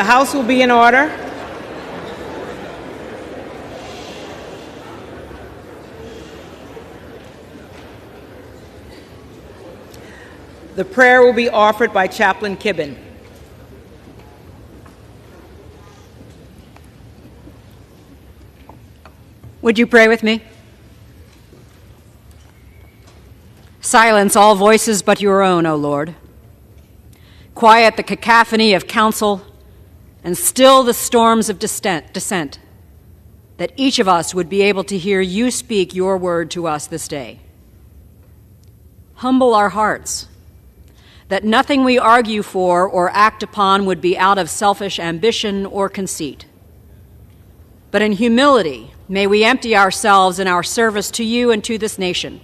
House will be in order. The prayer will be offered by Chaplain Kibben. Would you pray with me? Silence all voices but your own, O Lord. Quiet the cacophony of counsel and still the storms of dissent, that each of us would be able to hear you speak your word to us this day. Humble our hearts, that nothing we argue for or act upon would be out of selfish ambition or conceit. But in humility, may we empty ourselves in our service to you and to this nation.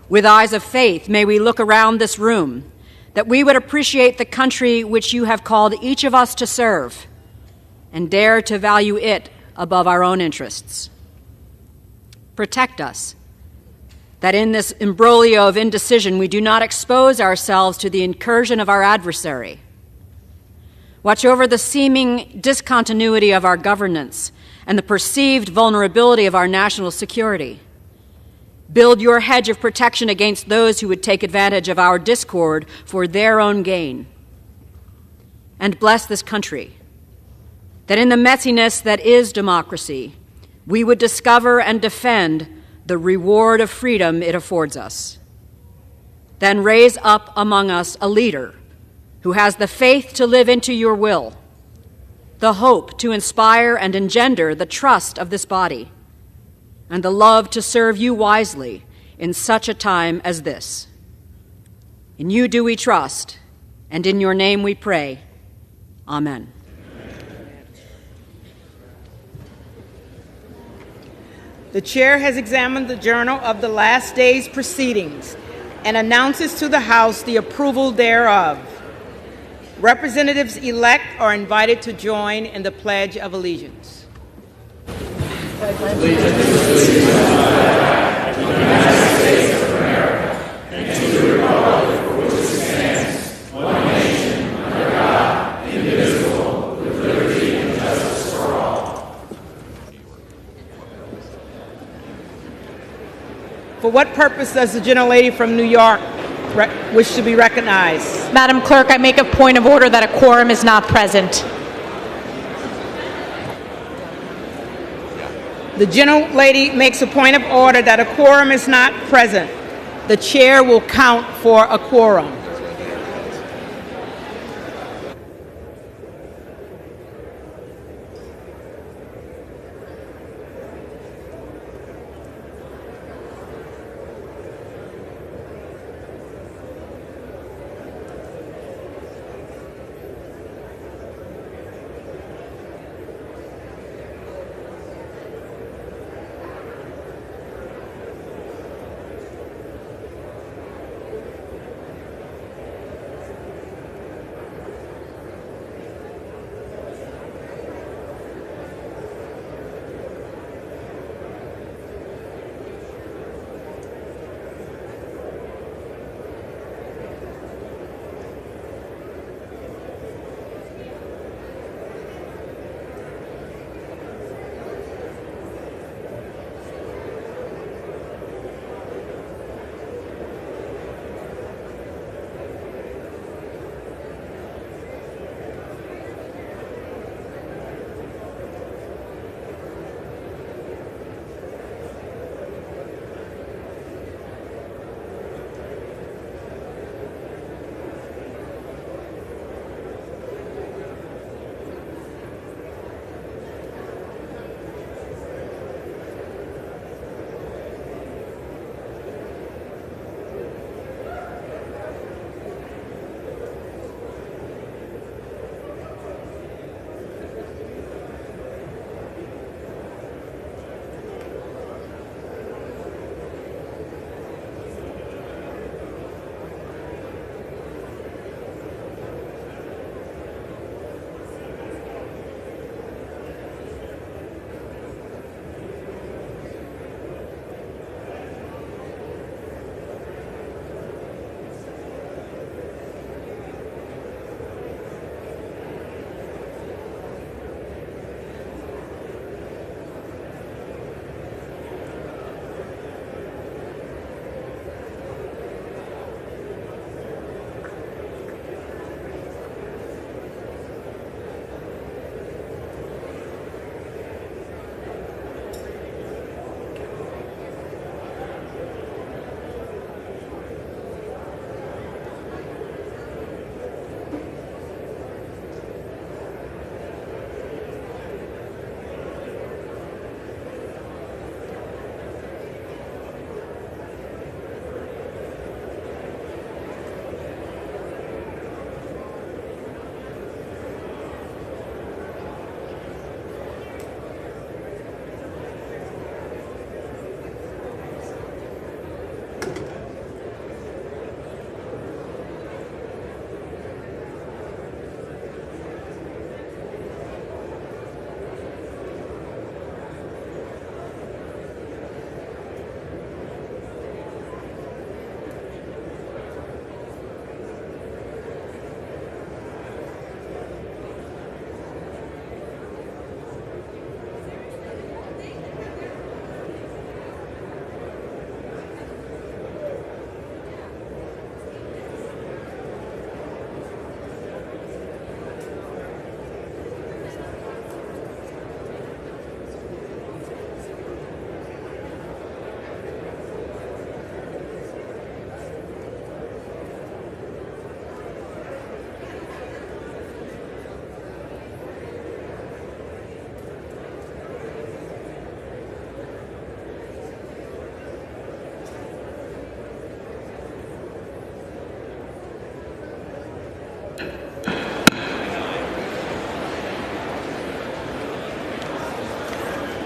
With eyes of faith, may we look around this room, that we would appreciate the country which you have called each of us to serve, and dare to value it above our own interests. Protect us, that in this imbroglio of indecision we do not expose ourselves to the incursion of our adversary. Watch over the seeming discontinuity of our governance and the perceived vulnerability of our national security. Build your hedge of protection against those who would take advantage of our discord for their own gain. And bless this country, that in the messiness that is democracy, we would discover and defend the reward of freedom it affords us. Then raise up among us a leader who has the faith to live into your will, the hope to inspire and engender the trust of this body, and the love to serve you wisely in such a time as this. In you do we trust, and in your name we pray. Amen. The chair has examined the journal of the last day's proceedings and announces to the House the approval thereof. Representatives-elect are invited to join in the Pledge of Allegiance. Allegiance to the flag of the United States of America and to the republic for which it stands, one nation, under God, indivisible, with liberty and justice for all. For what purpose does the gentlelady from New York wish to be recognized? Madam Clerk, I make a point of order that a quorum is not present. The gentlelady makes a point of order that a quorum is not present. The chair will count for a quorum.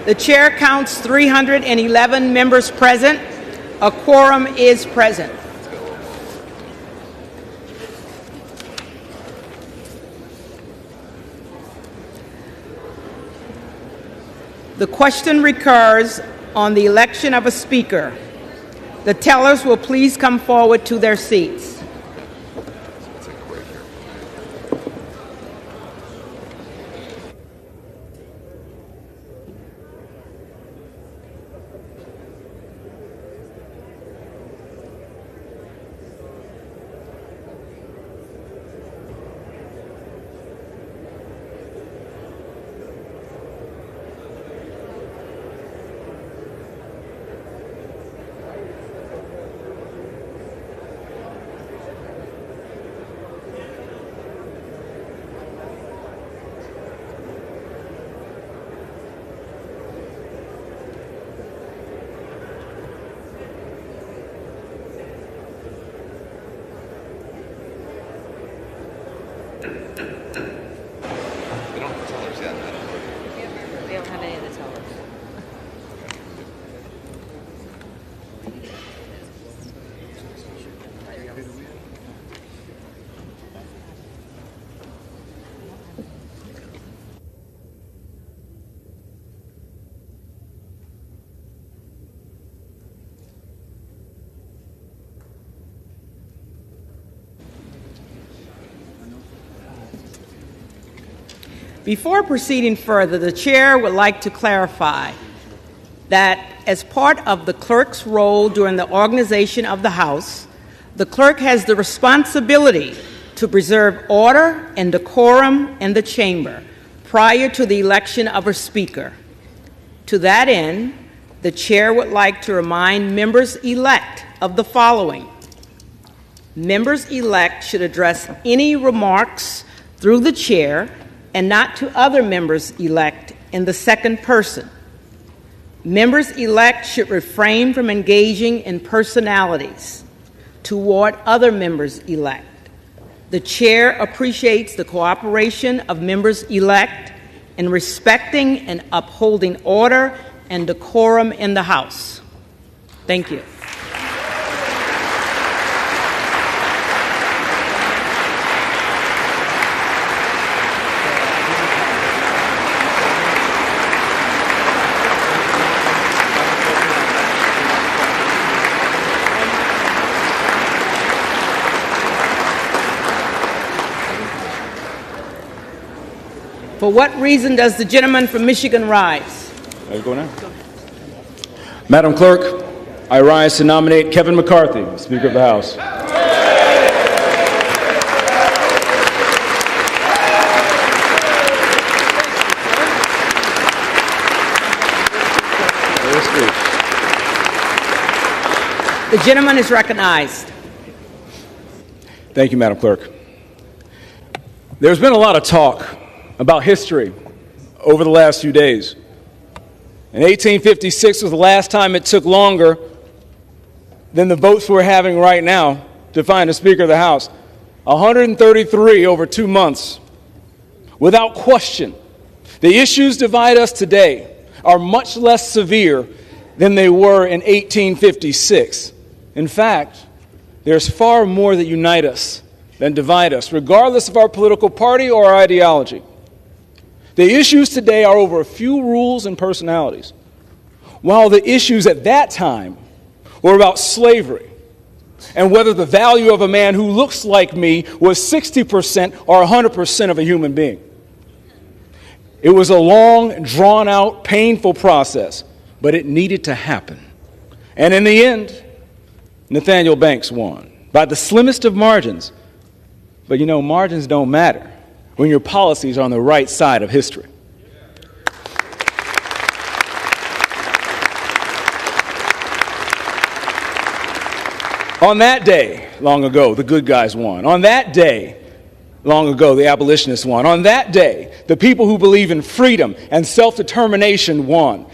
The chair counts 311 members present. A quorum is present. The question recurs on the election of a speaker. The tellers will please come forward to their seats. Before proceeding further, the chair would like to clarify that as part of the clerk's role during the organization of the House, the clerk has the responsibility to preserve order and decorum in the chamber prior to the election of a speaker. To that end, the chair would like to remind members-elect of the following. Members-elect should address any remarks through the chair and not to other members-elect in the second person. Members-elect should refrain from engaging in personalities toward other members-elect. The chair appreciates the cooperation of members-elect in respecting and upholding order and decorum in the House. Thank you. For what reason does the gentleman from Michigan rise? Madam Clerk, I rise to nominate Kevin McCarthy, Speaker of the House. The gentleman is recognized. Thank you, Madam Clerk. There's been a lot of talk about history over the last few days. And 1856 was the last time it took longer than the votes we're having right now to find a Speaker of the House. 133 over 2 months. Without question, the issues divide us today are much less severe than they were in 1856. In fact, there's far more that unite us than divide us, regardless of our political party or our ideology. The issues today are over a few rules and personalities, while the issues at that time were about slavery and whether the value of a man who looks like me was 60% or 100% of a human being. It was a long, drawn-out, painful process, but it needed to happen. And in the end, Nathaniel Banks won by the slimmest of margins. But you know, margins don't matter when your policies are on the right side of history. On that day, long ago, the good guys won. On that day, long ago, the abolitionists won. On that day, the people who believe in freedom and self-determination won.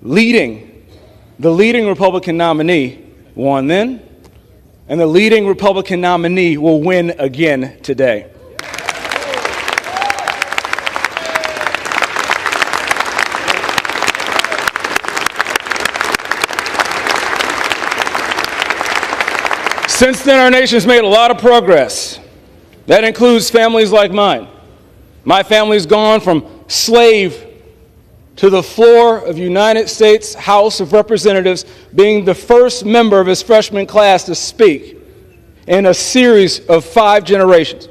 The leading Republican nominee won then, and the leading Republican nominee will win again today. Since then, our nation's made a lot of progress. That includes families like mine. My family's gone from slave to the floor of United States House of Representatives, being the first member of his freshman class to speak in a series of 5 generations.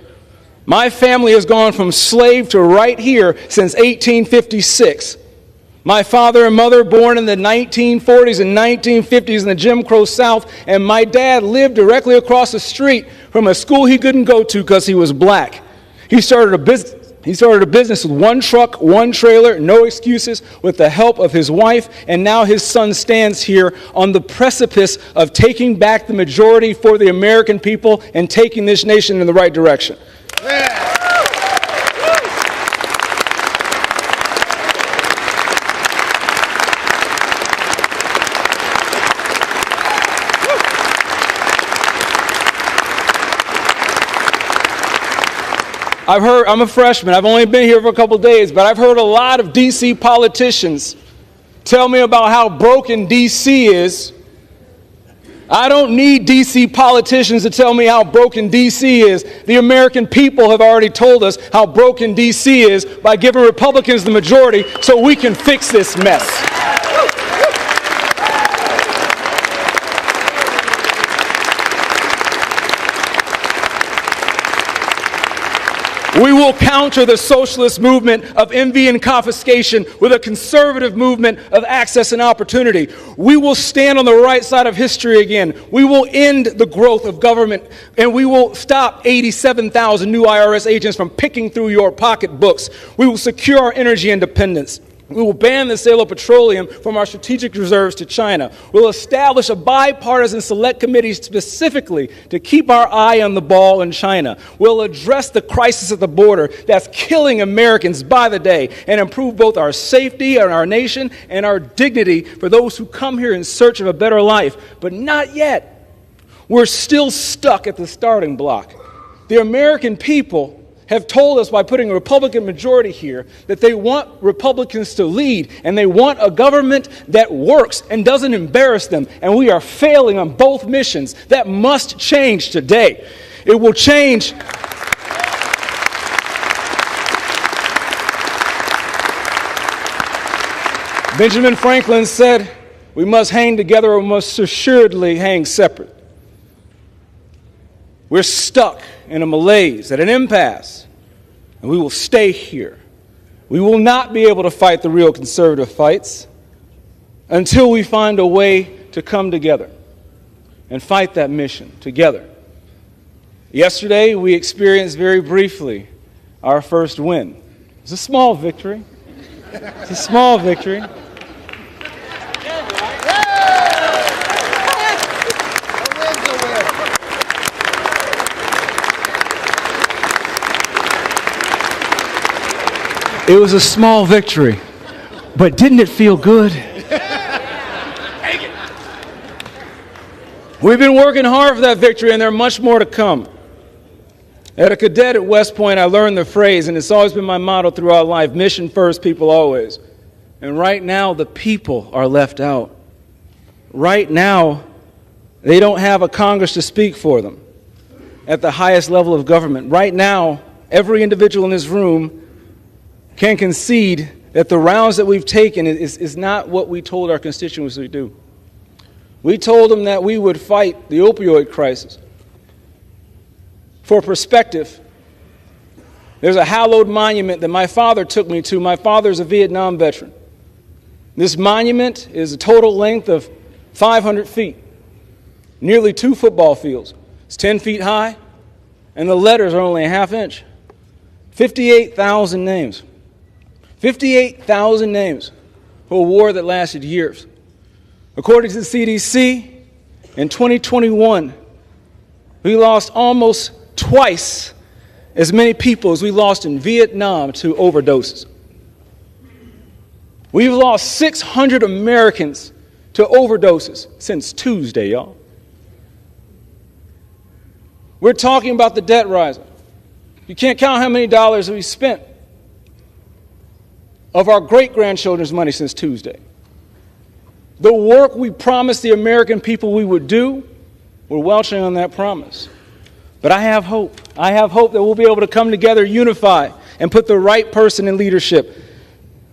My family has gone from slave to right here since 1856. My father and mother born in the 1940s and 1950s in the Jim Crow South, and my dad lived directly across the street from a school he couldn't go to because he was black. He started a business with 1 truck, 1 trailer, no excuses, with the help of his wife, and now his son stands here on the precipice of taking back the majority for the American people and taking this nation in the right direction. I'm a freshman, I've only been here for a couple days, but I've heard a lot of D.C. politicians tell me about how broken D.C. is. I don't need D.C. politicians to tell me how broken D.C. is. The American people have already told us how broken D.C. is by giving Republicans the majority so we can fix this mess. We will counter the socialist movement of envy and confiscation with a conservative movement of access and opportunity. We will stand on the right side of history again. We will end the growth of government, and we will stop 87,000 new IRS agents from picking through your pocketbooks. We will secure our energy independence. We will ban the sale of petroleum from our strategic reserves to China. We'll establish a bipartisan select committee specifically to keep our eye on the ball in China. We'll address the crisis at the border that's killing Americans by the day and improve both our safety and our nation and our dignity for those who come here in search of a better life. But not yet. We're still stuck at the starting block. The American people have told us by putting a Republican majority here that they want Republicans to lead, and they want a government that works and doesn't embarrass them. And we are failing on both missions. That must change today. It will change. Benjamin Franklin said, "We must hang together or we must assuredly hang separate." We're stuck in a malaise, at an impasse, and we will stay here. We will not be able to fight the real conservative fights until we find a way to come together and fight that mission together. Yesterday, we experienced very briefly our first win. It's a small victory. It's a small victory. It was a small victory, but didn't it feel good? We've been working hard for that victory, and there's much more to come. As a cadet at West Point, I learned the phrase, and it's always been my motto throughout life: mission first, people always. And right now, the people are left out. Right now, they don't have a Congress to speak for them at the highest level of government. Right now, every individual in this room can concede that the rounds that we've taken is not what we told our constituents we'd do. We told them that we would fight the opioid crisis. For perspective, there's a hallowed monument that my father took me to. My father's a Vietnam veteran. This monument is a total length of 500 feet, nearly 2 football fields. It's 10 feet high, and the letters are only a ½ inch. 58,000 names. 58,000 names for a war that lasted years. According to the CDC, in 2021, we lost almost twice as many people as we lost in Vietnam to overdoses. We've lost 600 Americans to overdoses since Tuesday, y'all. We're talking about the debt rising. You can't count how many dollars we spent of our great-grandchildren's money since Tuesday. The work we promised the American people we would do We're welching on that promise. But I have hope. I have hope that we'll be able to come together, unify, and put the right person in leadership.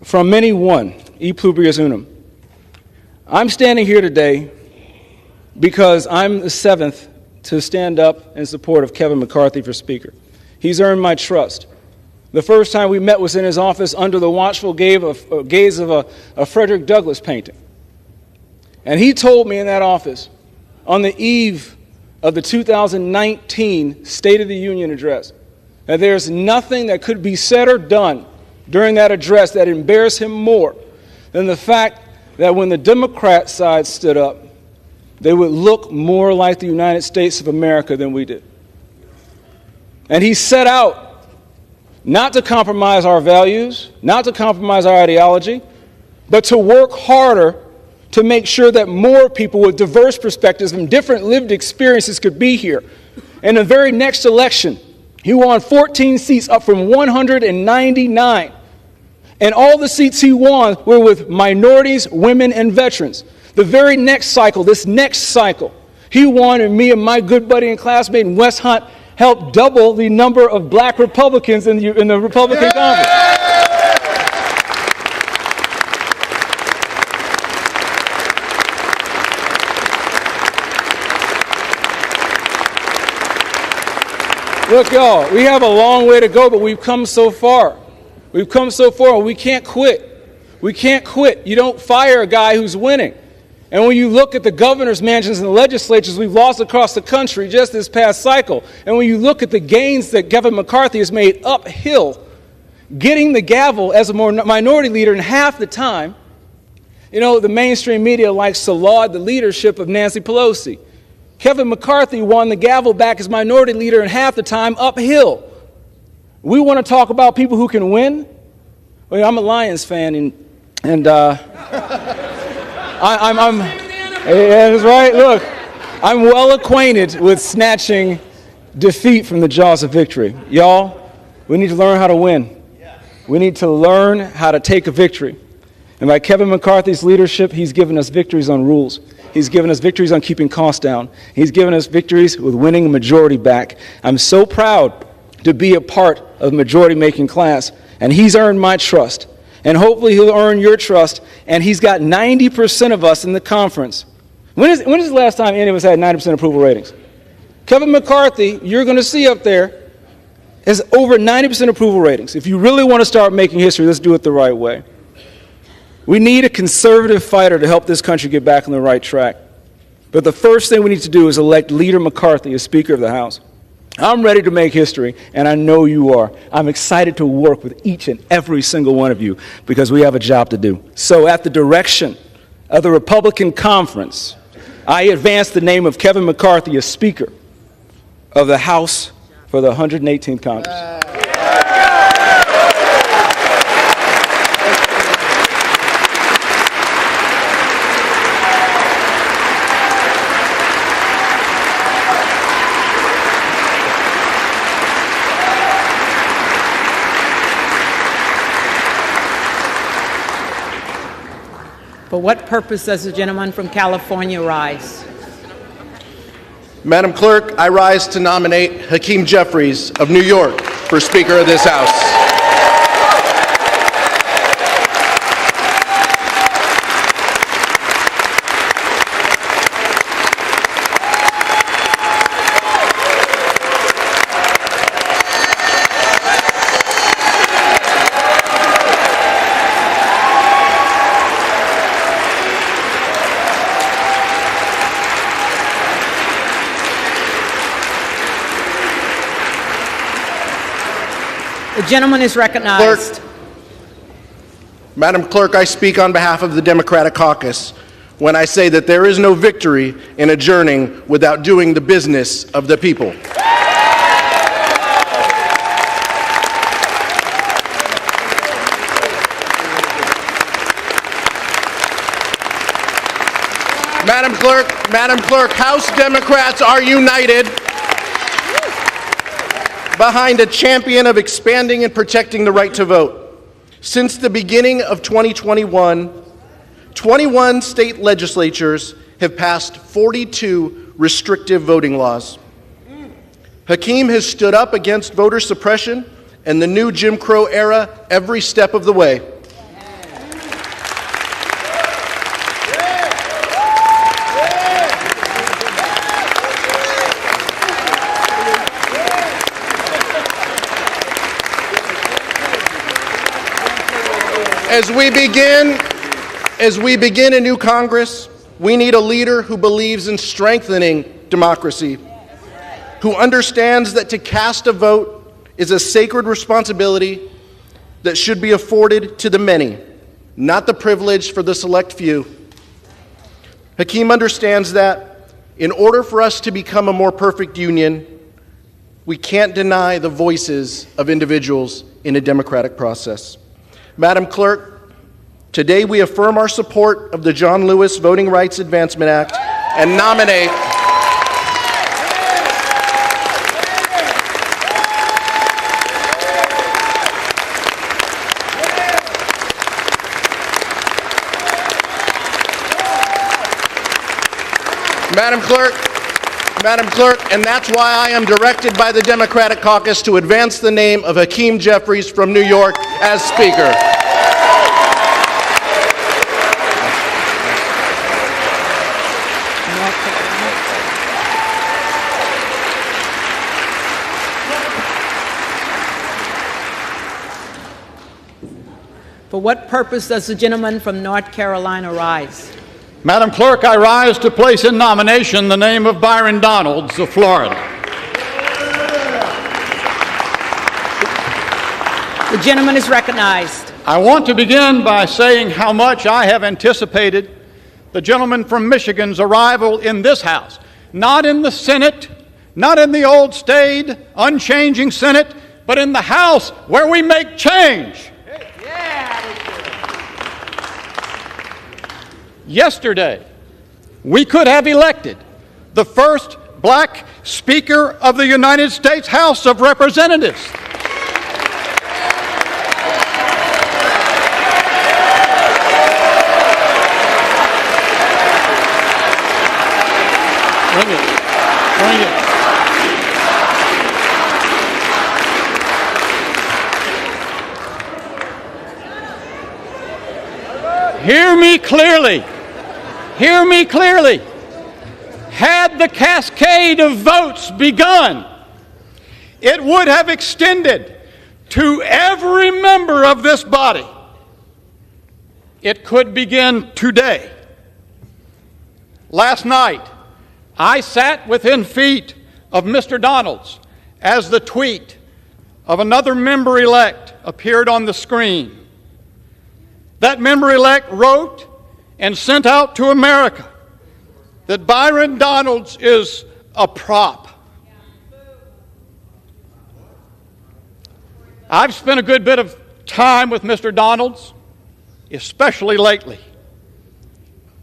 From many one, e pluribus unum. I'm standing here today because I'm the seventh to stand up in support of Kevin McCarthy for Speaker. He's earned my trust. The first time we met was in his office under the watchful gaze of a Frederick Douglass painting. And he told me in that office, on the eve of the 2019 State of the Union address, that there's nothing that could be said or done during that address that embarrassed him more than the fact that when the Democrat side stood up, they would look more like the United States of America than we did. And he set out not to compromise our values, not to compromise our ideology, but to work harder to make sure that more people with diverse perspectives and different lived experiences could be here. In the very next election, he won 14 seats up from 199. And all the seats he won were with minorities, women, and veterans. The very next cycle, this next cycle, he won, and me and my good buddy and classmate Wes Hunt helped double the number of black Republicans in the Republican Congress. Look, y'all, we have a long way to go, but we've come so far. We've come so far, and we can't quit. We can't quit. You don't fire a guy who's winning. And when you look at the governor's mansions and the legislatures we've lost across the country just this past cycle, and when you look at the gains that Kevin McCarthy has made uphill, getting the gavel as a minority leader in half the time, you know, the mainstream media likes to laud the leadership of Nancy Pelosi. Kevin McCarthy won the gavel back as minority leader in half the time uphill. We want to talk about people who can win? Well, I'm a Lions fan, and yeah, that's right. Look, I'm well acquainted with snatching defeat from the jaws of victory. Y'all, we need to learn how to win. We need to learn how to take a victory. And by Kevin McCarthy's leadership, he's given us victories on rules. He's given us victories on keeping costs down. He's given us victories with winning a majority back. I'm so proud to be a part of the majority-making class, and he's earned my trust. And hopefully he'll earn your trust, and he's got 90% of us in the conference. When is the last time any of us had 90% approval ratings? Kevin McCarthy, you're going to see up there, has over 90% approval ratings. If you really want to start making history, let's do it the right way. We need a conservative fighter to help this country get back on the right track. But the first thing we need to do is elect Leader McCarthy as Speaker of the House. I'm ready to make history, and I know you are. I'm excited to work with each and every single one of you because we have a job to do. So at the direction of the Republican Conference, I advance the name of Kevin McCarthy as Speaker of the House for the 118th Congress. For what purpose does the gentleman from California rise? Madam Clerk, I rise to nominate Hakeem Jeffries of New York for Speaker of this House. The gentleman is recognized. Madam Clerk, I speak on behalf of the Democratic Caucus when I say that there is no victory in adjourning without doing the business of the people. Madam Clerk, House Democrats are united behind a champion of expanding and protecting the right to vote. Since the beginning of 2021, 21 state legislatures have passed 42 restrictive voting laws. Hakeem has stood up against voter suppression and the new Jim Crow era every step of the way. As we begin a new Congress, we need a leader who believes in strengthening democracy, who understands that to cast a vote is a sacred responsibility that should be afforded to the many, not the privilege for the select few. Hakeem understands that in order for us to become a more perfect union, we can't deny the voices of individuals in a democratic process. Madam Clerk, today we affirm our support of the John Lewis Voting Rights Advancement Act and nominate Madam Clerk, and that's why I am directed by the Democratic Caucus to advance the name of Hakeem Jeffries from New York as Speaker. For what purpose does the gentleman from North Carolina rise? Madam Clerk, I rise to place in nomination the name of Byron Donalds of Florida. The gentleman is recognized. I want to begin by saying how much I have anticipated the gentleman from Michigan's arrival in this House, not in the Senate, not in the old staid, unchanging Senate, but in the House where we make change. Yesterday, we could have elected the first black Speaker of the United States House of Representatives. Bring it. Hear me clearly. Hear me clearly. Had the cascade of votes begun, it would have extended to every member of this body. It could begin today. Last night, I sat within feet of Mr. Donalds as the tweet of another member-elect appeared on the screen. That member-elect wrote and sent out to America that Byron Donalds is a prop. I've spent a good bit of time with Mr. Donalds, especially lately.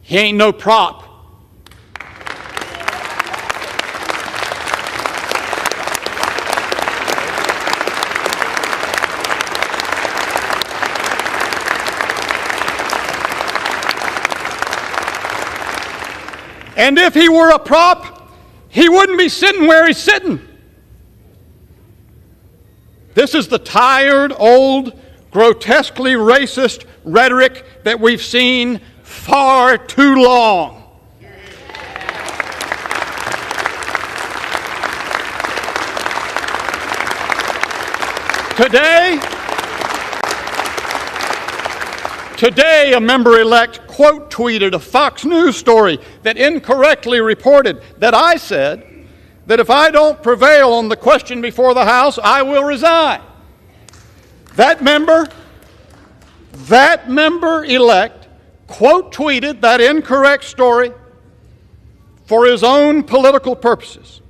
He ain't no prop. And if he were a prop, he wouldn't be sitting where he's sitting. This is the tired, old, grotesquely racist rhetoric that we've seen far too long. Today, a member-elect quote-tweeted a Fox News story that incorrectly reported that I said that if I don't prevail on the question before the House, I will resign. That member-elect quote-tweeted that incorrect story for his own political purposes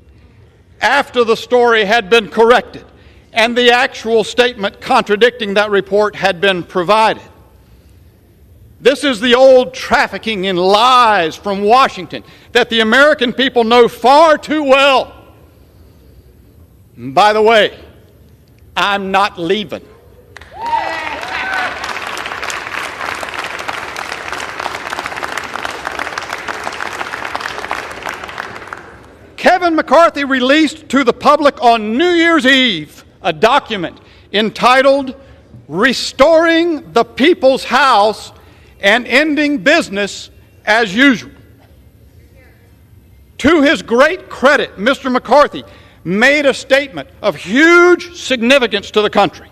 after the story had been corrected and the actual statement contradicting that report had been provided. This is the old trafficking in lies from Washington that the American people know far too well. And by the way, I'm not leaving. Chairman McCarthy released to the public on New Year's Eve a document entitled Restoring the People's House and Ending Business as Usual. To his great credit, Mr. McCarthy made a statement of huge significance to the country.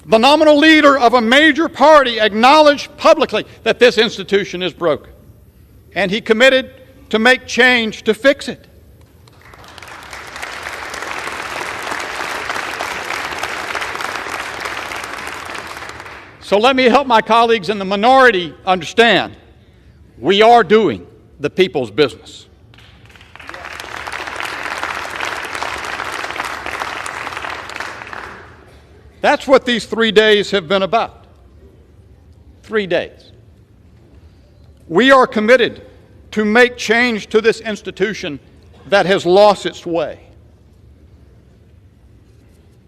The nominal leader of a major party acknowledged publicly that this institution is broken, and he committed to make change to fix it. So let me help my colleagues in the minority understand we are doing the people's business. That's what these 3 days have been about. 3 days. We are committed to make change to this institution that has lost its way.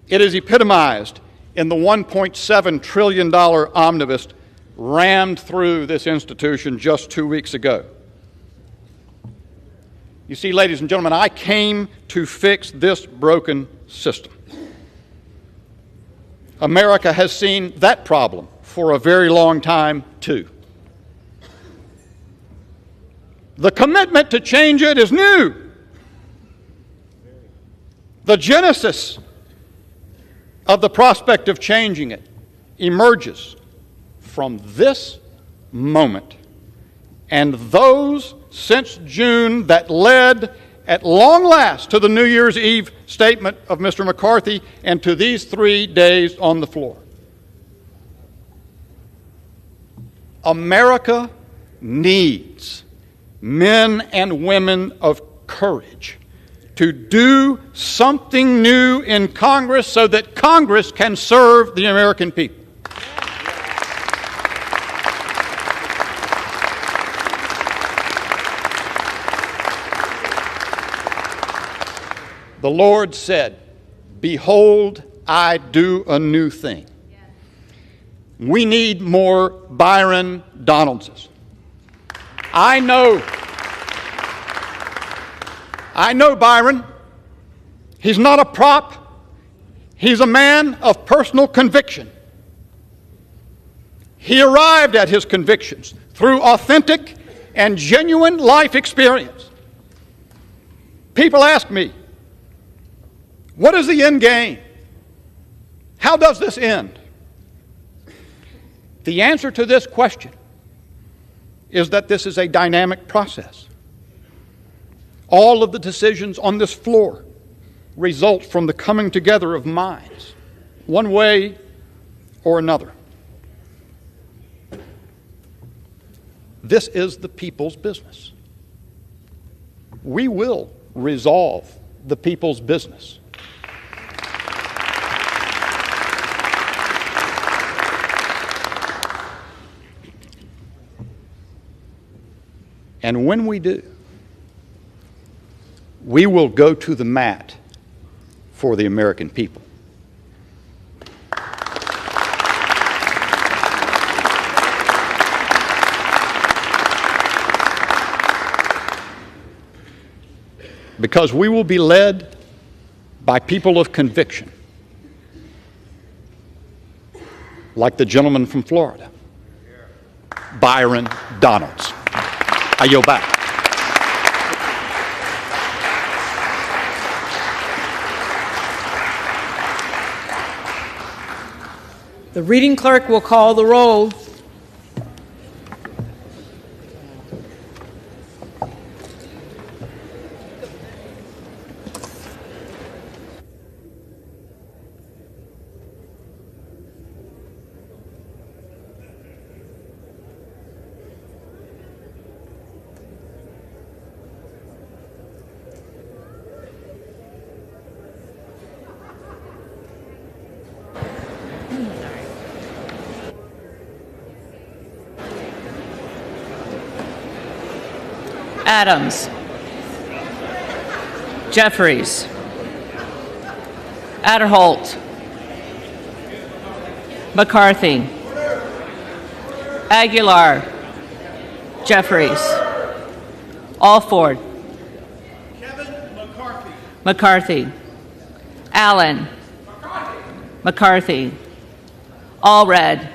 It is epitomized in the $1.7 trillion omnibus rammed through this institution just 2 weeks ago. You see, ladies and gentlemen, I came to fix this broken system. America has seen that problem for a very long time, too. The commitment to change it is new. The genesis of the prospect of changing it emerges from this moment and those since June that led at long last to the New Year's Eve statement of Mr. McCarthy and to these 3 days on the floor. America needs men and women of courage to do something new in Congress so that Congress can serve the American people. The Lord said, "Behold, I do a new thing." We need more Byron Donaldses. I know Byron. He's not a prop. He's a man of personal conviction. He arrived at his convictions through authentic and genuine life experience. People ask me, what is the end game? How does this end? The answer to this question is that this is a dynamic process. All of the decisions on this floor result from the coming together of minds, one way or another. This is the people's business. We will resolve the people's business. And when we do, we will go to the mat for the American people. Because we will be led by people of conviction, like the gentleman from Florida, Byron Donalds. I yield back. The reading clerk will call the roll. Adams, Jeffries, Adderholt, McCarthy, Aguilar, Jeffries, Alford, McCarthy. Allen. McCarthy. Allred.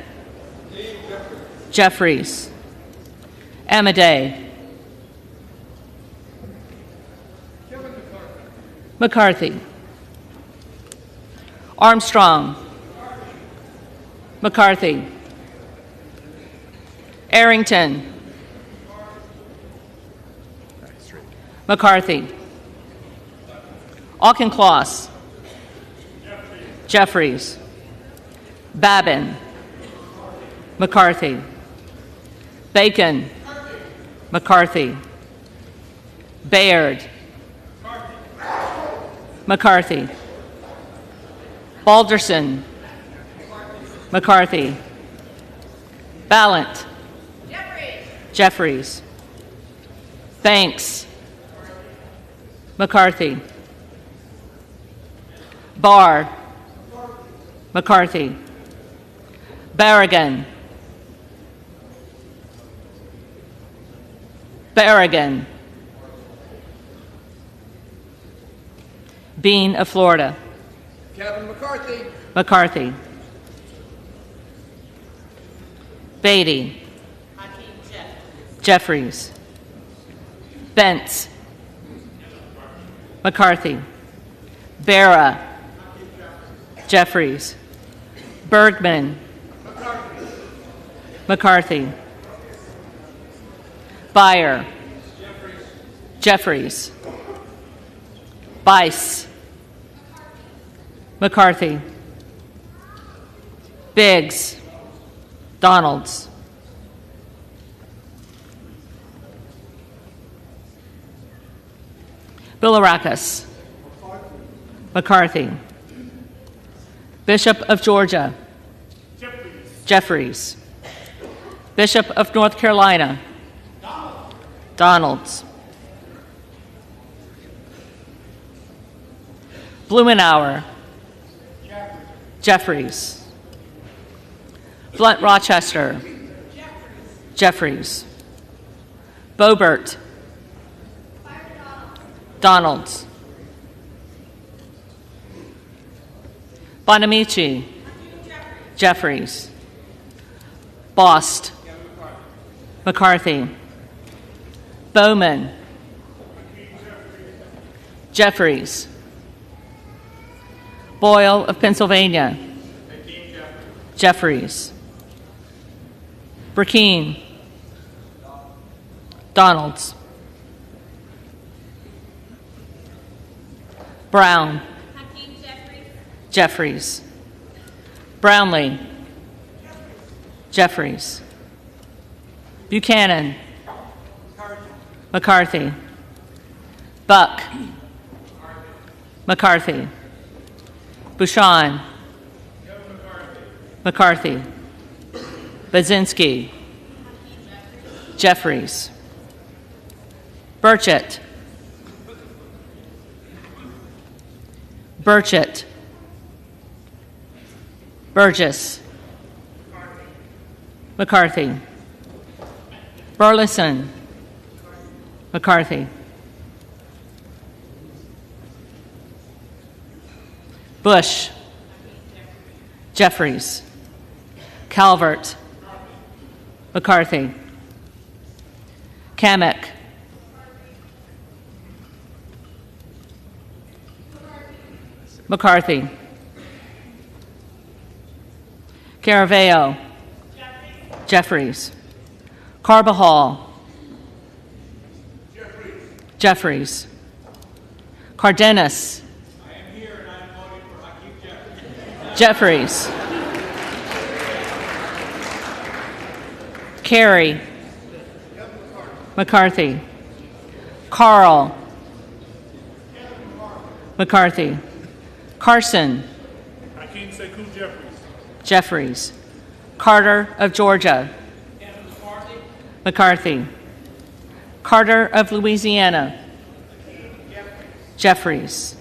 Jeffries. Amadei. McCarthy. Armstrong. McCarthy. Arrington. McCarthy. Auchincloss. Jeffries. Babin. McCarthy. Bacon. McCarthy. Baird. McCarthy. Balderson. McCarthy. Ballant. Jeffries. Banks. McCarthy. Barr. McCarthy. Barragan. Barragan. Bean of Florida. Kevin McCarthy. McCarthy. Beatty. Jeffries. Bentz. McCarthy. Barra. Jeffries. Bergman. McCarthy. Beyer. Jeffries. Bice. McCarthy. Biggs. Donalds. Bilirakis. McCarthy. Bishop of Georgia. Jeffries. Bishop of North Carolina. Donalds. Blumenauer. Jeffries. Blunt Rochester. Jeffries. Boebert. Donalds. Bonamici. Jeffries. Bost. McCarthy. Bowman. Jeffries. Boyle of Pennsylvania. Jeffries. Burkeen. Donalds. Brown. Jeffries. Brownlee. Jeffries. Buchanan. McCarthy. Buck. McCarthy. Bouchon. McCarthy. Baczynski. Jeffries. Burchett. Burchett. Burgess. McCarthy. Burleson. McCarthy. Bush. Jeffries. Calvert. McCarthy. Kamek. McCarthy. Caraveo. Jeffries. Carbajal. Jeffries. Cardenas. Jeffries. Carey. McCarthy. Carl. McCarthy. Carson. Jeffries. Carter of Georgia. McCarthy. Carter of Louisiana. Jeffries.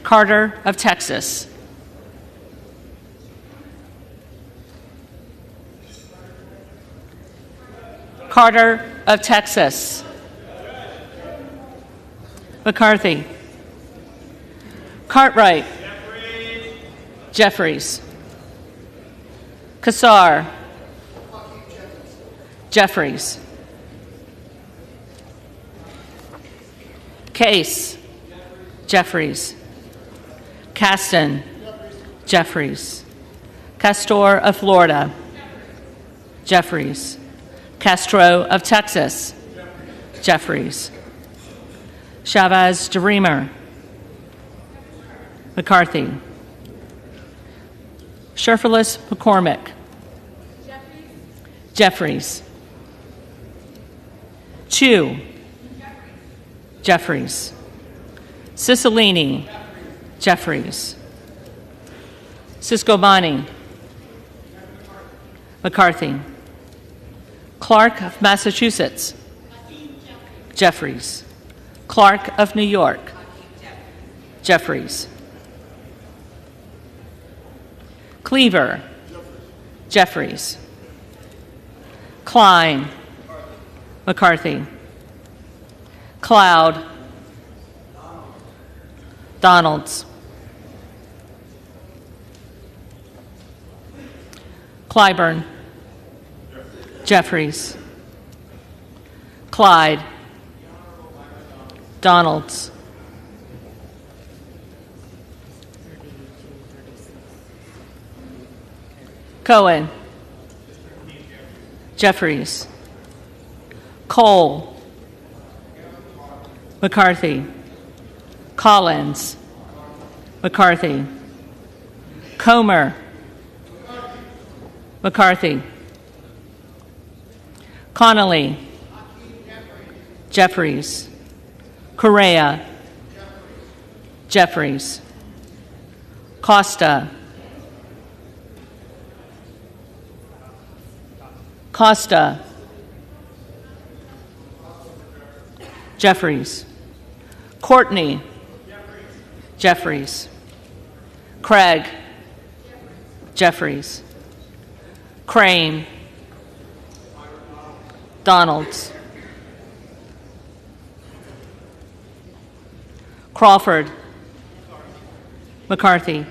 Carter of Texas. Carter of Texas. McCarthy. Cartwright. Jeffries. Kassar. Jeffries. Case. Jeffries. Caston. Jeffries. Castor of Florida. Jeffries. Castro of Texas. Jeffries. Chavez DeReamer. McCarthy. Sherfilis McCormick. Jeffries. Chu. Jeffries. Cicilline. Jeffries. Ciscobani. McCarthy. Clark of Massachusetts. Jeffries. Clark of New York. Jeffries. Cleaver. Jeffries. Klein. McCarthy. Cloud. Donalds. Clyburn. Jeffries. Clyde. Donalds. Cohen. Jeffries. Cole. McCarthy. Collins. McCarthy. Comer. McCarthy. Connolly. Jeffries. Correa. Jeffries. Costa. Costa. Jeffries. Courtney. Jeffries. Craig. Jeffries. Crane. Donalds. Crawford. McCarthy.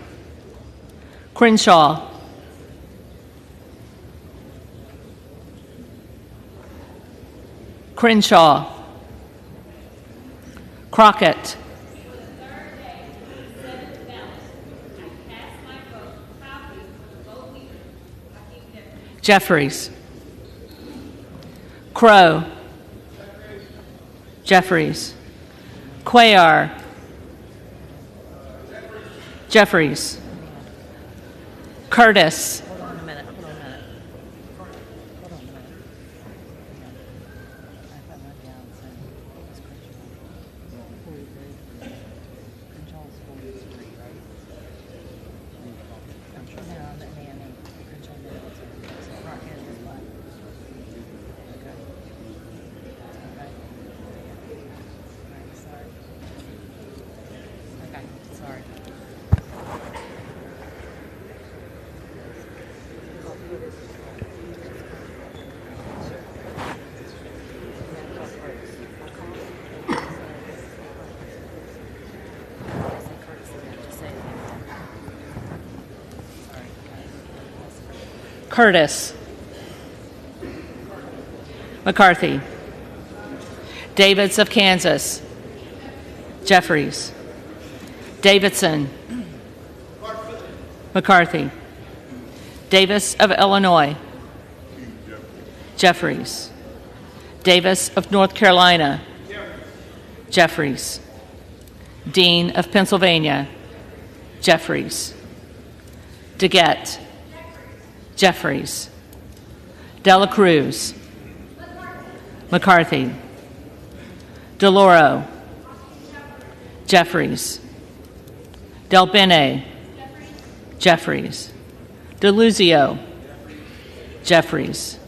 Crenshaw. Crenshaw. Crockett. Jeffries. Crow. Jeffries. Cuellar. Jeffries. Curtis. Curtis. McCarthy. Davids of Kansas. Jeffries. Davidson. McCarthy. Davis of Illinois. Jeffries. Davis of North Carolina. Jeffries. Dean of Pennsylvania. Jeffries. DeGette. Jeffries. Dela Cruz. McCarthy. DeLauro. Jeffries. Del Bene. Jeffries. DeLuzio. Jeffries.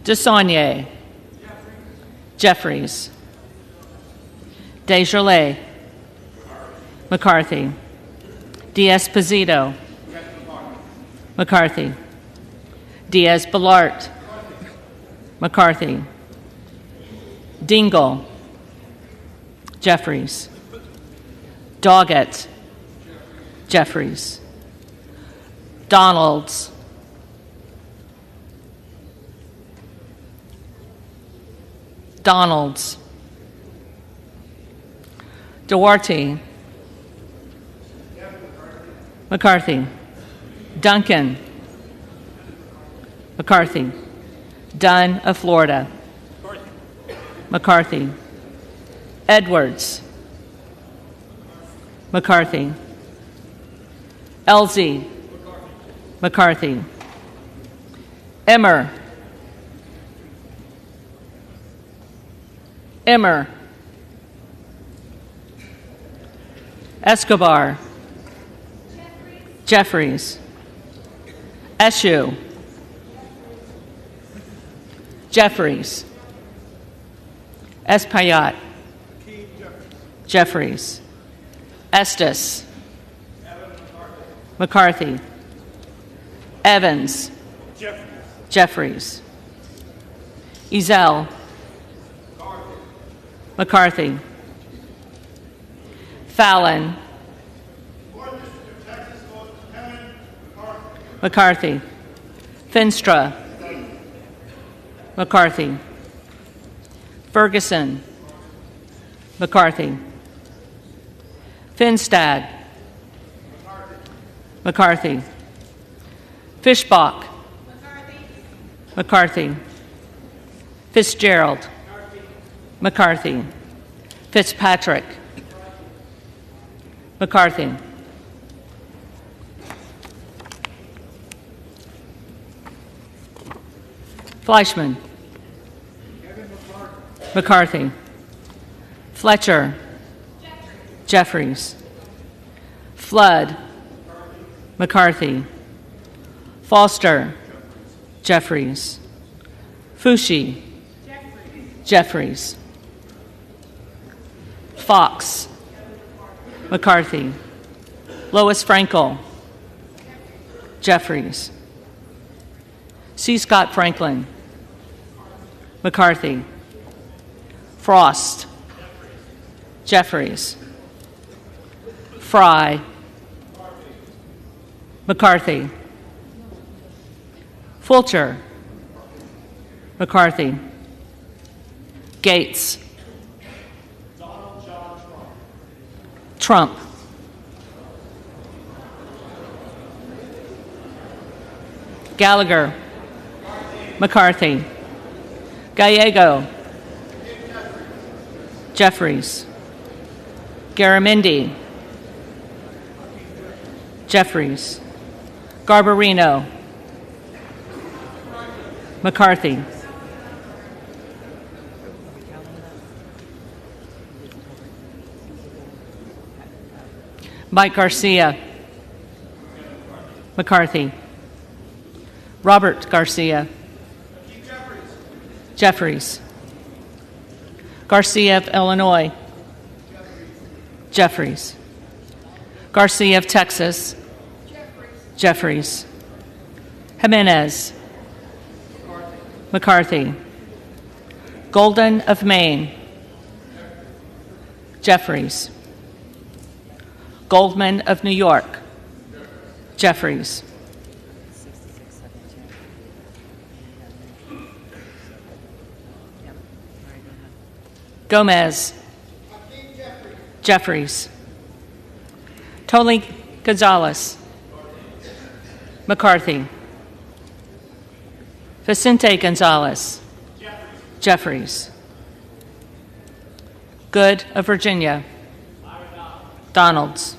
DeSaulnier. Jeffries. Desjardins. McCarthy. D'Esposito. McCarthy. Diaz-Balart. McCarthy. Dingle. Jeffries. Doggett. Jeffries. Donalds. Donalds. Duarte. McCarthy. Duncan. McCarthy. Dunn of Florida. McCarthy. Edwards. McCarthy. Elsie. McCarthy. Emmer. Emmer. Escobar. Jeffries. Eshoo. Jeffries. Espaillat. Jeffries. Estes. McCarthy. Evans. Jeffries. Ezell. McCarthy. Fallon. McCarthy. Finstra. McCarthy. Ferguson. McCarthy. Finstad. McCarthy. Fishbach. McCarthy. Fitzgerald. McCarthy. Fitzpatrick. McCarthy. Fleischman. McCarthy. Fletcher. Jeffries. Flood. McCarthy. Foster. Jeffries. Fushi. Jeffries. Fox. McCarthy. Lois Frankel. Jeffries. C. Scott Franklin. McCarthy. Frost. Jeffries. Fry. McCarthy. Fulcher. McCarthy. Gates. Trump. Gallagher. McCarthy. Gallego. Jeffries. Garamendi. Jeffries. Garbarino. McCarthy. Mike Garcia. McCarthy. Robert Garcia. Jeffries. Garcia of Illinois. Jeffries. Garcia of Texas. Jeffries. Jimenez. McCarthy. Golden of Maine. Jeffries. Goldman of New York. Jeffries. Gomez. Jeffries. Tony Gonzalez. McCarthy. Vicente Gonzalez. Jeffries. Good of Virginia. Donalds.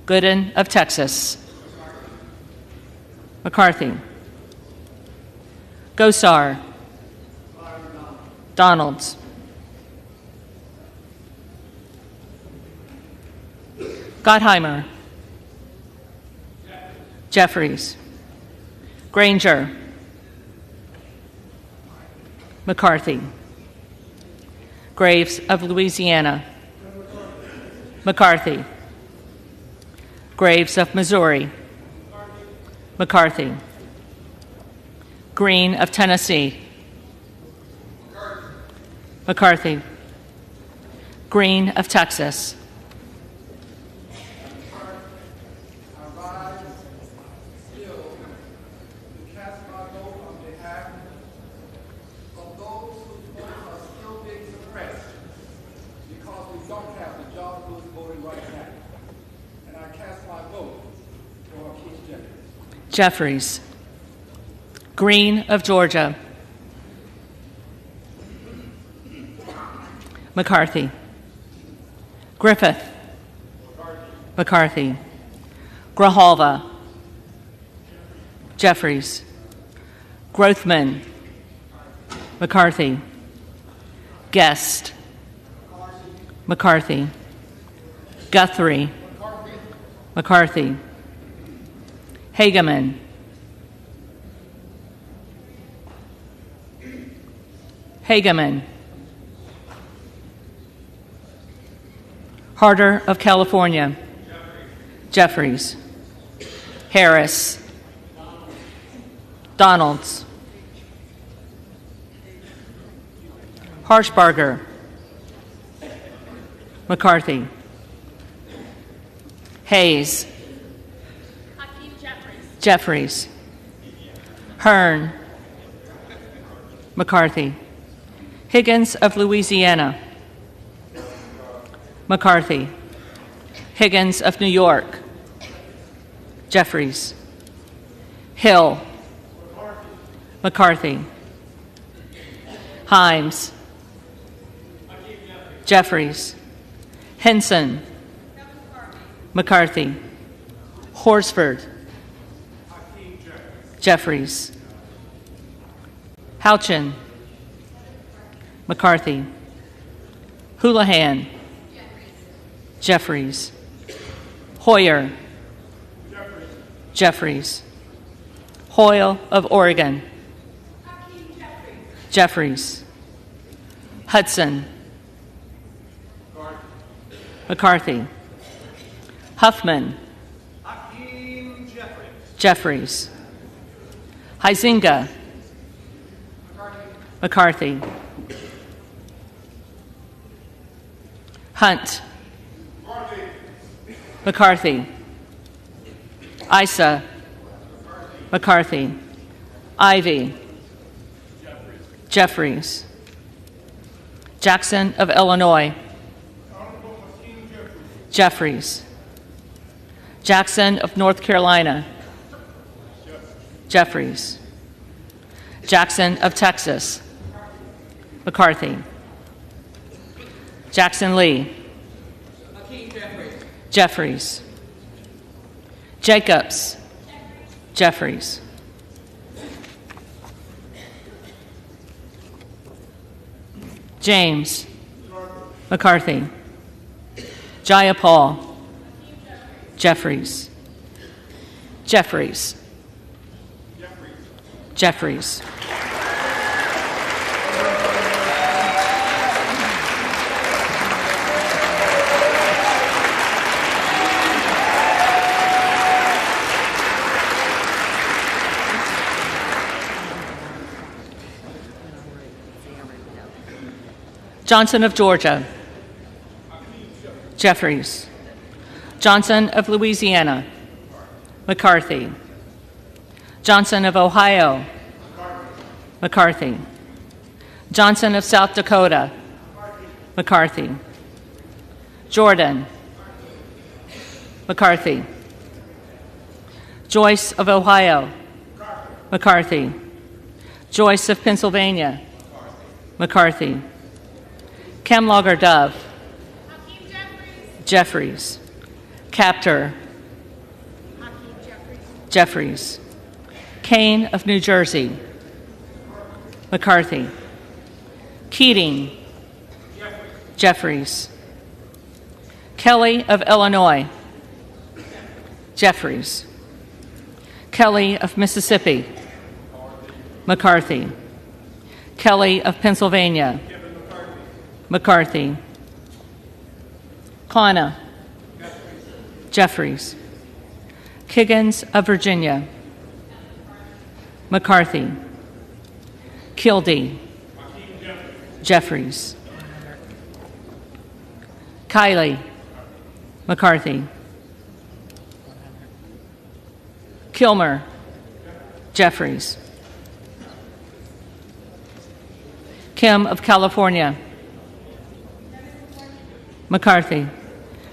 Gooden of Texas. McCarthy. Gosar. Donalds. Gottheimer. Jeffries. Granger. McCarthy. Graves of Louisiana. McCarthy. Graves of Missouri. McCarthy. Green of Tennessee. McCarthy. Green of Texas. Jeffries. Green of Georgia. McCarthy. Griffith. McCarthy. Grijalva. Jeffries. Grothman. McCarthy. Guest. McCarthy. Guthrie. McCarthy. Hageman. Hageman. Harder of California. Jeffries. Harris. Donalds. Harshbarger. McCarthy. Hayes. Jeffries. Hearn. McCarthy. Higgins of Louisiana. McCarthy. Higgins of New York. Jeffries. Hill. McCarthy. Himes. Jeffries. Henson. McCarthy. Horsford. Jeffries. Houchin. McCarthy. Houlihan. Jeffries. Hoyer. Jeffries. Hoyle of Oregon. Jeffries. Hudson. McCarthy. Huffman. Jeffries. Huizinga. McCarthy. Hunt. McCarthy. Issa. McCarthy. Ivy. Jeffries. Jackson of Illinois. Jeffries. Jackson of North Carolina. Jeffries. Jackson of Texas. McCarthy. Jackson Lee. Jeffries. Jacobs. Jeffries. James. McCarthy. Jayapal. Jeffries. Jeffries. Jeffries. Johnson of Georgia. Jeffries. Johnson of Louisiana. McCarthy. Johnson of Ohio. McCarthy. Johnson of South Dakota. McCarthy. Jordan. McCarthy. Joyce of Ohio. McCarthy. Joyce of Pennsylvania. McCarthy. Kemlogger Dove. Jeffries. Captor. Jeffries. Kane of New Jersey. McCarthy. Keating. Jeffries. Kelly of Illinois. Jeffries. Kelly of Mississippi. McCarthy. Kelly of Pennsylvania. McCarthy. Kana. Jeffries. Kiggins of Virginia. McCarthy. Kildee. Jeffries. Kiley. McCarthy. Kilmer. Jeffries. Kim of California. McCarthy.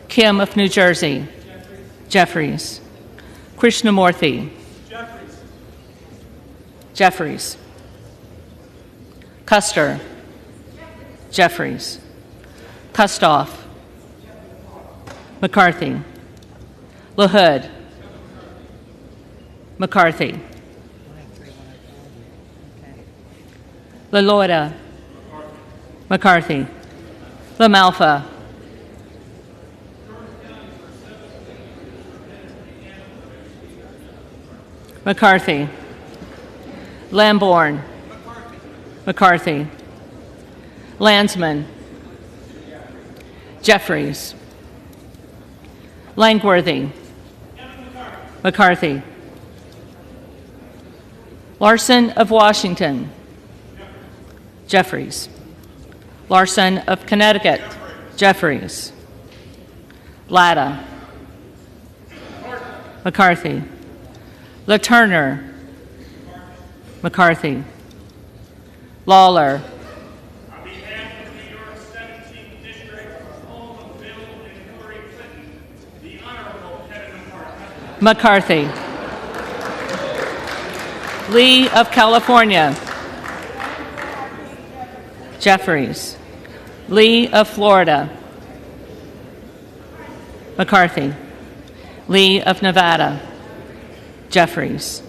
Kim of New Jersey. Jeffries. Krishnamurthy. Jeffries. Custer. Jeffries. Kustoff. McCarthy. LaHood. McCarthy. LaLorda. McCarthy. LaMalfa. McCarthy. Lamborn. McCarthy. Landsman. Jeffries. Langworthy. McCarthy. Larson of Washington. Jeffries. Larson of Connecticut. Jeffries. Latta. McCarthy. LaTurner. McCarthy. Lawler. On behalf of New York's 17th District, home of Bill and Hillary Clinton, the Honorable Kevin McCarthy. McCarthy. Lee of California. Jeffries. Lee of Florida. McCarthy. Lee of Nevada. Jeffries.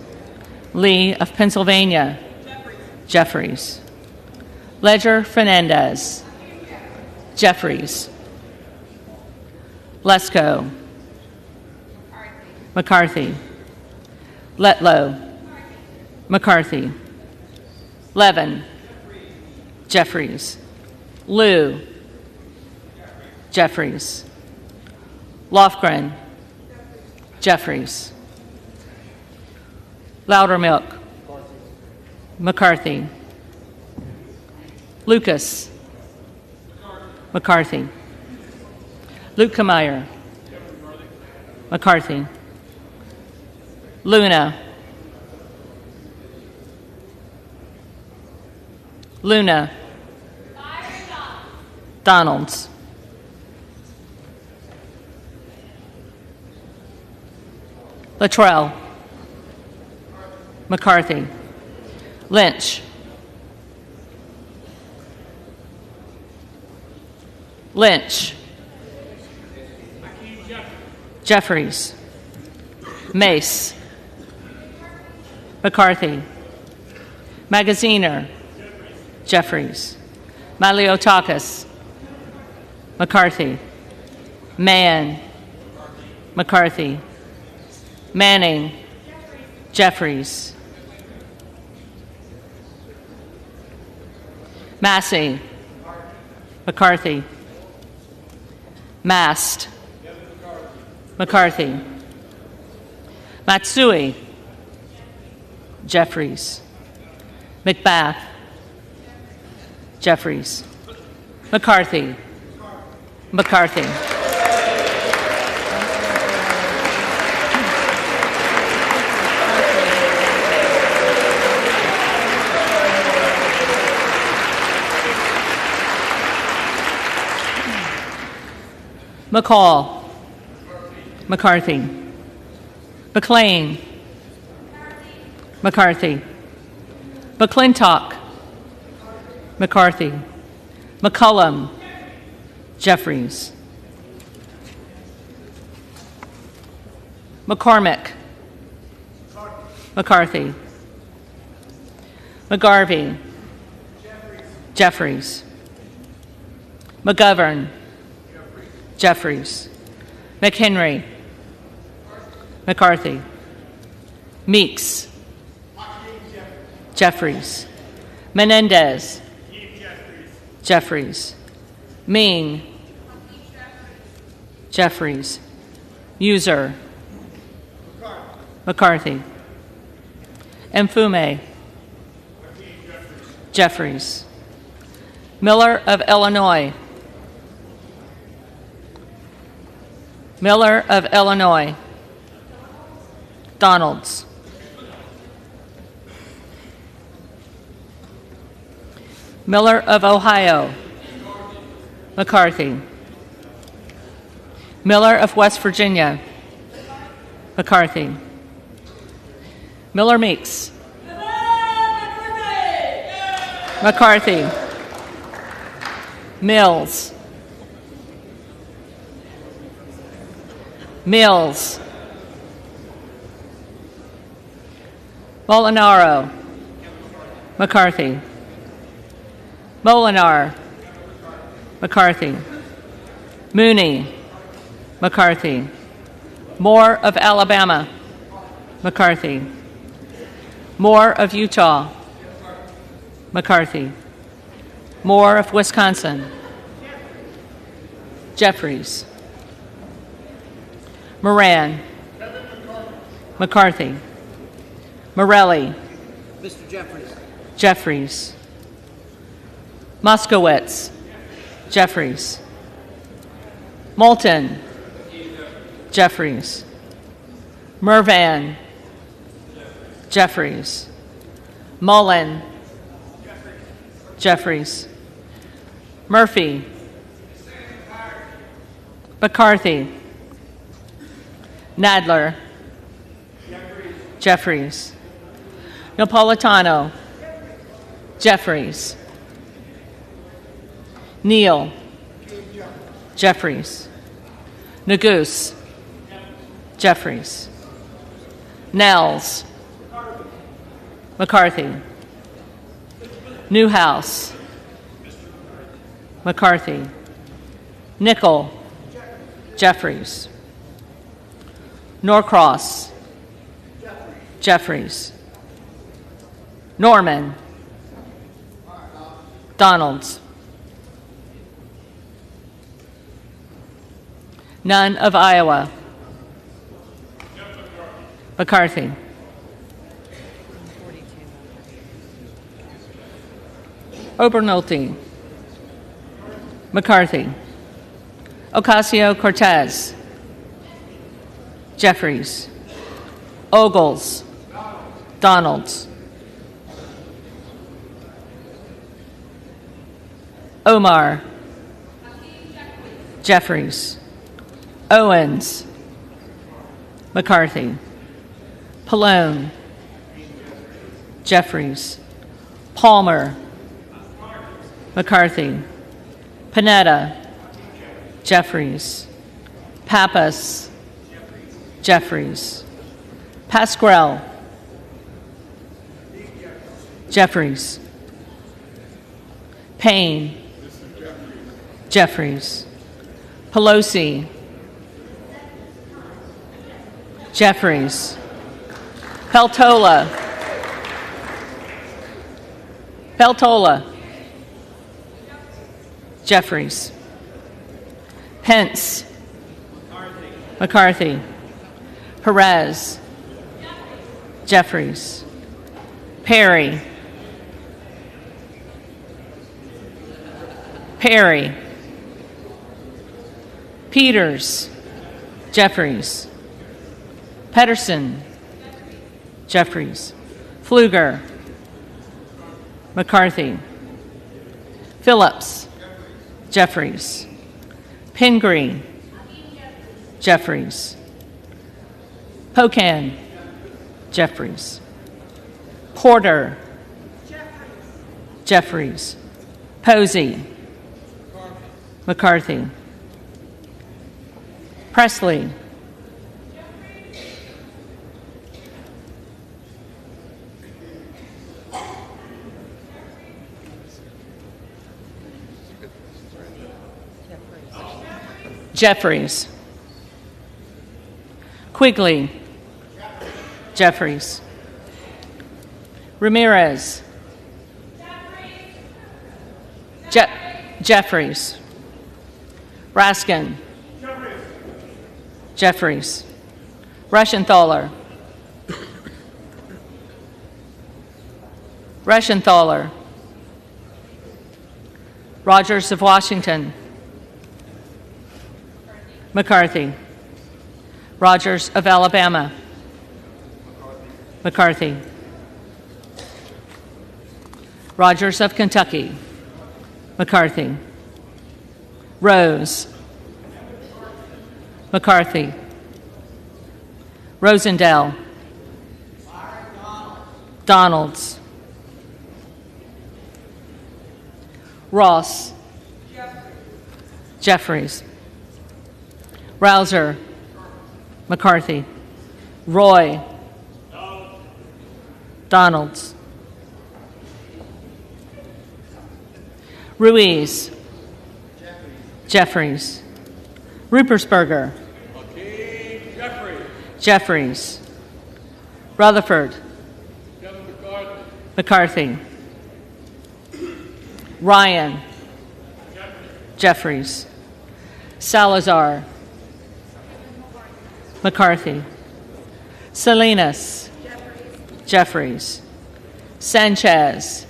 Lee of Pennsylvania. Jeffries. Ledger Fernandez. Jeffries. Lesko. McCarthy. Letlow. McCarthy. Levin. Jeffries. Liu. Jeffries. Lofgren. Jeffries. Loudermilk. McCarthy. Lucas. McCarthy. Lukemeyer. McCarthy. Luna. Luna. Donalds. Luttrell. McCarthy. Lynch. Lynch. Jeffries. Mace. McCarthy. Magaziner. Jeffries. Maliotakis. McCarthy. Mann. McCarthy. Manning. Jeffries. Massey. McCarthy. Mast. McCarthy. Matsui. Jeffries. McBath. Jeffries. McCarthy. McCarthy. McCall. McCarthy. McLean. McCarthy. McClintock. McCarthy. McCullum. Jeffries. McCormick. McCarthy. McGarvey. Jeffries. McGovern. Jeffries. McHenry. McCarthy. Meeks. Jeffries. Menendez. Jeffries. Ming. Jeffries. User. McCarthy. Mfume. Jeffries. Miller of Illinois. Miller of Illinois. Donalds. Miller of Ohio. McCarthy. Miller of West Virginia. McCarthy. Miller Meeks. McCarthy. Mills. Mills. Molinaro. McCarthy. Molinar. McCarthy. Mooney. McCarthy. Moore of Alabama. McCarthy. Moore of Utah. McCarthy. Moore of Wisconsin. Jeffries. Moran. McCarthy. Morelli. Mr. Jeffries. Jeffries. Moskowitz. Jeffries. Moulton. Jeffries. Mervan. Jeffries. Mullen. Jeffries. Murphy. McCarthy. Nadler. Jeffries. Napolitano. Jeffries. Neal. Jeffries. Nagoose. Jeffries. Nels. McCarthy. Newhouse. McCarthy. Nickel. Jeffries. Norcross. Jeffries. Norman. Donalds. None of Iowa. McCarthy. Obernolte. McCarthy. Ocasio-Cortez. Jeffries. Ogles. Donalds. Omar. Jeffries. Owens. McCarthy. Pallone. Jeffries. Palmer. McCarthy. Panetta. Jeffries. Pappas. Jeffries. Pasquarel. Jeffries. Payne. Jeffries. Pelosi. Jeffries. Peltola. Peltola. Jeffries. Pence. McCarthy. Perez. Jeffries. Perry. Perry. Peters. Jeffries. Pedersen. Jeffries. Pfluger. McCarthy. Phillips. Jeffries. Pingree. Jeffries. Pocan. Jeffries. Porter. Jeffries. Posey. McCarthy. Presley. Jeffries. Quigley. Jeffries. Ramirez. Jeffries. Raskin. Jeffries. Reschenthaler. Reschenthaler. Rogers of Washington. McCarthy. Rogers of Alabama. McCarthy. Rogers of Kentucky. McCarthy. Rose. McCarthy. Rosendale. Donalds. Ross. Jeffries. Rouser. McCarthy. Roy. Donalds. Ruiz. Jeffries. Rupersberger. Jeffries. Rutherford. McCarthy. Ryan. Jeffries. Salazar. McCarthy. Salinas. Jeffries. Sanchez.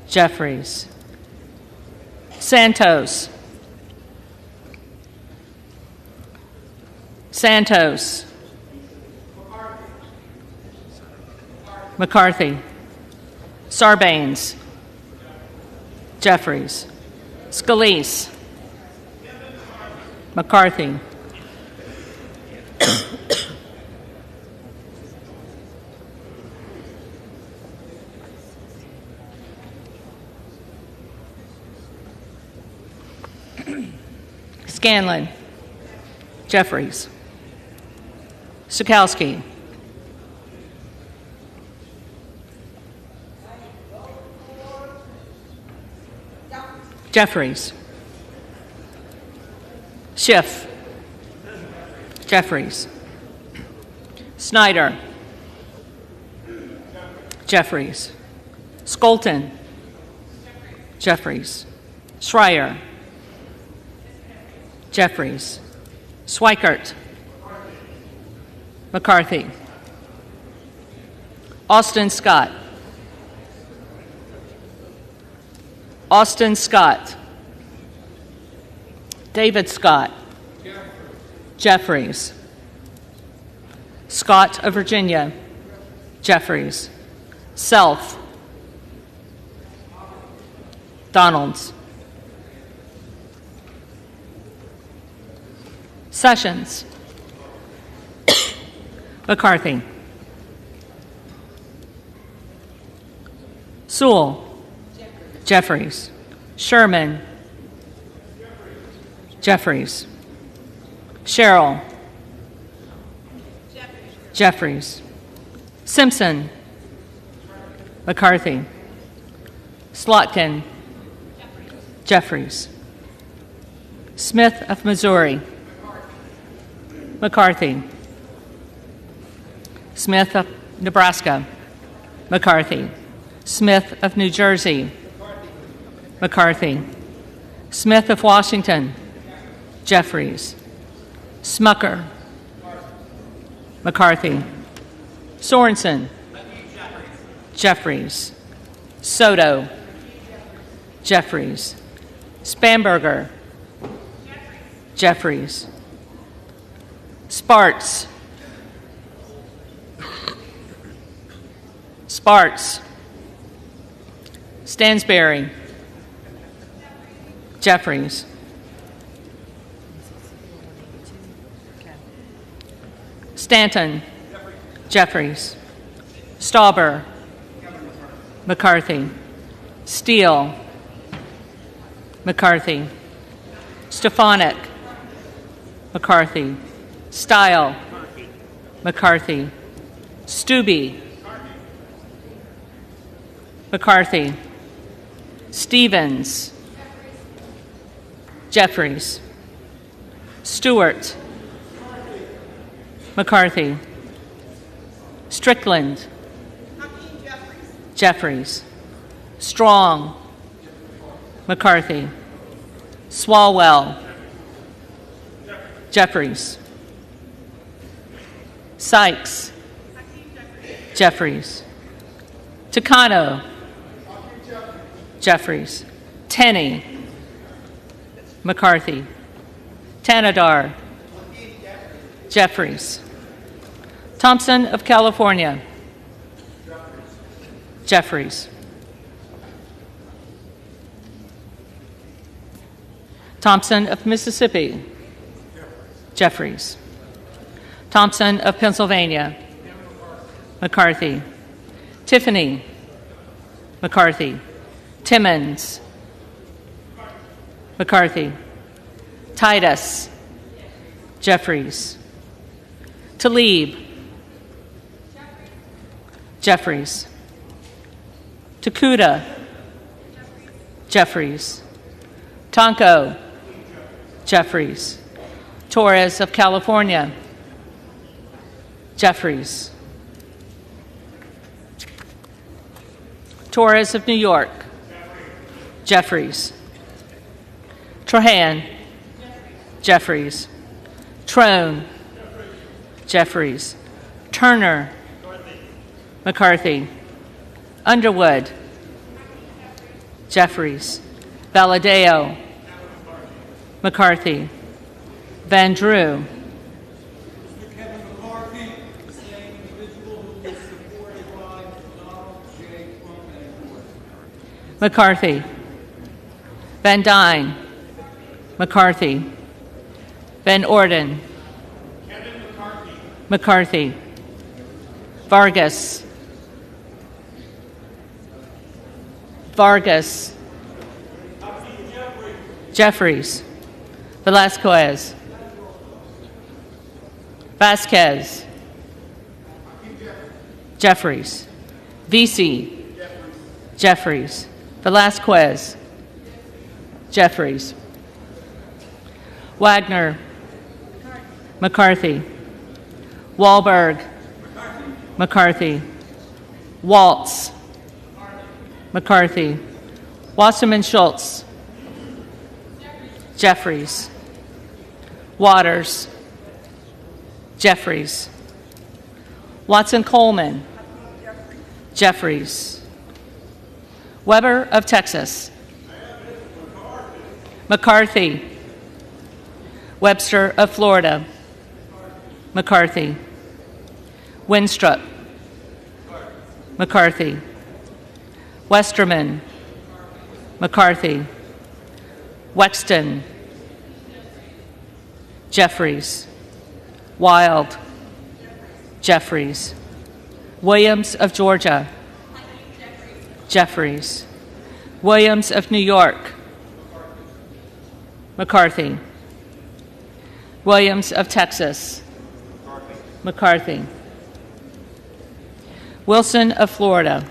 Jeffries. Santos. Santos. McCarthy. Sarbanes. Jeffries. Scalise. McCarthy. Scanlon. Jeffries. Sukowski. Jeffries. Schiff. Jeffries. Snyder. Jeffries. Skolton. Jeffries. Schreier. Jeffries. Swikert. McCarthy. Austin Scott. Austin Scott. David Scott. Jeffries. Scott of Virginia. Jeffries. Self. Donalds. Sessions. McCarthy. Sewell. Jeffries. Sherman. Jeffries. Sherrill. Jeffries. Simpson. McCarthy. Slotkin. Jeffries. Smith of Missouri. McCarthy. Smith of Nebraska. McCarthy. Smith of New Jersey. McCarthy. Smith of Washington. Jeffries. Smucker. McCarthy. Sorensen. Jeffries. Soto. Jeffries. Spanberger. Jeffries. Sparts. Sparts. Stansberry. Jeffries. Stanton. Jeffries. Stauber. McCarthy. Steele. McCarthy. Stefanik. McCarthy. Style. McCarthy. Stubbe. McCarthy. Stevens. Jeffries. Stewart. McCarthy. Strickland. Jeffries. Strong. McCarthy. Swalwell. Jeffries. Sykes. Jeffries. Takano. Jeffries. Tenney. McCarthy. Tanadar. Jeffries. Thompson of California. Jeffries. Thompson of Mississippi. Jeffries. Thompson of Pennsylvania. McCarthy. Tiffany. McCarthy. Timmons. McCarthy. Titus. Jeffries. Tlaib. Jeffries. Takuda. Jeffries. Tonko. Jeffries. Torres of California. Jeffries. Torres of New York. Jeffries. Trahan. Jeffries. Trone. Jeffries. Turner. McCarthy. Underwood. Jeffries. Valadeo. McCarthy. Van Drew. McCarthy. Van Dyne. McCarthy. Van Orden. McCarthy. Vargas. Vargas. Jeffries. Velasquez. Vasquez. Jeffries. Vesey. Jeffries. Velasquez. Jeffries. Wagner. McCarthy. Wahlberg. McCarthy. Waltz. McCarthy. Wasserman Schultz. Jeffries. Waters. Jeffries. Watson Coleman. Jeffries. Weber of Texas. McCarthy. Webster of Florida. McCarthy. Winstrup. McCarthy. Westerman. McCarthy. Wexton. Jeffries. Wild. Jeffries. Williams of Georgia. Jeffries. Williams of New York. McCarthy. Williams of Texas. McCarthy. Wilson of Florida.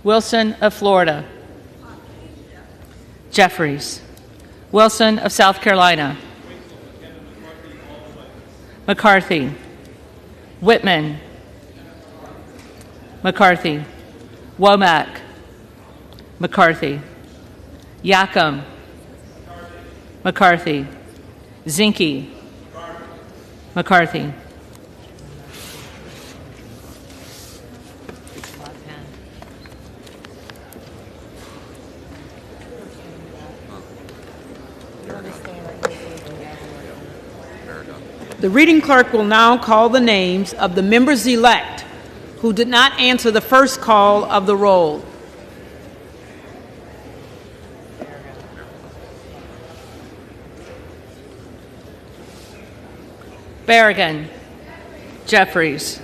Wilson of Florida. Jeffries. Wilson of South Carolina. McCarthy. Whitman. McCarthy. Womack. McCarthy. Yacom. McCarthy. Zinke. McCarthy. The reading clerk will now call the names of the members-elect who did not answer the first call of the roll. Berrigan. Jeffries.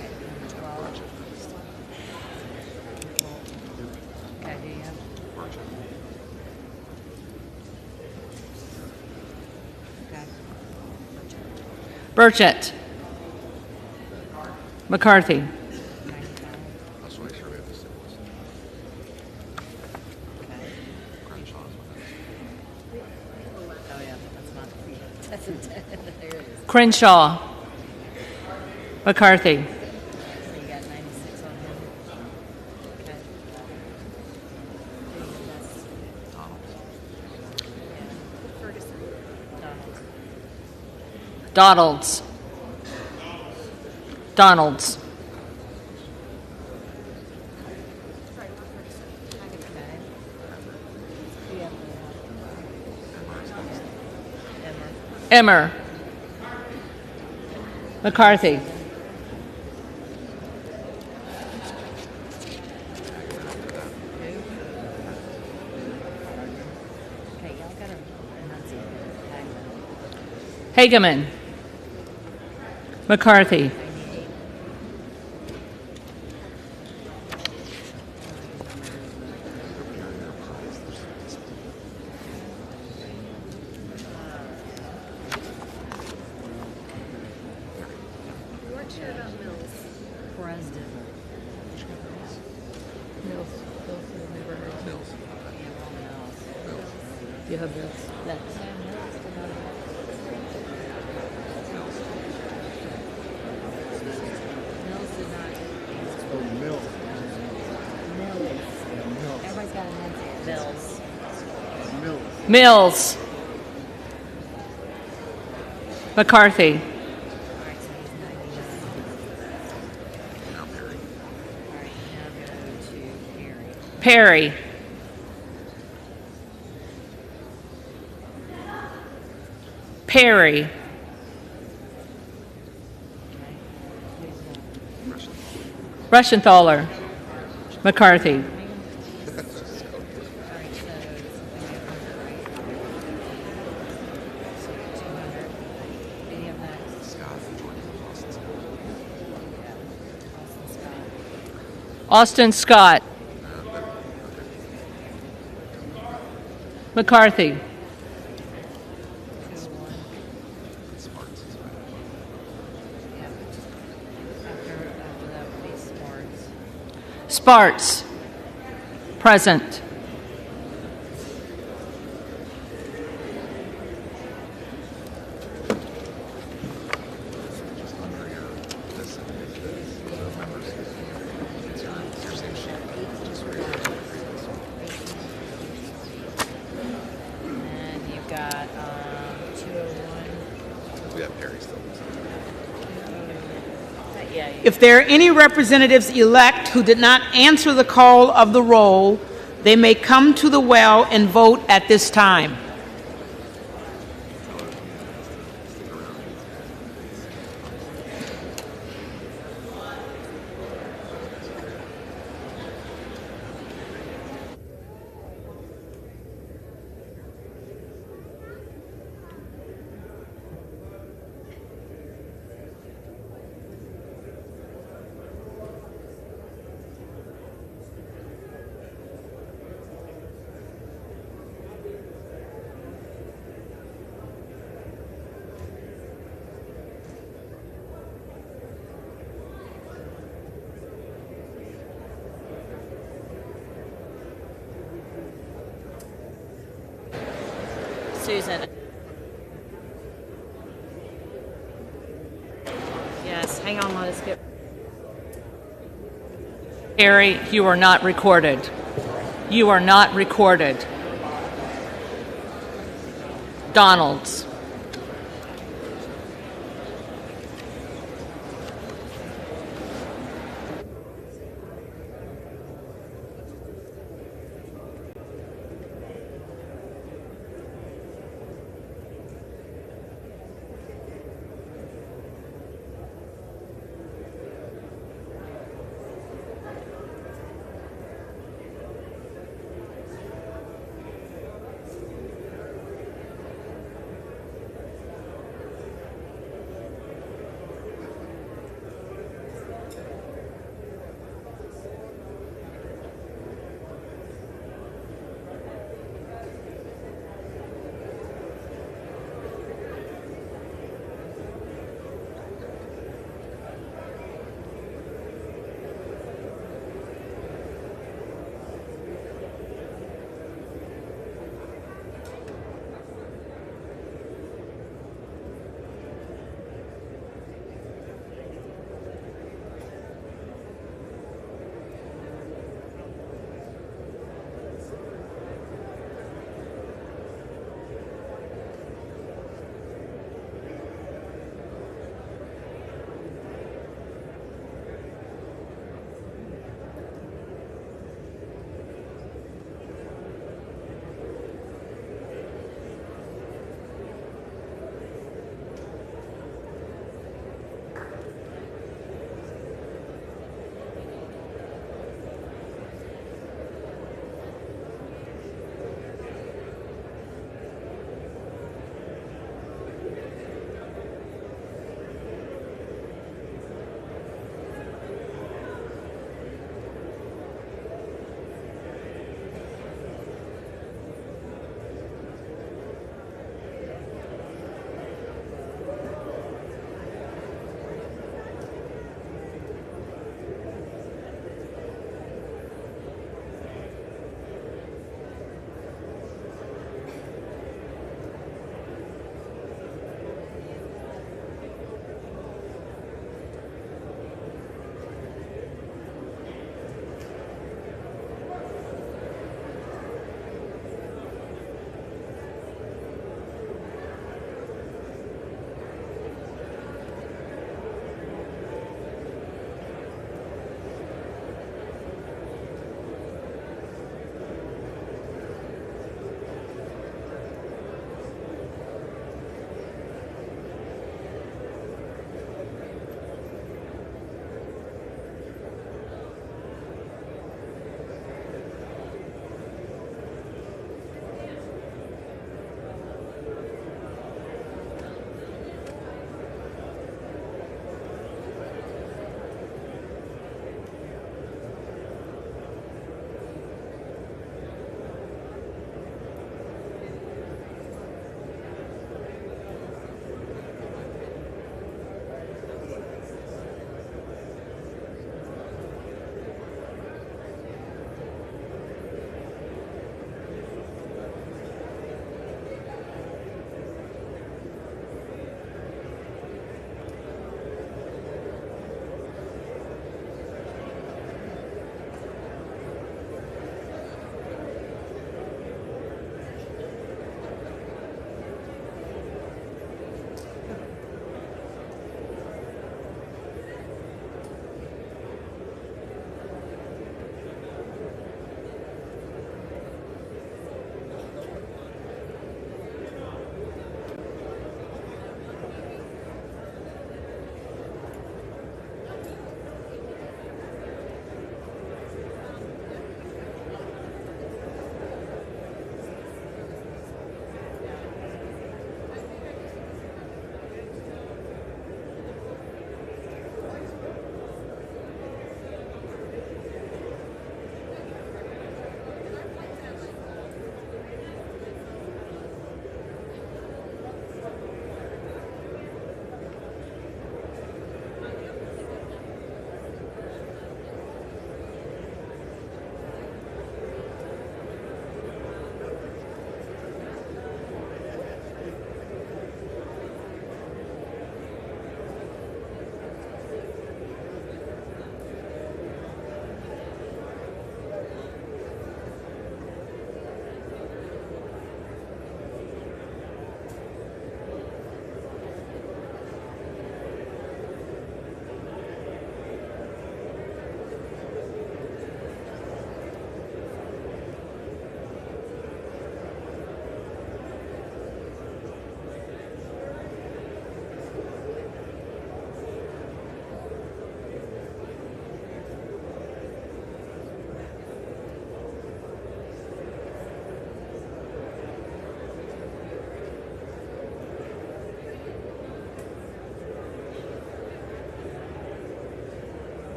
Burchett. McCarthy. Crenshaw. McCarthy. Donalds. Donalds. Emmer. McCarthy. Hageman. McCarthy. You have this. Mills. McCarthy. Perry. Perry. Rushenthaler. McCarthy. Austin Scott. McCarthy. Sparts. Present. If there are any representatives elect who did not answer the call of the roll, they may come to the well and vote at this time. Susan. Yes, hang on, let us get. Harry, you are not recorded. You are not recorded. Donalds.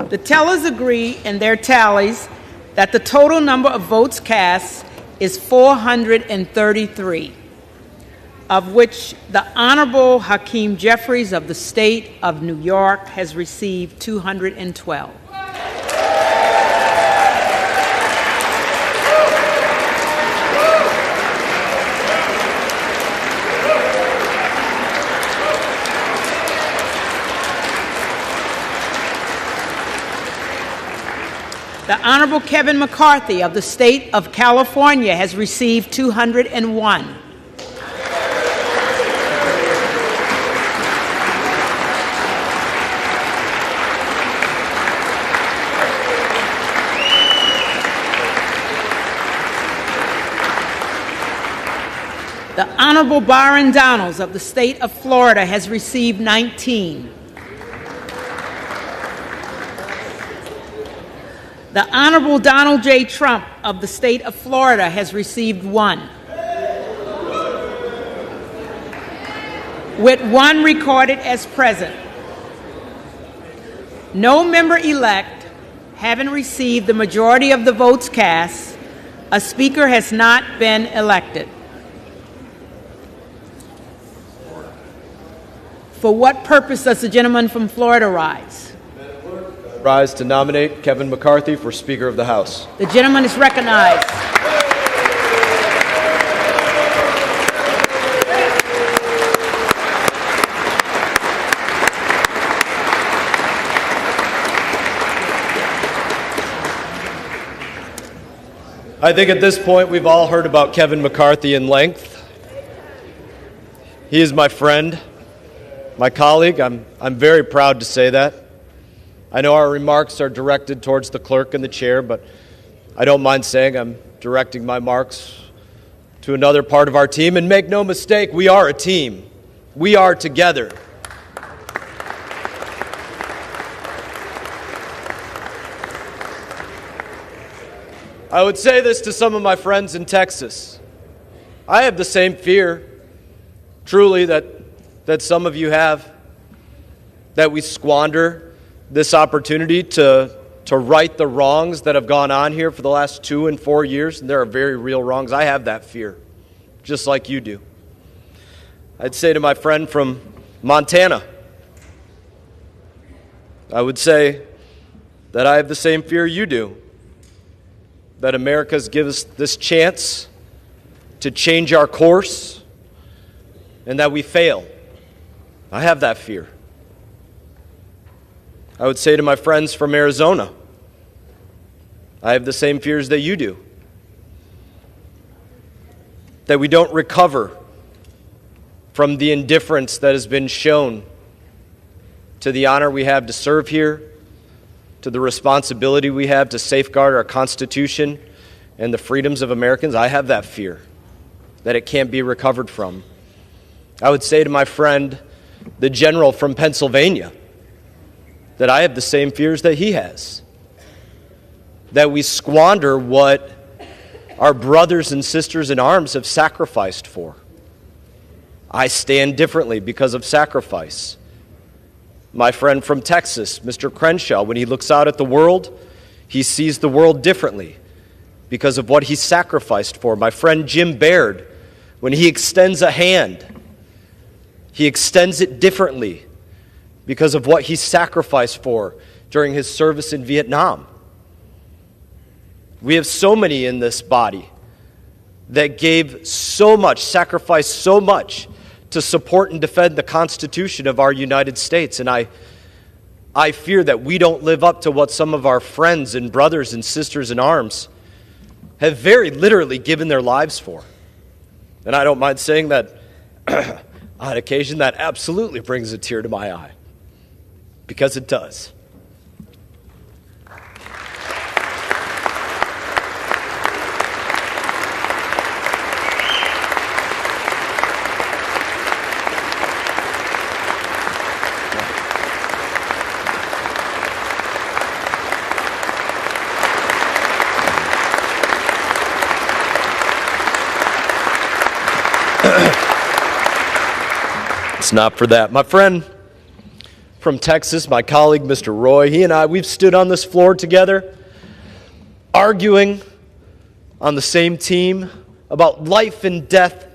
The tellers agree in their tallies that the total number of votes cast is 433, of which the Honorable Hakeem Jeffries of the State of New York has received 212. The Honorable Kevin McCarthy of the State of California has received 201. The Honorable Byron Donalds of the State of Florida has received 19. The Honorable Donald J. Trump of the State of Florida has received 1, with 1 recorded as present. No member-elect having received the majority of the votes cast, a speaker has not been elected. For what purpose does the gentleman from Florida rise? Rise to nominate Kevin McCarthy for Speaker of the House. The gentleman is recognized. I think at this point we've all heard about Kevin McCarthy in length. He is my friend, my colleague. I'm very proud to say that. I know our remarks are directed towards the clerk and the chair, but I don't mind saying I'm directing my remarks to another part of our team. And make no mistake, we are a team. We are together. I would say this to some of my friends in Texas. I have the same fear, truly, that some of you have, that we squander this opportunity to right the wrongs that have gone on here for the last 2 and 4 years. And there are very real wrongs. I have that fear, just like you do. I'd say to my friend from Montana, I would say that I have the same fear you do, that America's given us this chance to change our course and that we fail. I have that fear. I would say to my friends from Arizona, I have the same fears that you do. That we don't recover from the indifference that has been shown to the honor we have to serve here, to the responsibility we have to safeguard our Constitution and the freedoms of Americans. I have that fear, that it can't be recovered from. I would say to my friend, the general from Pennsylvania, that I have the same fears that he has. That we squander what our brothers and sisters in arms have sacrificed for. I stand differently because of sacrifice. My friend from Texas, Mr. Crenshaw, when he looks out at the world, he sees the world differently because of what he sacrificed for. My friend Jim Baird, when he extends a hand, he extends it differently because of what he sacrificed for during his service in Vietnam. We have so many in this body that gave so much, sacrificed so much to support and defend the Constitution of our United States. And I fear that we don't live up to what some of our friends and brothers and sisters in arms have very literally given their lives for. And I don't mind saying that on occasion that absolutely brings a tear to my eye. Because it does. It's not for that. My friend from Texas, my colleague, Mr. Roy, he and I, we've stood on this floor together, arguing on the same team about life and death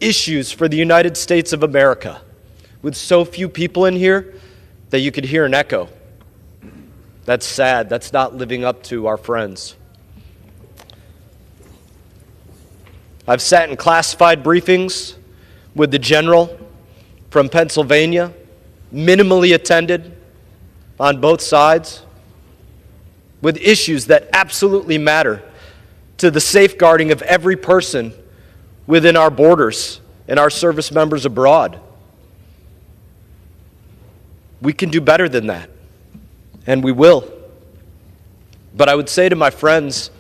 issues for the United States of America, with so few people in here that you could hear an echo. That's sad. That's not living up to our friends. I've sat in classified briefings with the general from Pennsylvania, minimally attended on both sides, with issues that absolutely matter to the safeguarding of every person within our borders and our service members abroad. We can do better than that, and we will. But I would say to my friends,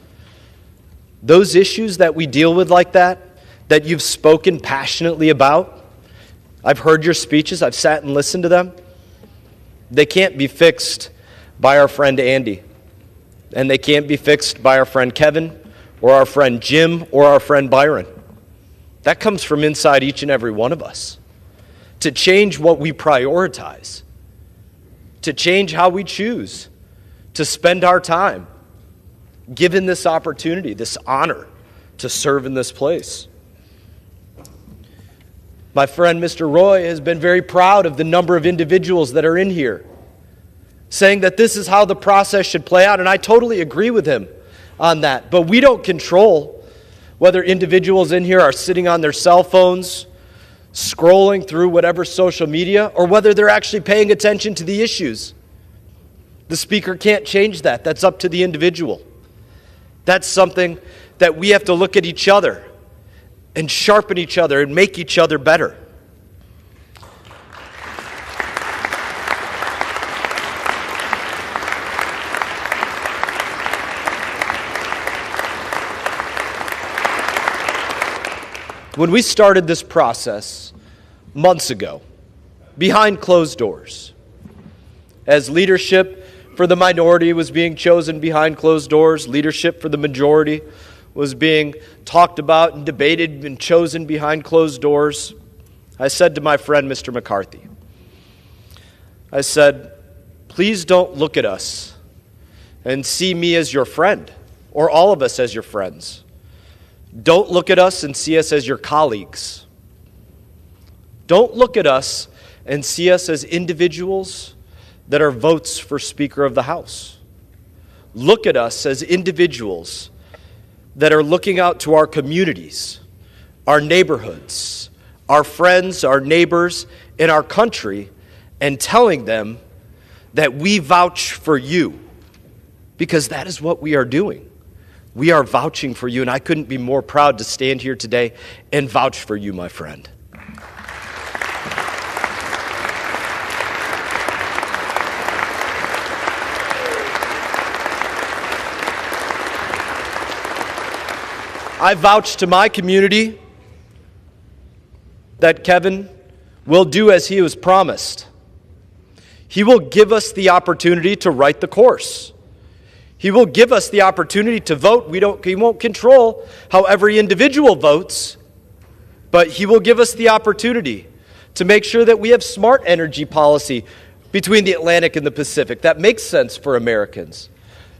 those issues that we deal with like that you've spoken passionately about, I've heard your speeches, I've sat and listened to them, they can't be fixed by our friend Andy, and they can't be fixed by our friend Kevin, or our friend Jim, or our friend Byron. That comes from inside each and every one of us. To change what we prioritize, to change how we choose to spend our time, given this opportunity, this honor to serve in this place. My friend Mr. Roy has been very proud of the number of individuals that are in here, saying that this is how the process should play out, and I totally agree with him on that. But we don't control whether individuals in here are sitting on their cell phones, scrolling through whatever social media, or whether they're actually paying attention to the issues. The speaker can't change that. That's up to the individual. That's something that we have to look at each other and sharpen each other and make each other better. When we started this process months ago, behind closed doors, as leadership for the minority was being chosen behind closed doors, leadership for the majority was being talked about and debated and chosen behind closed doors, I said to my friend, Mr. McCarthy, I said, please don't look at us and see me as your friend, or all of us as your friends. Don't look at us and see us as your colleagues. Don't look at us and see us as individuals that are votes for Speaker of the House. Look at us as individuals that are looking out to our communities, our neighborhoods, our friends, our neighbors, and our country, and telling them that we vouch for you, because that is what we are doing. We are vouching for you, and I couldn't be more proud to stand here today and vouch for you, my friend. I vouch to my community that Kevin will do as he was promised. He will give us the opportunity to write the course. He will give us the opportunity to vote. He won't control how every individual votes, but he will give us the opportunity to make sure that we have smart energy policy between the Atlantic and the Pacific that makes sense for Americans,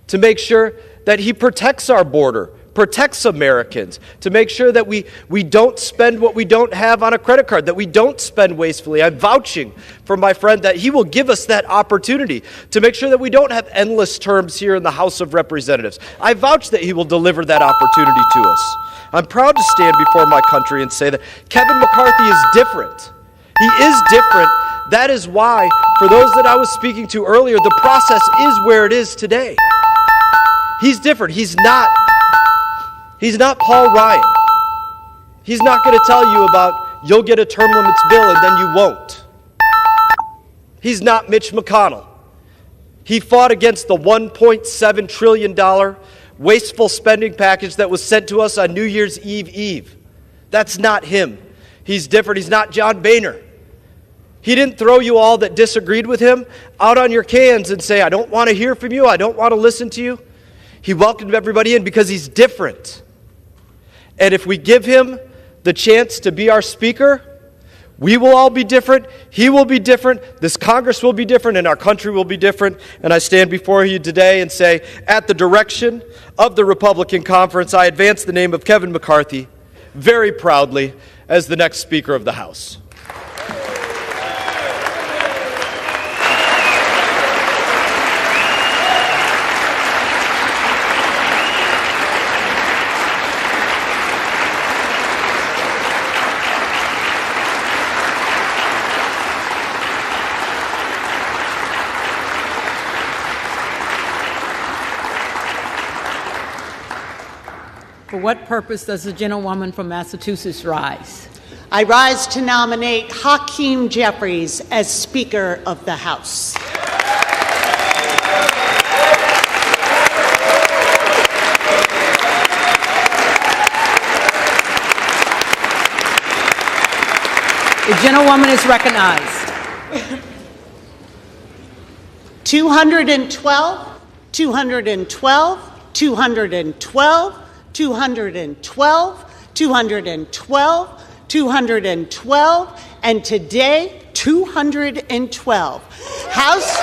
to make sure that he protects our border, protects Americans, to make sure that we don't spend what we don't have on a credit card, that we don't spend wastefully. I'm vouching for my friend that he will give us that opportunity to make sure that we don't have endless terms here in the House of Representatives. I vouch that he will deliver that opportunity to us. I'm proud to stand before my country and say that Kevin McCarthy is different. He is different. That is why, for those that I was speaking to earlier, the process is where it is today. He's different. He's not Paul Ryan. He's not going to tell you about you'll get a term limits bill and then you won't. He's not Mitch McConnell. He fought against the $1.7 trillion wasteful spending package that was sent to us on New Year's Eve. That's not him. He's different. He's not John Boehner. He didn't throw you all that disagreed with him out on your cans and say, I don't want to hear from you. I don't want to listen to you. He welcomed everybody in because he's different. And if we give him the chance to be our speaker, We will all be different. He will be different. This Congress will be different, and our country will be different. And I stand before you today and say, at the direction of the Republican Conference, I advance the name of Kevin McCarthy very proudly as the next Speaker of the House. For what purpose does the gentlewoman from Massachusetts rise? I rise to nominate Hakeem Jeffries as Speaker of the House. The gentlewoman is recognized. 212, 212, 212, 212, 212, 212, and today, 212. House...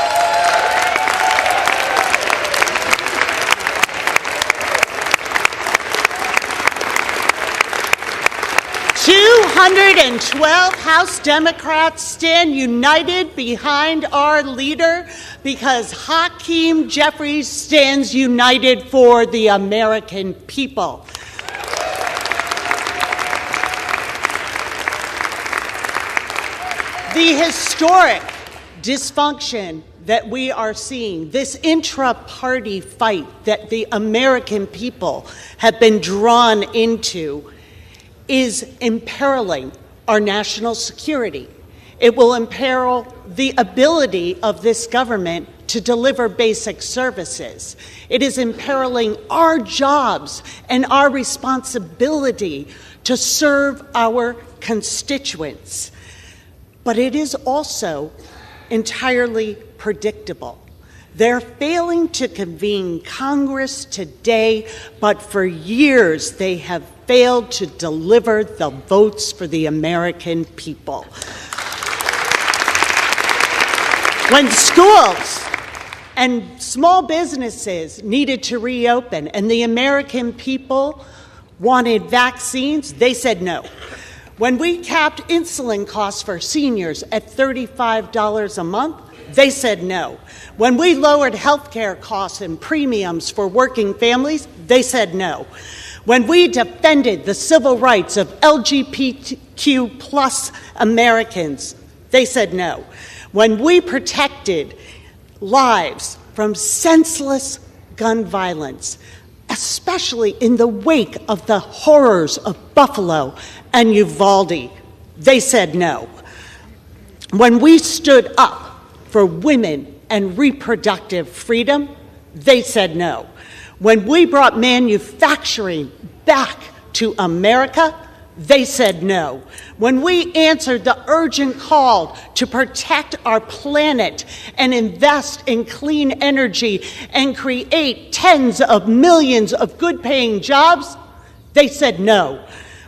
212 House Democrats stand united behind our leader because Hakeem Jeffries stands united for the American people. The historic dysfunction that we are seeing, this intra-party fight that the American people have been drawn into, is imperiling our national security. It will imperil the ability of this government to deliver basic services. It is imperiling our jobs and our responsibility to serve our constituents. But it is also entirely predictable. They're failing to convene Congress today, but for years they have failed to deliver the votes for the American people. When schools and small businesses needed to reopen and the American people wanted vaccines, they said no. When we capped insulin costs for seniors at $35 a month, they said no. When we lowered health care costs and premiums for working families, they said no. When we defended the civil rights of LGBTQ plus Americans, they said no. When we protected lives from senseless gun violence, especially in the wake of the horrors of Buffalo and Uvalde, they said no. When we stood up for women and reproductive freedom, they said no. When we brought manufacturing back to America, they said no. When we answered the urgent call to protect our planet and invest in clean energy and create tens of millions of good-paying jobs, they said no.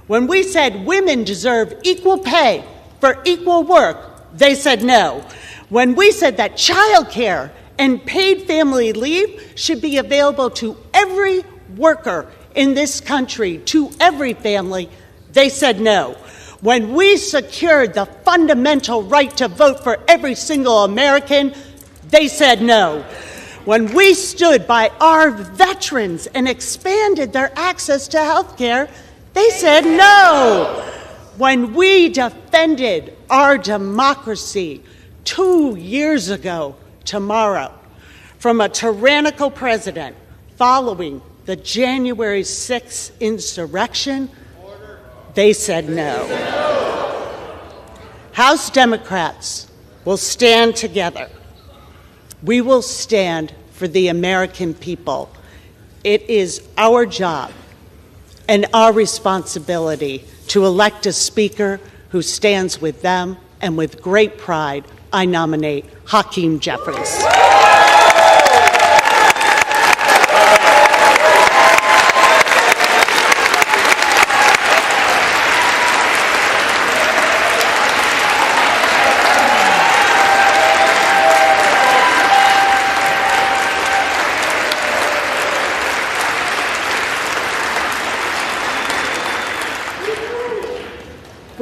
When we said women deserve equal pay for equal work, they said no. When we said that child care and paid family leave should be available to every worker in this country, to every family, they said no. When we secured the fundamental right to vote for every single American, they said no. When we stood by our veterans and expanded their access to health care, they said no. When we defended our democracy 2 years ago tomorrow from a tyrannical president following the January 6th insurrection, they said no. House Democrats will stand together. We will stand for the American people. It is our job and our responsibility to elect a speaker who stands with them, and with great pride, I nominate Hakeem Jeffries.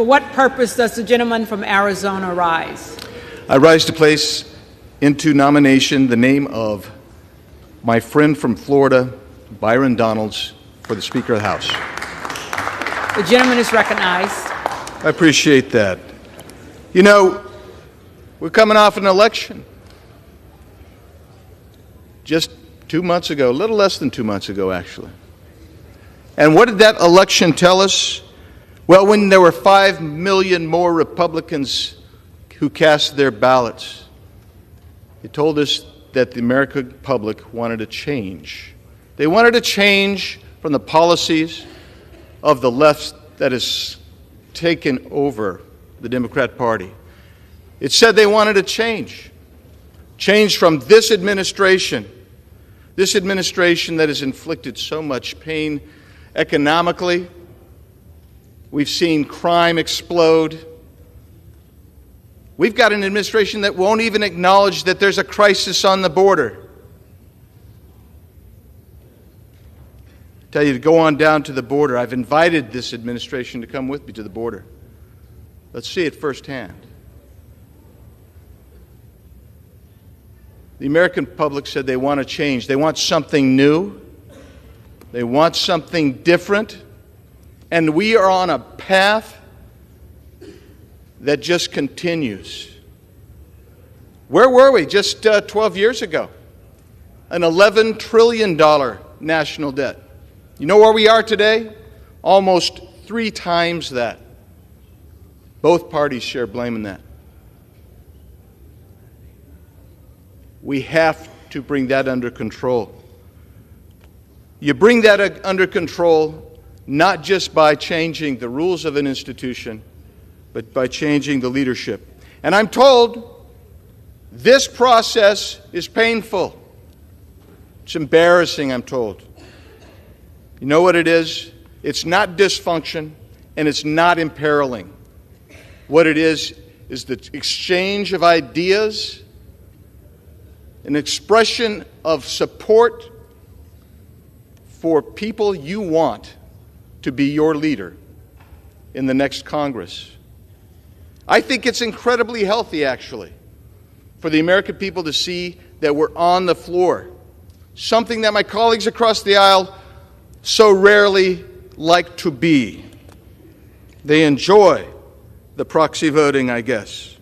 what purpose does the gentleman from Arizona rise? I rise to place into nomination the name of my friend from Florida, Byron Donalds, for the Speaker of the House. The gentleman is recognized. I appreciate that. You know, we're coming off an election. Just 2 months ago, a little less than 2 months ago, actually. And what did that election tell us? Well, when there were 5 million more Republicans who cast their ballots, it told us that the American public wanted a change. They wanted a change from the policies of the left that has taken over the Democrat Party. It said they wanted a change. Change from this administration that has inflicted so much pain economically. We've seen crime explode. We've got an administration that won't even acknowledge that there's a crisis on the border. Tell you to go on down to the border. I've invited this administration to come with me to the border. Let's see it firsthand. The American public said they want to change. They want something new. They want something different. And we are on a path that just continues. Where were we just 12 years ago? An $11 trillion national debt. You know where we are today? Almost 3 times that. Both parties share blame in that. We have to bring that under control. You bring that under control not just by changing the rules of an institution, but by changing the leadership. And I'm told this process is painful. It's embarrassing, I'm told. You know what it is? It's not dysfunction, and it's not imperiling. What it is the exchange of ideas, an expression of support for people you want to be your leader in the next Congress. I think it's incredibly healthy, actually, for the American people to see that we're on the floor, something that my colleagues across the aisle so rarely like to be. They enjoy the proxy voting, I guess.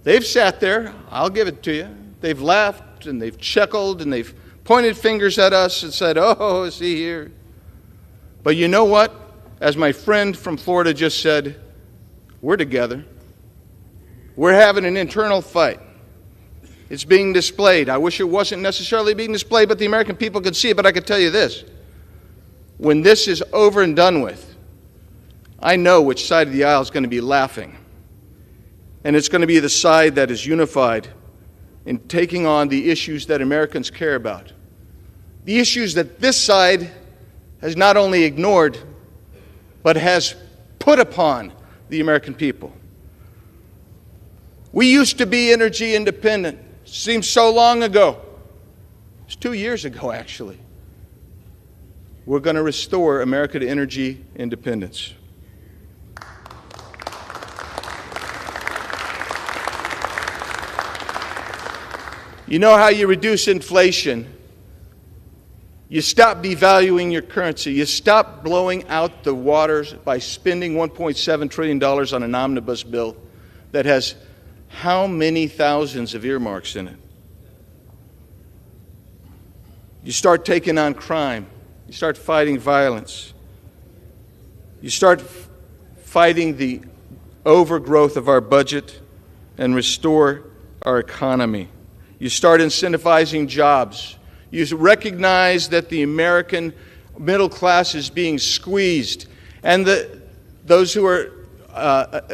They've sat there, I'll give it to you. They've laughed and they've chuckled and they've pointed fingers at us and said, oh, see here. But you know what? As my friend from Florida just said, we're together. We're having an internal fight. It's being displayed. I wish it wasn't necessarily being displayed, but the American people could see it. But I could tell you this. When this is over and done with, I know which side of the aisle is going to be laughing. And it's going to be the side that is unified in taking on the issues that Americans care about. The issues that this side has not only ignored, but has put upon the American people. We used to be energy independent. Seems so long ago. It's 2 years ago, actually. We're going to restore America to energy independence. You know how you reduce inflation? You stop devaluing your currency. You stop blowing out the waters by spending $1.7 trillion on an omnibus bill that has how many thousands of earmarks in it? You start taking on crime. You start fighting violence. You start fighting the overgrowth of our budget and restore our economy. You start incentivizing jobs. You recognize that the American middle class is being squeezed, and those who are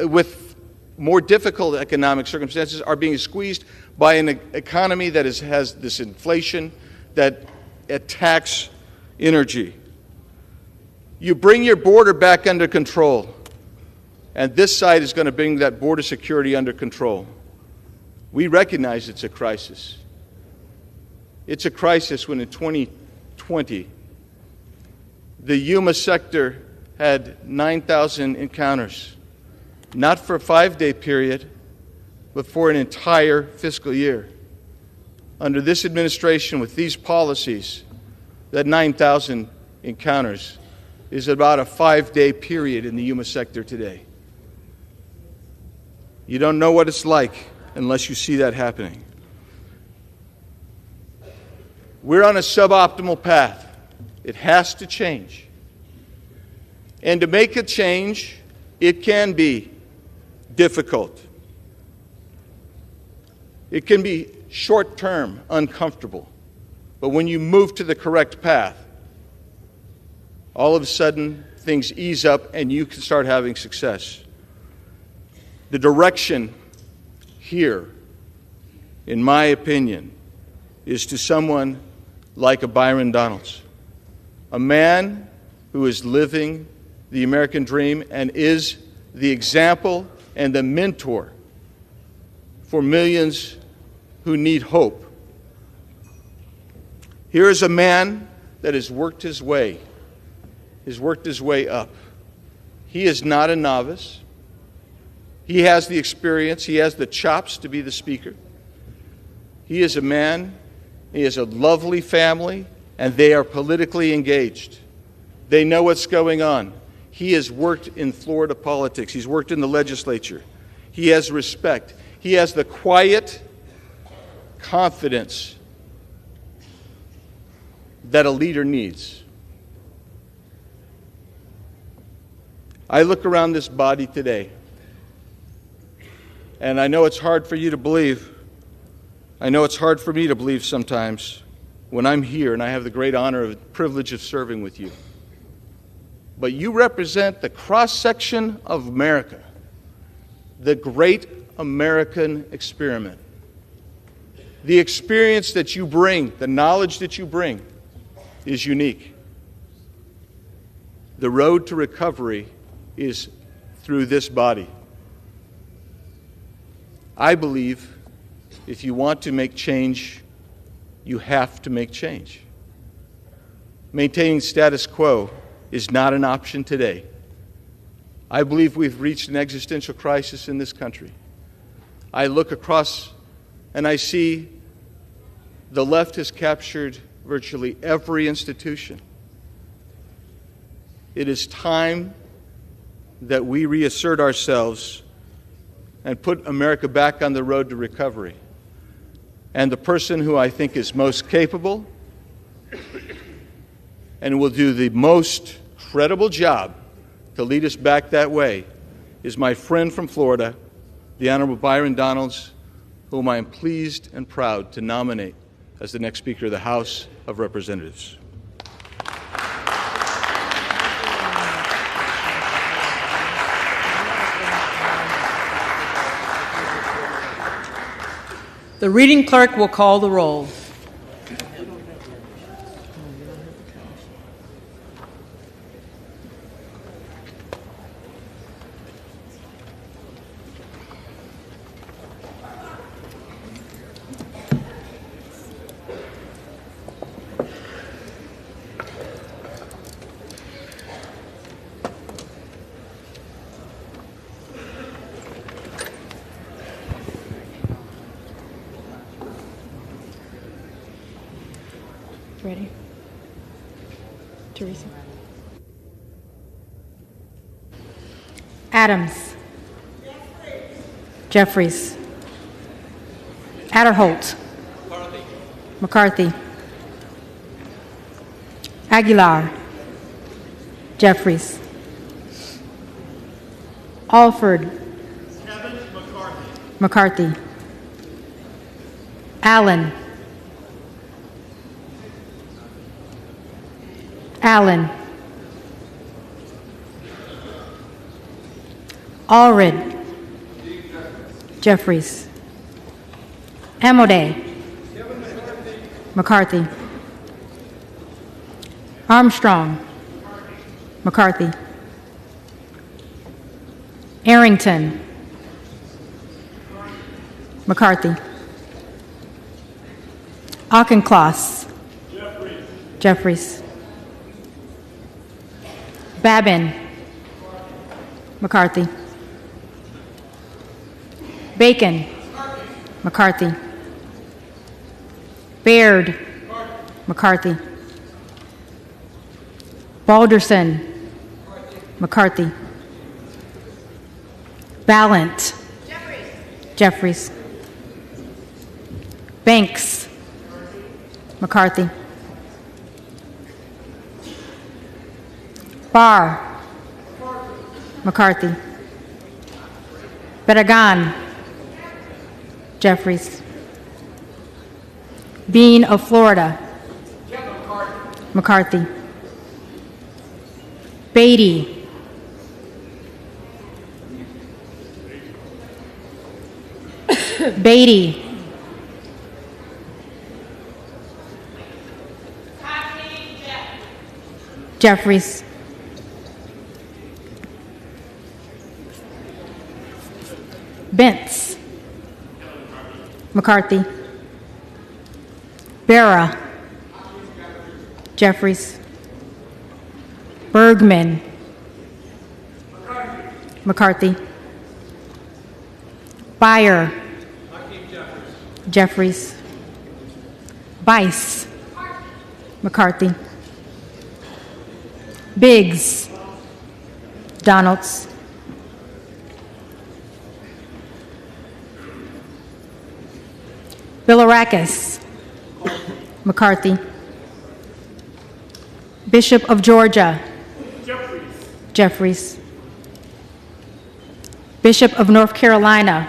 with more difficult economic circumstances are being squeezed by an economy that has this inflation that attacks energy. You bring your border back under control, and this side is going to bring that border security under control. We recognize it's a crisis. It's a crisis when in 2020, the Yuma sector had 9,000 encounters, not for a 5-day period, but for an entire fiscal year. Under this administration, with these policies, that 9,000 encounters is about a 5-day period in the human sector today. You don't know what it's like unless you see that happening. We're on a suboptimal path. It has to change. And to make a change, it can be difficult. It can be short-term, uncomfortable. But when you move to the correct path, all of a sudden things ease up and you can start having success. The direction here, in my opinion, is to someone like a Byron Donalds, a man who is living the American dream and is the example and the mentor for millions who need hope. Here is a man that has worked his way up. He is not a novice. He has the experience. He has the chops to be the speaker. He is a man. He has a lovely family, and they are politically engaged. They know what's going on. He has worked in Florida politics. He's worked in the legislature. He has respect. He has the quiet confidence that a leader needs. I look around this body today, and I know it's hard for you to believe. I know it's hard for me to believe sometimes when I'm here and I have the great honor and privilege of serving with you. But you represent the cross-section of America, the great American experiment. The experience that you bring, the knowledge that you bring, is unique. The road to recovery is through this body. I believe if you want to make change, you have to make change. Maintaining status quo is not an option today. I believe we've reached an existential crisis in this country. I look across and I see the left has captured virtually every institution. It is time that we reassert ourselves and put America back on the road to recovery. And the person who I think is most capable and will do the most credible job to lead us back that way is my friend from Florida, the Honorable Byron Donalds, whom I am pleased and proud to nominate as the next Speaker of the House of Representatives. The reading clerk will call the roll. Ready? Teresa? Adams. Jeffries. Adderholt. McCarthy. Aguilar. Jeffries. Alford. McCarthy. Allen. Allen. Allred. Jeffries. Amodei. McCarthy. Armstrong. McCarthy. Arrington. McCarthy. Auchincloss. Jeffries. Babin. McCarthy. Bacon. McCarthy. Baird. McCarthy. Balderson. McCarthy. Ballant. Jeffries. Banks. McCarthy. Barr. McCarthy. Barragan. Jeffries. Bean of Florida. McCarthy. Beatty. Beatty. Jeffries. Bentz. McCarthy. Barra. Jeffries. Bergman. McCarthy. Beyer. Jeffries. Bice. McCarthy. Biggs. Donalds. Bilirakis. McCarthy. Bishop of Georgia. Jeffries. Bishop of North Carolina.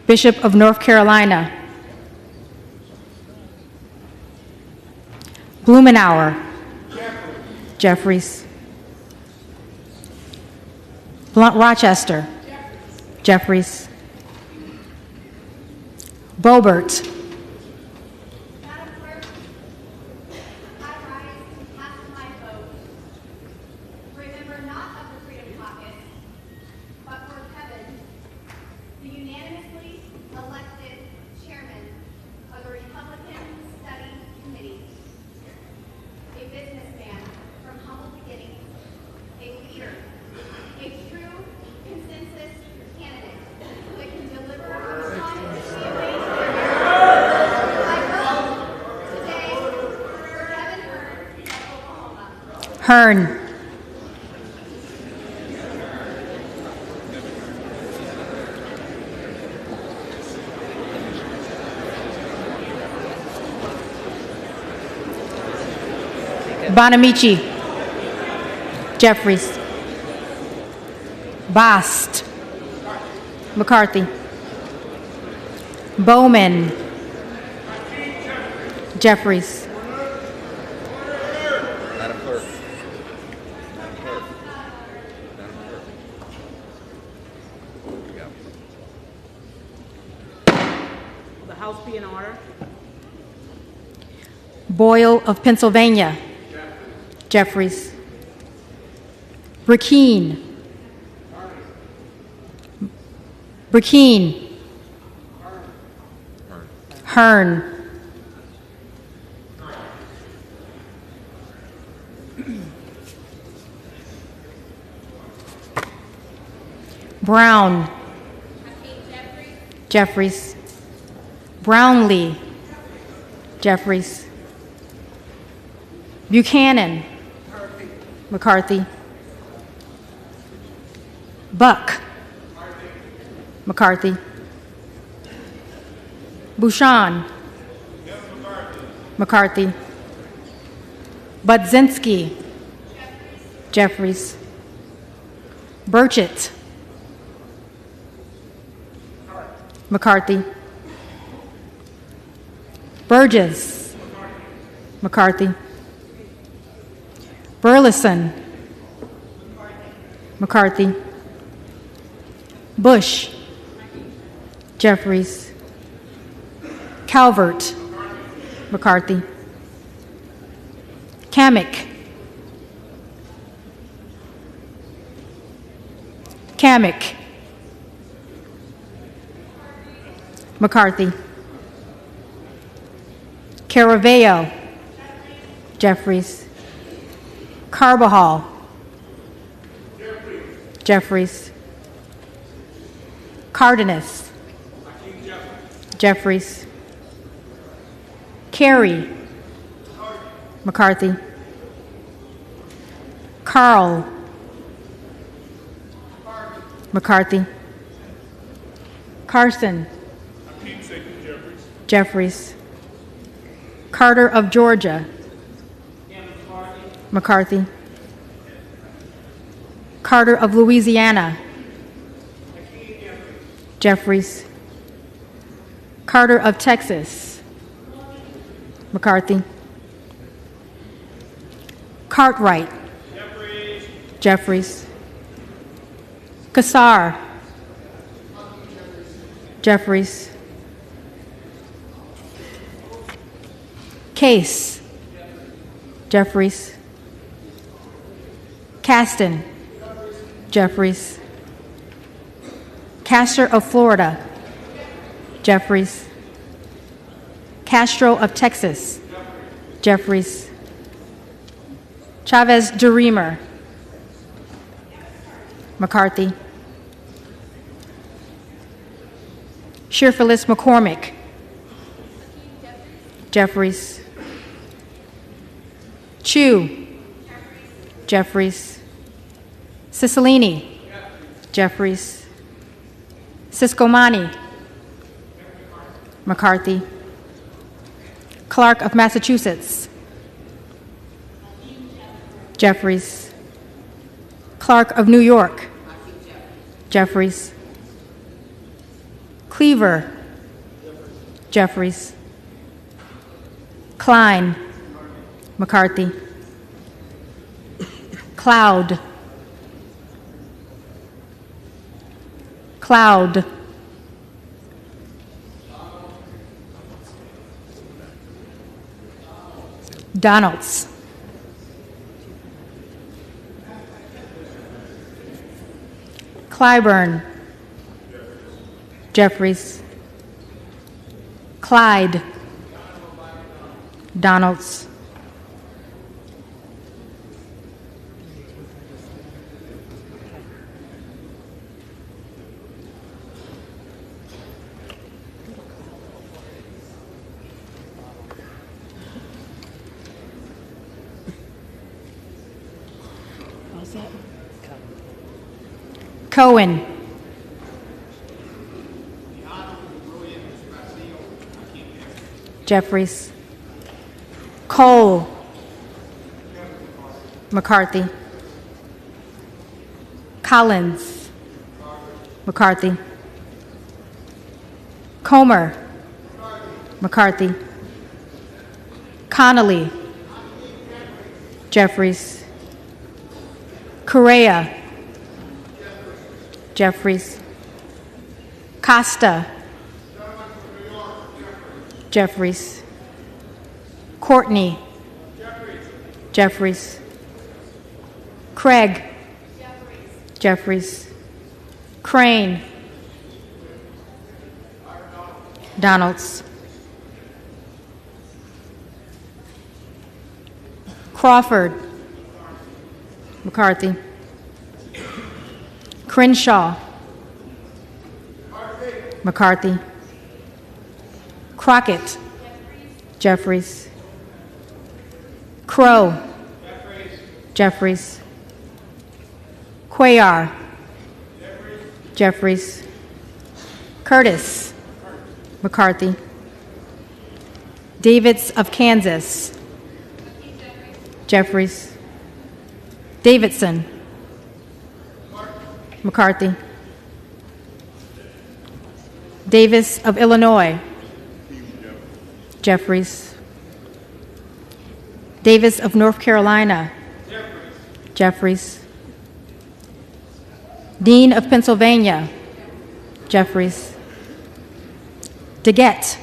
Bishop of North Carolina. Blumenauer. Jeffries. Blunt Rochester. Jeffries. Boebert. Madam Clerk, I rise to cast my vote. Remember not of the Freedom Caucus, but for Kevin, the unanimously elected chairman of the Republican Study Committee, a businessman from humble beginnings, a leader, a true consensus candidate that can deliver on promises he made. Hearn. Bonamici. Jeffries. Bast. McCarthy. Bowman. Jeffries. Madam Clerk. Will the House be in order? Boyle of Pennsylvania. Jeffries. Burkeen. Burkeen. Hearn. Brown. Jeffries. Brownlee. Jeffries. Buchanan. McCarthy. Buck. McCarthy. Bouchon. McCarthy. Budzinski. Jeffries. Burchett. McCarthy. Burgess. McCarthy. Burleson. McCarthy. Bush. Jeffries. Calvert. McCarthy. Kamek. Kamek. McCarthy. Caraveo. Jeffries. Carbajal. Jeffries. Cardenas. Jeffries. Carey. McCarthy. Carl. McCarthy. Carson. Jeffries. Carter of Georgia. McCarthy. Carter of Louisiana. Jeffries. Carter of Texas. McCarthy. Cartwright. Jeffries. Kassar. Jeffries. Case. Jeffries. Caston. Jeffries. Castor of Florida. Jeffries. Castro of Texas. Jeffries. Chavez DeReamer. McCarthy. Shearfilis McCormick. Jeffries. Chu. Jeffries. Cicilline. Jeffries. Ciscomani. McCarthy. Clark of Massachusetts. Jeffries. Clark of New York. Jeffries. Cleaver. Jeffries. Klein. McCarthy. Cloud. Cloud. Donalds. Clyburn. Jeffries. Clyde. Donalds. Cohen. Jeffries. Cole. McCarthy. Collins. McCarthy. Comer. McCarthy. Connolly. Jeffries. Correa. Jeffries. Costa. Jeffries. Courtney. Jeffries. Craig. Jeffries. Crane. Donalds. Crawford. McCarthy. Crenshaw. McCarthy. Crockett. Jeffries. Crow. Jeffries. Cuellar. Jeffries. Curtis. McCarthy. Davids of Kansas. Jeffries. Davidson. McCarthy. Davis of Illinois. Jeffries. Davis of North Carolina. Jeffries. Dean of Pennsylvania. Jeffries. DeGette.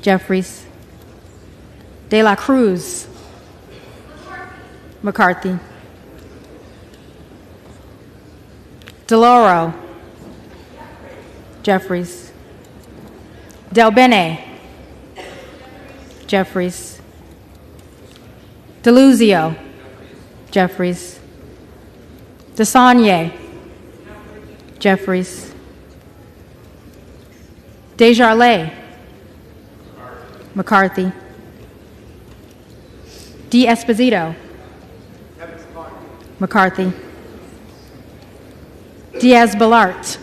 Jeffries. De la Cruz. McCarthy. DeLauro. Jeffries. Del Bene. Jeffries. DeLuzio. Jeffries. DeSaulnier. Jeffries. Desjardins. McCarthy. D'Esposito. McCarthy. Diaz-Balart.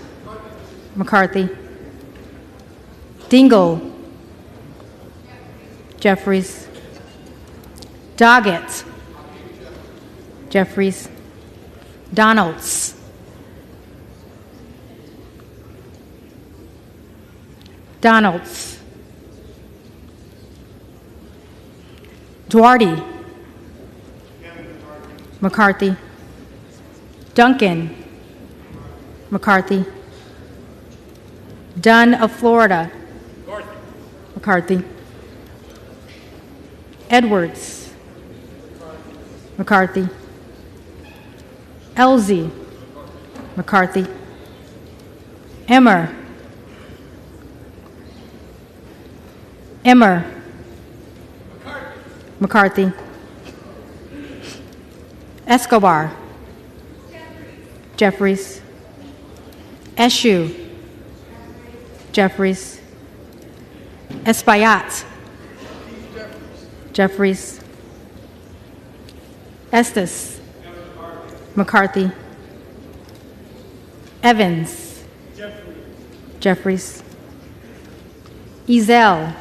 McCarthy. Dingle. Jeffries. Doggett. Jeffries. Donalds. Donalds. Duarte. McCarthy. Duncan. McCarthy. Dunn of Florida. McCarthy. Edwards. McCarthy. Elsie. McCarthy. Emmer. Emmer. McCarthy. Escobar. Jeffries. Eshue. Jeffries. Espaillat. Jeffries. Estes. McCarthy. Evans. Jeffries. Ezell.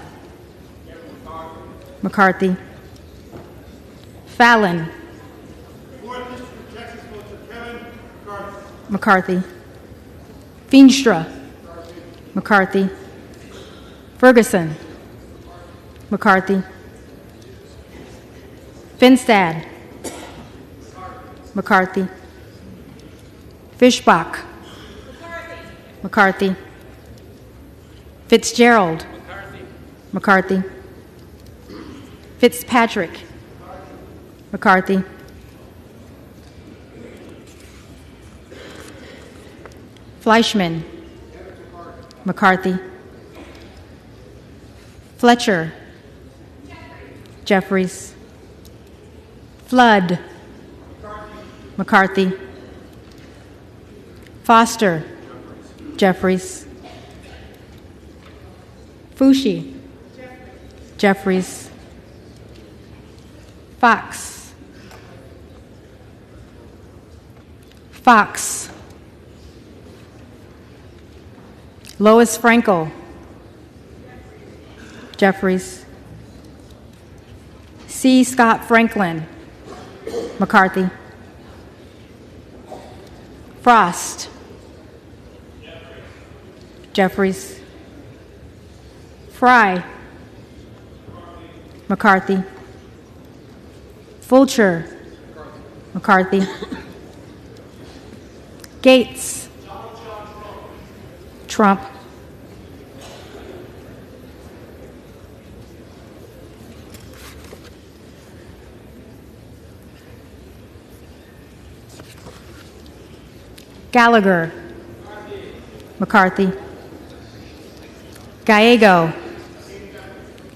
McCarthy. Fallon. McCarthy. Feenstra. McCarthy. Ferguson. McCarthy. Finstad. McCarthy. Fishbach. McCarthy. Fitzgerald. McCarthy. Fitzpatrick. McCarthy. Fleischman. McCarthy. Fletcher. Jeffries. Flood. McCarthy. Foster. Jeffries. Fushi. Jeffries. Fox. Fox. Lois Frankel. Jeffries. C. Scott Franklin. McCarthy. Frost. Jeffries. Fry. McCarthy. Fulcher. McCarthy. Gates. Trump. Gallagher. McCarthy. Gallego.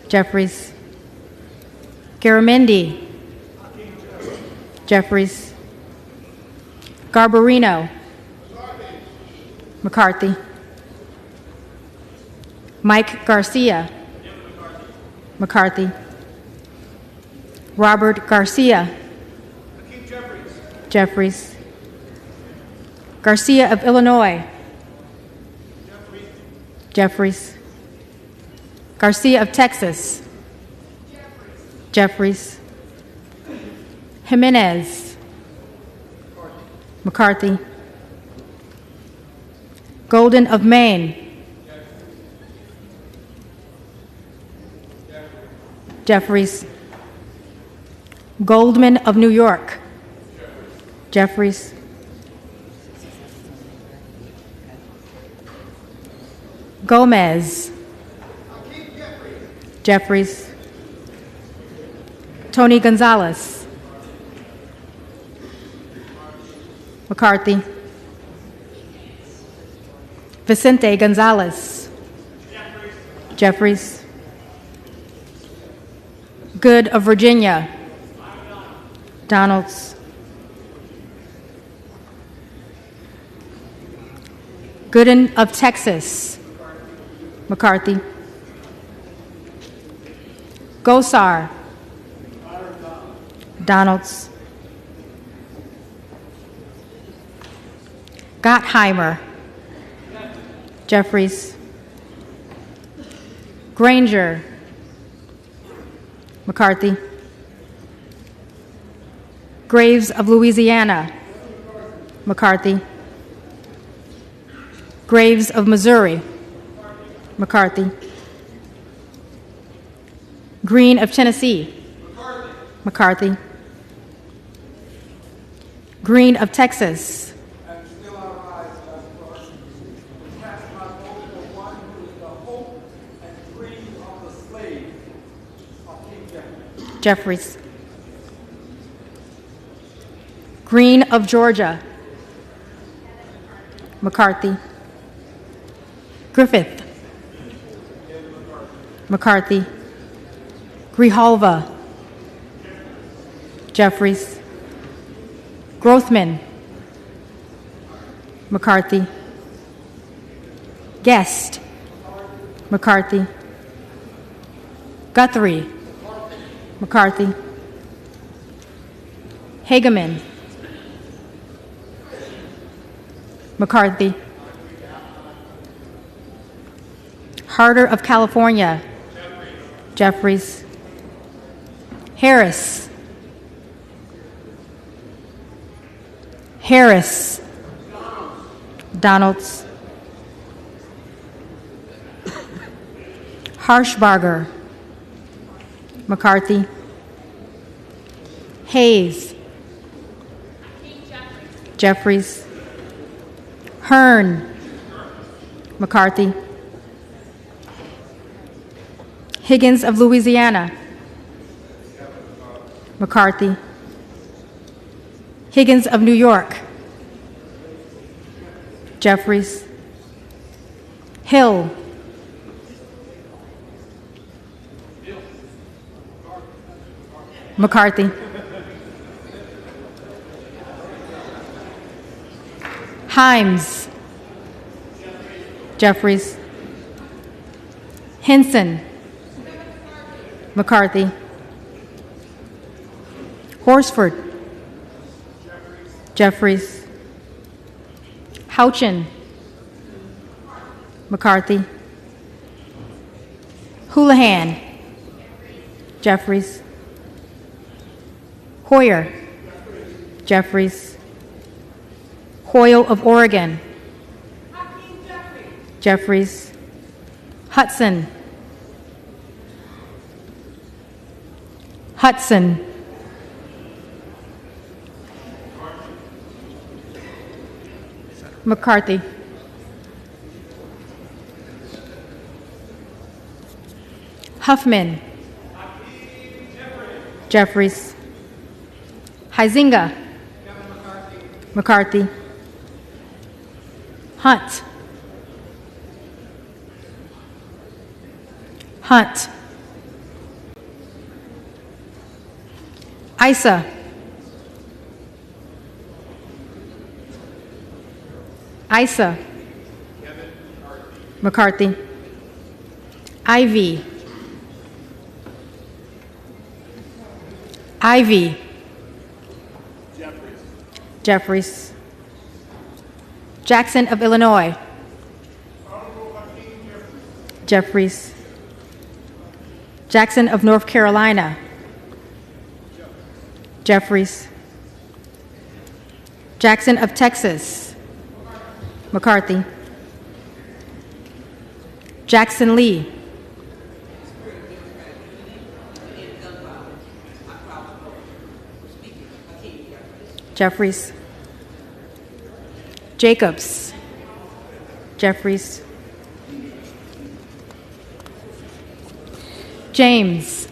Jeffries. Garamendi. Jeffries. Garbarino. McCarthy. Mike Garcia. McCarthy. Robert Garcia. Jeffries. Garcia of Illinois. Jeffries. Garcia of Texas. Jeffries. Jimenez. McCarthy. Golden of Maine. Jeffries. Goldman of New York. Jeffries. Gomez. Jeffries. Tony Gonzalez. McCarthy. Vicente Gonzalez. Jeffries. Good of Virginia. Donalds. Gooden of Texas. McCarthy. Gosar. Donalds. Gottheimer. Jeffries. Granger. McCarthy. Graves of Louisiana. McCarthy. Graves of Missouri. McCarthy. Green of Tennessee. McCarthy. Green of Texas. Jeffries. Green of Georgia. McCarthy. Griffith. McCarthy. Grijalva. Jeffries. Grothman. McCarthy. Guest. McCarthy. Guthrie. McCarthy. Hageman. McCarthy. Harder of California. Jeffries. Harris. Harris. Donalds. Harshbarger. McCarthy. Hayes. Jeffries. Hearn. McCarthy. Higgins of Louisiana. McCarthy. Higgins of New York. Jeffries. Hill. McCarthy. Himes. Jeffries. Henson. McCarthy. Horsford. Jeffries. Houchin. McCarthy. Houlihan. Jeffries. Hoyer. Jeffries. Hoyle of Oregon. Jeffries. Hudson. Hudson. McCarthy. Huffman. Jeffries. Huizinga. McCarthy. Hunt. Hunt. Issa. Issa. McCarthy. Ivy. Ivy. Jeffries. Jackson of Illinois. Jeffries. Jackson of North Carolina. Jeffries. Jackson of Texas. McCarthy. Jackson Lee. Jeffries. Jacobs. Jeffries. James.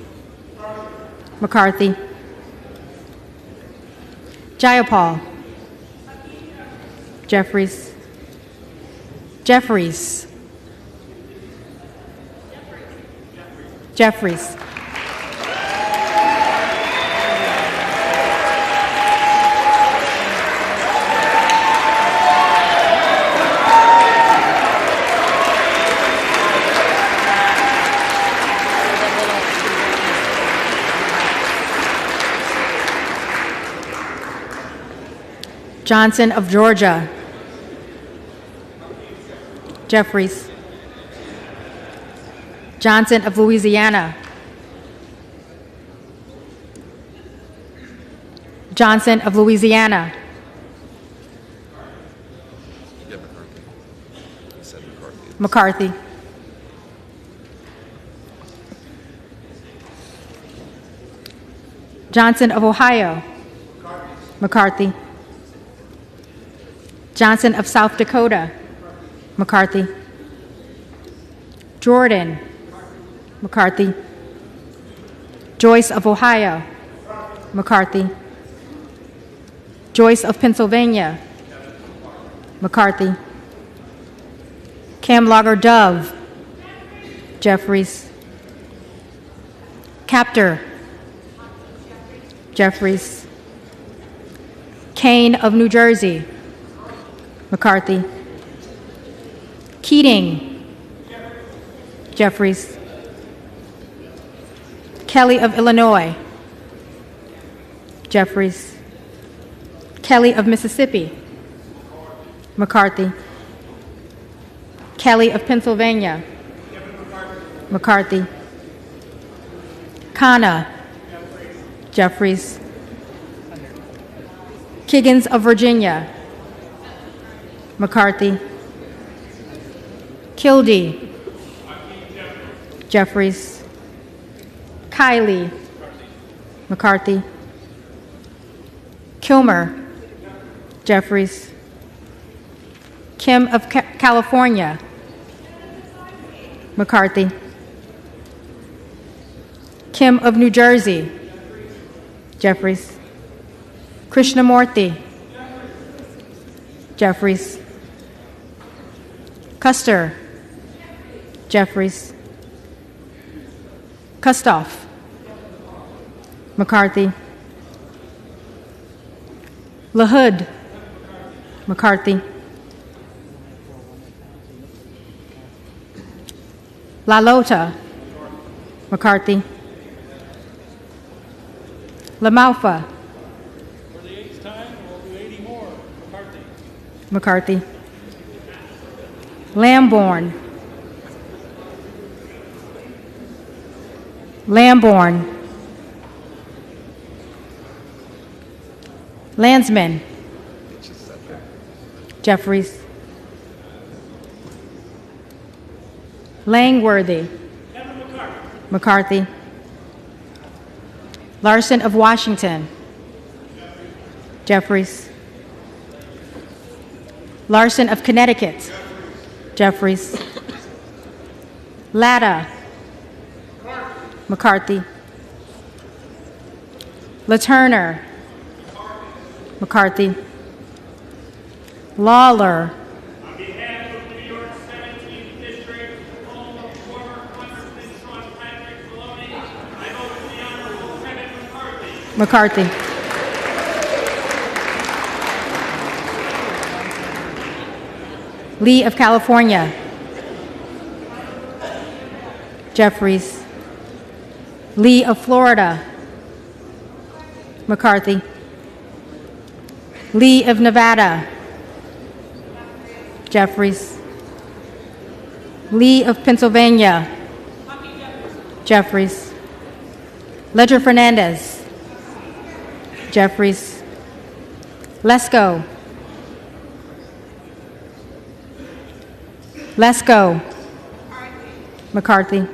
McCarthy. Jayapal. Jeffries. Jeffries. Jeffries. Johnson of Georgia. Jeffries. Johnson of Louisiana. Johnson of Louisiana. McCarthy. Johnson of Ohio. McCarthy. Johnson of South Dakota. McCarthy. Jordan. McCarthy. Joyce of Ohio. McCarthy. Joyce of Pennsylvania. McCarthy. Camlogger Dove. Jeffries. Captor. Jeffries. Kane of New Jersey. McCarthy. Keating. Jeffries. Kelly of Illinois. Jeffries. Kelly of Mississippi. McCarthy. Kelly of Pennsylvania. McCarthy. Khanna. Jeffries. Kiggins of Virginia. McCarthy. Kildee. Jeffries. Kiley. McCarthy. Kilmer. Jeffries. Kim of California. McCarthy. Kim of New Jersey. Jeffries. Krishnamurthy. Jeffries. Custer. Jeffries. Kustoff. McCarthy. LaHood. McCarthy. LaLota. McCarthy. LaMalfa. For the 8th time, we'll do 80 more. McCarthy. McCarthy. Lamborn. Lamborn. Landsman. Jeffries. Langworthy. McCarthy. Larson of Washington. Jeffries. Larson of Connecticut. Jeffries. Latta. McCarthy. LaTurner. McCarthy. Lawler. On behalf of New York 17th District, home of former Congressman Sean Patrick Maloney, I vote for the Honorable Kevin McCarthy. McCarthy. Lee of California. Jeffries. Lee of Florida. McCarthy. Lee of Nevada. Jeffries. Lee of Pennsylvania. Jeffries. Ledger Fernandez. Jeffries. Lesko. Lesko. McCarthy.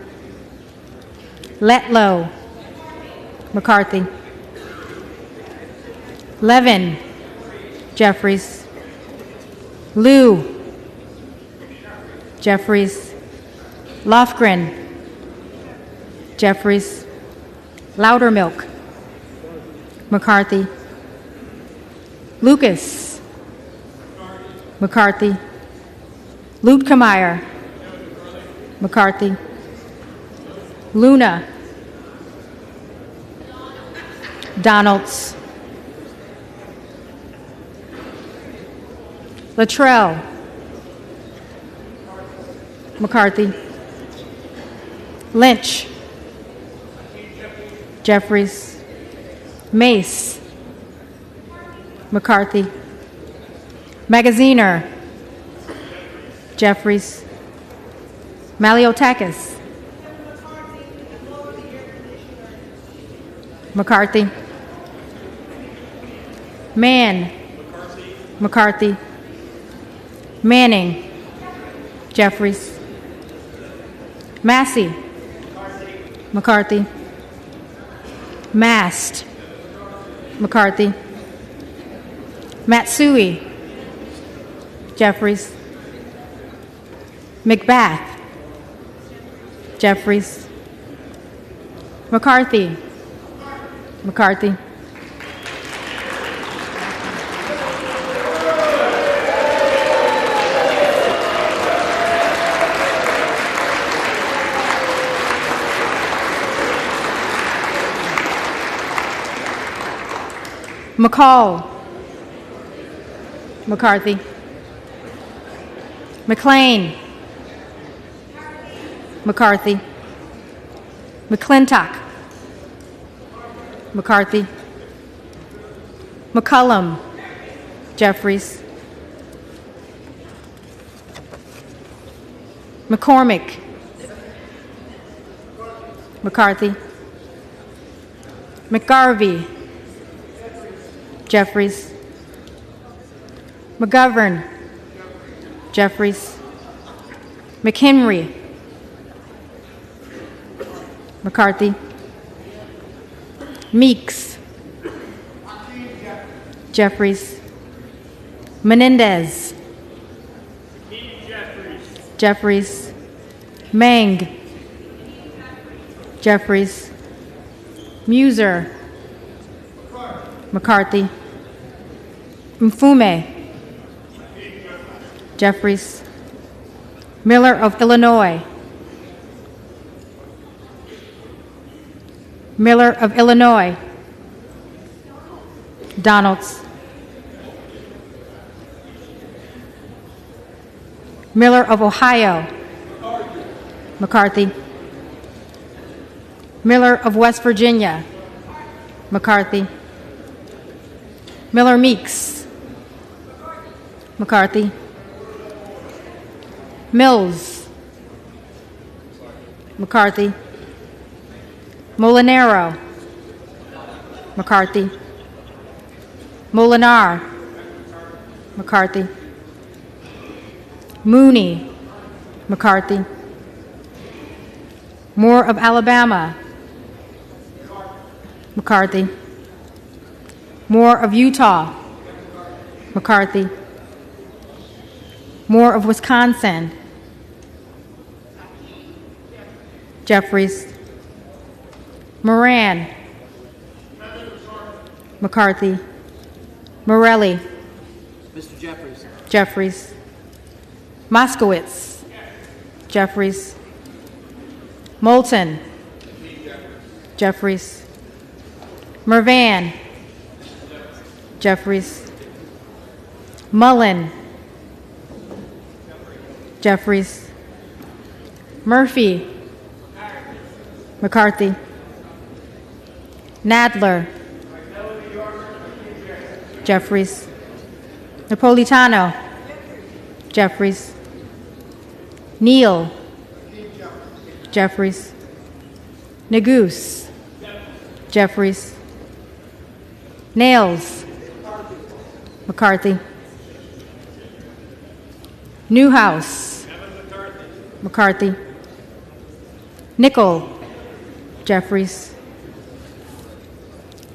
Letlow. McCarthy. Levin. Jeffries. Liu. Jeffries. Lofgren. Jeffries. Loudermilk. McCarthy. Lucas. McCarthy. Luetkemeyer. McCarthy. Luna. Donalds. Luttrell. McCarthy. Lynch. Jeffries. Mace. McCarthy. Magaziner. Jeffries. Maliotakis. McCarthy. Mann. McCarthy. Manning. Jeffries. Massey. McCarthy. Mast. McCarthy. Matsui. Jeffries. Macbeth. Jeffries. McCarthy. McCarthy. McCall. McCarthy. McLean. McCarthy. McClintock. McCarthy. McCullum. Jeffries. McCormick. McCarthy. McGarvey. Jeffries. McGovern. Jeffries. McHenry. McCarthy. Meeks. Jeffries. Menendez. Jeffries. Meng. Jeffries. Muser. McCarthy. Mfume. Jeffries. Miller of Illinois. Miller of Illinois. Donalds. Miller of Ohio. McCarthy. Miller of West Virginia. McCarthy. Miller Meeks. McCarthy. Mills. McCarthy. Molinaro. McCarthy. Molinar. McCarthy. Mooney. McCarthy. Moore of Alabama. McCarthy. Moore of Utah. McCarthy. Moore of Wisconsin. Jeffries. Moran. McCarthy. Morelli. Mr. Jeffries. Jeffries. Moskowitz. Jeffries. Moulton. Jeffries. Mervan. Jeffries. Mullen. Jeffries. Murphy. McCarthy. Nadler. Jeffries. Napolitano. Jeffries. Neal. Jeffries. Negus. Jeffries. Nails. McCarthy. Newhouse. McCarthy. Nickel. Jeffries.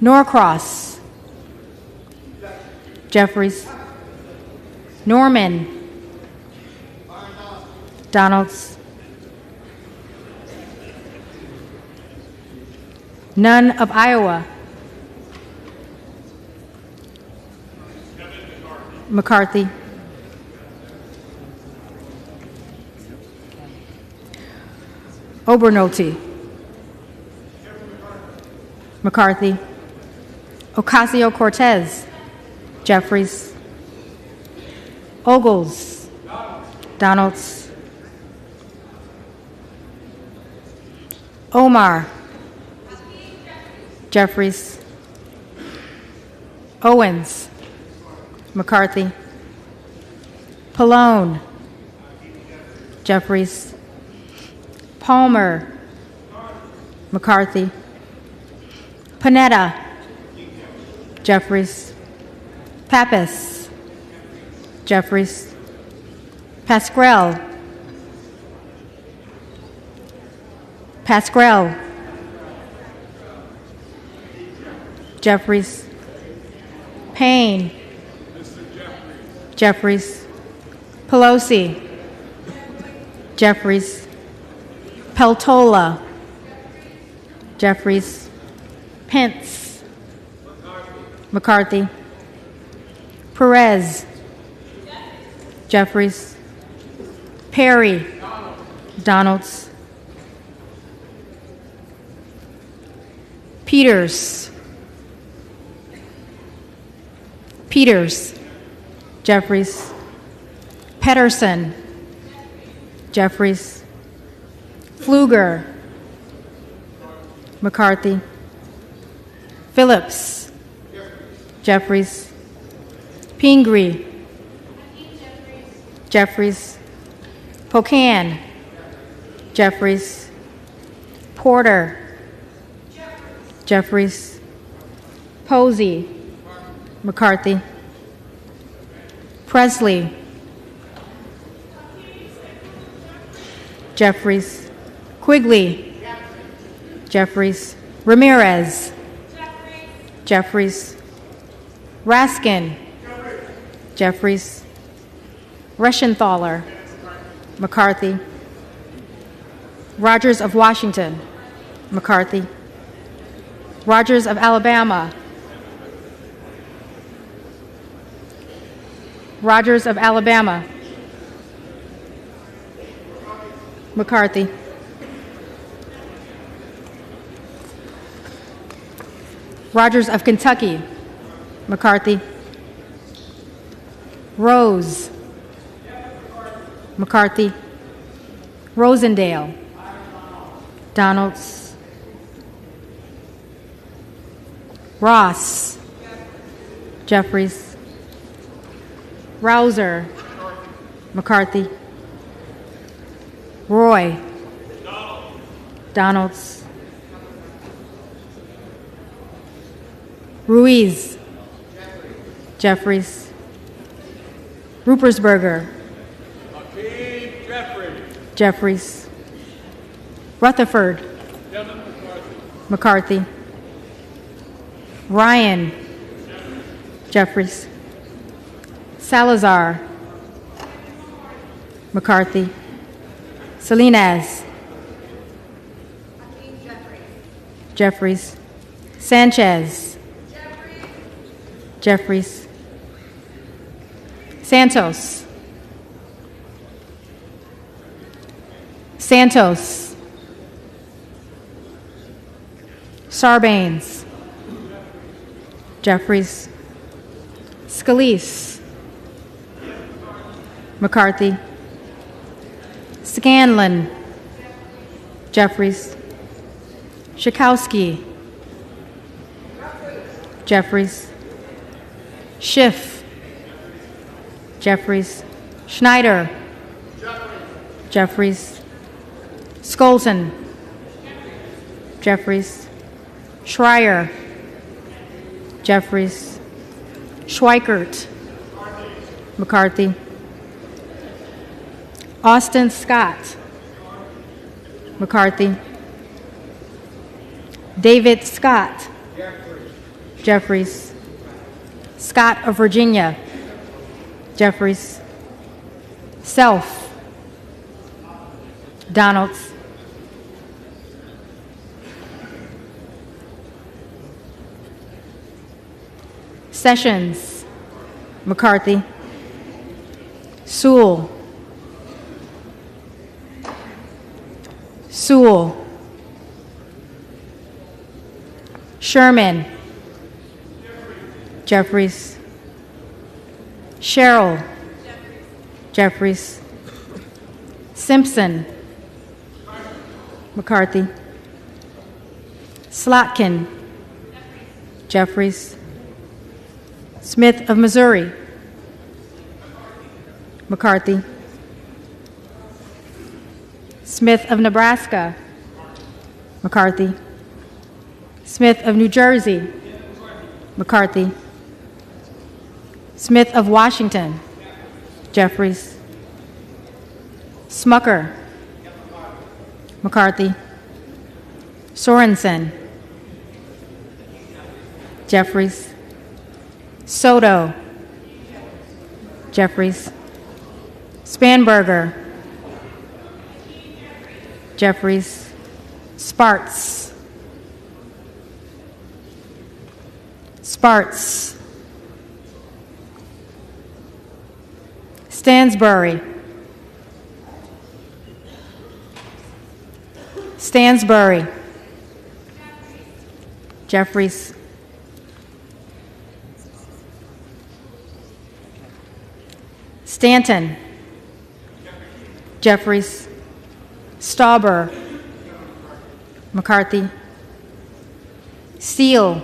Norcross. Jeffries. Norman. Donalds. None of Iowa. McCarthy. Obernolte. McCarthy. Ocasio-Cortez. Jeffries. Ogles. Donalds. Omar. Jeffries. Owens. McCarthy. Pallone. Jeffries. Palmer. McCarthy. Panetta. Jeffries. Pappas. Jeffries. Pascrell. Pascrell. Jeffries. Payne. Jeffries. Pelosi. Jeffries. Peltola. Jeffries. Pence. McCarthy. Perez. Jeffries. Perry. Donalds. Peters. Peters. Jeffries. Pedersen. Jeffries. Pfluger. McCarthy. Phillips. Jeffries. Pingree. Jeffries. Pocan. Jeffries. Porter. Jeffries. Posey. McCarthy. Presley. Jeffries. Quigley. Jeffries. Ramirez. Jeffries. Raskin. Jeffries. Reschenthaler. McCarthy. Rogers of Washington. McCarthy. Rogers of Alabama. Rogers of Alabama. McCarthy. Rogers of Kentucky. McCarthy. Rose. McCarthy. Rosendale. Donalds. Ross. Jeffries. Rouser. McCarthy. Roy. Donalds. Ruiz. Jeffries. Ruppersberger. Jeffries. Rutherford. McCarthy. Ryan. Jeffries. Salazar. McCarthy. Salinas. Jeffries. Sanchez. Jeffries. Santos. Santos. Sarbanes. Jeffries. Scalise. McCarthy. Scanlon. Jeffries. Schakowsky. Jeffries. Schiff. Jeffries. Schneider. Jeffries. Skolton. Jeffries. Schreier. Jeffries. Schweikert. McCarthy. Austin Scott. McCarthy. David Scott. Jeffries. Scott of Virginia. Jeffries. Self. Donalds. Sessions. McCarthy. Sewell. Sewell. Sherman. Jeffries. Sherrill. Jeffries. Simpson. McCarthy. Slotkin. Jeffries. Smith of Missouri. McCarthy. Smith of Nebraska, McCarthy. Smith of New Jersey, McCarthy. Smith of Washington, Jeffries. Smucker, McCarthy. Sorensen, Jeffries. Soto, Jeffries. Spanberger, Jeffries. Sparts, Sparts. Stansbury, Stansbury. Jeffries. Stanton, Jeffries. Stauber, McCarthy. Steele,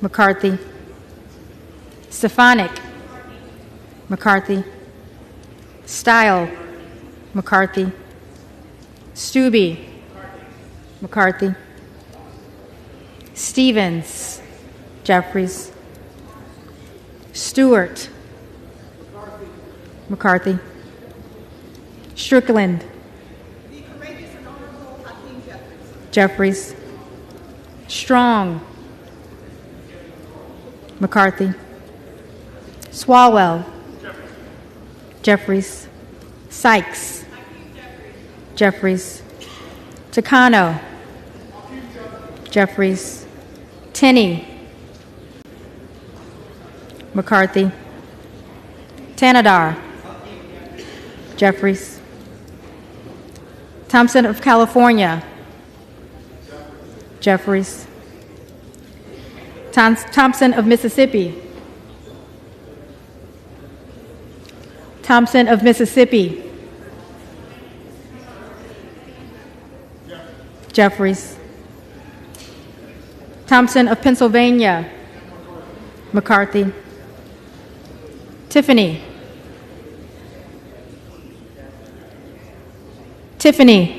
McCarthy. Stefanik, McCarthy. Style, McCarthy. Stubbe, McCarthy. Stevens, Jeffries. Stewart, McCarthy. Strickland, Jeffries. Strong, McCarthy. Swalwell, Jeffries. Sykes, Jeffries. Takano, Jeffries. Tenney, McCarthy. Tanadar, Jeffries. Thompson of California, Jeffries. Thompson of Mississippi, Thompson of Mississippi, Jeffries. Thompson of Pennsylvania, McCarthy. Tiffany, Tiffany.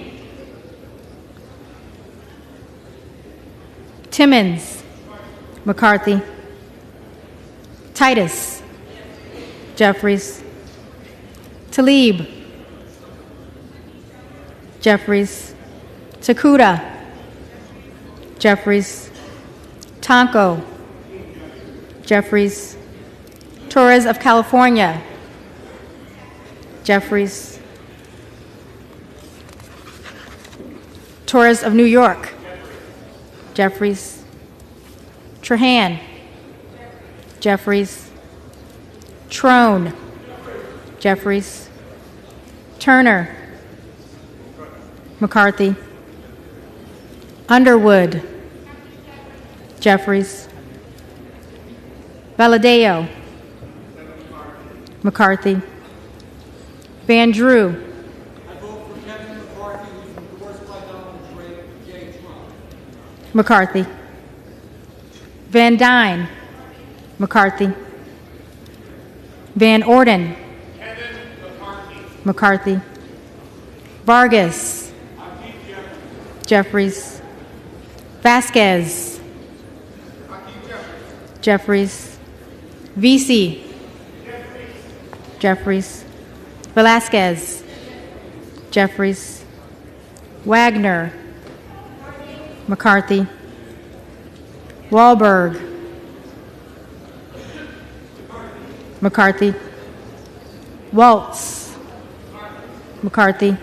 Timmons, McCarthy. Titus, Jeffries. Talib, Jeffries. Takuda, Jeffries. Tonko, Jeffries. Torres of California, Jeffries. Torres of New York, Jeffries. Trahan, Jeffries. Trone, Jeffries. Turner, McCarthy. Underwood, Jeffries. Valadeo, McCarthy. Van Drew, McCarthy. Van Dyne, McCarthy. Van Orden, McCarthy. Vargas, Jeffries. Vasquez, Jeffries. Vesey, Jeffries. Velasquez, Jeffries. Wagner, McCarthy. Wahlberg, McCarthy. Waltz, McCarthy.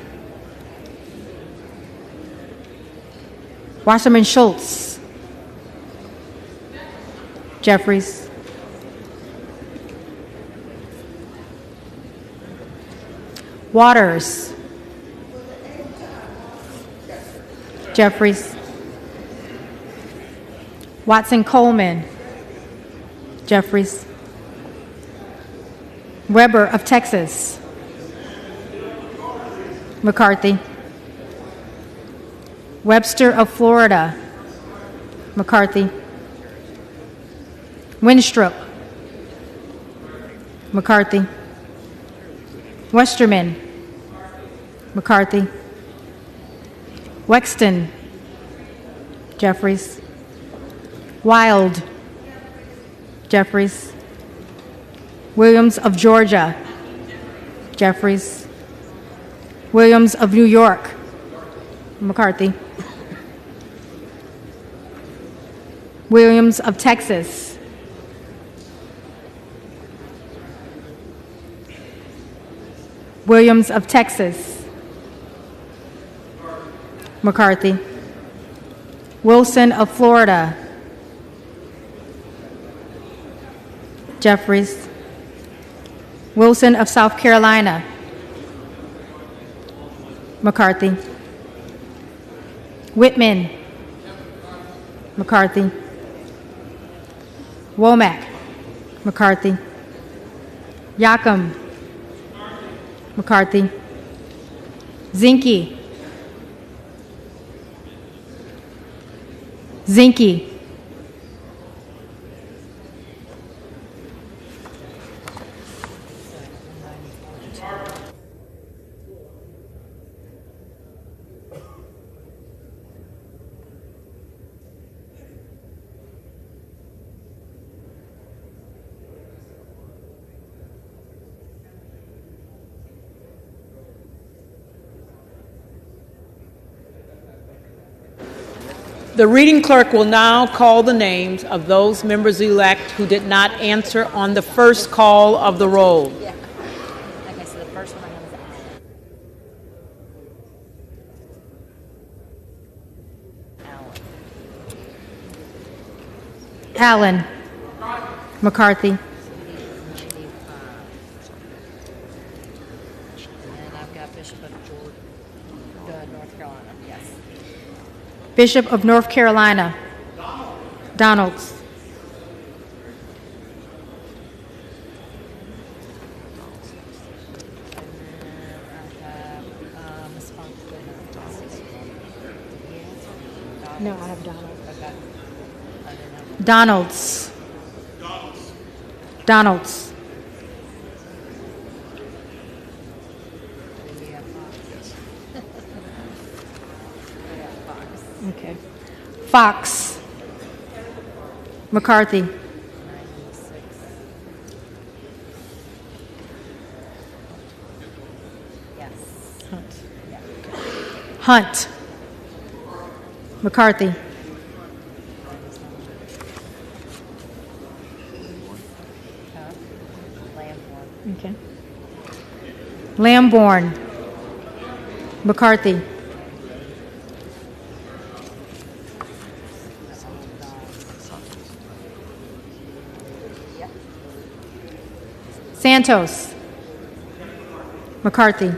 Wasserman Schultz, Jeffries. Waters, Jeffries. Watson Coleman, Jeffries. Weber of Texas, McCarthy. Webster of Florida, McCarthy. Winstrup, McCarthy. Westerman. McCarthy. Wexton. Jeffries. Wild. Jeffries. Williams of Georgia. Jeffries. Williams of New York. McCarthy. Williams of Texas. Williams of Texas. McCarthy. Wilson of Florida. Jeffries. Wilson of South Carolina. McCarthy. Whitman. McCarthy. Womack. McCarthy. Yacom. McCarthy. Zinke. Zinke. The reading clerk will now call the names of those members-elect who did not answer on the first call of the roll. Yeah. Okay, so the first one I have is Allen. McCarthy. And I've got Bishop of North Carolina. Yes. Bishop of North Carolina. Donalds. No, I have Donald. Donalds. Donalds. Okay. Fox. McCarthy. Hunt. McCarthy. Okay. Lamborn. McCarthy. Santos. McCarthy.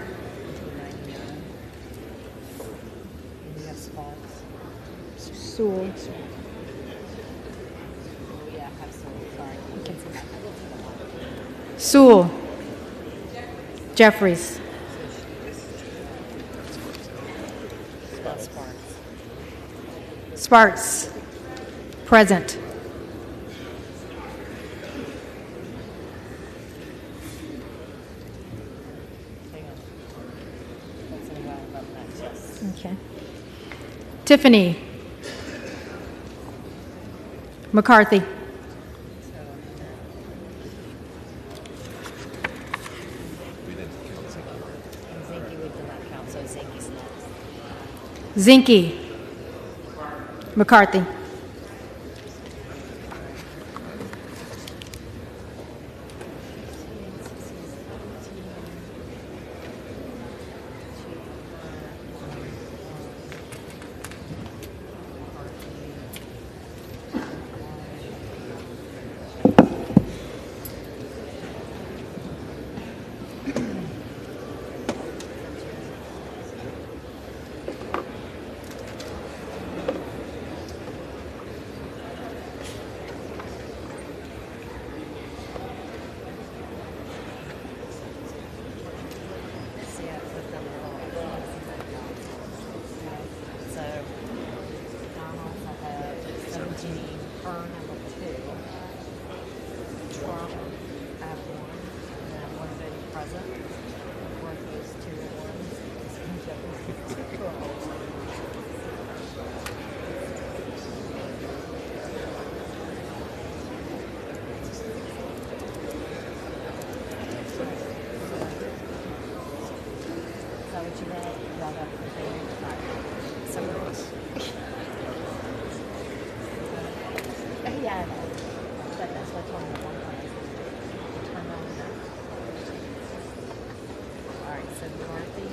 Sewell. Sewell. Jeffries. Sparks. Present. Okay. Tiffany. McCarthy. Zinke. McCarthy. Yeah, but that's what's on the one part. Turn on that. All right, so Dorothy.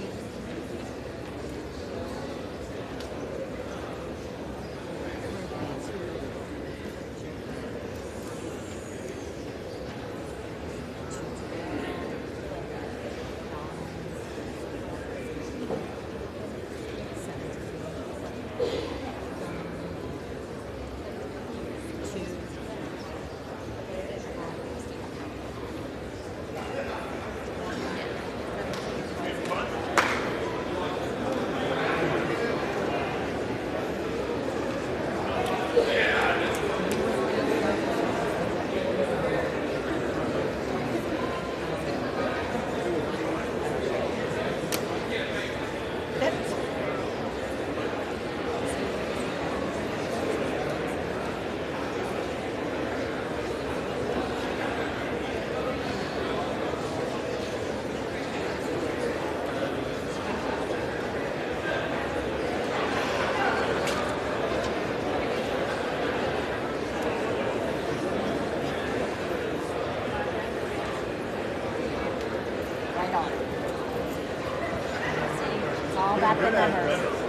All about the numbers.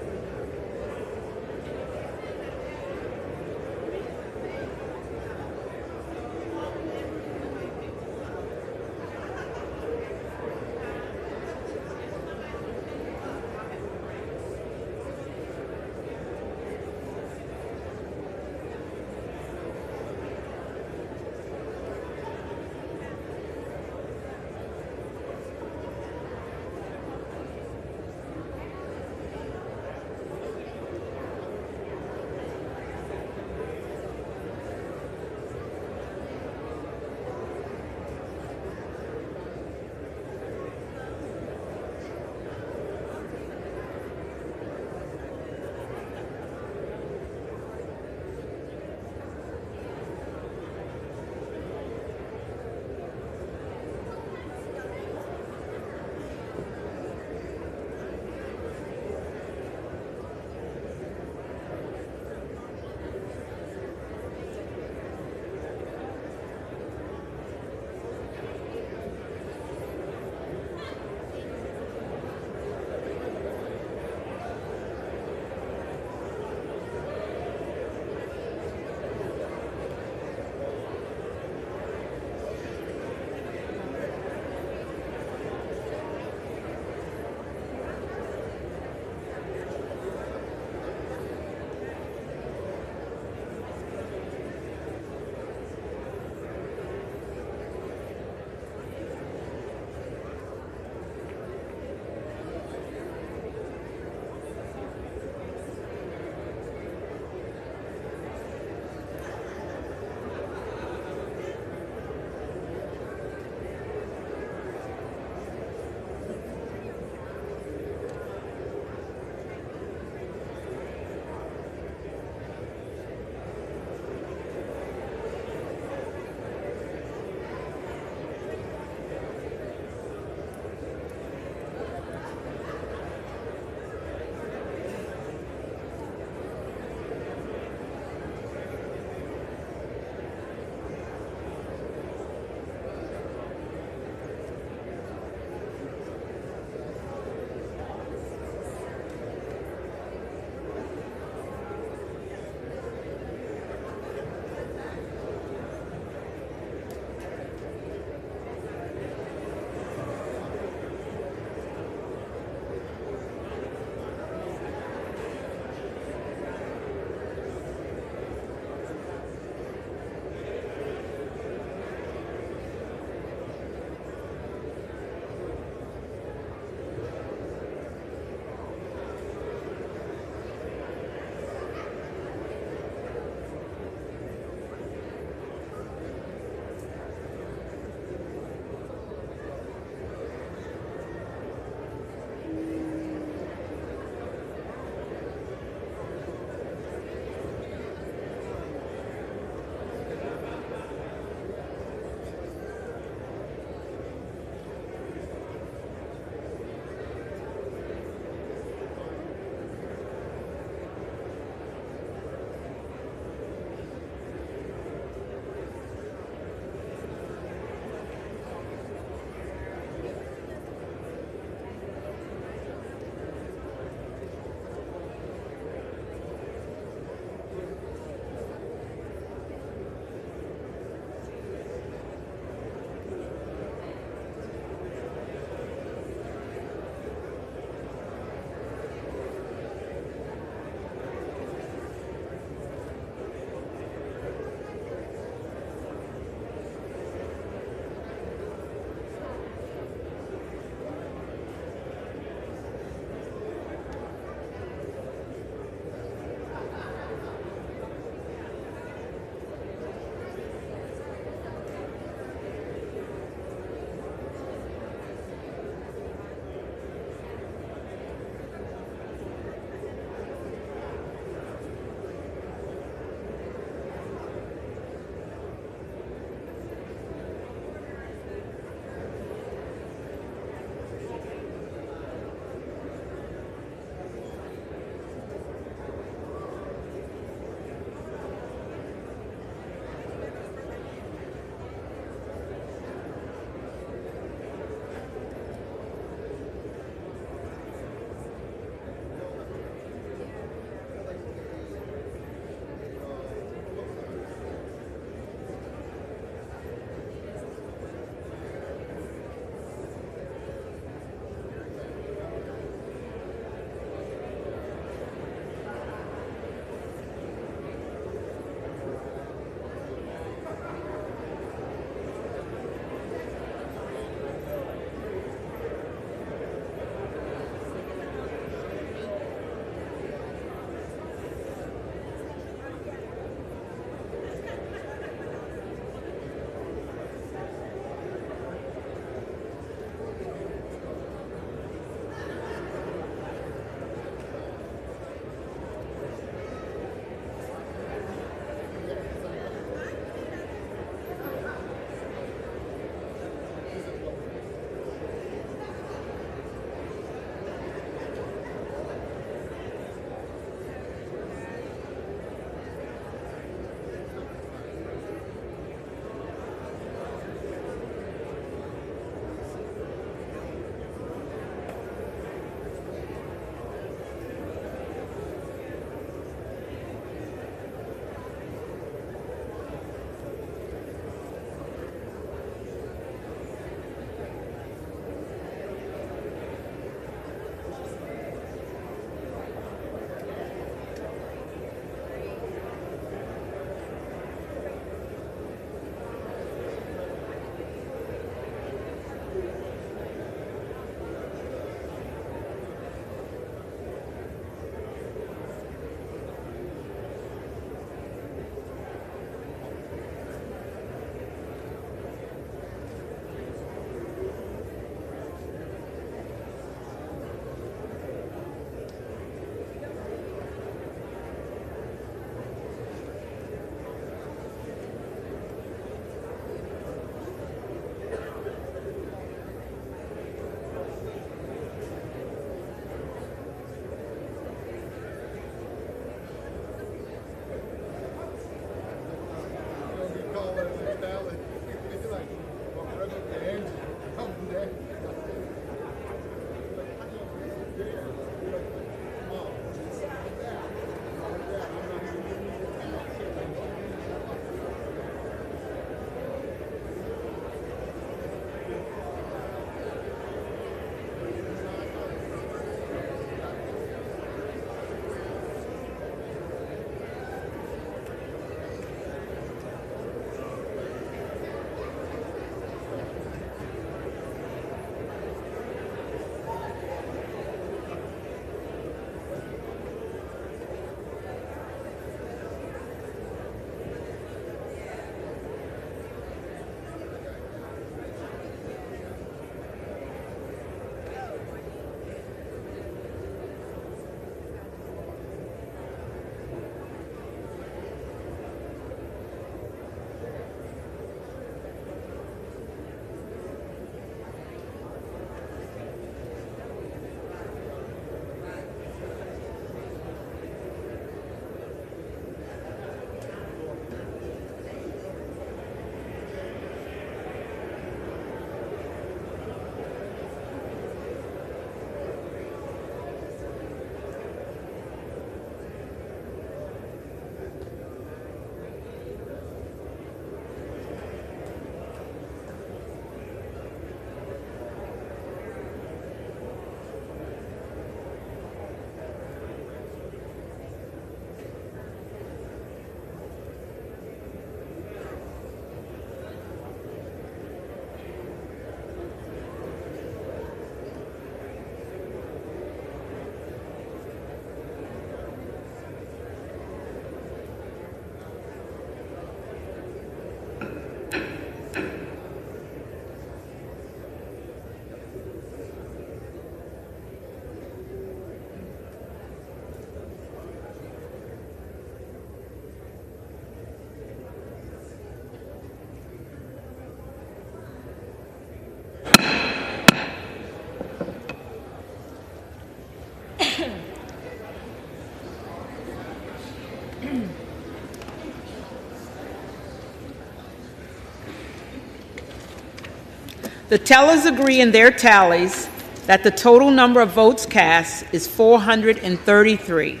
The tellers agree in their tallies that the total number of votes cast is 433,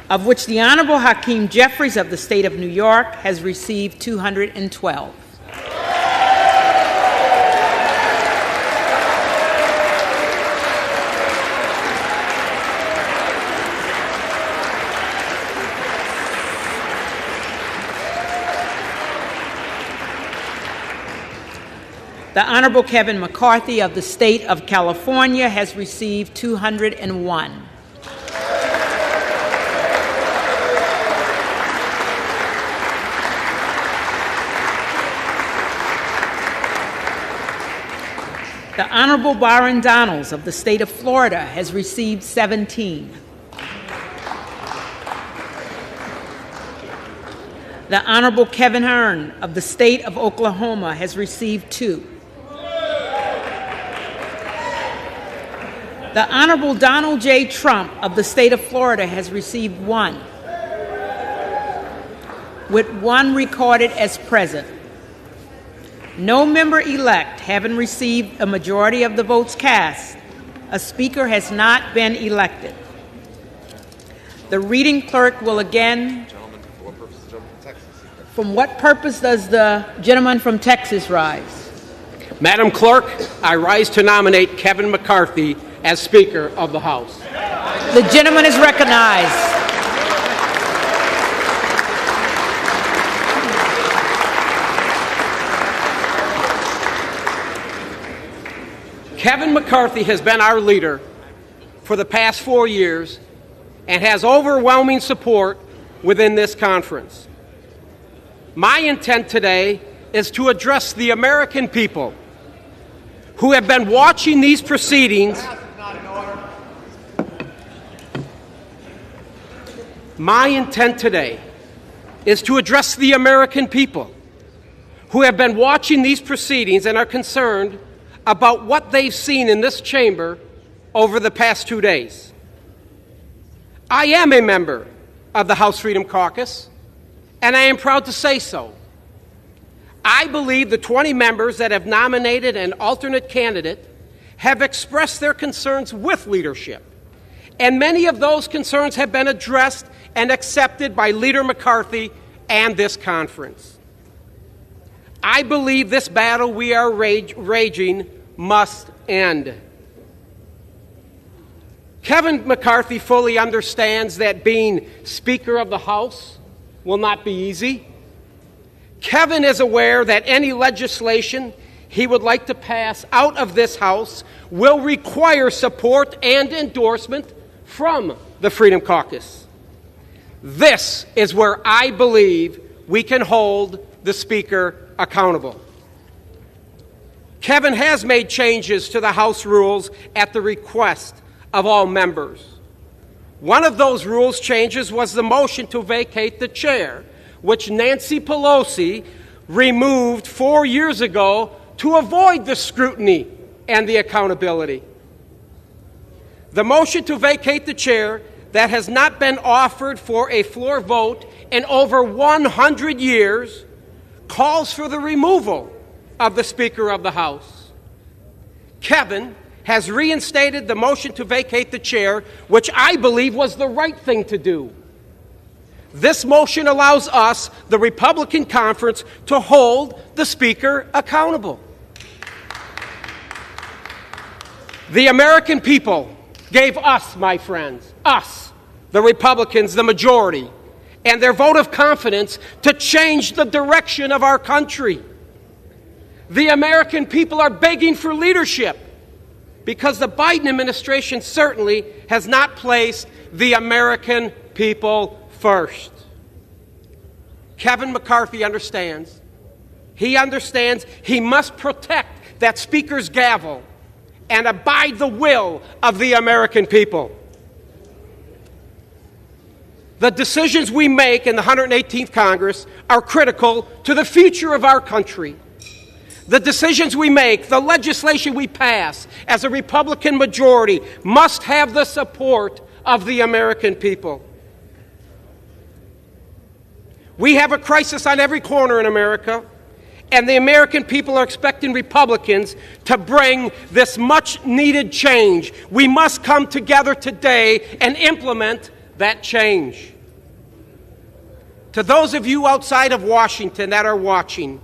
of which the Honorable Hakeem Jeffries of the State of New York has received 212. The Honorable Kevin McCarthy of the State of California has received 201. The Honorable Byron Donalds of the State of Florida has received 17. The Honorable Kevin Hearn of the State of Oklahoma has received 2. The Honorable Donald J. Trump of the State of Florida has received 1, with 1 recorded as present. No member-elect having received a majority of the votes cast, a speaker has not been elected. The reading clerk will again... From what purpose does the gentleman from Texas rise? Madam Clerk, I rise to nominate Kevin McCarthy as Speaker of the House. The gentleman is recognized. Kevin McCarthy has been our leader for the past 4 years and has overwhelming support within this conference. My intent today is to address the American people who have been watching these proceedings. My intent today is to address the American people who have been watching these proceedings and are concerned about what they've seen in this chamber over the past 2 days. I am a member of the House Freedom Caucus, and I am proud to say so. I believe the 20 members that have nominated an alternate candidate have expressed their concerns with leadership, and many of those concerns have been addressed and accepted by Leader McCarthy and this conference. I believe this battle we are raging must end. Kevin McCarthy fully understands that being Speaker of the House will not be easy. Kevin is aware that any legislation he would like to pass out of this House will require support and endorsement from the Freedom Caucus. This is where I believe we can hold the Speaker accountable. Kevin has made changes to the House rules at the request of all members. One of those rules changes was the motion to vacate the chair, which Nancy Pelosi removed 4 years ago to avoid the scrutiny and the accountability. The motion to vacate the chair that has not been offered for a floor vote in over 100 years calls for the removal of the Speaker of the House. Kevin has reinstated the motion to vacate the chair, which I believe was the right thing to do. This motion allows us, the Republican conference, to hold the Speaker accountable. The American people gave us, my friends, us, the Republicans, the majority, and their vote of confidence to change the direction of our country. The American people are begging for leadership because the Biden administration certainly has not placed the American people first. Kevin McCarthy understands. He understands he must protect that Speaker's gavel and abide the will of the American people. The decisions we make in the 118th Congress are critical to the future of our country. The decisions we make, the legislation we pass as a Republican majority must have the support of the American people. We have a crisis on every corner in America, and the American people are expecting Republicans to bring this much-needed change. We must come together today and implement that change. To those of you outside of Washington that are watching,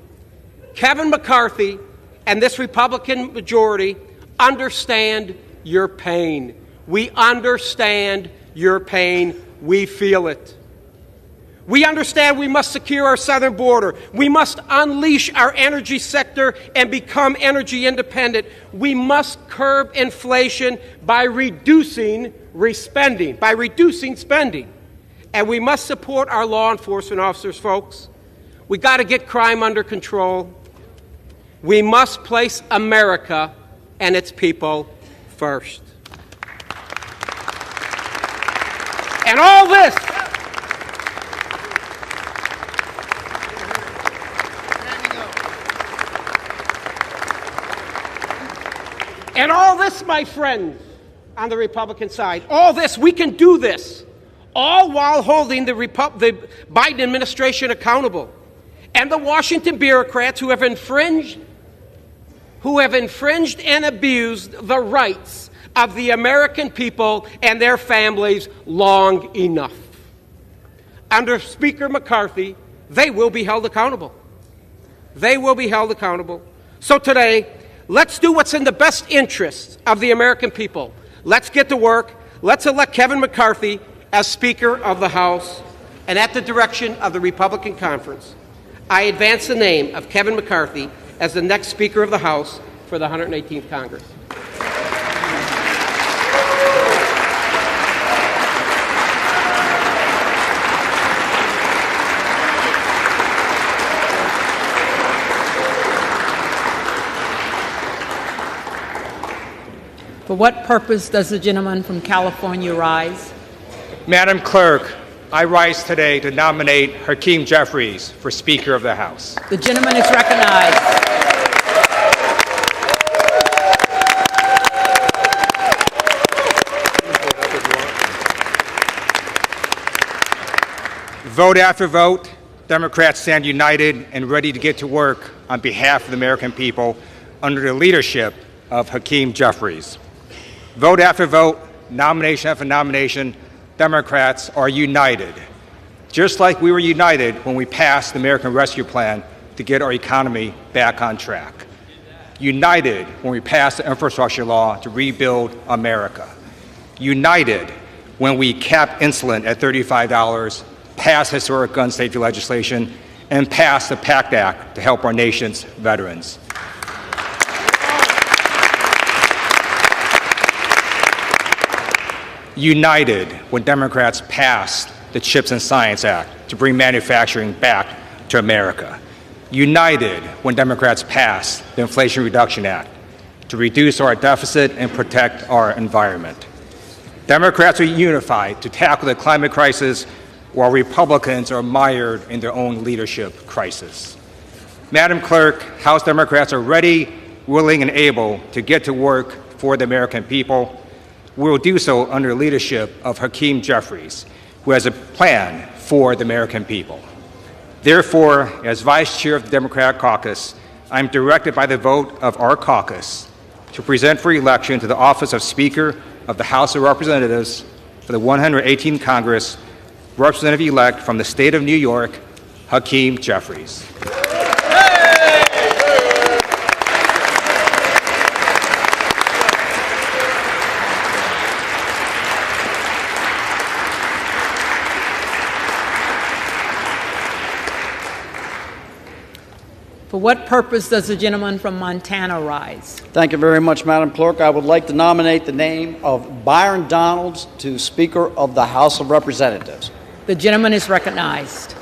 Kevin McCarthy and this Republican majority understand your pain. We understand your pain. We feel it. We understand we must secure our southern border. We must unleash our energy sector and become energy independent. We must curb inflation by reducing spending. And we must support our law enforcement officers, folks. We got to get crime under control. We must place America and its people first. And all this my friends on the Republican side, all this, we can do this, all while holding the Biden administration accountable and the Washington bureaucrats who have infringed and abused the rights of the American people and their families long enough. Under Speaker McCarthy, they will be held accountable. They will be held accountable. So today, let's do what's in the best interest of the American people. Let's get to work. Let's elect Kevin McCarthy as Speaker of the House. And at the direction of the Republican Conference, I advance the name of Kevin McCarthy as the next Speaker of the House for the 118th Congress. For what purpose does the gentleman from California rise? Madam Clerk, I rise today to nominate Hakeem Jeffries for Speaker of the House. The gentleman is recognized. Vote after vote, Democrats stand united and ready to get to work on behalf of the American people under the leadership of Hakeem Jeffries. Vote after vote, nomination after nomination, Democrats are united. Just like we were united when we passed the American Rescue Plan to get our economy back on track. United when we passed the infrastructure law to rebuild America. United when we capped insulin at $35, passed historic gun safety legislation, and passed the PACT Act to help our nation's veterans. United when Democrats passed the CHIPS and Science Act to bring manufacturing back to America. United when Democrats passed the Inflation Reduction Act to reduce our deficit and protect our environment. Democrats are unified to tackle the climate crisis while Republicans are mired in their own leadership crisis. Madam Clerk, House Democrats are ready, willing, and able to get to work for the American people. We will do so under the leadership of Hakeem Jeffries, who has a plan for the American people. Therefore, as Vice Chair of the Democratic Caucus, I am directed by the vote of our caucus to present for election to the office of Speaker of the House of Representatives for the 118th Congress, Representative-elect from the state of New York, Hakeem Jeffries. For what purpose does the gentleman from Montana rise? Thank you very much, Madam Clerk. I would like to nominate the name of Byron Donalds to Speaker of the House of Representatives. The gentleman is recognized.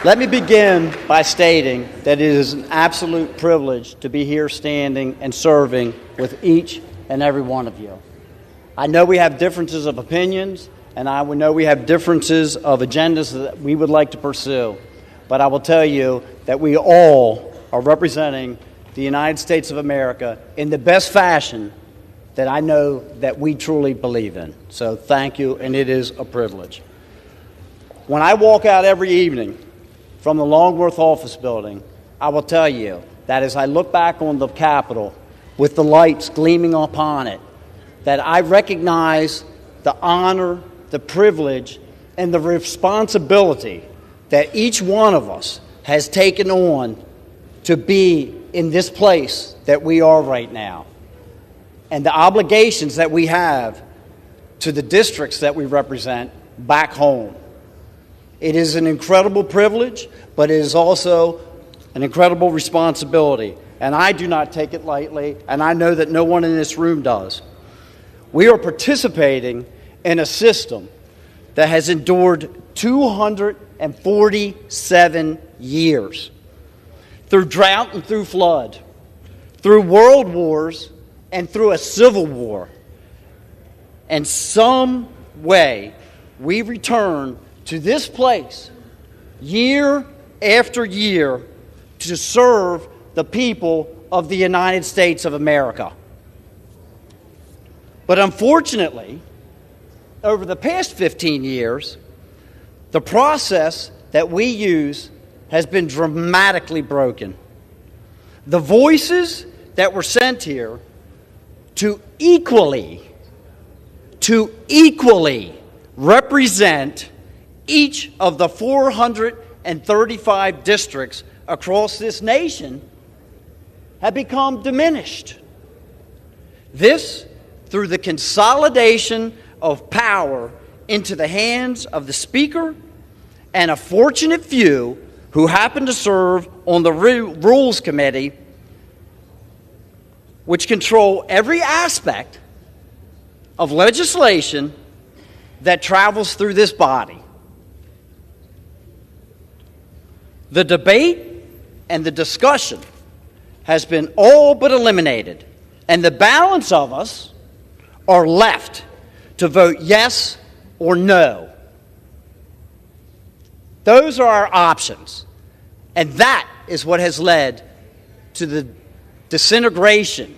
Let me begin by stating that it is an absolute privilege to be here standing and serving with each and every one of you. I know we have differences of opinions, and I know we have differences of agendas that we would like to pursue. But I will tell you that we all are representing the United States of America in the best fashion that I know that we truly believe in. So thank you, and it is a privilege. When I walk out every evening from the Longworth office building, I will tell you that as I look back on the Capitol with the lights gleaming upon it, that I recognize the honor, the privilege, and the responsibility that each one of us has taken on to be in this place that we are right now, and the obligations that we have to the districts that we represent back home. It is an incredible privilege, but it is also an incredible responsibility, and I do not take it lightly, and I know that no one in this room does. We are participating in a system that has endured 247 years, through drought and through flood, through world wars and through a civil war. And some way we return to this place year after year to serve the people of the United States of America. But unfortunately, over the past 15 years, the process that we use has been dramatically broken. The voices that were sent here to equally represent each of the 435 districts across this nation have become diminished. This through the consolidation of power into the hands of the Speaker and a fortunate few who happen to serve on the Rules Committee, which control every aspect of legislation that travels through this body. The debate and the discussion has been all but eliminated, and the balance of us are left to vote yes or no. Those are our options, and that is what has led to the disintegration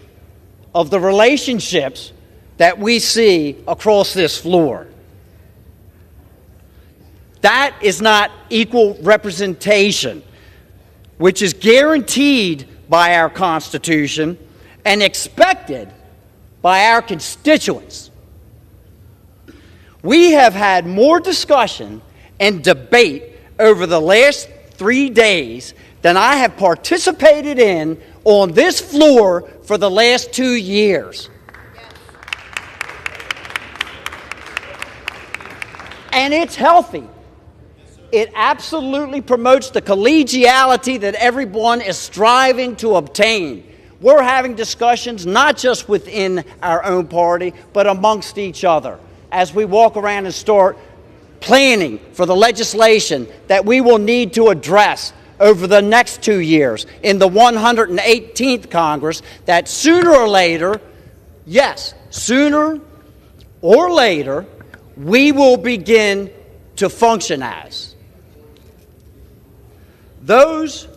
of the relationships that we see across this floor. That is not equal representation, which is guaranteed by our Constitution and expected by our constituents. We have had more discussion and debate over the last 3 days than I have participated in on this floor for the last 2 years. And it's healthy. It absolutely promotes the collegiality that everyone is striving to obtain. We're having discussions not just within our own party, but amongst each other as we walk around and start planning for the legislation that we will need to address over the next 2 years in the 118th Congress, that sooner or later, yes, sooner or later, we will begin to function as. Those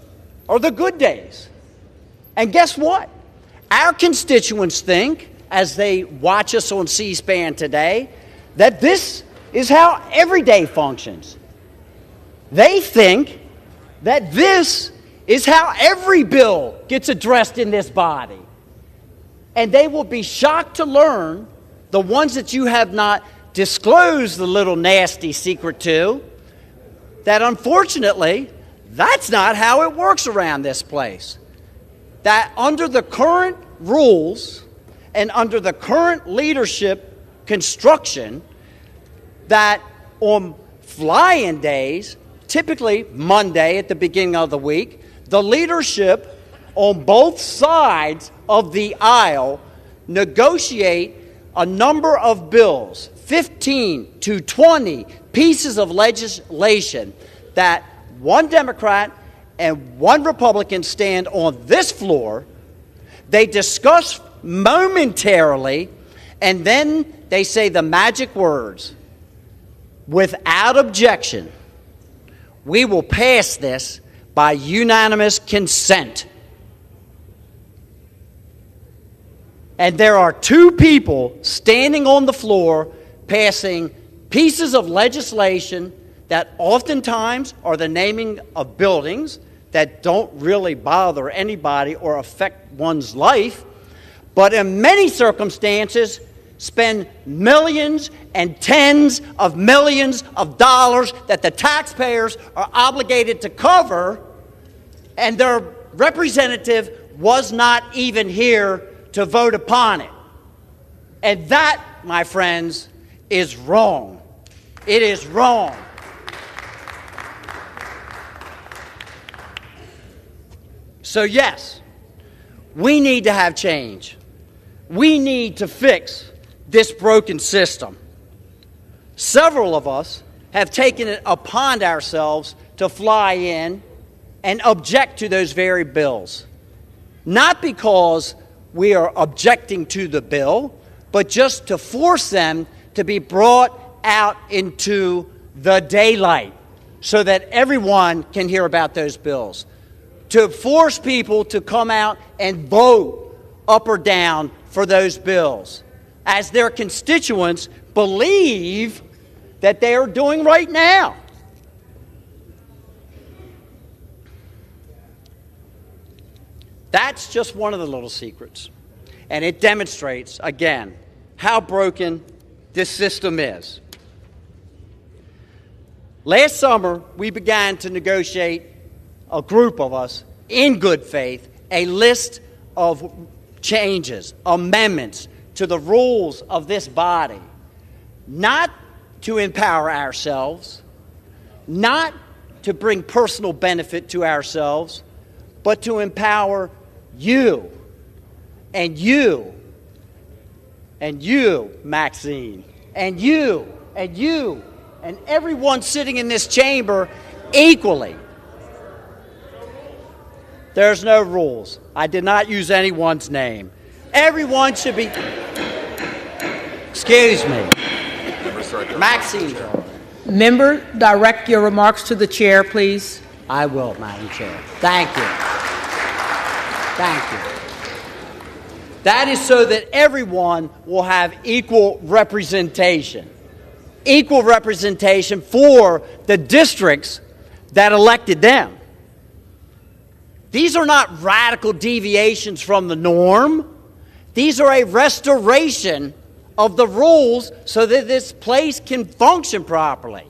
are the good days. And guess what? Our constituents think, as they watch us on C-SPAN today, that this is how every day functions. They think that this is how every bill gets addressed in this body. And they will be shocked to learn, the ones that you have not disclosed the little nasty secret to, that unfortunately, that's not how it works around this place. That under the current rules and under the current leadership construction, that on fly-in days, typically Monday at the beginning of the week, the leadership on both sides of the aisle negotiate a number of bills, 15 to 20 pieces of legislation, that one Democrat and one Republican stand on this floor, they discuss momentarily, and then they say the magic words, without objection, we will pass this by unanimous consent. And there are two people standing on the floor passing pieces of legislation that oftentimes are the naming of buildings that don't really bother anybody or affect one's life, but in many circumstances spend millions and tens of millions of dollars that the taxpayers are obligated to cover, and their representative was not even here to vote upon it. And that, my friends, is wrong. It is wrong. So yes, we need to have change. We need to fix this broken system. Several of us have taken it upon ourselves to fly in and object to those very bills. Not because we are objecting to the bill, but just to force them to be brought out into the daylight so that everyone can hear about those bills. To force people to come out and vote up or down for those bills, as their constituents believe that they are doing right now. That's just one of the little secrets. And it demonstrates, again, how broken this system is. Last summer, we began to negotiate, a group of us, in good faith, a list of changes, amendments to the rules of this body, not to empower ourselves, not to bring personal benefit to ourselves, but to empower you, and you, and you, Maxine, and you, and everyone sitting in this chamber equally. There's no rules. I did not use anyone's name. Everyone should be... Excuse me. Maxine. Member, direct your remarks to the chair, please. I will, Madam Chair. Thank you. Thank you. That is so that everyone will have equal representation. Equal representation for the districts that elected them. These are not radical deviations from the norm. These are a restoration of the rules so that this place can function properly.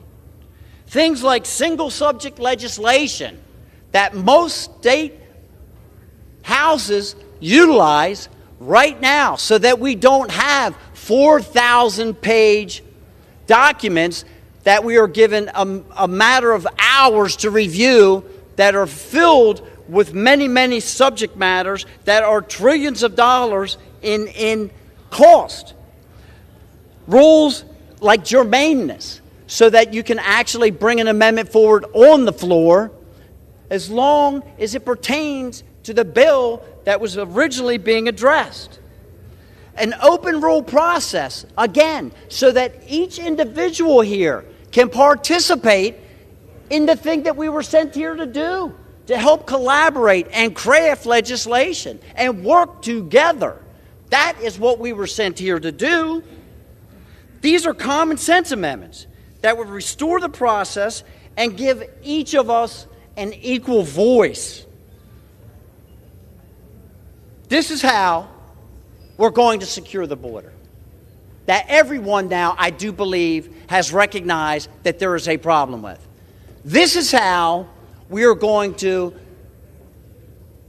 Things like single subject legislation that most state houses utilize right now so that we don't have 4,000-page documents that we are given a matter of hours to review that are filled with many, many subject matters that are trillions of dollars in cost. Rules like germaneness, so that you can actually bring an amendment forward on the floor as long as it pertains to the bill that was originally being addressed. An open rule process, again, so that each individual here can participate in the thing that we were sent here to do, to help collaborate and craft legislation and work together. That is what we were sent here to do. These are common sense amendments that would restore the process and give each of us an equal voice. This is how we're going to secure the border. That everyone now, I do believe, has recognized that there is a problem with. This is how we are going to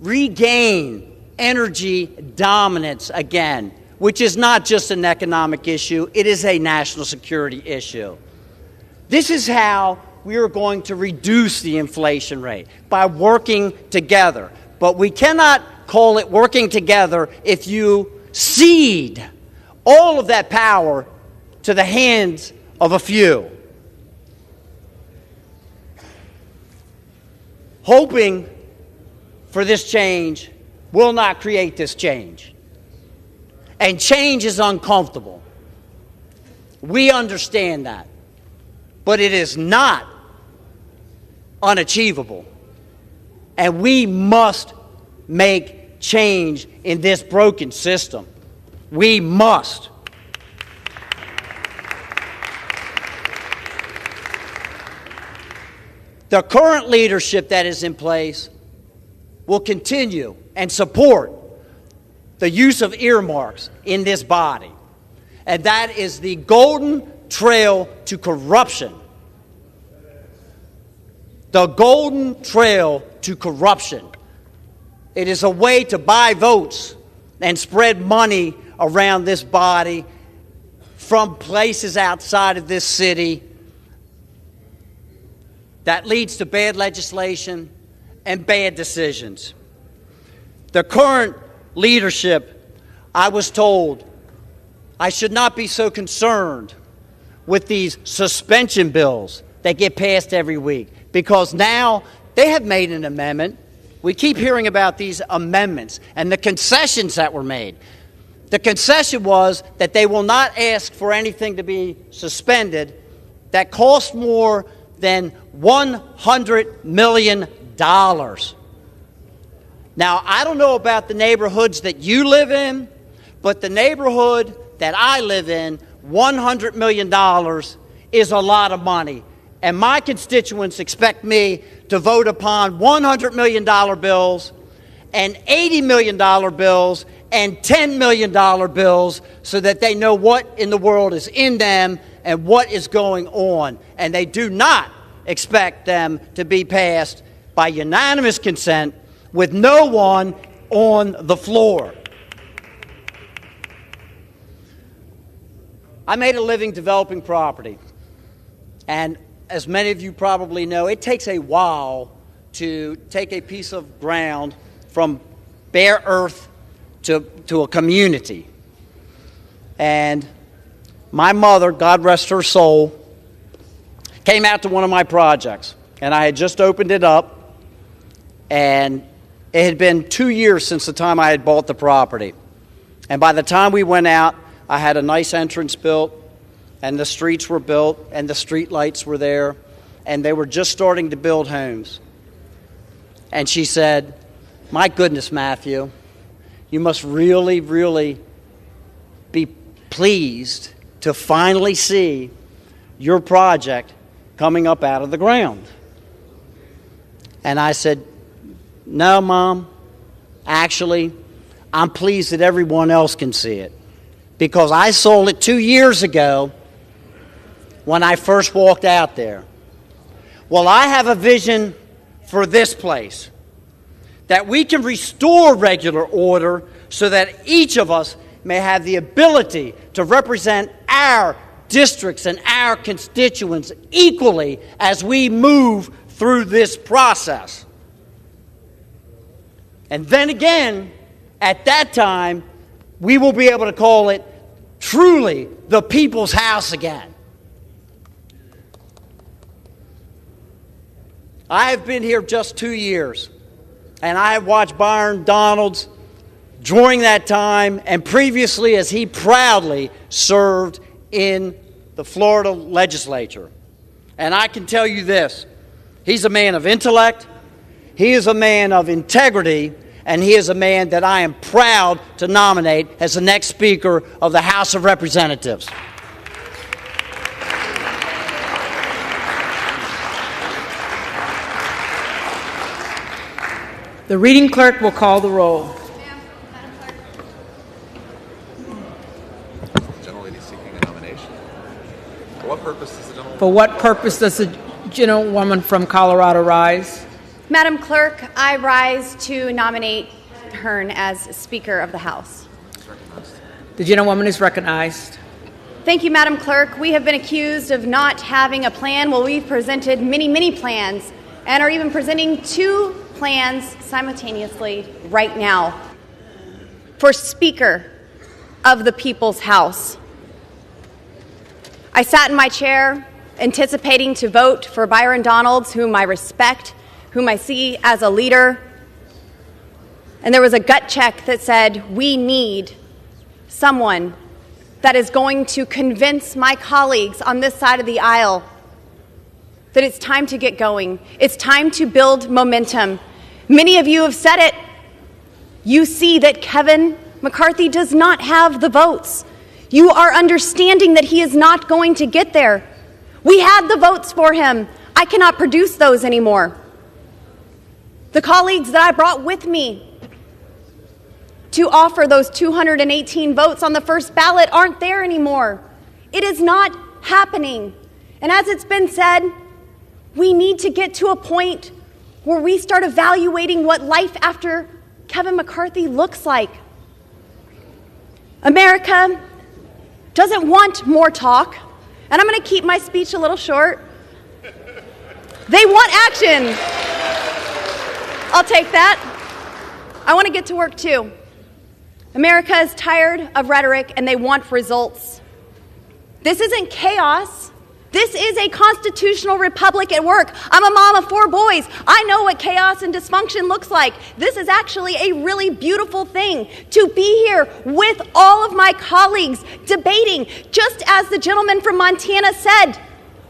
regain energy dominance again, which is not just an economic issue, it is a national security issue. This is how we are going to reduce the inflation rate, by working together. But we cannot call it working together if you cede all of that power to the hands of a few. Hoping for this change will not create this change. And change is uncomfortable. We understand that. But it is not unachievable. And we must make change in this broken system. We must. The current leadership that is in place will continue and support the use of earmarks in this body. And that is the golden trail to corruption. The golden trail to corruption. It is a way to buy votes and spread money around this body from places outside of this city that leads to bad legislation and bad decisions. The current leadership, I was told, I should not be so concerned with these suspension bills that get passed every week, because now they have made an amendment. We keep hearing about these amendments and the concessions that were made. The concession was that they will not ask for anything to be suspended that costs more than $100 million. Now, I don't know about the neighborhoods that you live in, but the neighborhood that I live in, $100 million is a lot of money. And my constituents expect me to vote upon $100 million bills and $80 million bills and $10 million bills so that they know what in the world is in them and what is going on. And they do not expect them to be passed by unanimous consent with no one on the floor. I made a living developing property. And as many of you probably know, it takes a while to take a piece of ground from bare earth to a community. And my mother, God rest her soul, came out to one of my projects. And I had just opened it up, and it had been 2 years since the time I had bought the property. And by the time we went out, I had a nice entrance built, and the streets were built, and the street lights were there, and they were just starting to build homes. And she said, "My goodness, Matthew, you must really, really be pleased to finally see your project coming up out of the ground." And I said, "No, Mom, actually, I'm pleased that everyone else can see it, because I sold it 2 years ago when I first walked out there." Well, I have a vision for this place, that we can restore regular order so that each of us may have the ability to represent our districts and our constituents equally as we move through this process. And then again, at that time, we will be able to call it truly the people's house again. I have been here just 2 years, and I have watched Byron Donalds during that time and previously as he proudly served in the Florida legislature. And I can tell you this, he's a man of intellect, he is a man of integrity, and he is a man that I am proud to nominate as the next Speaker of the House of Representatives. The reading clerk will call the roll. Gentlelady seeking a nomination. For what purpose does the gentlewoman? For what purpose does the gentlewoman from Colorado rise? Madam Clerk, I rise to nominate Hearn as Speaker of the House. The gentlewoman is recognized. Thank you, Madam Clerk. We have been accused of not having a plan. Well, we've presented many, many plans and are even presenting 2 plans simultaneously right now for Speaker of the People's House. I sat in my chair anticipating to vote for Byron Donalds, whom I respect, whom I see as a leader. And there was a gut check that said, we need someone that is going to convince my colleagues on this side of the aisle that it's time to get going. It's time to build momentum. Many of you have said it. You see that Kevin McCarthy does not have the votes. You are understanding that he is not going to get there. We had the votes for him. I cannot produce those anymore. The colleagues that I brought with me to offer those 218 votes on the first ballot aren't there anymore. It is not happening. And as it's been said, we need to get to a point where we start evaluating what life after Kevin McCarthy looks like. America doesn't want more talk, and I'm going to keep my speech a little short. They want action. I'll take that. I want to get to work too. America is tired of rhetoric and they want results. This isn't chaos. This is a constitutional republic at work. I'm a mom of 4 boys. I know what chaos and dysfunction looks like. This is actually a really beautiful thing to be here with all of my colleagues debating. Just as the gentleman from Montana said,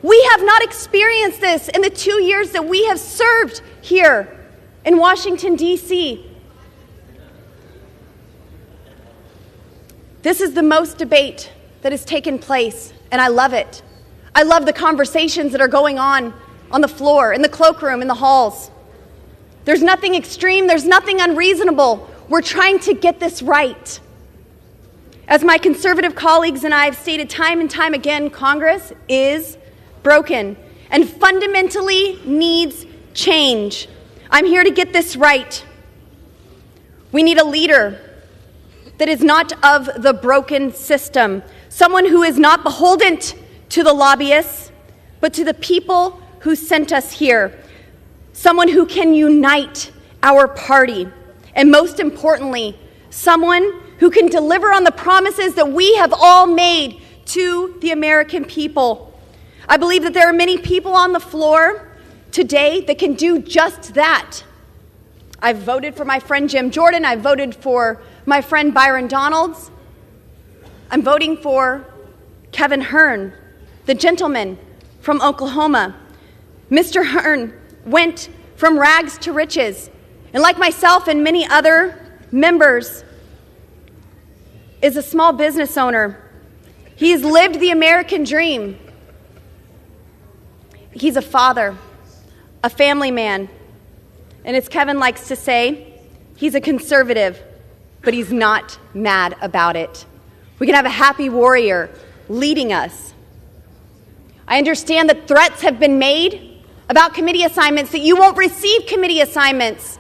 we have not experienced this in the 2 years that we have served here in Washington, D.C. This is the most debate that has taken place, and I love it. I love the conversations that are going on the floor, in the cloakroom, in the halls. There's nothing extreme. There's nothing unreasonable. We're trying to get this right. As my conservative colleagues and I have stated time and time again, Congress is broken and fundamentally needs change. I'm here to get this right. We need a leader that is not of the broken system, someone who is not beholden to the lobbyists, but to the people who sent us here, someone who can unite our party, and most importantly, someone who can deliver on the promises that we have all made to the American people. I believe that there are many people on the floor today that can do just that. I've voted for my friend Jim Jordan. I've voted for my friend Byron Donalds. I'm voting for Kevin Hern, the gentleman from Oklahoma. Mr. Hern went from rags to riches, and like myself and many other members, is a small business owner. He has lived the American dream. He's a father, a family man, and as Kevin likes to say, he's a conservative, but he's not mad about it. We can have a happy warrior leading us. I understand that threats have been made about committee assignments, that you won't receive committee assignments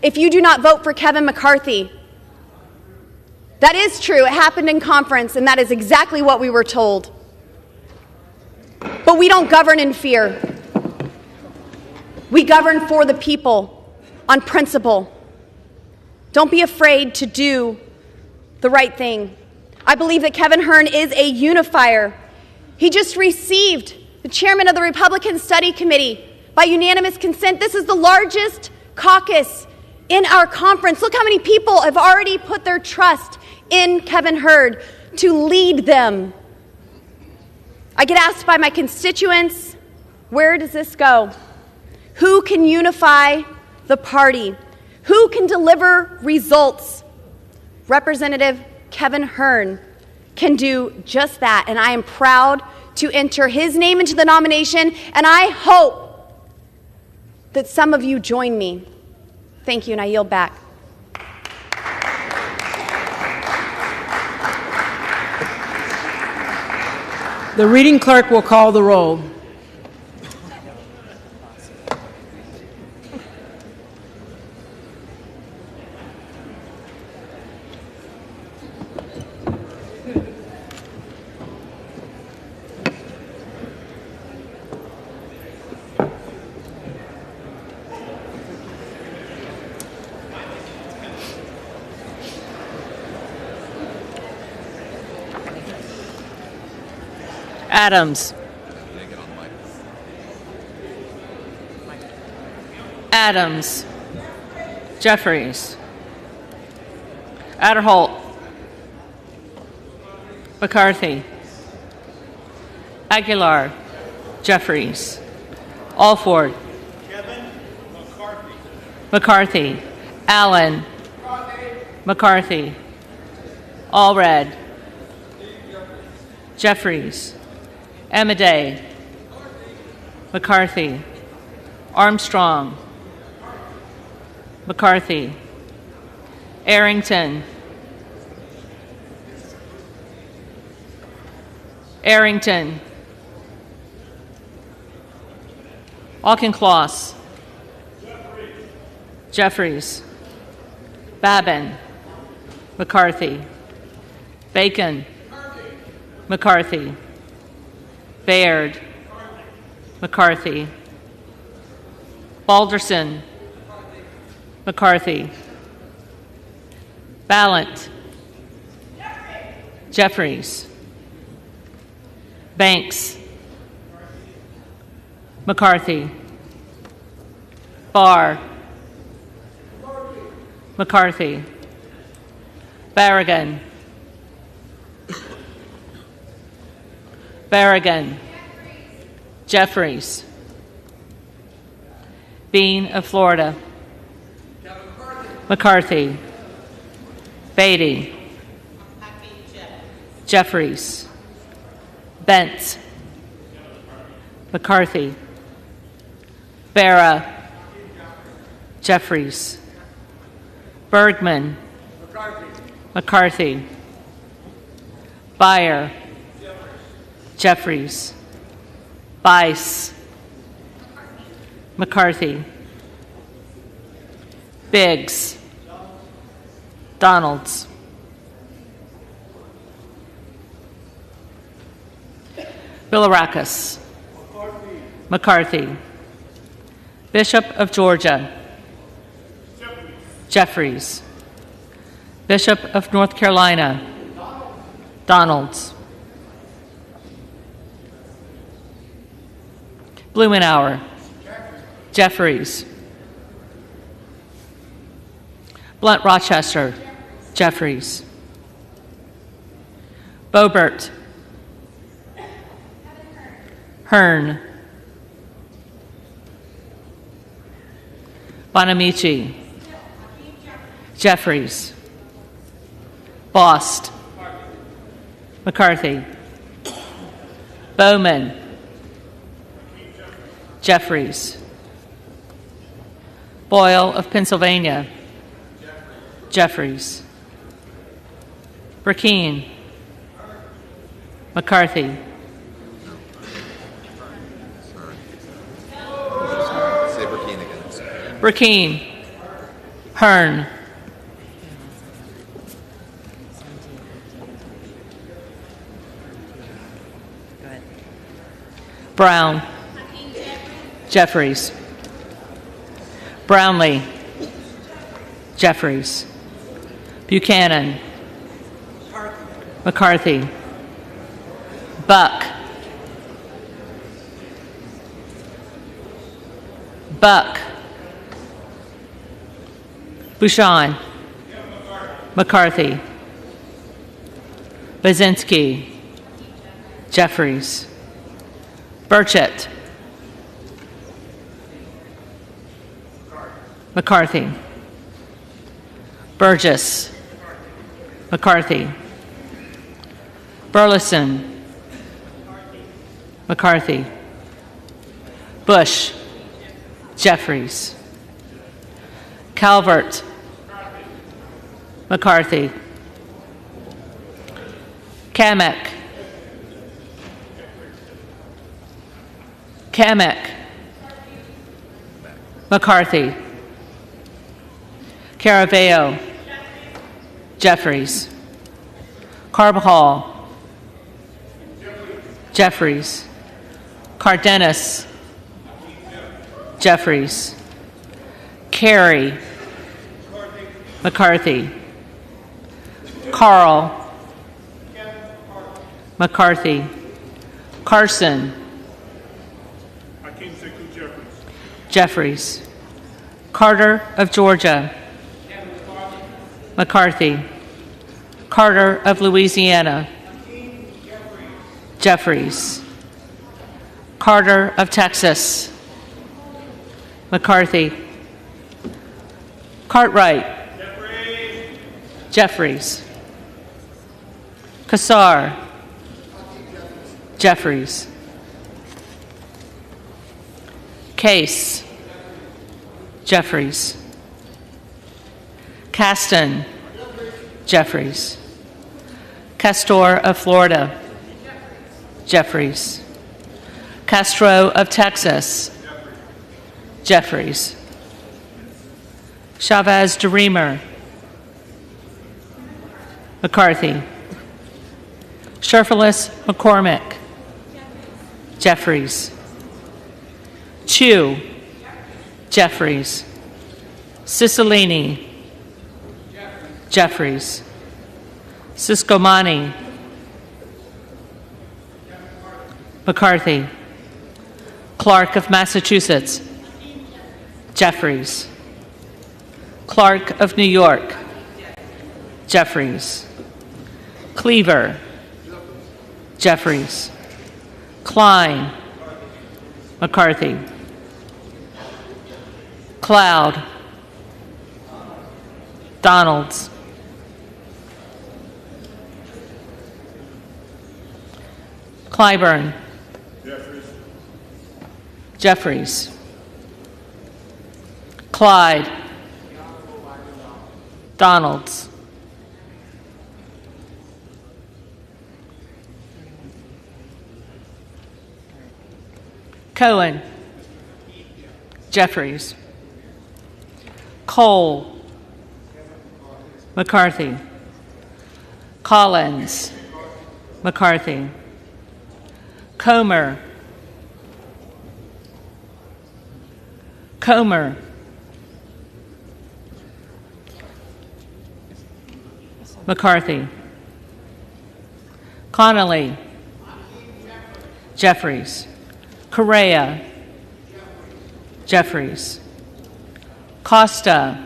if you do not vote for Kevin McCarthy. That is true. It happened in conference, and that is exactly what we were told. But we don't govern in fear. We govern for the people on principle. Don't be afraid to do the right thing. I believe that Kevin Hern is a unifier. He just received the chairman of the Republican Study Committee by unanimous consent. This is the largest caucus in our conference. Look how many people have already put their trust in Kevin Hern to lead them. I get asked by my constituents, where does this go? Who can unify the party? Who can deliver results? Representative Kevin Hern can do just that, and I am proud to enter his name into the nomination, and I hope that some of you join me. Thank you, and I yield back. The reading clerk will call the roll. Adams. Adams. Jeffries. Adderholt. McCarthy. Aguilar. Jeffries. Alford. McCarthy. Allen. McCarthy. Allred, Jeffries, Amaday, McCarthy, Armstrong, McCarthy, Arrington, Auchincloss, Jeffries, Babin, McCarthy, Bacon, McCarthy, Baird, McCarthy, Balderson, McCarthy, Ballant, Jeffries, Banks, McCarthy, Barr, McCarthy, Barragan, Jeffries, Bean of Florida, McCarthy, Beatty, Jeffries, Bentz, McCarthy, Barra, Jeffries, Bergman, McCarthy, Beyer, Jeffries, Bice, McCarthy, Biggs, Donalds, Bilirakis, McCarthy, Bishop of Georgia, Jeffries, Bishop of North Carolina, Donalds, Blumenauer, Jeffries, Blunt Rochester, Jeffries, Boebert, Hearn, Bonamici, Jeffries, Bost, McCarthy, Bowman, Jeffries, Boyle of Pennsylvania, Jeffries, Burkeen, McCarthy, Burkeen, Hearn, Brown, Jeffries, Brownlee, Jeffries, Buchanan, McCarthy, Buck, Bouchon, McCarthy, Bazinski, Jeffries, Burchett, McCarthy, Burgess, McCarthy, Burleson, McCarthy, Bush, Jeffries, Calvert, McCarthy, Kamek, McCarthy, Caraveo, Jeffries, Carbajal, Jeffries, Cardenas, Jeffries, Carey, McCarthy, Carl, McCarthy, Carson, Jeffries, Carter of Georgia, McCarthy, Carter of Louisiana, Jeffries, Carter of Texas, McCarthy, Cartwright, Jeffries, Kassar. Jeffries. Case. Jeffries. Caston. Jeffries. Castor of Florida. Jeffries. Castro of Texas. Jeffries. Chavez DeReamer. McCarthy. Sherfilis McCormick. Jeffries. Chu. Jeffries. Cicilline. Jeffries. Siscomani. McCarthy. Clark of Massachusetts. Jeffries. Clark of New York. Jeffries. Cleaver. Jeffries. Klein. McCarthy. Cloud. Donalds. Clyburn. Jeffries. Clyde. Donalds. Cohen. Jeffries. Cole. McCarthy. Collins. McCarthy. Comer. Comer. McCarthy. Connolly. Jeffries. Correa. Jeffries. Costa.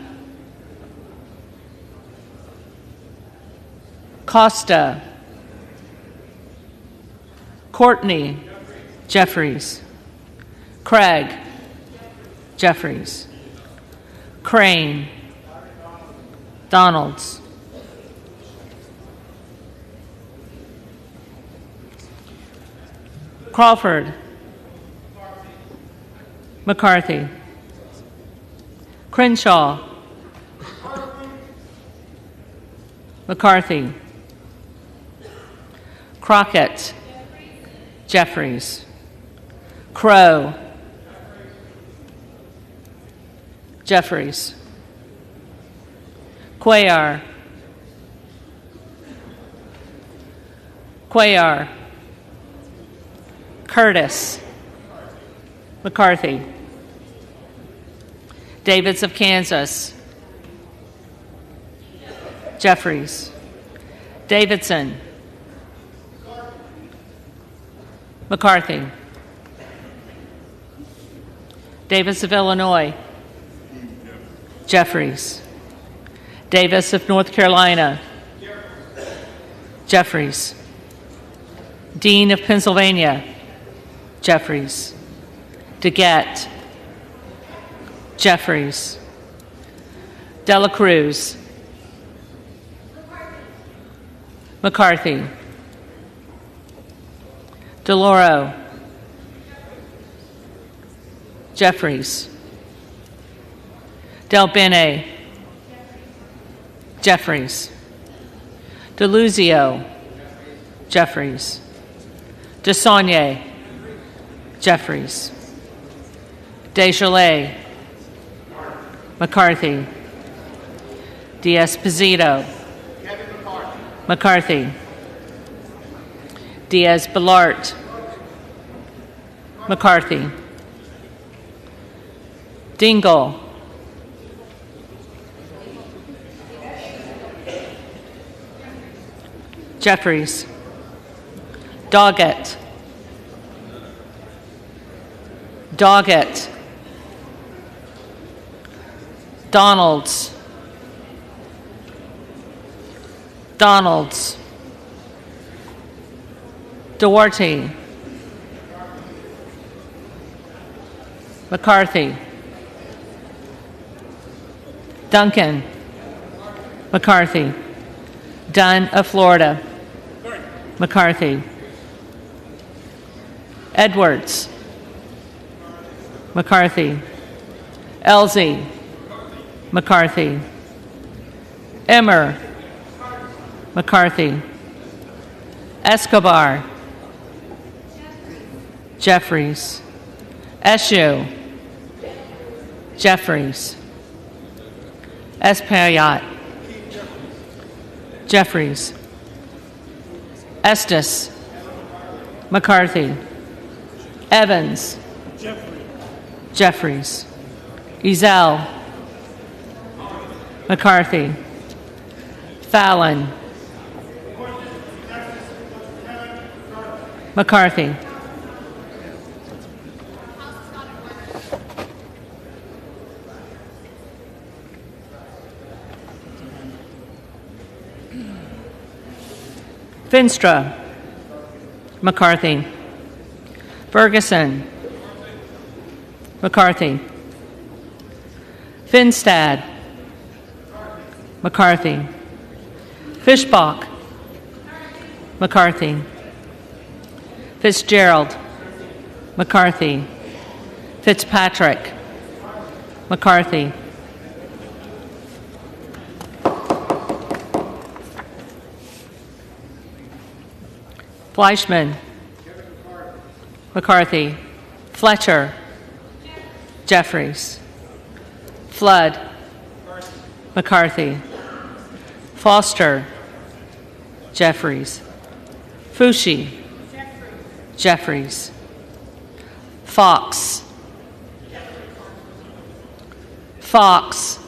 Costa. Courtney. Jeffries. Craig. Jeffries. Crane. Donalds. Crawford. McCarthy. Crenshaw. McCarthy. Crockett. Jeffries. Crow. Jeffries. Cuellar. Cuellar. Curtis. McCarthy. Davids of Kansas. Jeffries. Davidson. McCarthy. Davis of Illinois. Jeffries. Davis of North Carolina. Jeffries. Dean of Pennsylvania. Jeffries. DeGette. Jeffries. Dela Cruz. McCarthy. DeLauro. Jeffries. Del Bene. Jeffries. DeLuzio. Jeffries. DeSaulnier. Jeffries. Desjardins. McCarthy. D'Esposito. McCarthy. Diaz-Balart. McCarthy. Dingle. Jeffries. Doggett. Doggett. Donalds. Donalds. Duarte. McCarthy. Duncan. McCarthy. Dunn of Florida. McCarthy. Edwards. McCarthy. Elsie. McCarthy. Emmer. McCarthy. Escobar. Jeffries. Eshoo. Jeffries. Espaillat. Jeffries. Estes. McCarthy. Evans. Jeffries. Ezell. McCarthy. Fallon. McCarthy. Finstra. McCarthy. Ferguson. McCarthy. Finstad. McCarthy. Fischbach. McCarthy. Fitzgerald. McCarthy. Fitzpatrick. McCarthy. Fleischman. McCarthy. Fletcher. Jeffries. Flood. McCarthy. Foster. Jeffries. Fushi. Jeffries. Fox. Fox.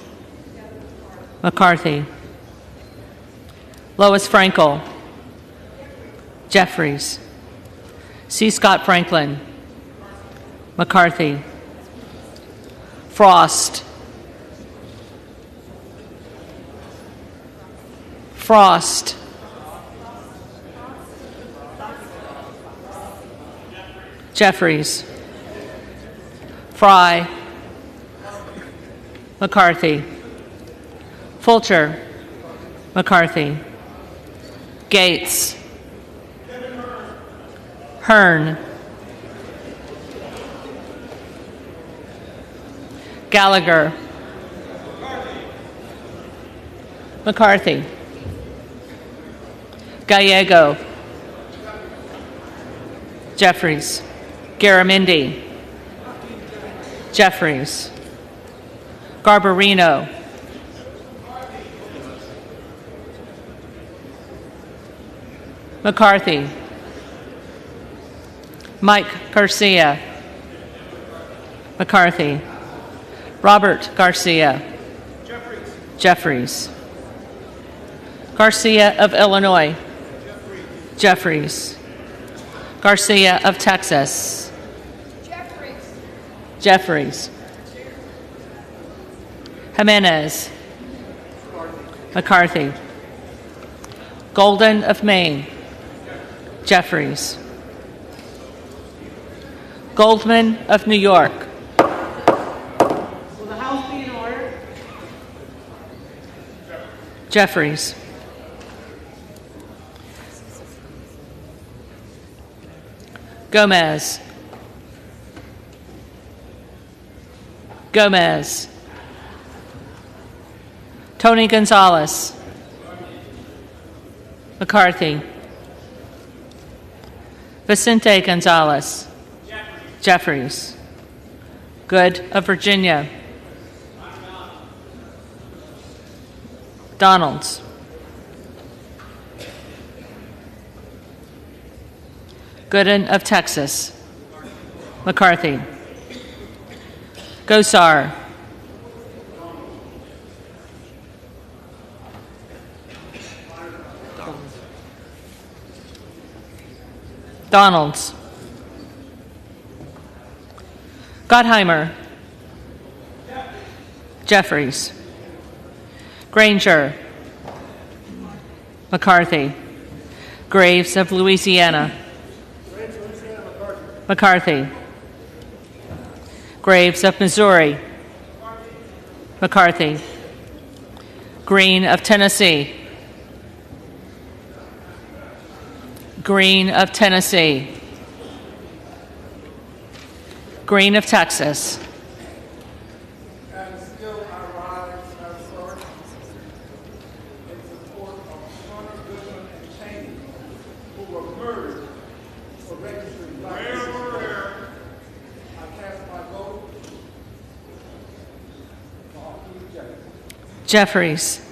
McCarthy. Lois Frankel. Jeffries. C. Scott Franklin. McCarthy. Frost. Frost. Jeffries. Fry. McCarthy. Fulcher. McCarthy. Gates. Hearn. Gallagher. McCarthy. Gallego. Jeffries. Garamendi. Jeffries. Garbarino. McCarthy. Mike Garcia. McCarthy. Robert Garcia. Jeffries. Garcia of Illinois. Jeffries. Garcia of Texas. Jeffries. Jimenez. McCarthy. Golden of Maine. Jeffries. Goldman of New York. Will the House be in order? Jeffries. Gomez. Gomez. Tony Gonzalez. McCarthy. Vicente Gonzalez. Jeffries. Good of Virginia. Donalds. Gooden of Texas. McCarthy. Gosar. Donalds. Gottheimer. Jeffries. Granger. McCarthy. Graves of Louisiana. McCarthy. Graves of Missouri. McCarthy. Green of Tennessee. Green of Tennessee. Green of Texas. And still I rise, sir, in support of Hunter, Goodman, and Cheney, who were murdered for registering black people. I cast my vote for Jeffries.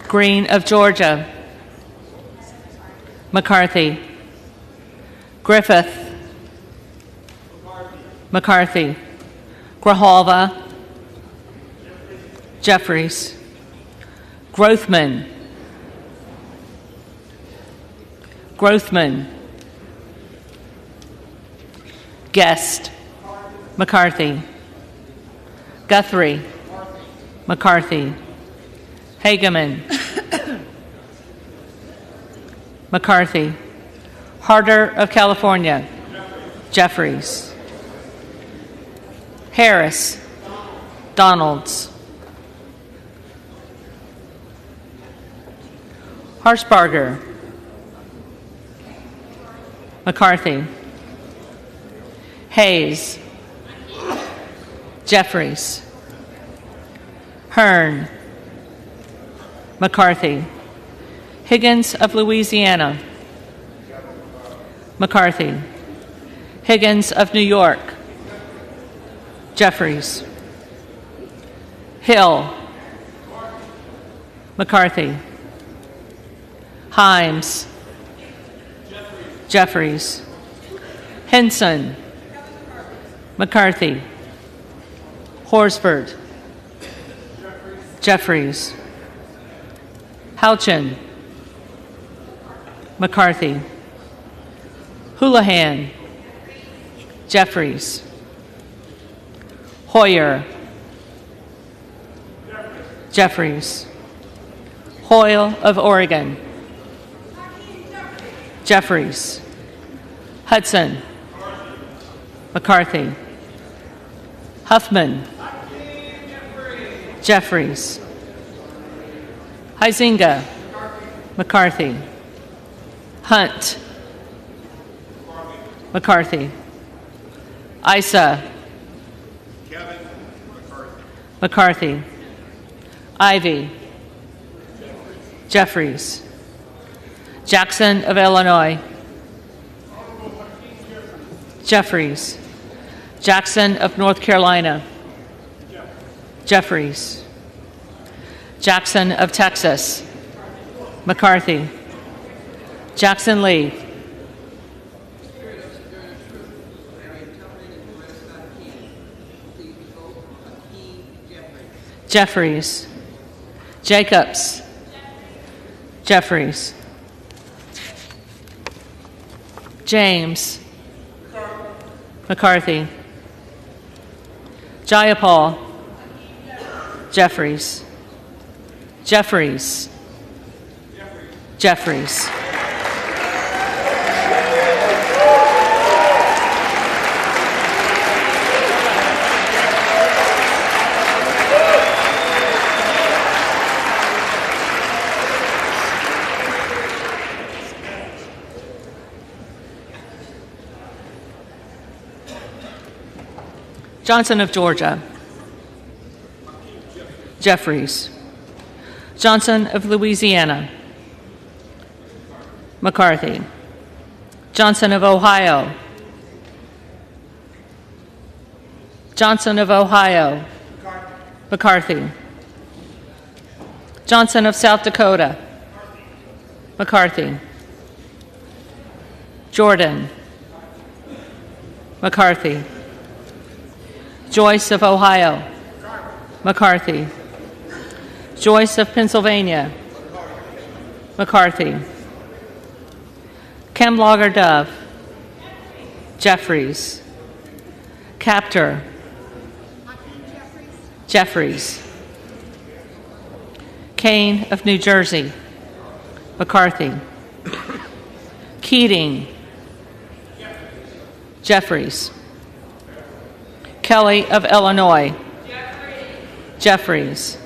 Green of Georgia. McCarthy. Griffith. McCarthy. Grijalva. Jeffries. Grothman. Grothman. Guest. McCarthy. Guthrie. McCarthy. Hageman. McCarthy. Harder of California. Jeffries. Harris. Donalds. Harshbarger. McCarthy. Hayes. Jeffries. Hearn. McCarthy. Higgins of Louisiana. McCarthy. Higgins of New York. Jeffries. Hill. McCarthy. Himes. Jeffries. Henson. McCarthy. Horsford. Jeffries. Houchin. McCarthy. Houlihan. Jeffries. Hoyer. Jeffries. Hoyle of Oregon. Jeffries. Hudson. McCarthy. Huffman. Jeffries. Huizinga. McCarthy. Hunt. McCarthy. Issa. McCarthy. Ivy. Jeffries. Jackson of Illinois. Jeffries. Jackson of North Carolina. Jeffries. Jackson of Texas. McCarthy. Jackson Lee. Jeffries. Jacobs. Jeffries. James. McCarthy. Jayapal. Jeffries. Jeffries. Jeffries. Johnson of Georgia. Jeffries. Johnson of Louisiana. McCarthy. Johnson of Ohio. Johnson of Ohio. McCarthy. Johnson of South Dakota. McCarthy. Jordan. McCarthy. Joyce of Ohio. McCarthy. Joyce of Pennsylvania. McCarthy. Kemlogger Dove. Jeffries. Captor. Jeffries. Kane of New Jersey. McCarthy. Keating. Jeffries. Kelly of Illinois. Jeffries.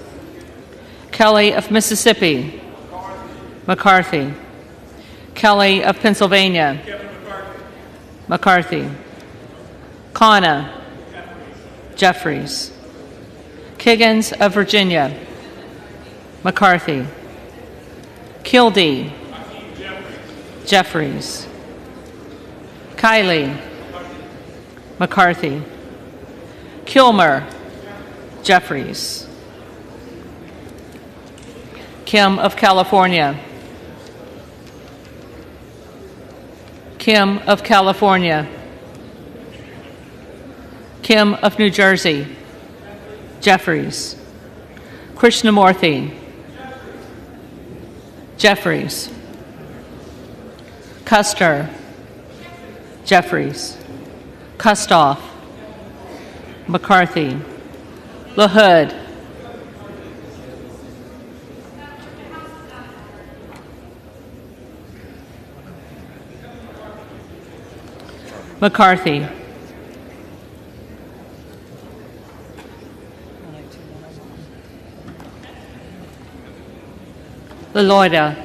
Kelly of Mississippi. McCarthy. Kelly of Pennsylvania. McCarthy. Khanna. Jeffries. Kiggins of Virginia. McCarthy. Kildee. Jeffries. Kiley. McCarthy. Kilmer. Jeffries. Kim of California. Kim of California. Kim of New Jersey. Jeffries. Krishnamurthy. Jeffries. Custer. Jeffries. Kustoff. McCarthy. LaHood. McCarthy. LaLoida.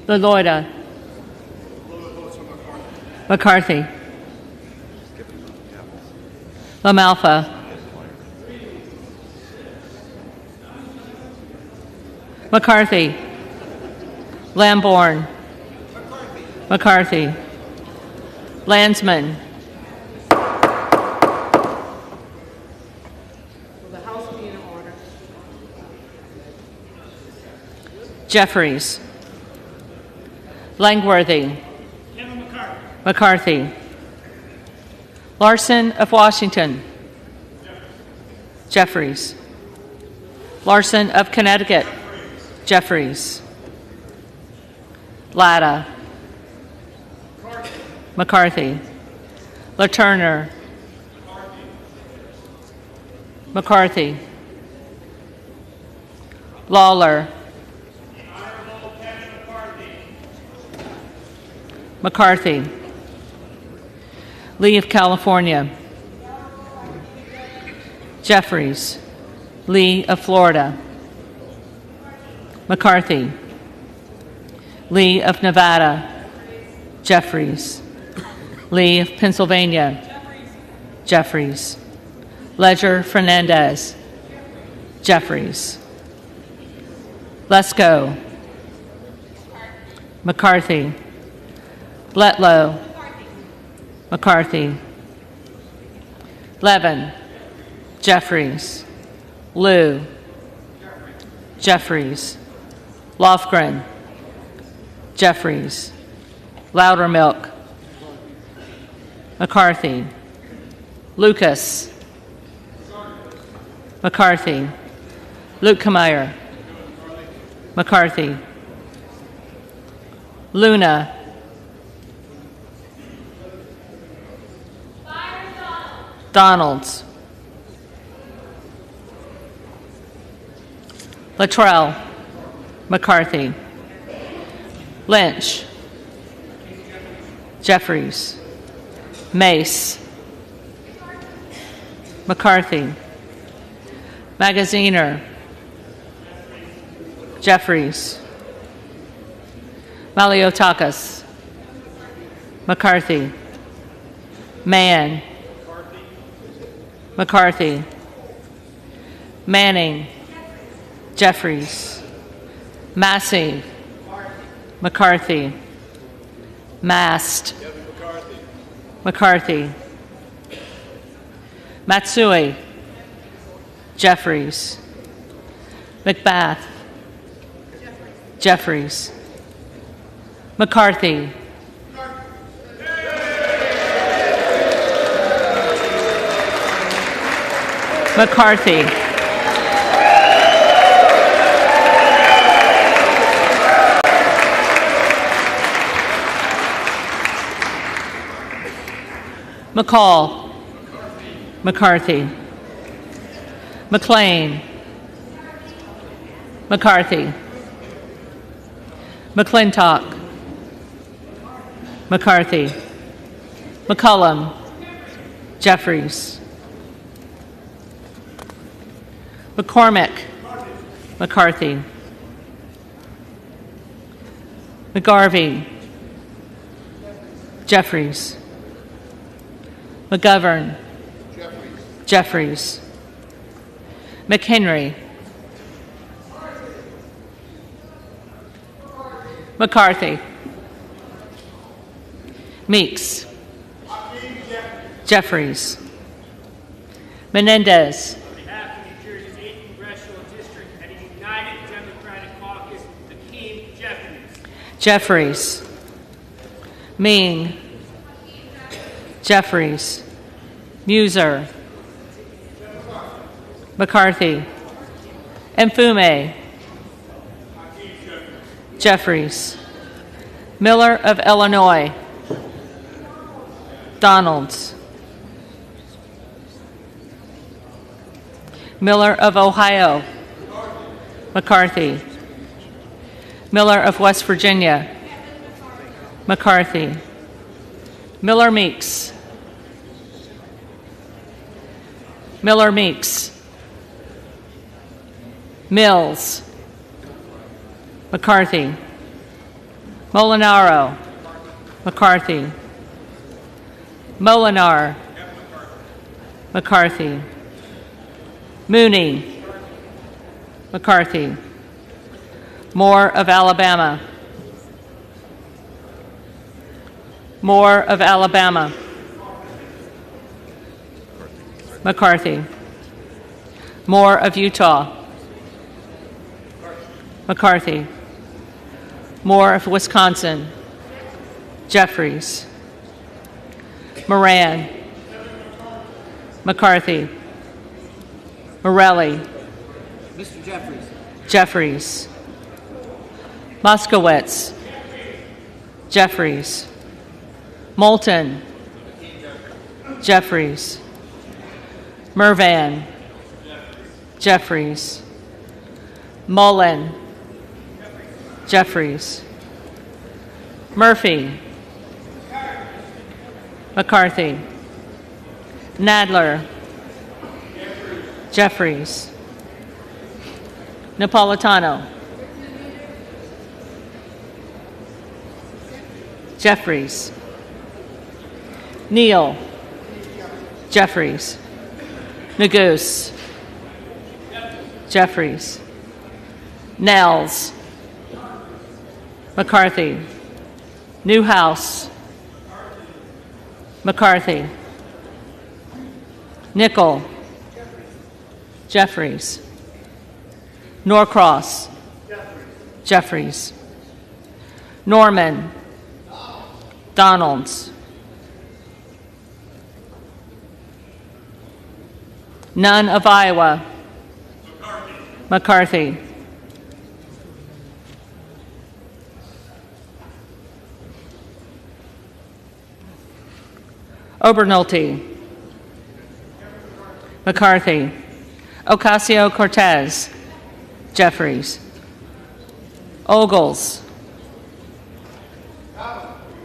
LaLoida. McCarthy. LaMalfa. McCarthy. Lamborn. McCarthy. Landsman. Jeffries. Langworthy. McCarthy. Larson of Washington. Jeffries. Larson of Connecticut. Jeffries. Latta. McCarthy. LaTurner. McCarthy. Lawler. McCarthy. Lee of California. Jeffries. Lee of Florida. McCarthy. Lee of Nevada. Jeffries. Lee of Pennsylvania. Jeffries. Ledger Fernandez. Jeffries. Lesko. McCarthy. Bletlow. McCarthy. Levin. Jeffries. Liu. Jeffries. Lofgren. Jeffries. Loudermilk. McCarthy. Lucas. McCarthy. Lukemeyer. McCarthy. Luna. Donalds. Luttrell. McCarthy. Lynch. Jeffries. Mace. McCarthy. Magaziner. Jeffries. Maliotakis. McCarthy. Mann. McCarthy. Manning. Jeffries. Massey. McCarthy. Mast. McCarthy. Matsui. Jeffries. McBath. Jeffries. McCarthy. McCarthy. McCall. McCarthy. McLean. McCarthy. McClintock. McCarthy. McCullum. Jeffries. McCormick. McCarthy. McGarvey. Jeffries. McGovern. Jeffries. McHenry. McCarthy. Meeks. Jeffries. Menendez. On behalf of New Jersey's 8th Congressional District and a united Democratic caucus, Hakeem Jeffries. Jeffries. Ming. Jeffries. Muser. McCarthy. Mfume. Jeffries. Miller of Illinois. Donalds. Miller of Ohio. McCarthy. Miller of West Virginia. McCarthy. Miller Meeks. Miller Meeks. Mills. McCarthy. Molinaro. McCarthy. Molinar. McCarthy. Mooney. McCarthy. Moore of Alabama. Moore of Alabama. McCarthy. Moore of Utah. McCarthy. Moore of Wisconsin. Jeffries. Moran. McCarthy. Morelli. Mr. Jeffries. Jeffries. Moskowitz. Jeffries. Moulton. Jeffries. Mervan. Jeffries. Mullen. Jeffries. Murphy. McCarthy. Nadler. Jeffries. Napolitano. Jeffries. Neal. Jeffries. Neguse. Jeffries. Nels. McCarthy. Newhouse. McCarthy. Nickel. Jeffries. Norcross. Jeffries. Norman. Donalds. None of Iowa. McCarthy. Obernolte. McCarthy. Ocasio-Cortez. Jeffries. Ogles.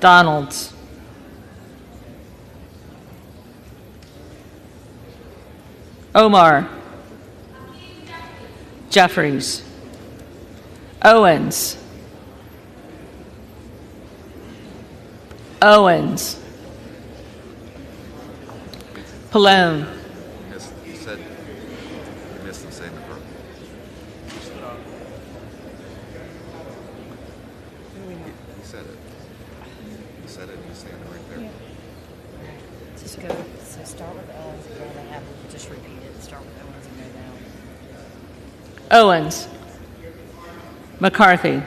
Donalds. Omar. Jeffries. Owens. Owens. Pallone. You said you missed him saying the verb. He said it. He said it. He's saying it right there. Just go. So start with Owens and then have them just repeat it. Start with Owens and go down. Owens. McCarthy.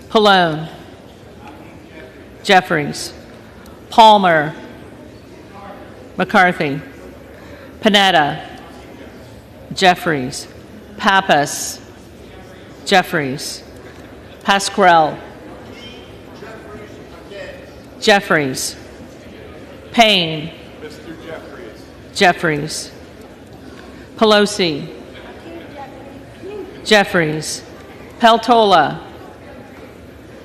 Pallone. Jeffries. Palmer. McCarthy. Panetta. Jeffries. Pappas. Jeffries. Pasquarel. Jeffries. Payne. Jeffries. Pelosi. Jeffries. Peltola.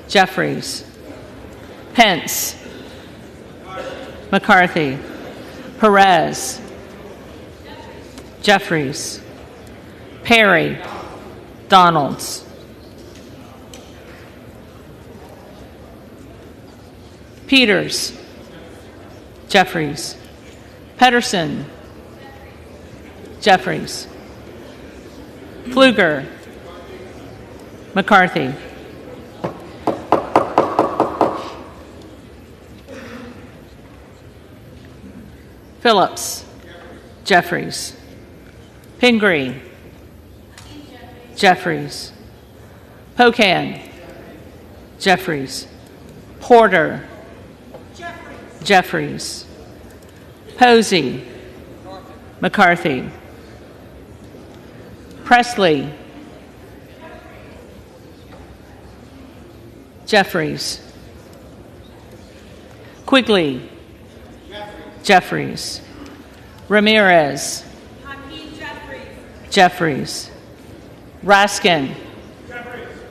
Jeffries. Pence. McCarthy. Perez. Jeffries. Perry, Donalds. Peters, Jeffries. Pedersen, Jeffries. Pfluger, McCarthy. Phillips, Jeffries. Pingree, Jeffries. Pocan, Jeffries. Porter, Jeffries. Posey, McCarthy. Presley, Jeffries. Quigley, Jeffries. Ramirez, Jeffries. Raskin,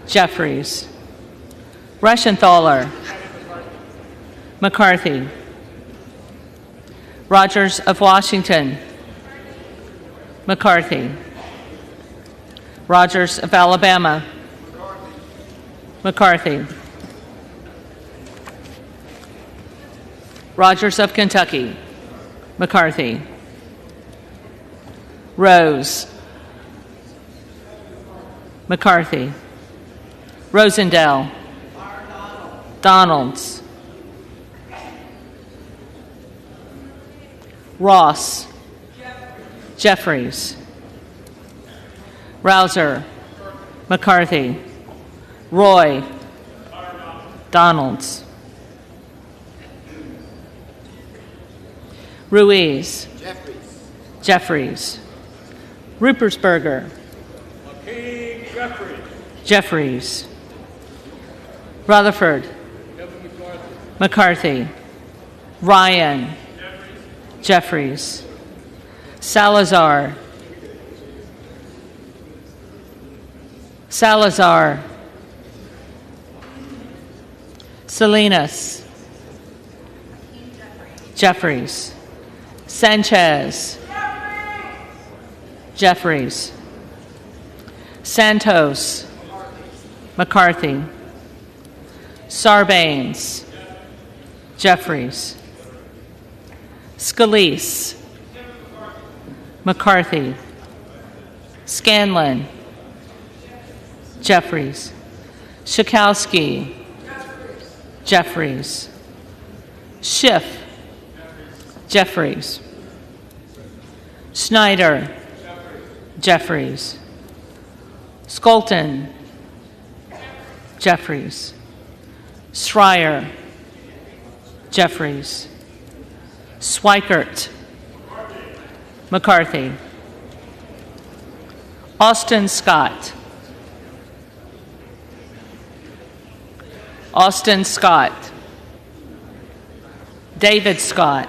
Jeffries. Reschenthaler, McCarthy. Rogers of Washington, McCarthy. Rogers of Alabama, McCarthy. Rogers of Kentucky, McCarthy. Rose, McCarthy. Rosendale, Donalds. Ross, Jeffries. Rouser, McCarthy. Roy, Donalds. Ruiz, Jeffries. Rupersberger, Jeffries. Rutherford, McCarthy. Ryan, Jeffries. Salazar, Salinas, Jeffries. Sanchez, Jeffries. Santos, McCarthy. Sarbanes, Jeffries. Scalise, McCarthy. Scanlon, Jeffries. Schakowsky, Jeffries. Schiff, Jeffries. Schneider, Jeffries. Skolton, Jeffries. Schreier, Jeffries. Swikert, McCarthy. Austin Scott, David Scott,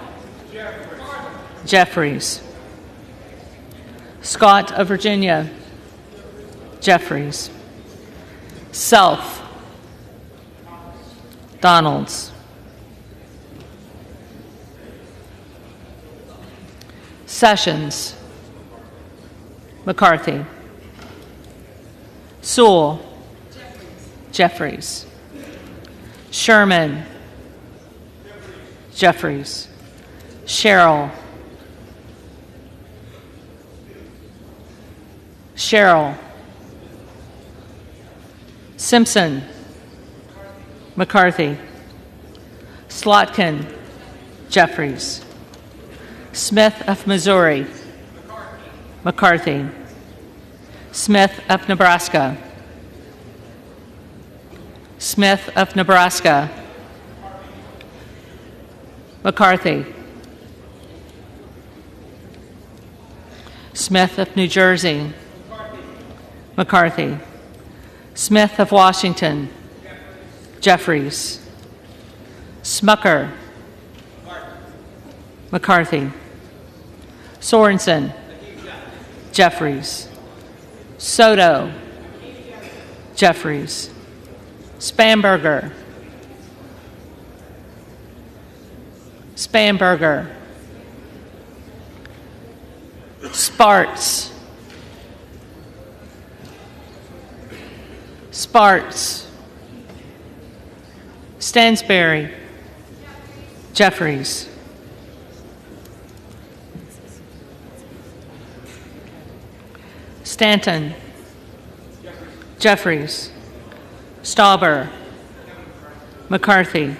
Jeffries. Scott of Virginia, Jeffries. Self, Donalds. Sessions, McCarthy. Sewell, Jeffries. Sherman, Jeffries. Sherrill, Simpson, McCarthy. Slotkin, Jeffries. Smith of Missouri, McCarthy. Smith of Nebraska. McCarthy. Smith of New Jersey, McCarthy. Smith of Washington, Jeffries. Smucker, McCarthy. Sorensen, Jeffries. Soto, Jeffries. Spanberger, Sparts, Sparts, Stansberry, Jeffries, Stanton, Jeffries, Stauber, McCarthy,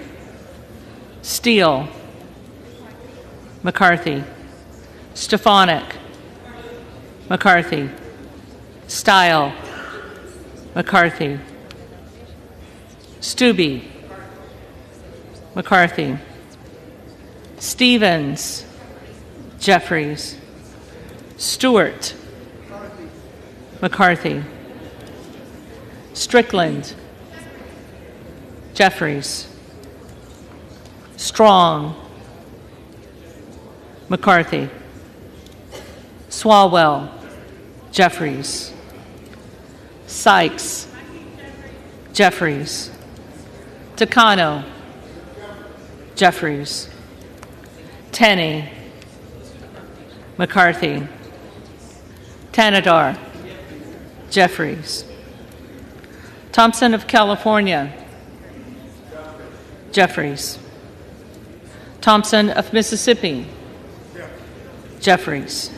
Steele, McCarthy, Stefanik, McCarthy, Stile, McCarthy, Stubbe, McCarthy, Stevens, Jeffries, Stewart, McCarthy, Strickland, Jeffries, Strong, McCarthy, Swalwell, Jeffries, Sykes, Jeffries, Takano, Jeffries, Tenney, McCarthy, Tanadar, Jeffries, Thompson of California, Jeffries, Thompson of Mississippi, Jeffries,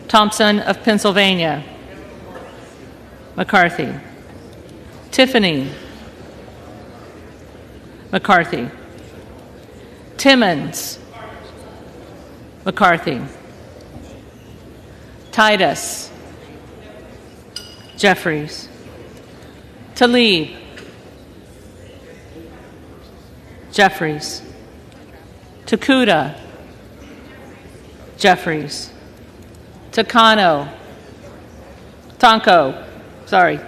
Thompson of Pennsylvania, McCarthy, Tiffany, McCarthy, Timmons, McCarthy, Titus, Jeffries, Tlaib, Jeffries, Takuda, Jeffries,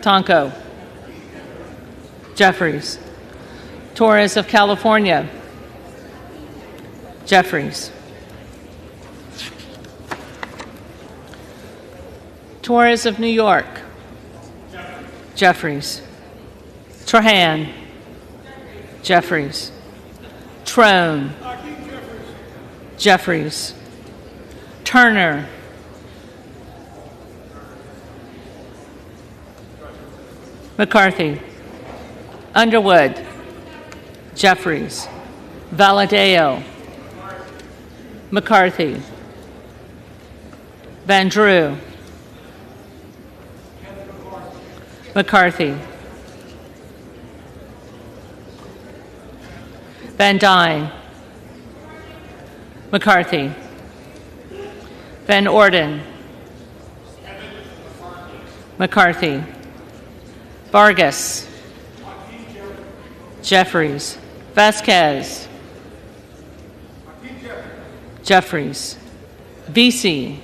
Tonko, Jeffries, Torres of California, Jeffries, Torres of New York, Jeffries, Trahan, Jeffries, Trone, Jeffries, Turner, McCarthy, Underwood, Jeffries, Valadeo, McCarthy, Van Drew, McCarthy, Van Dyne, McCarthy, Van Orden, McCarthy, Vargas, Jeffries, Vasquez, Jeffries, Vesey,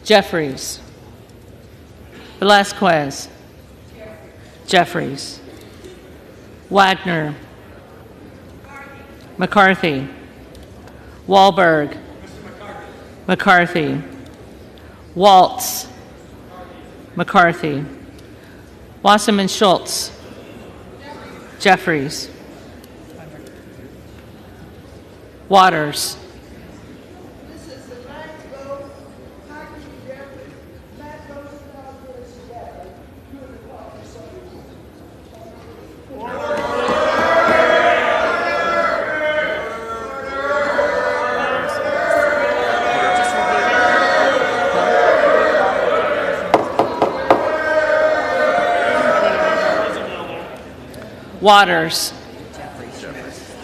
Jeffries, Velasquez, Jeffries, Wagner, McCarthy, Wahlberg, McCarthy, Waltz, McCarthy, Wasserman Schultz, Jeffries, Waters, Waters,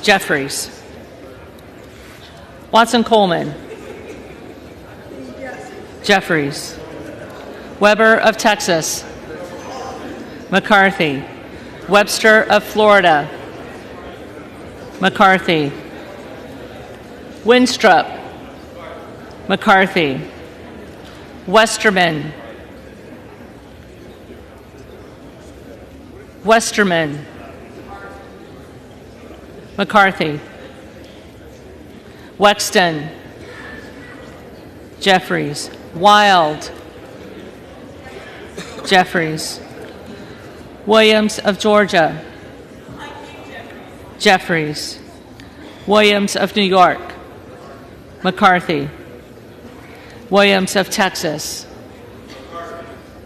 Jeffries, Watson Coleman, Jeffries, Weber of Texas, McCarthy, Webster of Florida, McCarthy, Winstrup, McCarthy, Westerman, McCarthy, Wexton, Jeffries, Wild, Jeffries, Williams of Georgia, Jeffries, Williams of New York, McCarthy, Williams of Texas,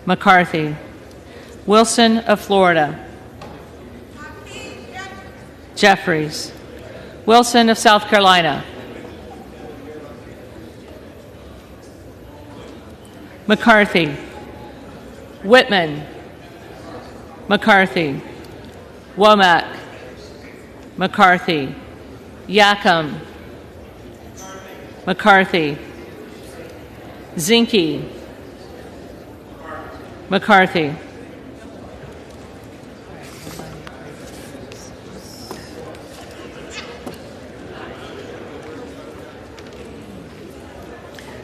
McCarthy, Wilson of Florida. Jeffries. Wilson of South Carolina. McCarthy. Whitman. McCarthy. Womack. McCarthy. Yackham. McCarthy. Zinke. McCarthy.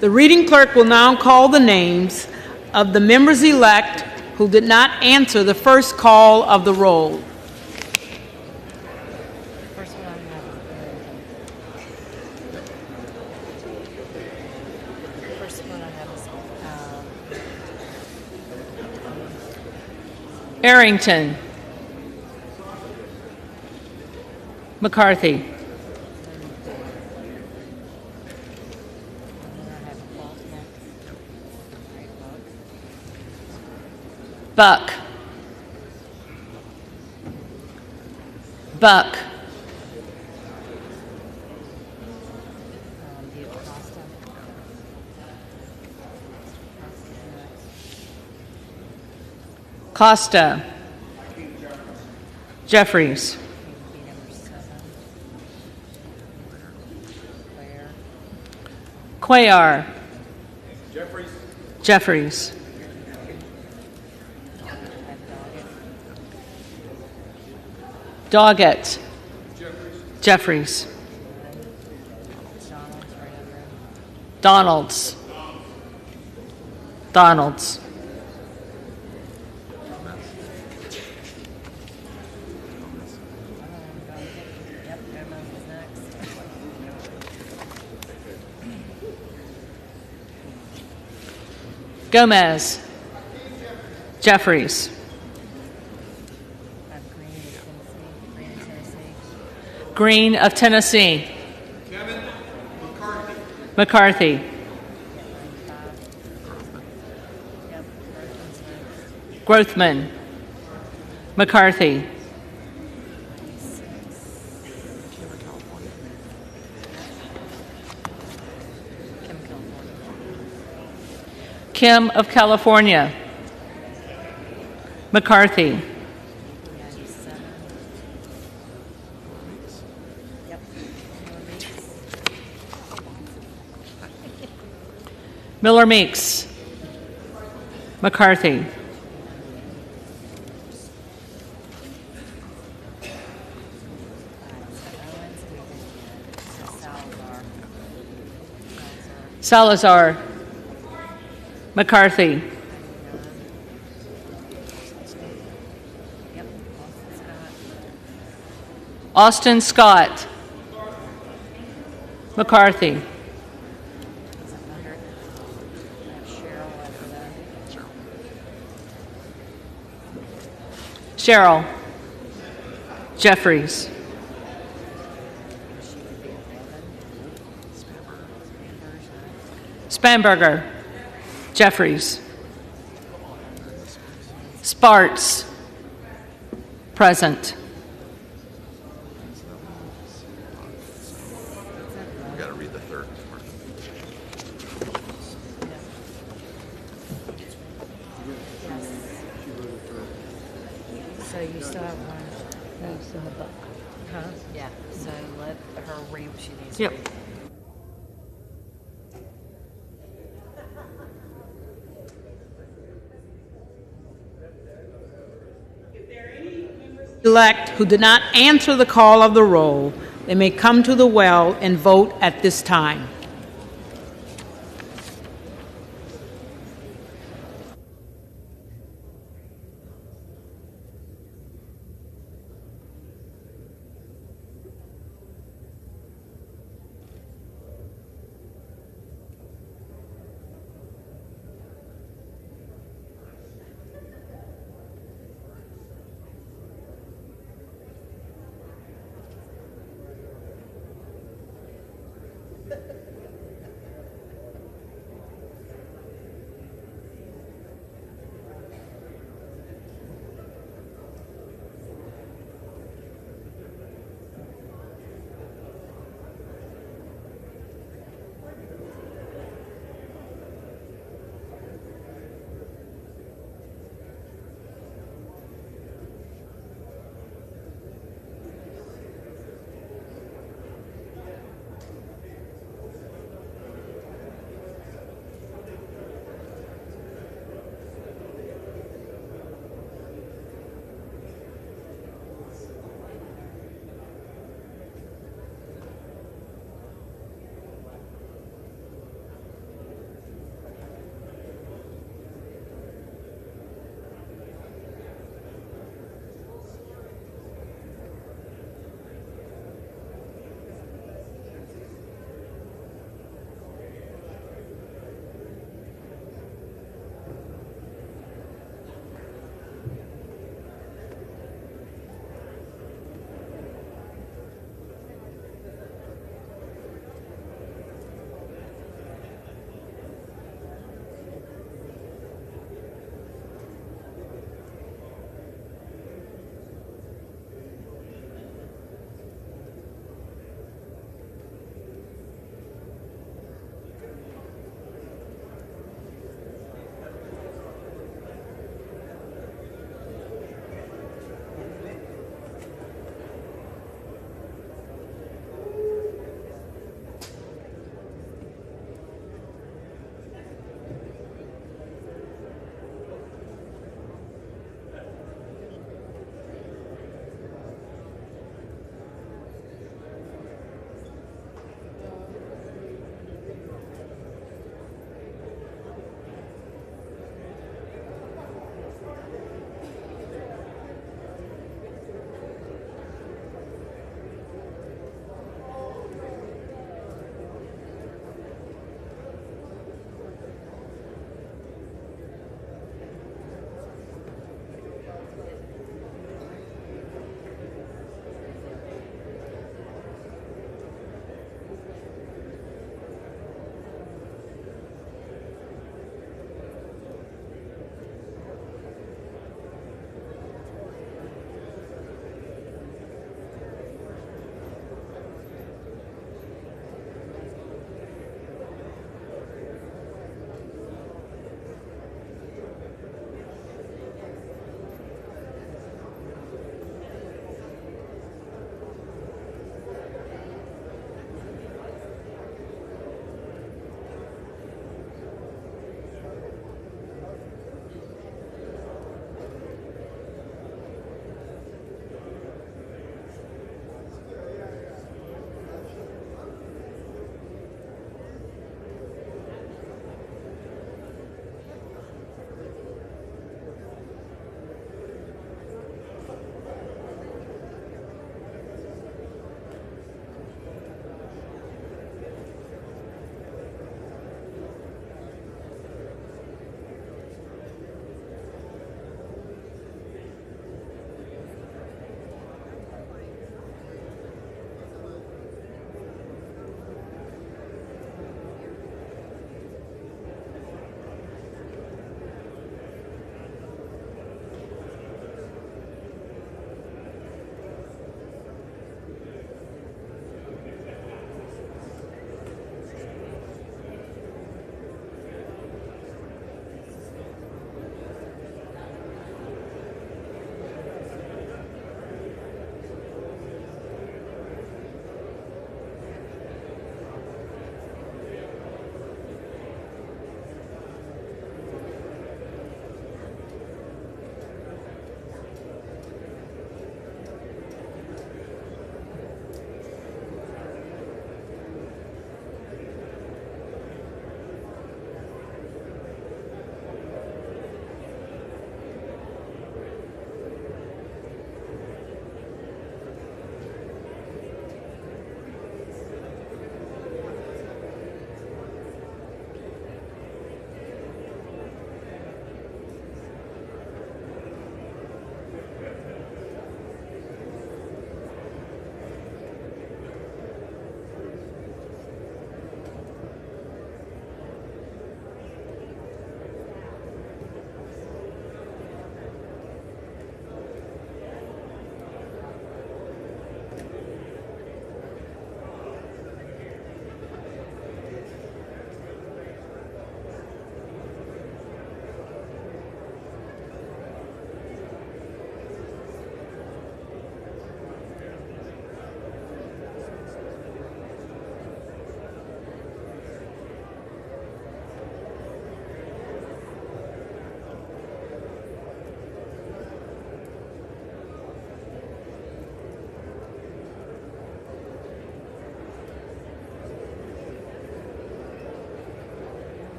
The reading clerk will now call the names of the members-elect who did not answer the first call of the roll. Arrington. McCarthy. Buck. Buck. Costa. Jeffries. Cuellar. Jeffries. Doggett. Jeffries. Donalds. Donalds. Gomez. Jeffries. Green of Tennessee. McCarthy. Grothman. McCarthy. Kim of California. McCarthy. Miller Meeks. McCarthy. Salazar. McCarthy. Austin Scott. McCarthy. Sherrill. Jeffries. Spanberger. Jeffries. Sparts. Present. We've got to read the third. So you still have one? That's in the book. Huh? Yeah. So let her read what she needs to read. Elect who did not answer the call of the roll, they may come to the well and vote at this time.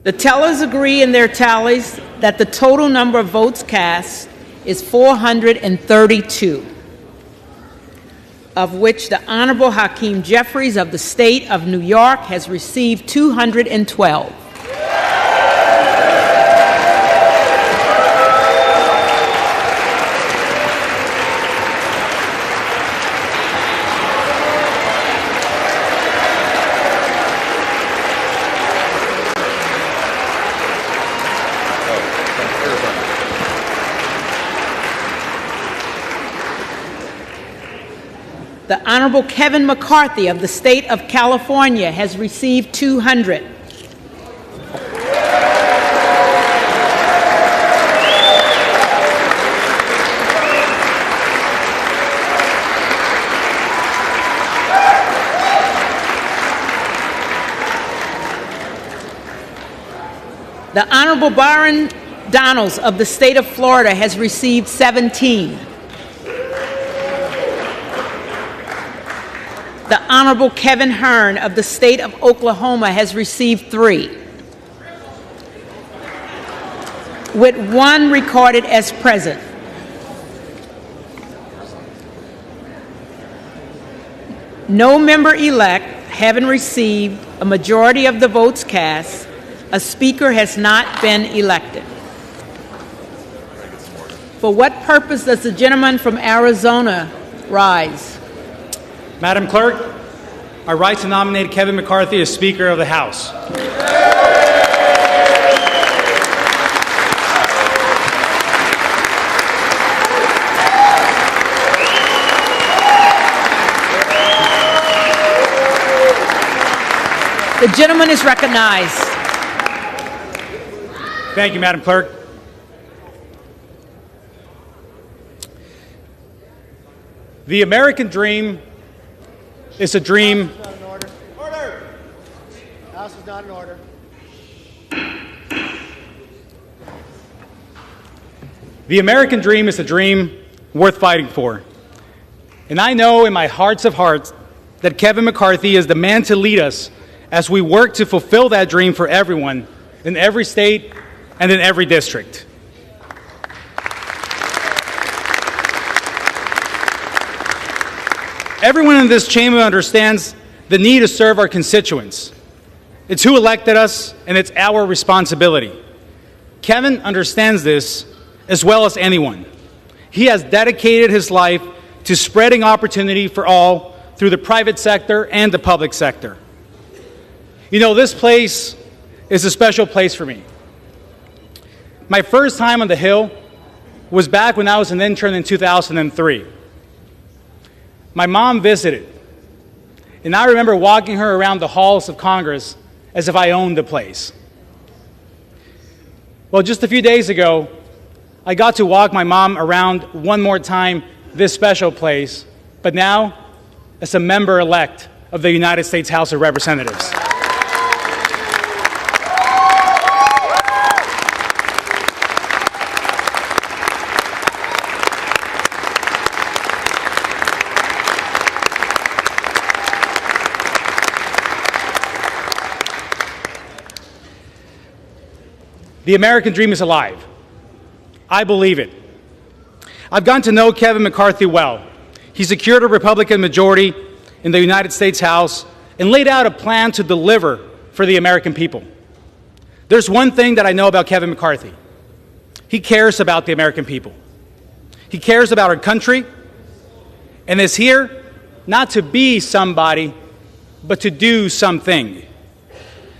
The tellers agree in their tallies that the total number of votes cast is 432, of which the Honorable Hakeem Jeffries of the State of New York has received 212. The Honorable Kevin McCarthy of the State of California has received 200. The Honorable Byron Donalds of the State of Florida has received 17. The Honorable Kevin Hearn of the State of Oklahoma has received 3, with 1 recorded as present. No member-elect having received a majority of the votes cast, a speaker has not been elected. For what purpose does the gentleman from Arizona rise? Madam Clerk, I rise to nominate Kevin McCarthy as Speaker of the House. The gentleman is recognized. Thank you, Madam Clerk. The American dream is a dream. Order. House is not in order. The American dream is a dream worth fighting for. And I know in my hearts of hearts that Kevin McCarthy is the man to lead us as we work to fulfill that dream for everyone in every state and in every district. Everyone in this chamber understands the need to serve our constituents. It's who elected us, and it's our responsibility. Kevin understands this as well as anyone. He has dedicated his life to spreading opportunity for all through the private sector and the public sector. You know, this place is a special place for me. My first time on the Hill was back when I was an intern in 2003. My mom visited, and I remember walking her around the halls of Congress as if I owned the place. Well, just a few days ago, I got to walk my mom around one more time this special place, but now as a member-elect of the United States House of Representatives. The American dream is alive. I believe it. I've gotten to know Kevin McCarthy well. He secured a Republican majority in the United States House and laid out a plan to deliver for the American people. There's one thing that I know about Kevin McCarthy. He cares about the American people. He cares about our country and is here not to be somebody, but to do something.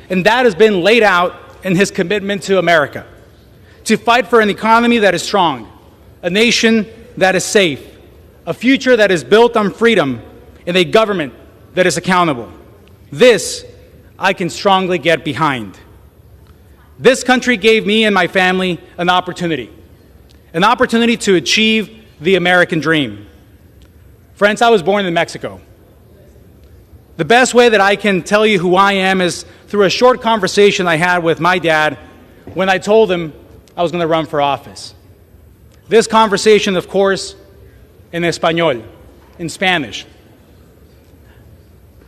And that has been laid out in his commitment to America, to fight for an economy that is strong, a nation that is safe, a future that is built on freedom, and a government that is accountable. This I can strongly get behind. This country gave me and my family an opportunity to achieve the American dream. Friends, I was born in Mexico. The best way that I can tell you who I am is through a short conversation I had with my dad when I told him I was going to run for office. This conversation, of course, in Español, in Spanish.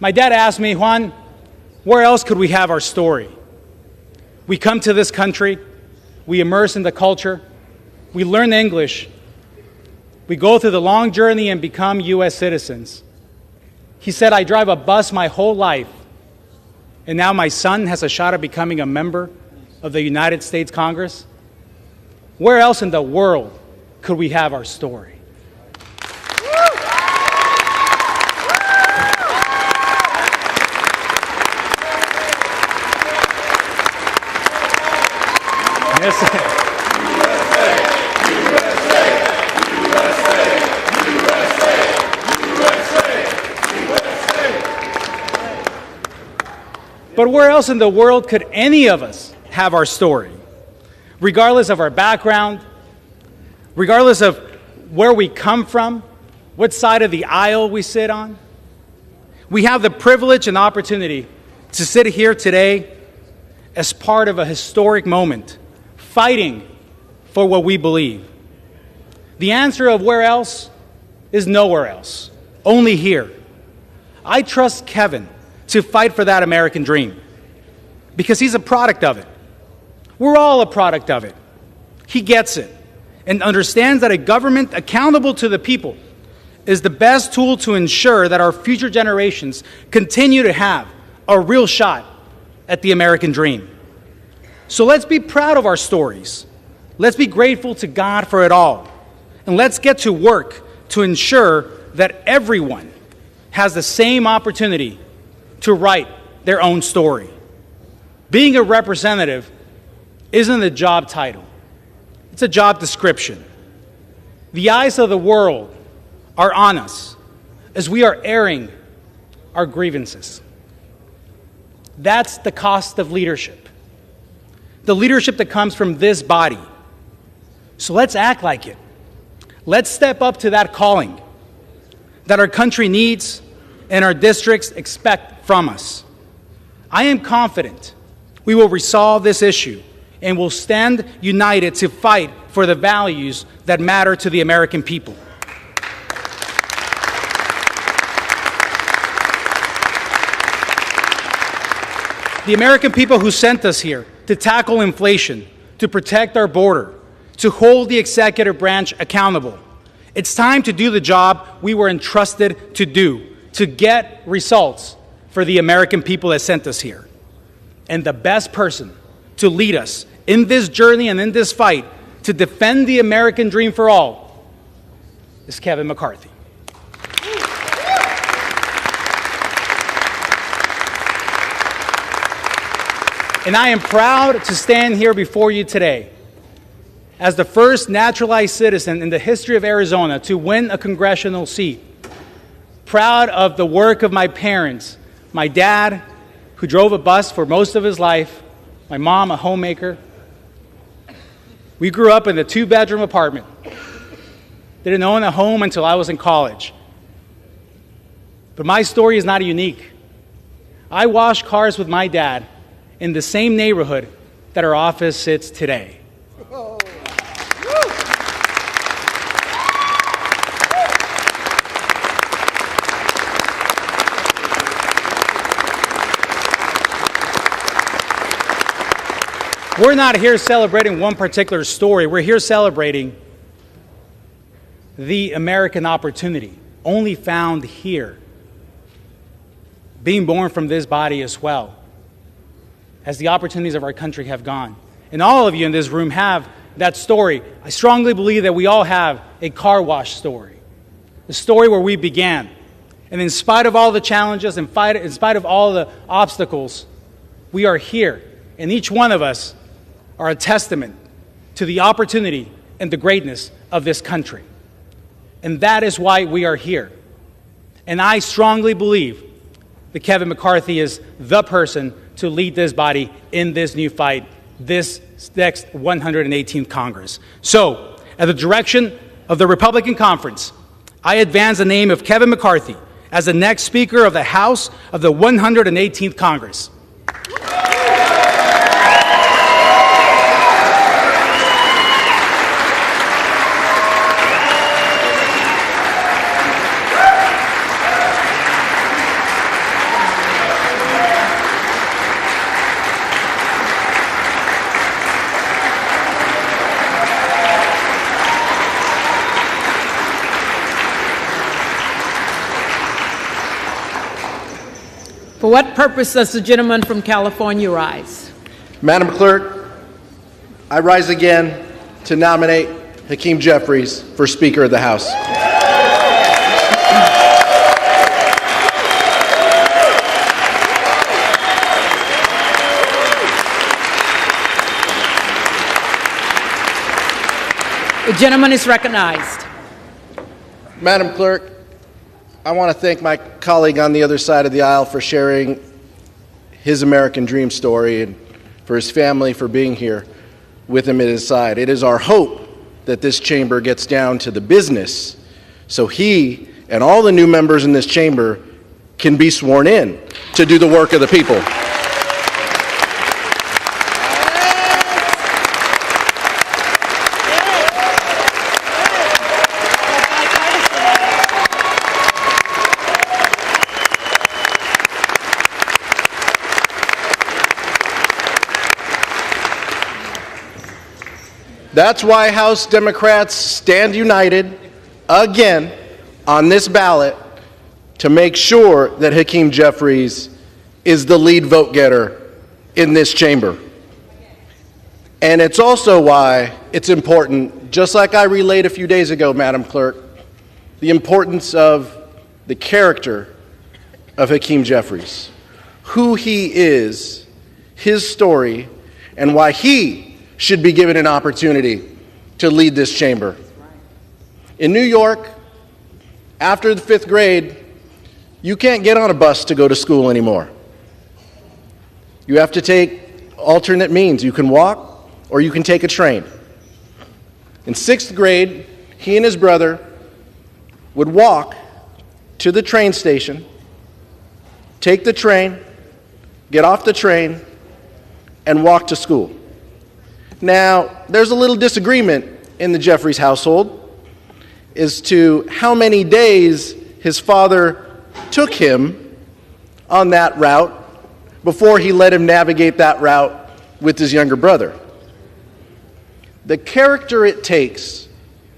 My dad asked me, Juan, where else could we have our story? We come to this country, we immerse in the culture, we learn English, we go through the long journey and become U.S. citizens. He said, I drive a bus my whole life, and now my son has a shot at becoming a member of the United States Congress. Where else in the world could we have our story? Yes. But where else in the world could any of us have our story? Regardless of our background, regardless of where we come from, what side of the aisle we sit on, we have the privilege and opportunity to sit here today as part of a historic moment, fighting for what we believe. The answer of where else is nowhere else, only here. I trust Kevin to fight for that American dream because he's a product of it. We're all a product of it. He gets it and understands that a government accountable to the people is the best tool to ensure that our future generations continue to have a real shot at the American dream. So let's be proud of our stories. Let's be grateful to God for it all. And let's get to work to ensure that everyone has the same opportunity to write their own story. Being a representative isn't a job title. It's a job description. The eyes of the world are on us as we are airing our grievances. That's the cost of leadership. The leadership that comes from this body. So let's act like it. Let's step up to that calling that our country needs and our districts expect from us. I am confident we will resolve this issue and will stand united to fight for the values that matter to the American people. The American people who sent us here to tackle inflation, to protect our border, to hold the executive branch accountable. It's time to do the job we were entrusted to do, to get results for the American people that sent us here. And the best person to lead us in this journey and in this fight to defend the American dream for all is Kevin McCarthy. And I am proud to stand here before you today as the first naturalized citizen in the history of Arizona to win a congressional seat. Proud of the work of my parents, my dad, who drove a bus for most of his life, my mom, a homemaker. We grew up in a 2-bedroom apartment. Didn't own a home until I was in college. But my story is not unique. I washed cars with my dad in the same neighborhood that our office sits today. We're not here celebrating one particular story. We're here celebrating the American opportunity, only found here, being born from this body as well, as the opportunities of our country have gone. And all of you in this room have that story. I strongly believe that we all have a car wash story, the story where we began. And in spite of all the challenges, in spite of all the obstacles, we are here. And each one of us are a testament to the opportunity and the greatness of this country. And that is why we are here. And I strongly believe that Kevin McCarthy is the person to lead this body in this new fight, this next 118th Congress. So, at the direction of the Republican Conference, I advance the name of Kevin McCarthy as the next Speaker of the House of the 118th Congress. For what purpose does the gentleman from California rise? Madam Clerk, I rise again to nominate Hakeem Jeffries for Speaker of the House. The gentleman is recognized. Madam Clerk, I want to thank my colleague on the other side of the aisle for sharing his American dream story and for his family for being here with him at his side. It is our hope that this chamber gets down to the business so he and all the new members in this chamber can be sworn in to do the work of the people. That's why House Democrats stand united again on this ballot to make sure that Hakeem Jeffries is the lead vote getter in this chamber. And it's also why it's important, just like I relayed a few days ago, Madam Clerk, the importance of the character of Hakeem Jeffries, who he is, his story, and why he should be given an opportunity to lead this chamber. In New York, after the 5th grade, you can't get on a bus to go to school anymore. You have to take alternate means. You can walk or you can take a train. In 6th grade, he and his brother would walk to the train station, take the train, get off the train, and walk to school. Now, there's a little disagreement in the Jeffries household as to how many days his father took him on that route before he let him navigate that route with his younger brother. The character it takes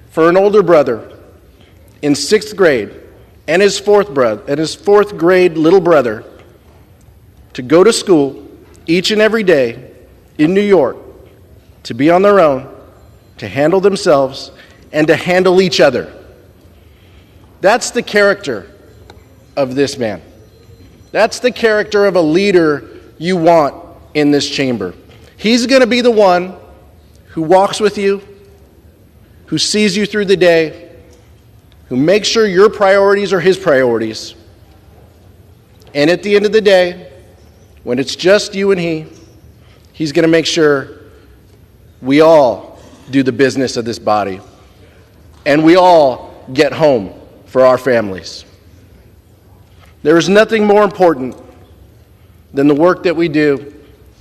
for an older brother in 6th grade and his fourth grade little brother to go to school each and every day in New York, to be on their own, to handle themselves, and to handle each other. That's the character of this man. That's the character of a leader you want in this chamber. He's going to be the one who walks with you, who sees you through the day, who makes sure your priorities are his priorities. And at the end of the day, when it's just you and he's going to make sure we all do the business of this body, and we all get home for our families. There is nothing more important than the work that we do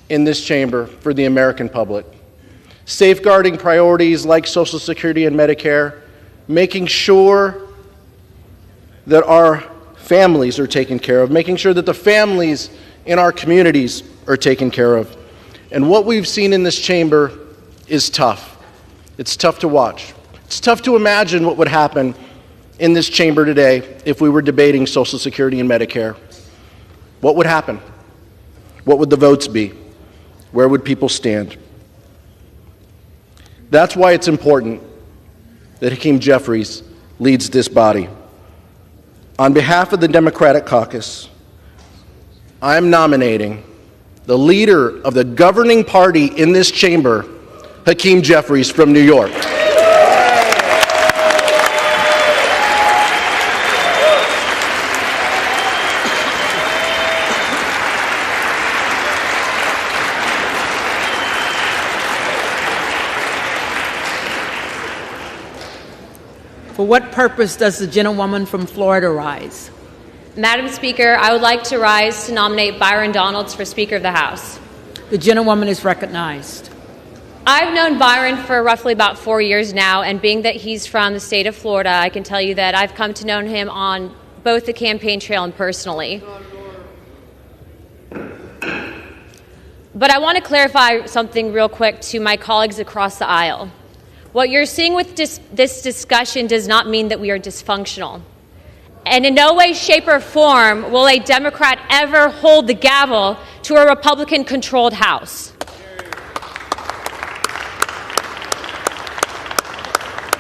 in this chamber for the American public. Safeguarding priorities like Social Security and Medicare, making sure that our families are taken care of, making sure that the families in our communities are taken care of. And what we've seen in this chamber is tough. It's tough to watch. It's tough to imagine what would happen in this chamber today if we were debating Social Security and Medicare. What would happen? What would the votes be? Where would people stand? That's why it's important that Hakeem Jeffries leads this body. On behalf of the Democratic Caucus, I am nominating the leader of the governing party in this chamber, Hakeem Jeffries from New York. For what purpose does the gentlewoman from Florida rise? Madam Speaker, I would like to rise to nominate Byron Donalds for Speaker of the House. The gentlewoman is recognized. I've known Byron for roughly about 4 years now, and being that he's from the state of Florida, I can tell you that I've come to know him on both the campaign trail and personally. But I want to clarify something real quick to my colleagues across the aisle. What you're seeing with this discussion does not mean that we are dysfunctional. And in no way, shape, or form will a Democrat ever hold the gavel to a Republican-controlled House.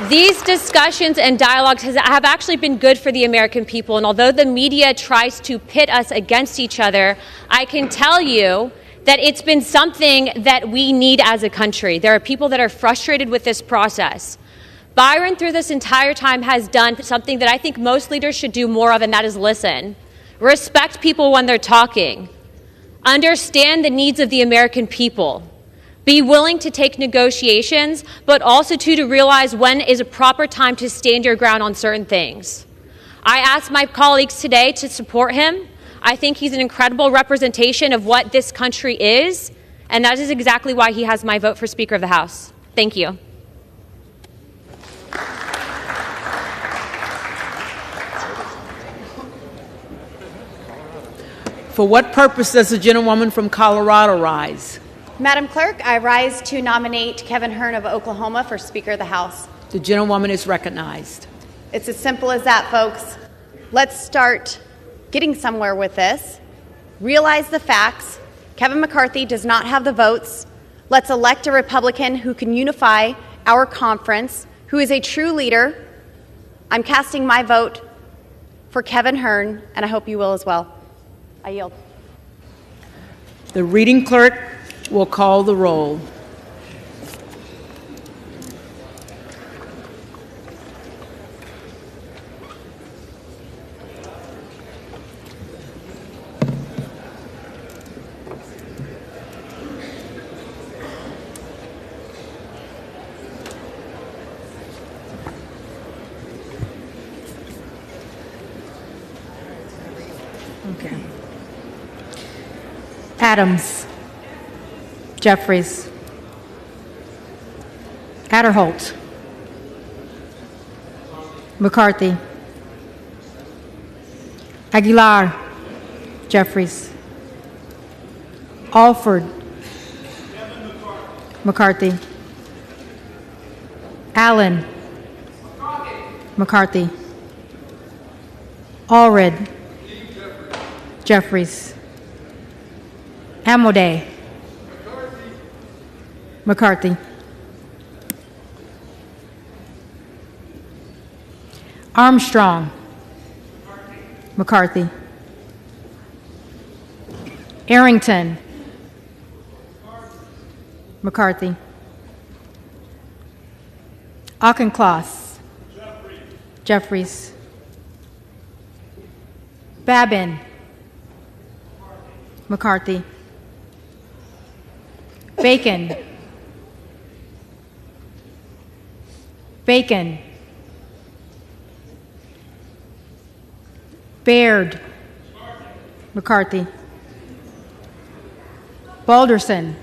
These discussions and dialogues have actually been good for the American people, and although the media tries to pit us against each other, I can tell you that it's been something that we need as a country. There are people that are frustrated with this process. Byron, through this entire time, has done something that I think most leaders should do more of, and that is listen. Respect people when they're talking. Understand the needs of the American people. Be willing to take negotiations, but also to realize when is a proper time to stand your ground on certain things. I asked my colleagues today to support him. I think he's an incredible representation of what this country is, and that is exactly why he has my vote for Speaker of the House. Thank you. For what purpose does the gentlewoman from Colorado rise? Madam Clerk, I rise to nominate Kevin Hern of Oklahoma for Speaker of the House. The gentlewoman is recognized. It's as simple as that, folks. Let's start getting somewhere with this. Realize the facts. Kevin McCarthy does not have the votes. Let's elect a Republican who can unify our conference, who is a true leader. I'm casting my vote for Kevin Hern, and I hope you will as well. I yield. The reading clerk will call the roll. Okay. Adams. Jeffries. Adderholt. McCarthy. Aguilar. Jeffries. Alford. McCarthy. Allen. McCarthy. Allred. Jeffries. Amodei. McCarthy. Armstrong. McCarthy. Arrington. McCarthy. Auchincloss. Jeffries. Babin. McCarthy. Bacon. Bacon. Baird. McCarthy. Balderson.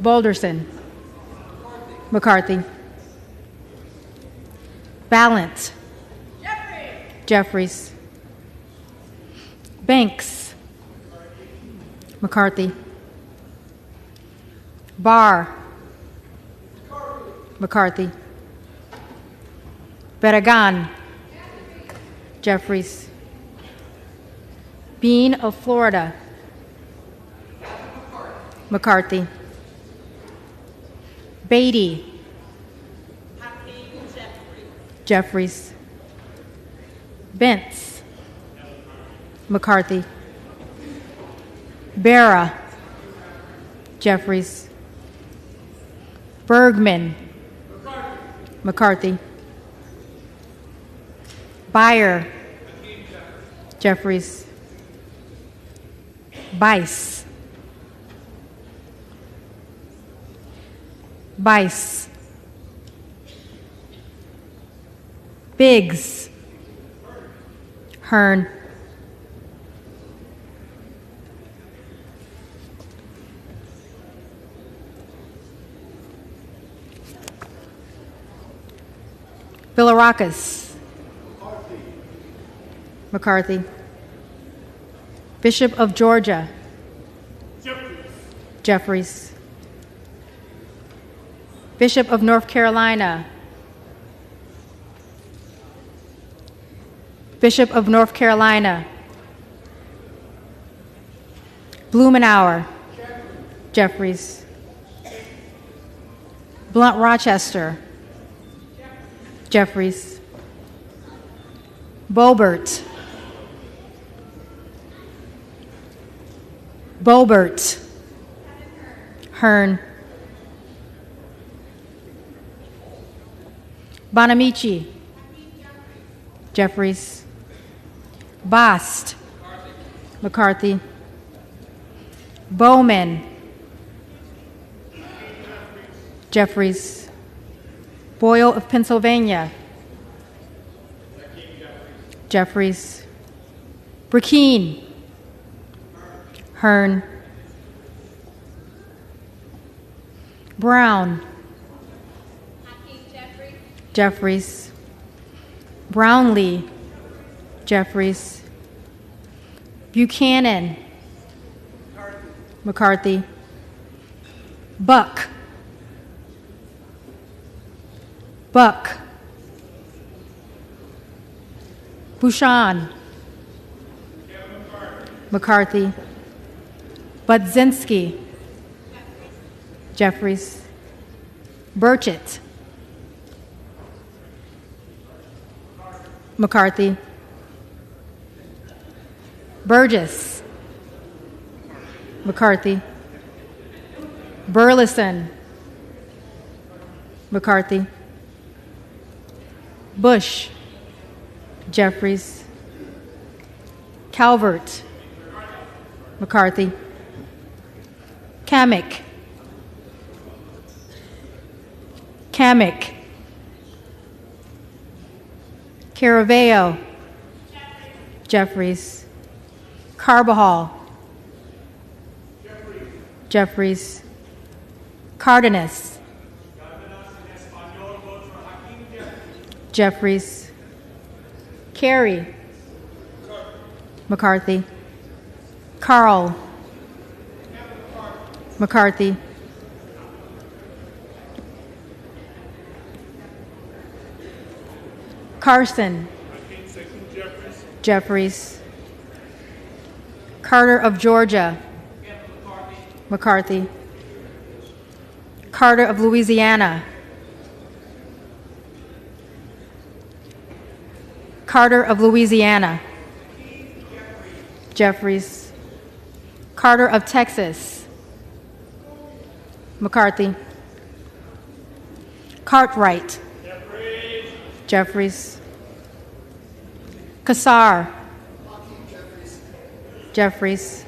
Balderson. McCarthy. Ballant. Jeffries. Banks. McCarthy. Barr. McCarthy. Barragan. Jeffries. Bean of Florida. McCarthy. Beatty. Jeffries. Bentz. McCarthy. Barra. Jeffries. Bergman. McCarthy. Beyer. Jeffries. Bice. Bice. Biggs. Hern. Bilirakis. McCarthy. Bishop of Georgia. Jeffries. Bishop of North Carolina. Bishop of North Carolina. Blumenauer. Jeffries. Blunt Rochester. Jeffries. Boebert. Boebert. Hearn. Bonamici. Jeffries. Bast. McCarthy. Bowman. Jeffries. Boyle of Pennsylvania. Jeffries. Burkeen. Hearn. Brown. Jeffries. Brownlee. Jeffries. Buchanan. McCarthy. Buck. Buck. Bouchon. McCarthy. Budzinski. Jeffries. Burchett. McCarthy. Burgess. McCarthy. Burleson. McCarthy. Bush. Jeffries. Calvert. McCarthy. Kamick. Kamick. Caraveo. Jeffries. Carbajal. Jeffries. Cardenas. Jeffries. Carey. McCarthy. Carl. McCarthy. Carson. Jeffries. Carter of Georgia. McCarthy. Carter of Louisiana. Carter of Louisiana. Jeffries. Carter of Texas. McCarthy. Cartwright. Jeffries. Kassar. Jeffries.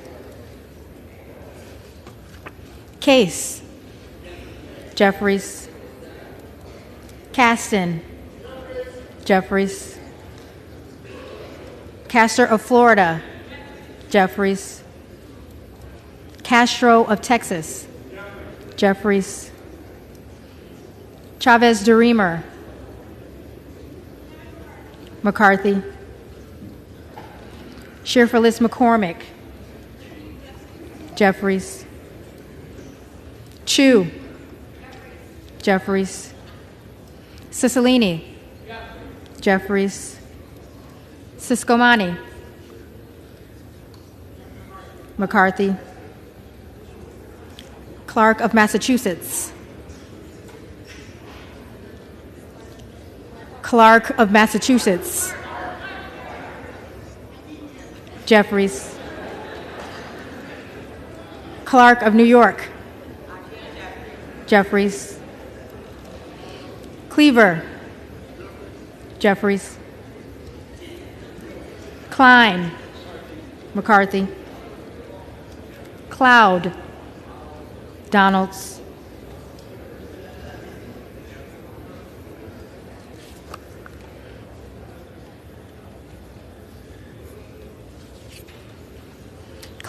Case. Jeffries. Caston. Jeffries. Castor of Florida. Jeffries. Castro of Texas. Jeffries. Chavez DeRemer. McCarthy. Shearfullis McCormick. Jeffries. Chu. Jeffries. Cicilline. Jeffries. Siscomani. McCarthy. Clark of Massachusetts. Clark of Massachusetts. Jeffries. Clark of New York. Jeffries. Cleaver. Jeffries. Klein. McCarthy. Cloud. Donalds.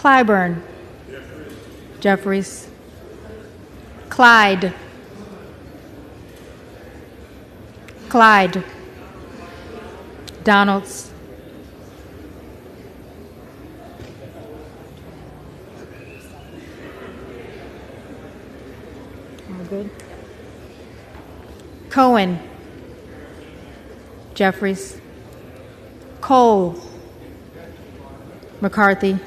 Clyburn. Jeffries. Clyde. Clyde. Donalds. All good. Cohen. Jeffries. Cole, McCarthy,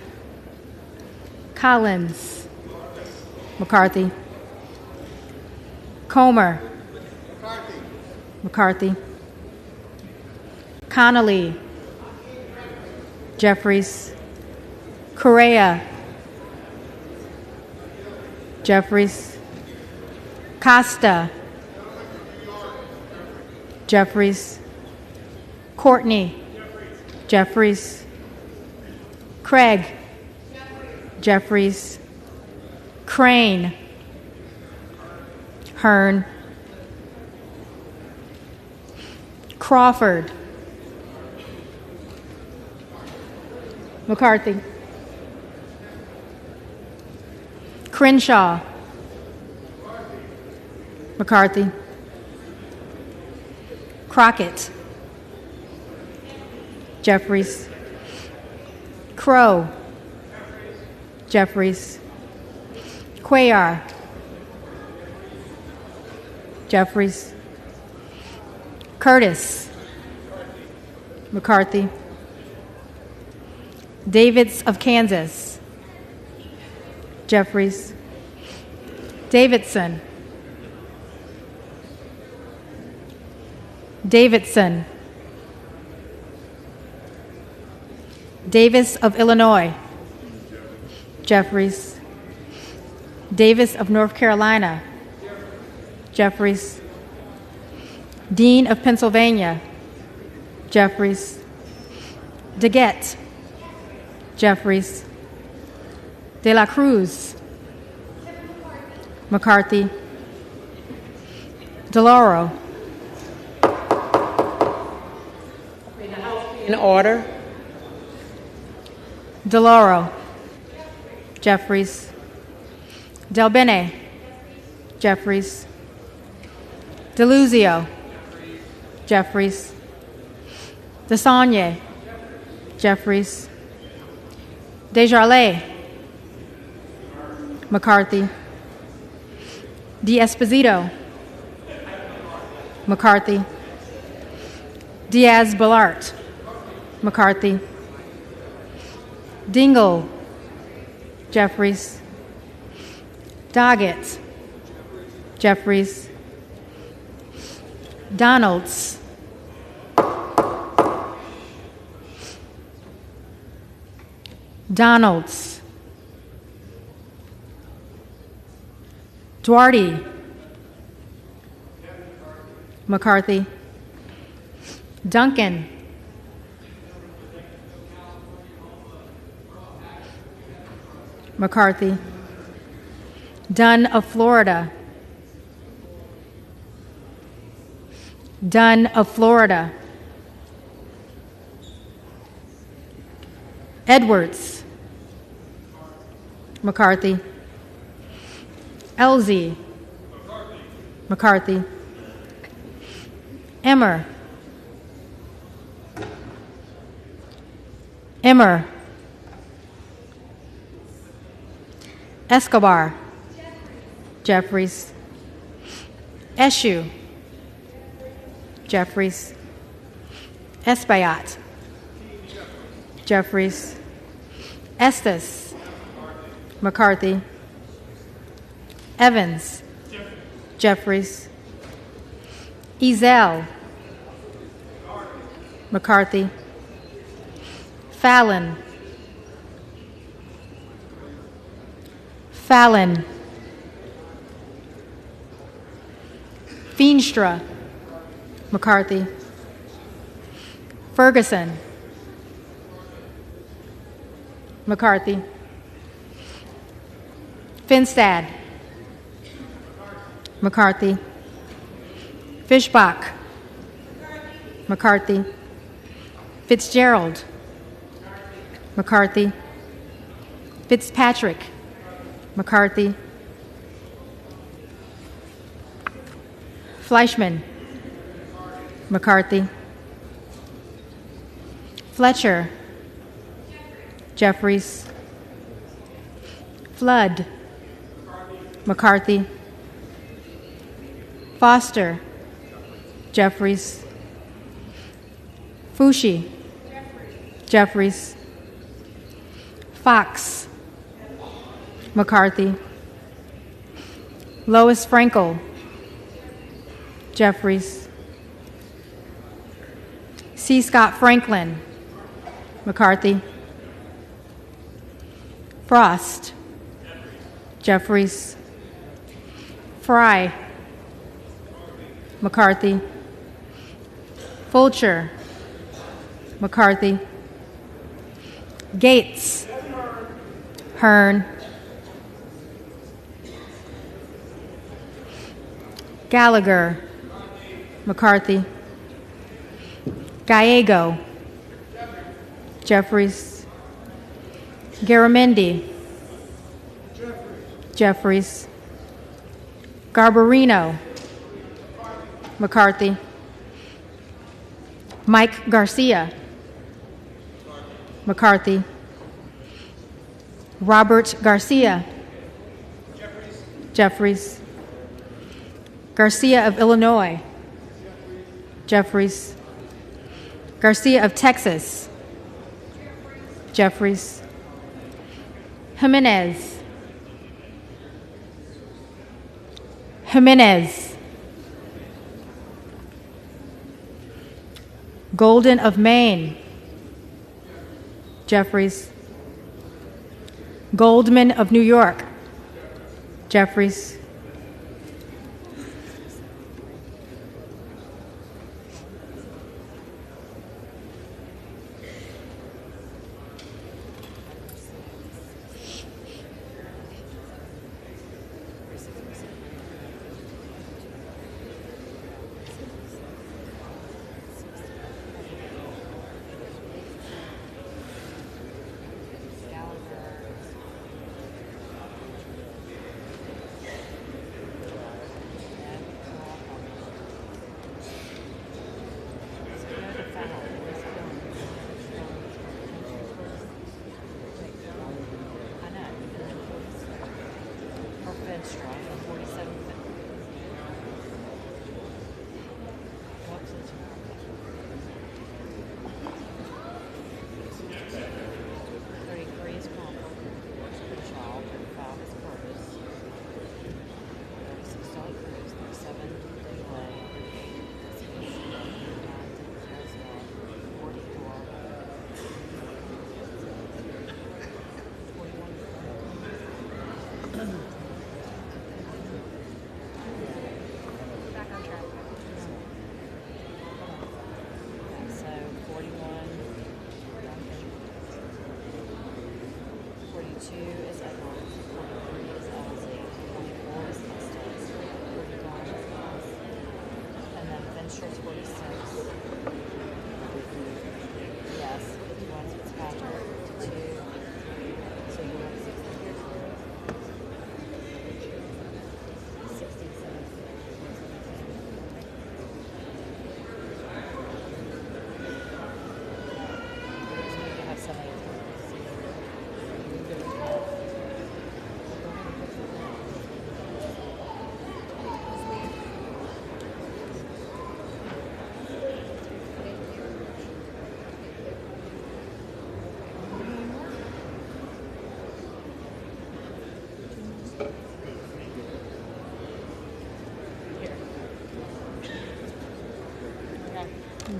Collins, McCarthy, Comer, McCarthy, Connolly, Jeffries, Correa, Jeffries, Costa, Jeffries, Courtney, Jeffries, Craig, Jeffries, Crane, Hearn, Crawford, McCarthy, Crenshaw, McCarthy, Crockett, Jeffries, Crow, Jeffries, Cuellar, Jeffries, Curtis, McCarthy, Davids of Kansas, Jeffries, Davidson, Davidson, Davis of Illinois, Jeffries, Davis of North Carolina, Jeffries, Dean of Pennsylvania, Jeffries, DeGette, Jeffries, De La Cruz, McCarthy, DeLauro. In order. DeLauro, Jeffries, Del Bene, Jeffries, DeLuzio, Jeffries, DeSaulnier, Jeffries, Desjardins, McCarthy, D'Esposito, McCarthy, Diaz-Balart, McCarthy, Dingle, Jeffries, Doggett, Jeffries, Donalds, Donalds, Duarte, McCarthy, Duncan, McCarthy, Dunn of Florida, Dunn of Florida, Edwards, McCarthy, Elzie, McCarthy, Emmer, Escobar, Jeffries, Eshu, Jeffries, Espaillat, Jeffries, Estes, McCarthy, Evans, Jeffries, Ezell, McCarthy, Fallon, Feenstra, McCarthy, Ferguson, McCarthy, Finstad, McCarthy, Fischbach, McCarthy, Fitzgerald, McCarthy, Fitzpatrick, McCarthy, Fleischman, McCarthy, Fletcher, Jeffries, Flood, McCarthy, Foster, Jeffries, Fushi, Jeffries. Fox. McCarthy. Lois Frankel. Jeffries. C. Scott Franklin. McCarthy. Frost. Jeffries. Fry. McCarthy. Fulcher. McCarthy. Gates. Hearn. Gallagher. McCarthy. Gallego. Jeffries. Garamendi. Jeffries. Garbarino. McCarthy. Mike Garcia. McCarthy. Robert Garcia. Jeffries. Garcia of Illinois. Jeffries. Garcia of Texas. Jeffries. Jimenez. Jimenez. Golden of Maine. Jeffries. Goldman of New York. Jeffries.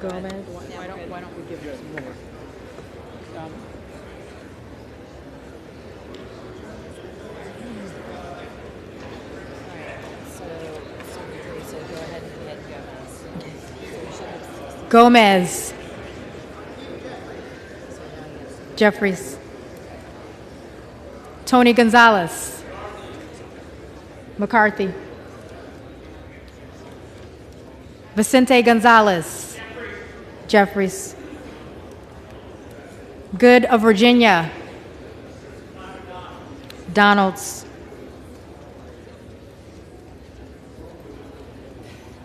Gomez. Why don't we give her some more? So go ahead and hit Gomez. Gomez. Jeffries. Tony Gonzalez. McCarthy. Vicente Gonzalez. Jeffries. Good of Virginia. Donalds.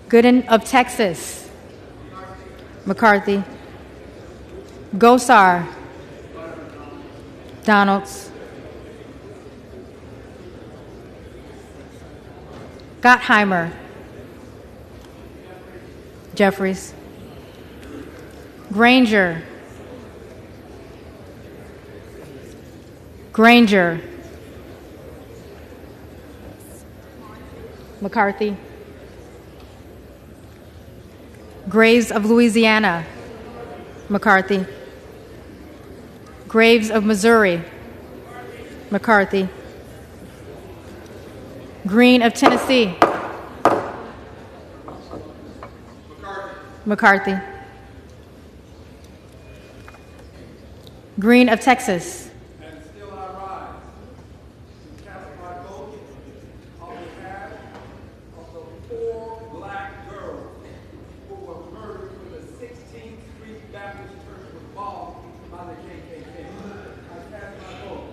Gooden of Texas. McCarthy. Gosar. Donalds. Gottheimer. Jeffries. Granger. Granger. McCarthy. Graves of Louisiana. McCarthy. Graves of Missouri. McCarthy. Green of Tennessee. McCarthy. Green of Texas. And still I rise to cast my vote on behalf of the 4 black girls who were murdered when the 16th Street Baptist Church was bombed by the KKK. I cast my vote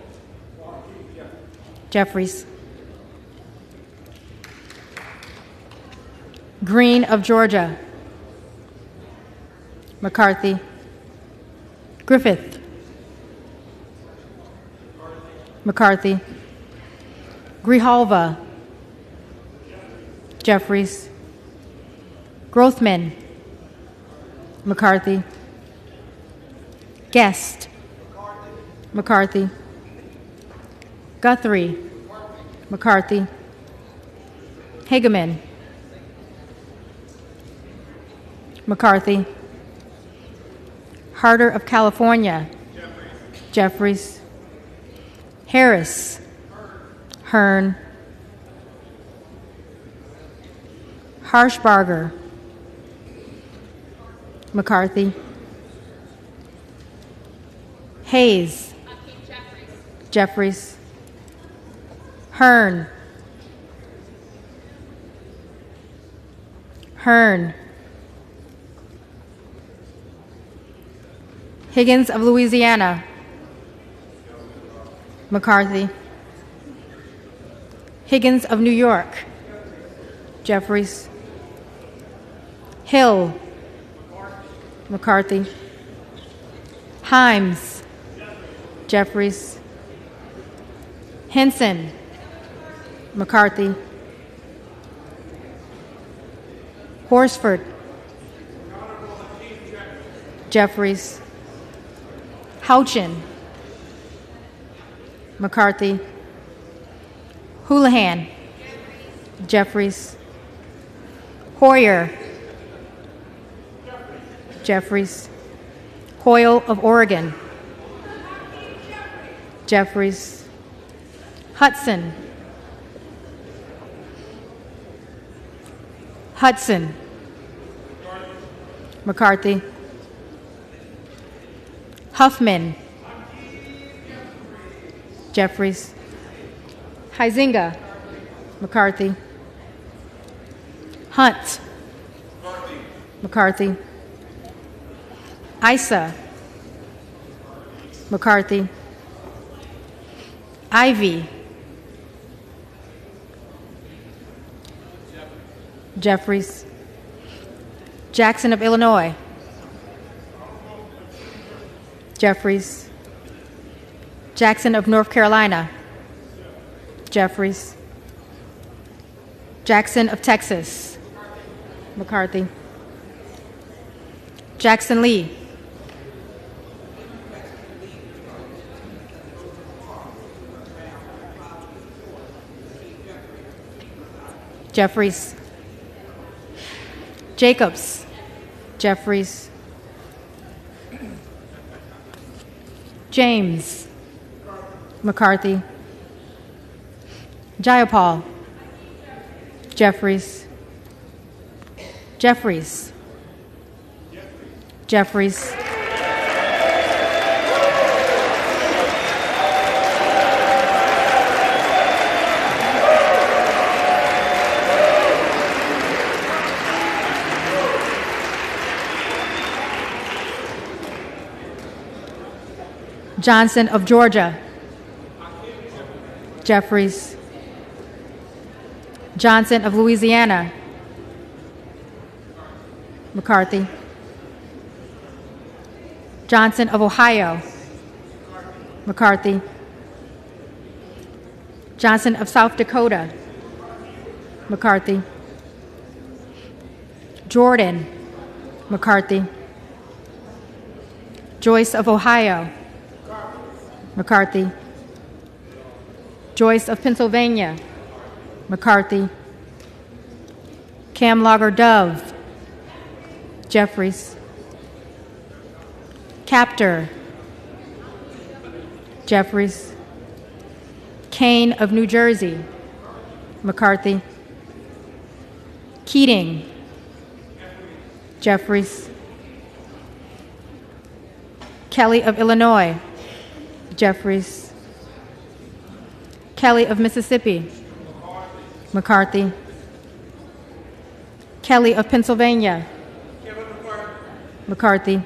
for Hakeem Jeffries. Jeffries. Green of Georgia. McCarthy. Griffith. McCarthy. Grijalva. Jeffries. Grothman. McCarthy. Guest. McCarthy. Guthrie. McCarthy. Hageman. McCarthy. Harder of California. Jeffries. Harris. Hearn. Harshbarger. McCarthy. Hayes. Jeffries. Hearn. Hearn. Higgins of Louisiana. McCarthy. Higgins of New York. Jeffries. Hill. McCarthy. Himes. Jeffries. Henson. McCarthy. Horsford. Jeffries. Houchin. McCarthy. Houlihan. Jeffries. Hoyer. Jeffries. Hoyle of Oregon. Jeffries. Hudson. Hudson. McCarthy. Huffman. Jeffries. Huizinga. McCarthy. Hunt. McCarthy. Issa. McCarthy. Ivy. Jeffries. Jackson of Illinois. Jeffries. Jackson of North Carolina. Jeffries. Jackson of Texas. McCarthy. Jackson Lee. Jeffries. Jacobs. Jeffries. James. McCarthy. Jayapal. Jeffries. Jeffries. Jeffries. Johnson of Georgia. Jeffries. Johnson of Louisiana. McCarthy. Johnson of Ohio. McCarthy. Johnson of South Dakota. McCarthy. Jordan. McCarthy. Joyce of Ohio. McCarthy. Joyce of Pennsylvania, McCarthy. Camlogger Dove, Jeffries. Captor, Jeffries. Kane of New Jersey, McCarthy. Keating, Jeffries. Kelly of Illinois, Jeffries. Kelly of Mississippi, McCarthy. Kelly of Pennsylvania, McCarthy.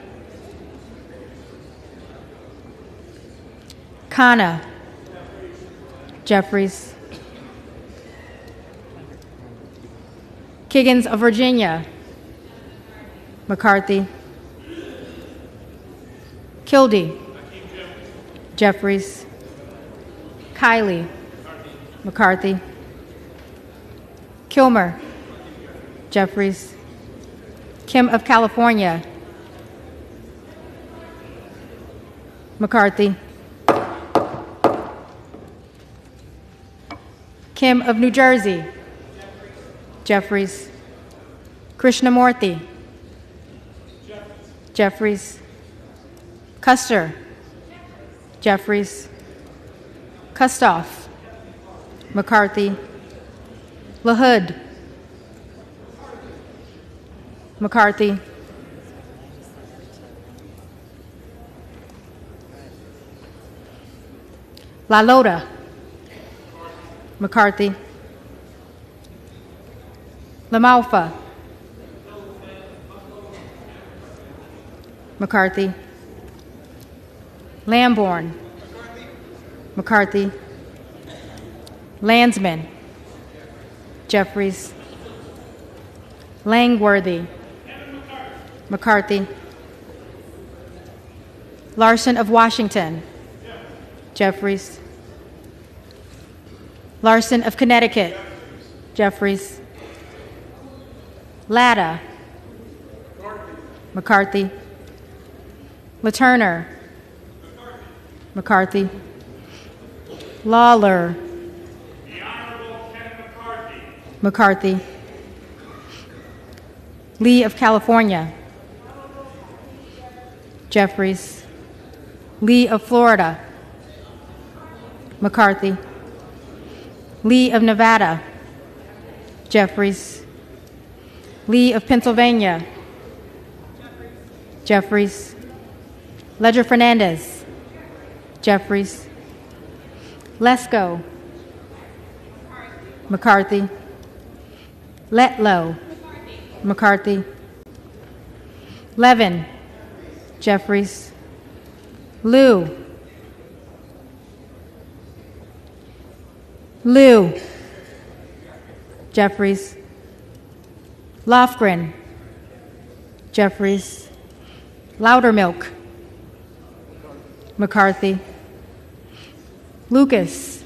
Khanna, Jeffries. Kiggins of Virginia, McCarthy. Kildee, Jeffries. Kiley, McCarthy. Kilmer, Jeffries. Kim of California, McCarthy. Kim of New Jersey, Jeffries. Krishnamurthy, Jeffries. Custer, Jeffries. Kustoff, McCarthy. LaHood, McCarthy. LaLota, McCarthy. LaMalfa, McCarthy. Lamborn, McCarthy. Landsman, Jeffries. Langworthy, McCarthy. Larson of Washington, Jeffries. Larson of Connecticut, Jeffries. Latta, McCarthy. LaTurner, McCarthy. Lawler, McCarthy. Lee of California, Jeffries. Lee of Florida, McCarthy. Lee of Nevada, Jeffries. Lee of Pennsylvania, Jeffries. Ledger Fernandez, Jeffries. Lesko, McCarthy. Letlow, McCarthy. Levin, Jeffries. Liu, Jeffries. Lofgren, Jeffries. Loudermilk, McCarthy. Lucas,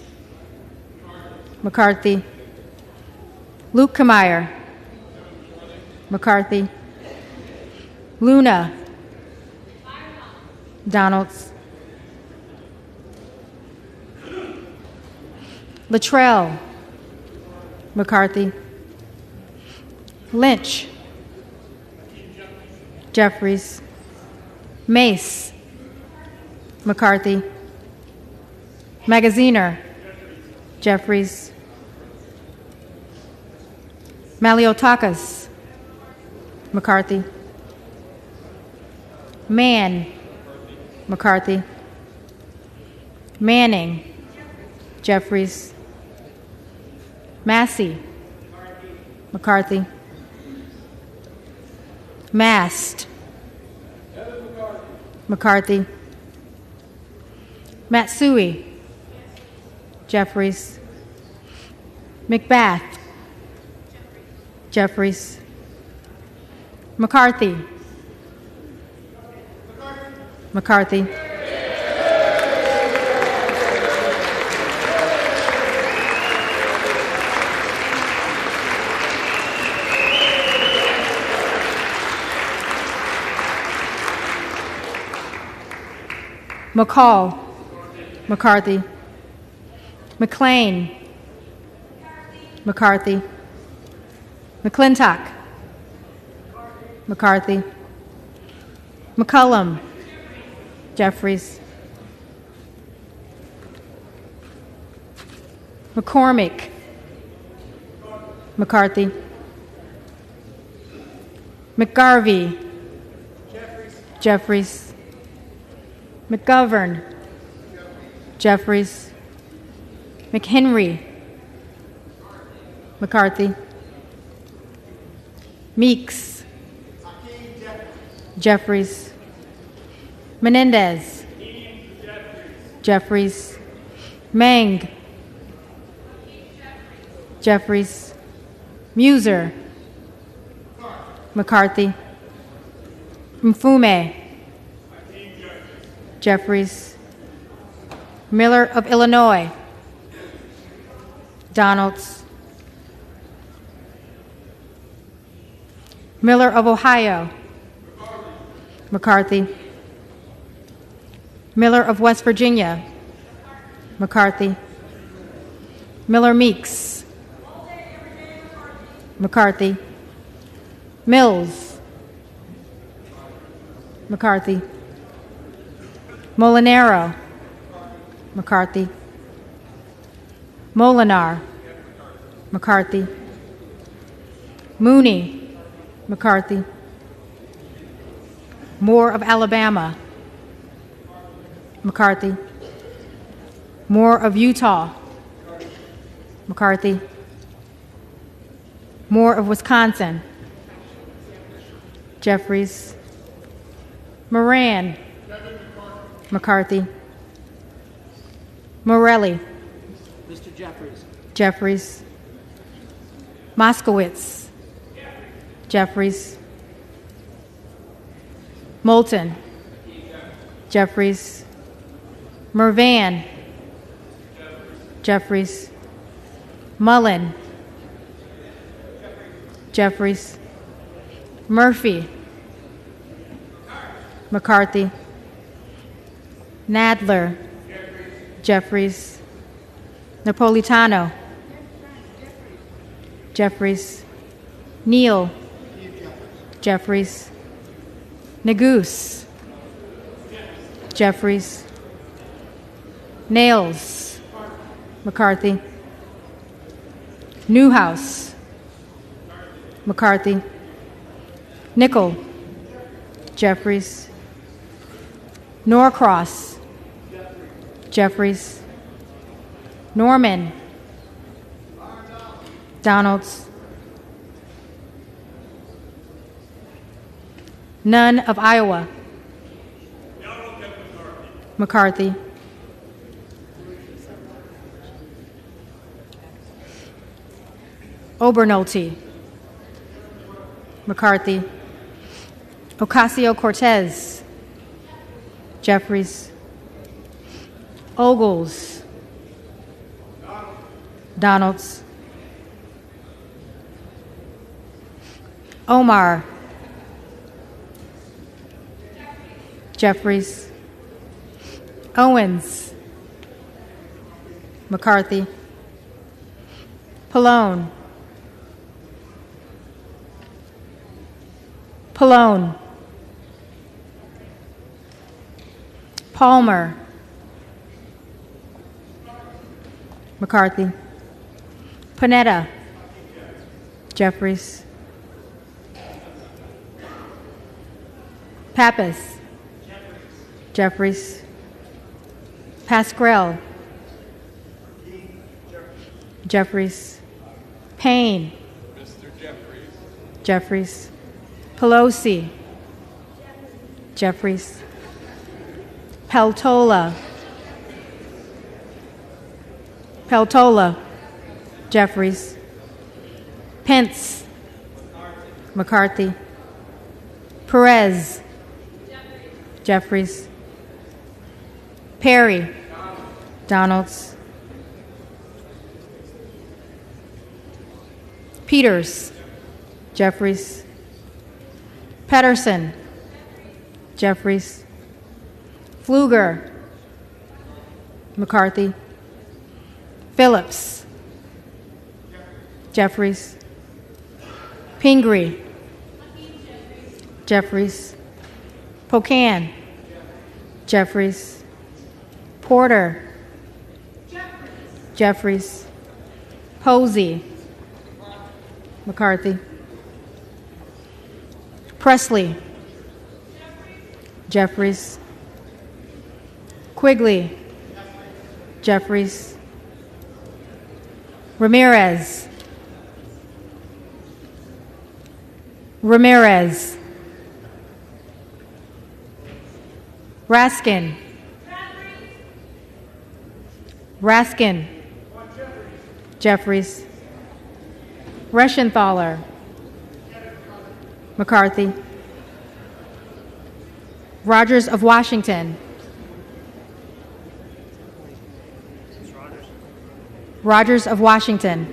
McCarthy. Luke Kameyer, McCarthy. Luna, Donalds. Luttrell, McCarthy. Lynch, Jeffries. Mace, McCarthy. Magaziner, Jeffries. Maliotakis, McCarthy. Mann, McCarthy. Manning, Jeffries. Massey, McCarthy. Mast, McCarthy. Matsui, Jeffries. Macbeth, Jeffries. McCarthy, McCarthy. McCall, McCarthy. McLean. McCarthy. McClintock. McCarthy. McCullum. Jeffries. McCormick. McCarthy. McGarvey. Jeffries. McGovern. Jeffries. McHenry. McCarthy. Meeks. Jeffries. Menendez. Jeffries. Mang. Jeffries. Muser. McCarthy. Mfume. Jeffries. Miller of Illinois. Donalds. Miller of Ohio. McCarthy. Miller of West Virginia. McCarthy. Miller Meeks. McCarthy. Mills. McCarthy. Molinaro. McCarthy. Molinar. McCarthy. Mooney. McCarthy. Moore of Alabama. McCarthy. Moore of Utah. McCarthy. Moore of Wisconsin. Jeffries. Moran. McCarthy. Morelli. Mr. Jeffries. Jeffries. Moskowitz. Jeffries. Moulton. Jeffries. Mervan. Jeffries. Mullen. Jeffries. Murphy. McCarthy. Nadler. Jeffries. Napolitano. Jeffries. Neal. Jeffries. Neguse. Jeffries. Nails. McCarthy. Newhouse. McCarthy. Nickel. Jeffries. Norcross. Jeffries. Norman. Donalds. None of Iowa. McCarthy. Obernolte. McCarthy. Ocasio-Cortez. Jeffries. Ogles. Donalds. Omar. Jeffries. Owens. McCarthy. Pallone. Pallone. Palmer. McCarthy. Panetta. Jeffries. Pappas. Jeffries. Pascrell. Jeffries. Payne. Jeffries. Pelosi. Jeffries. Peltola. Peltola. Jeffries. Pence. McCarthy. Perez. Jeffries. Perry. Donalds. Peters. Jeffries. Pedersen. Jeffries. Pfluger. McCarthy. Phillips. Jeffries. Pingree. Jeffries. Pocan. Jeffries. Porter. Jeffries. Posey. McCarthy. Presley. Jeffries. Quigley. Jeffries. Ramirez. Ramirez. Raskin. Raskin. Jeffries. Reschenthaler. McCarthy. Rogers of Washington. Rogers of Washington.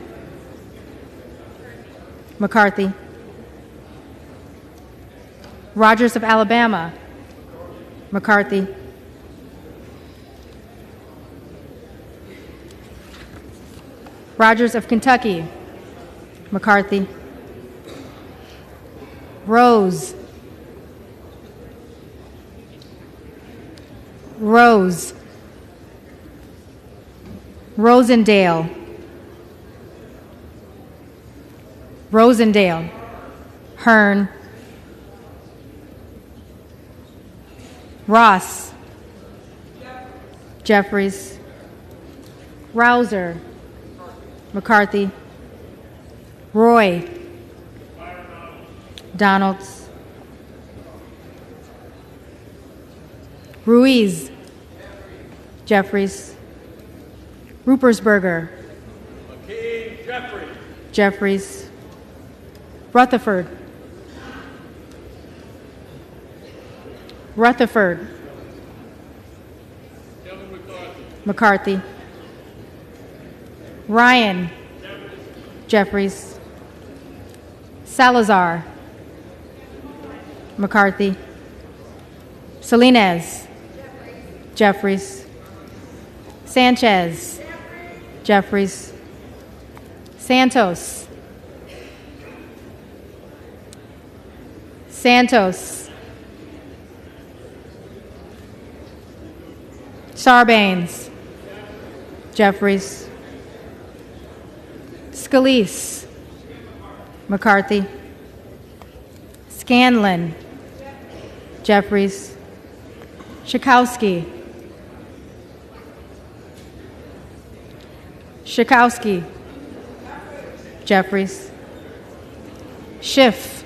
McCarthy. Rogers of Alabama. McCarthy. Rogers of Kentucky. McCarthy. Rose. Rose. Rosendale. Rosendale. Hearn. Ross. Jeffries. Rouser. McCarthy. Roy. Donalds. Ruiz. Jeffries. Rupersberger. Jeffries. Rutherford. Rutherford. McCarthy. Ryan. Jeffries. Salazar. McCarthy. Salinas. Jeffries. Sanchez. Jeffries. Santos. Santos. Sarbanes. Jeffries. Scalise. McCarthy. Scanlon. Jeffries. Schakowsky. Schakowsky. Jeffries. Schiff.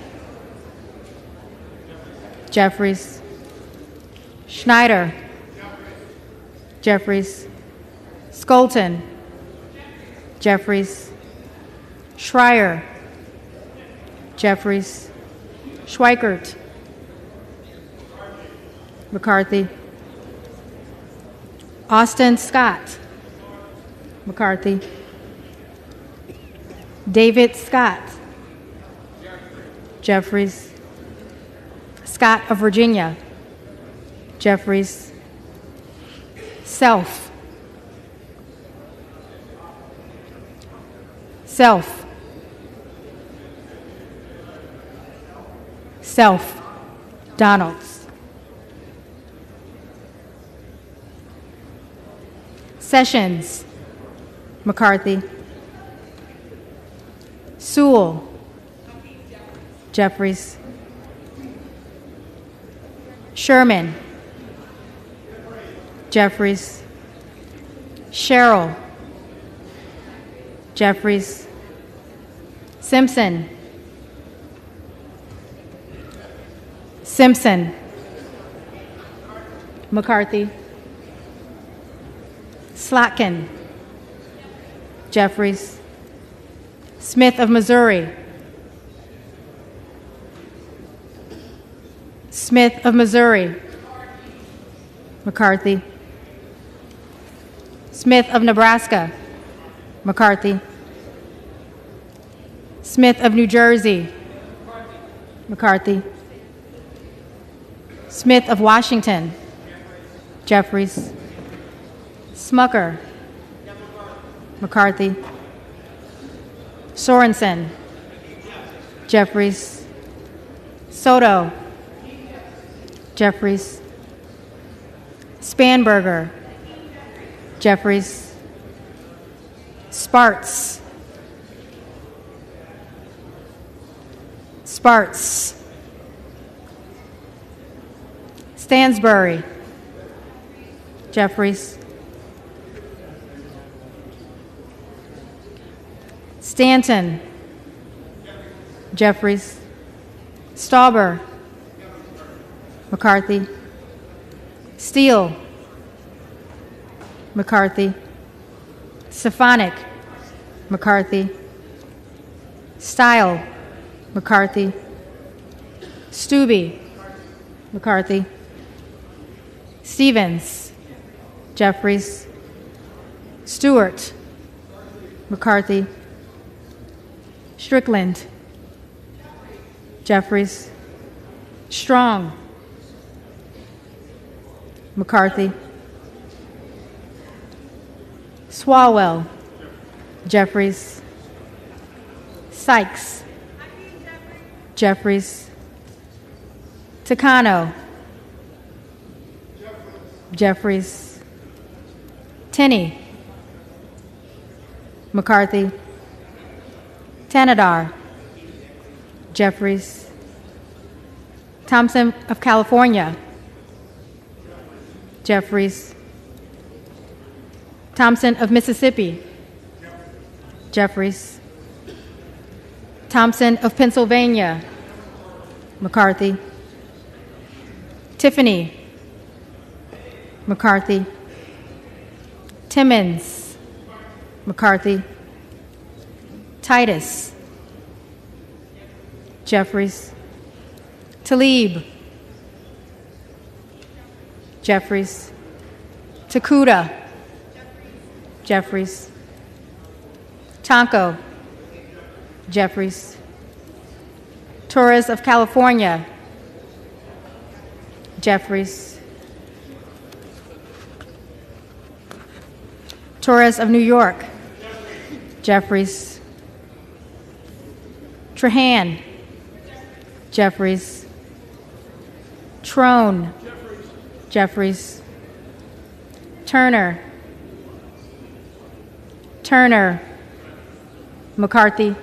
Jeffries. Schneider. Jeffries. Skolton. Jeffries. Schreier. Jeffries. Schweikert. McCarthy. Austin Scott. McCarthy. David Scott. Jeffries. Scott of Virginia. Jeffries. Self. Self. Self. Donalds. Sessions. McCarthy. Sewell. Jeffries. Sherman. Jeffries. Sherrill. Jeffries. Simpson. Simpson. McCarthy. Slatkin. Jeffries. Smith of Missouri. Smith of Missouri. McCarthy. Smith of Nebraska. McCarthy. Smith of New Jersey. McCarthy. Smith of Washington. Jeffries. Smucker. McCarthy. Sorensen. Jeffries. Soto. Jeffries. Spanberger. Jeffries. Sparts. Sparts. Stansbury. Jeffries. Stanton. Jeffries. Stauber. McCarthy. Steele. McCarthy. Stefanik. McCarthy. Stile. McCarthy. Stube. McCarthy. Stevens. Jeffries. Stewart. McCarthy. Strickland. Jeffries. Strong. McCarthy. Swalwell. Jeffries. Sykes. Jeffries. Takano. Jeffries. Tenney. McCarthy. Tanadar. Jeffries. Thompson of California. Jeffries. Thompson of Mississippi. Jeffries. Thompson of Pennsylvania. McCarthy. Tiffany. McCarthy. Timmons. McCarthy. Titus. Jeffries. Talib. Jeffries. Takuda. Jeffries. Tonko. Jeffries. Torres of California. Jeffries. Torres of New York. Jeffries. Trahan. Jeffries. Trone. Jeffries. Turner. Turner. McCarthy.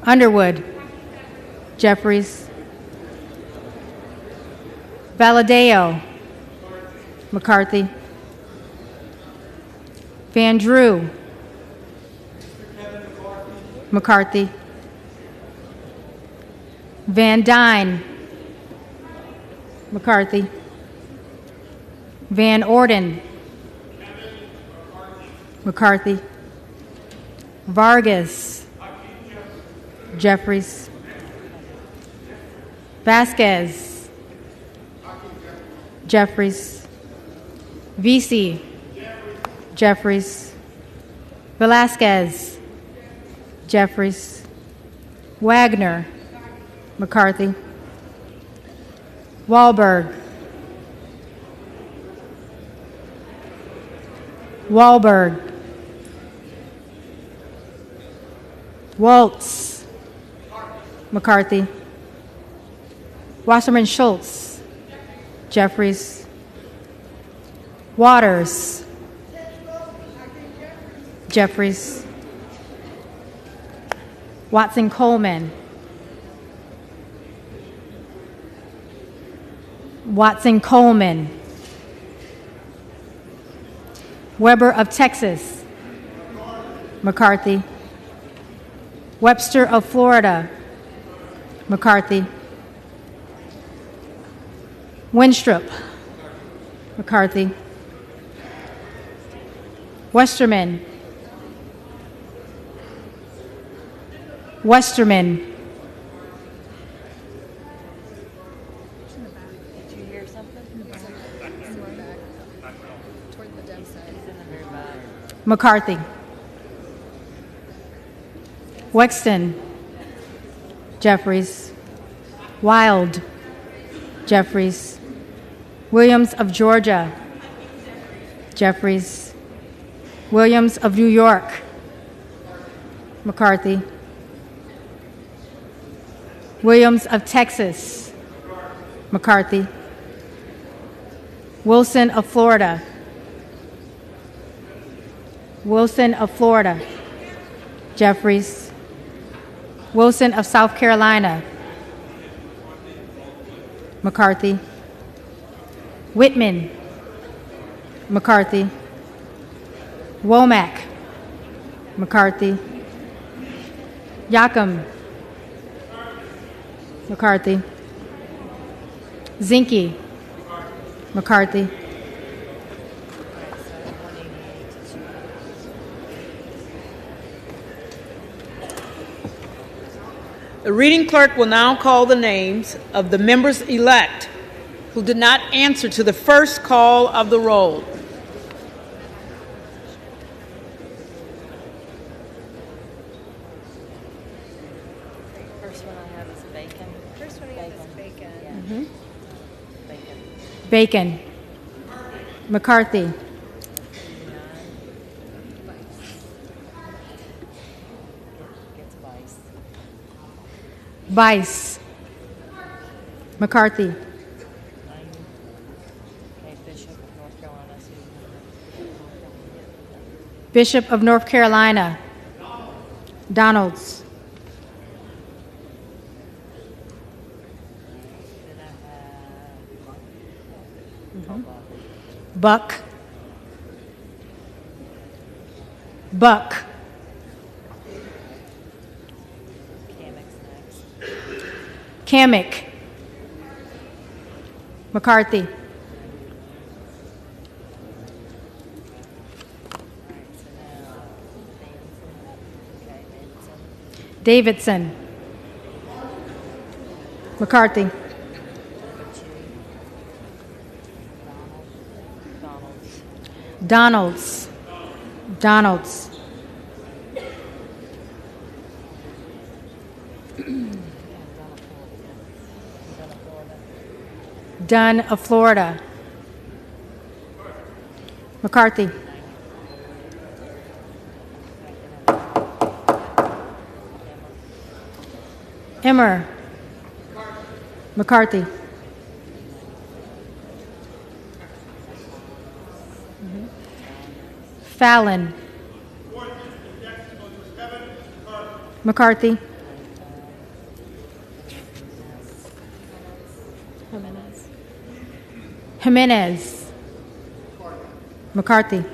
Underwood. Jeffries. Valadeo. McCarthy. Van Drew. McCarthy. Van Dyne. McCarthy. Van Orden. McCarthy. Vargas. Jeffries. Vasquez. Jeffries. Vesey. Jeffries. Velasquez. Jeffries. Wagner. McCarthy. Wahlberg. Wahlberg. Waltz. McCarthy. Wasserman Schultz. Jeffries. Waters. Jeffries. Watson Coleman. Watson Coleman. Weber of Texas. McCarthy. Webster of Florida. McCarthy. Winstrup. McCarthy. Westerman. Westerman. Did you hear something? Toward the dev side. It's in the very back. McCarthy. Wexton. Jeffries. Wild. Jeffries. Williams of Georgia. Jeffries. Williams of New York. McCarthy. Williams of Texas. McCarthy. Wilson of Florida. Wilson of Florida. Jeffries. Wilson of South Carolina. McCarthy. Whitman. McCarthy. Womack. McCarthy. Yacom. McCarthy. Zinke. McCarthy. The reading clerk will now call the names of the members-elect who did not answer to the first call of the roll. First one I have is Bacon. First one I have is Bacon. Yeah. Bacon. McCarthy. Gets Vice. Vice. McCarthy. Okay, Bishop of North Carolina. Bishop of North Carolina. Donalds. Buck. Buck. Kamek. McCarthy. Davidson. McCarthy. Donalds. Donalds. Dunn of Florida. McCarthy. Emmer. McCarthy. Fallon. McCarthy. Jimenez. McCarthy.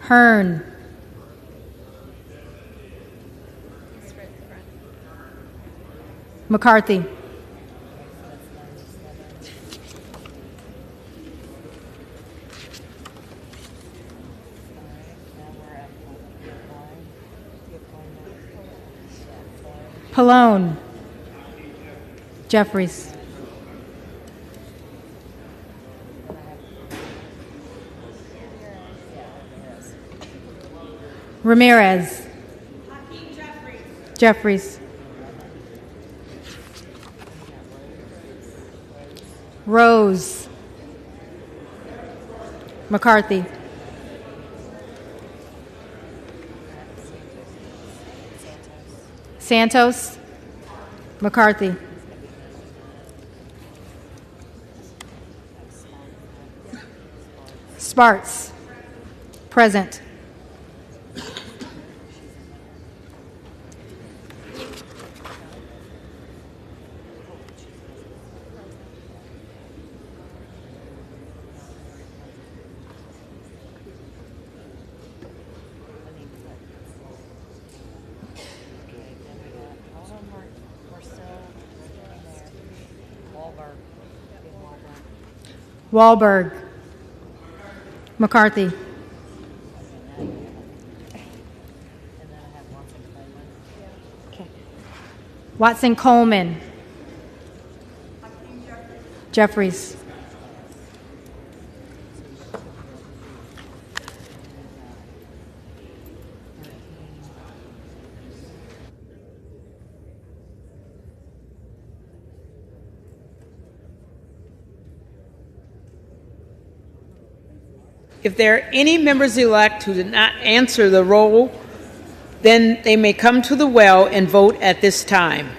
Hearn. McCarthy. Pallone. Jeffries. Ramirez. Jeffries. Rose. McCarthy. Santos. McCarthy. Sparts. Present. Wahlberg. McCarthy. Watson Coleman. Jeffries. If there are any members-elect who did not answer the roll, then they may come to the well and vote at this time.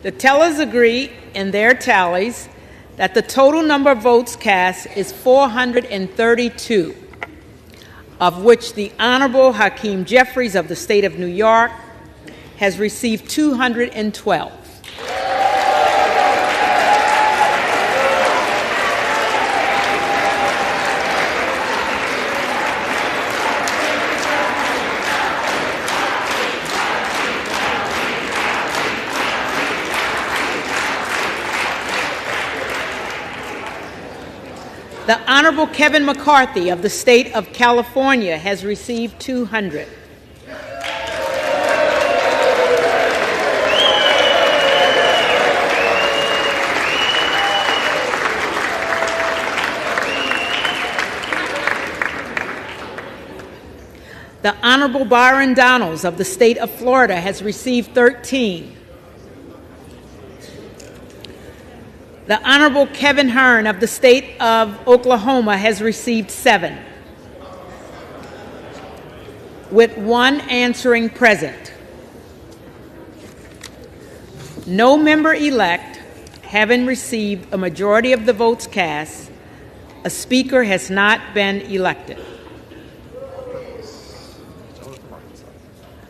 The tellers agree in their tallies that the total number of votes cast is 432, of which the Honorable Hakeem Jeffries of the state of New York has received 212. The Honorable Kevin McCarthy of the state of California has received 200. The Honorable Byron Donalds of the state of Florida has received 13. The Honorable Kevin Hearn of the state of Oklahoma has received 7, with 1 answering present. No member-elect having received a majority of the votes cast, a speaker has not been elected.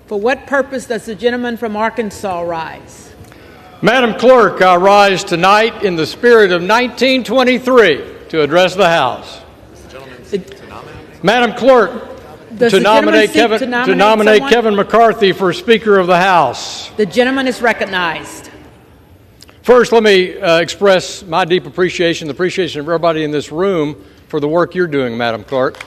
For what purpose does the gentleman from Arkansas rise? Madam Clerk, I rise tonight in the spirit of 1923 to address the House. Madam Clerk, to nominate Kevin McCarthy for Speaker of the House. The gentleman is recognized. First, let me express my deep appreciation, the appreciation of everybody in this room for the work you're doing, Madam Clerk.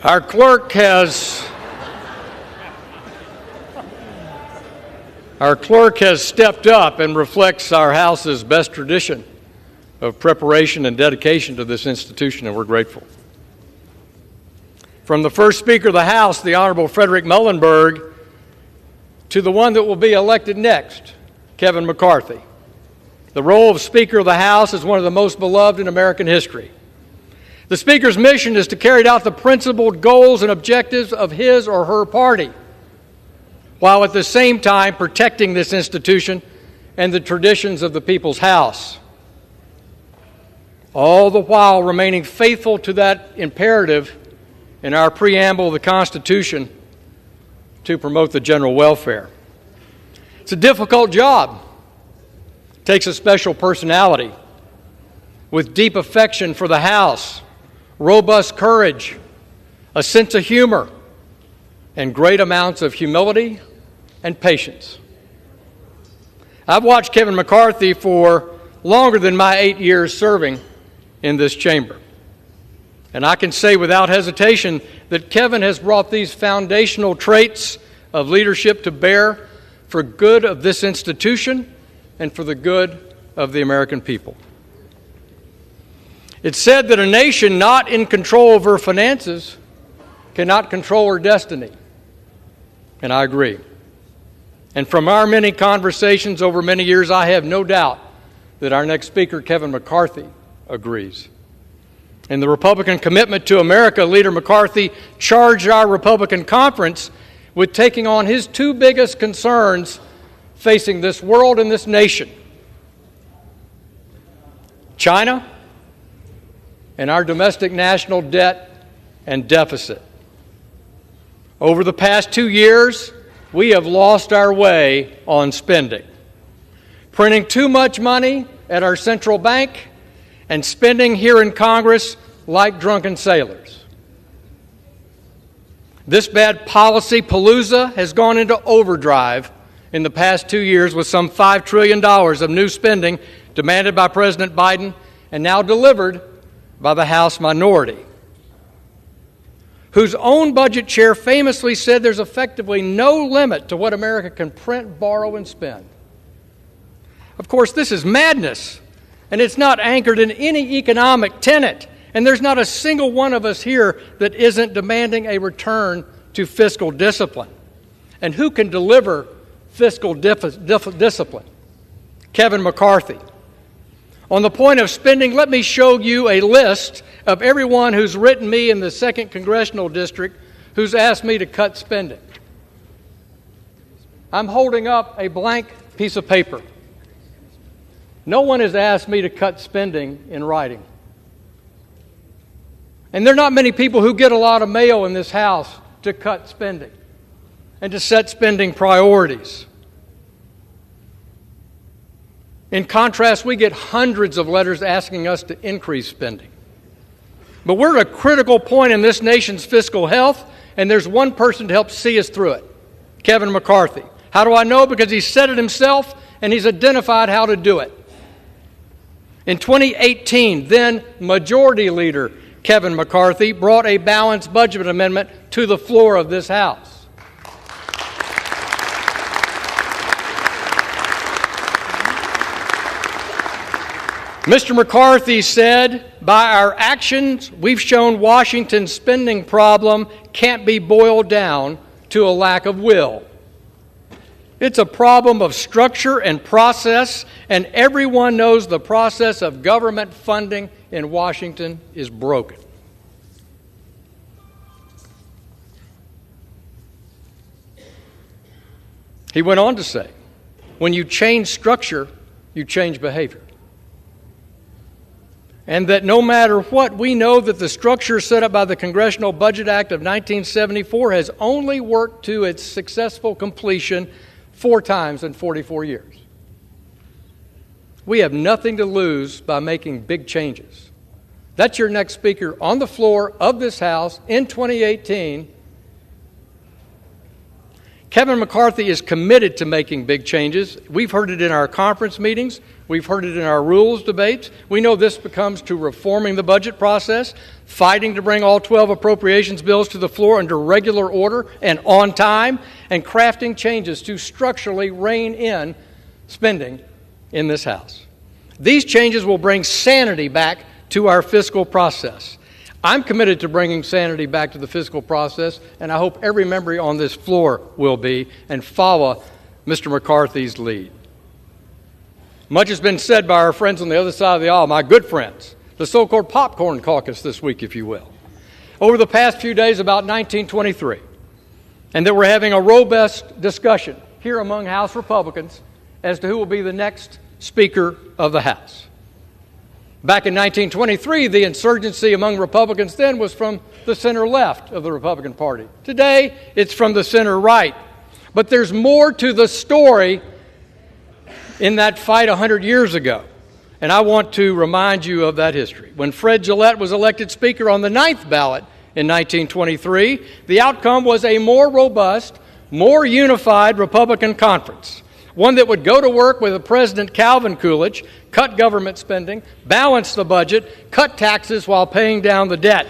Our clerk has stepped up and reflects our House's best tradition of preparation and dedication to this institution, and we're grateful. From the first Speaker of the House, the Honorable Frederick Muhlenberg, to the one that will be elected next, Kevin McCarthy. The role of Speaker of the House is one of the most beloved in American history. The Speaker's mission is to carry out the principled goals and objectives of his or her party, while at the same time protecting this institution and the traditions of the People's House, all the while remaining faithful to that imperative in our preamble of the Constitution to promote the general welfare. It's a difficult job. It takes a special personality with deep affection for the House, robust courage, a sense of humor, and great amounts of humility and patience. I've watched Kevin McCarthy for longer than my 8 years serving in this chamber. And I can say without hesitation that Kevin has brought these foundational traits of leadership to bear for good of this institution and for the good of the American people. It's said that a nation not in control of her finances cannot control her destiny. And I agree. And from our many conversations over many years, I have no doubt that our next speaker, Kevin McCarthy, agrees. In the Republican Commitment to America, Leader McCarthy charged our Republican conference with taking on his 2 biggest concerns facing this world and this nation: China and our domestic national debt and deficit. Over the past 2 years, we have lost our way on spending, printing too much money at our central bank and spending here in Congress like drunken sailors. This bad policy palooza has gone into overdrive in the past 2 years with some $5 trillion of new spending demanded by President Biden and now delivered by the House minority, whose own budget chair famously said there's effectively no limit to what America can print, borrow, and spend. Of course, this is madness, and it's not anchored in any economic tenet, And there's not a single one of us here that isn't demanding a return to fiscal discipline. And who can deliver fiscal discipline? Kevin McCarthy. On the point of spending, let me show you a list of everyone who's written me in the 2nd Congressional District who's asked me to cut spending. I'm holding up a blank piece of paper. No one has asked me to cut spending in writing. And there are not many people who get a lot of mail in this House to cut spending and to set spending priorities. In contrast, we get hundreds of letters asking us to increase spending. But we're at a critical point in this nation's fiscal health, and there's one person to help see us through it, Kevin McCarthy. How do I know? Because he said it himself, and he's identified how to do it. In 2018, then Majority Leader Kevin McCarthy brought a balanced budget amendment to the floor of this House. Mr. McCarthy said, by our actions, we've shown Washington's spending problem can't be boiled down to a lack of will. It's a problem of structure and process, and everyone knows the process of government funding in Washington is broken. He went on to say, when you change structure, you change behavior. And that no matter what, we know that the structure set up by the Congressional Budget Act of 1974 has only worked to its successful completion 4 times in 44 years. We have nothing to lose by making big changes. That's your next speaker on the floor of this House in 2018. Kevin McCarthy is committed to making big changes. We've heard it in our conference meetings. We've heard it in our rules debates. We know this becomes to reforming the budget process, fighting to bring all 12 appropriations bills to the floor under regular order and on time, and crafting changes to structurally rein in spending in this House. These changes will bring sanity back to our fiscal process. I'm committed to bringing sanity back to the fiscal process, and I hope every member on this floor will be, and follow Mr. McCarthy's lead. Much has been said by our friends on the other side of the aisle, my good friends, the so-called popcorn caucus this week, if you will, over the past few days about 1923, and that we're having a robust discussion here among House Republicans as to who will be the next Speaker of the House. Back in 1923, the insurgency among Republicans then was from the center-left of the Republican Party. Today, it's from the center-right. But there's more to the story in that fight 100 years ago. And I want to remind you of that history. When Fred Gillette was elected Speaker on the 9th ballot in 1923, the outcome was a more robust, more unified Republican conference. One that would go to work with President Calvin Coolidge, cut government spending, balance the budget, cut taxes while paying down the debt.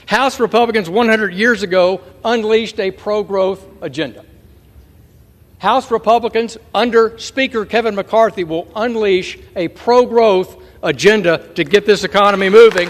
House Republicans 100 years ago unleashed a pro-growth agenda. House Republicans under Speaker Kevin McCarthy will unleash a pro-growth agenda to get this economy moving.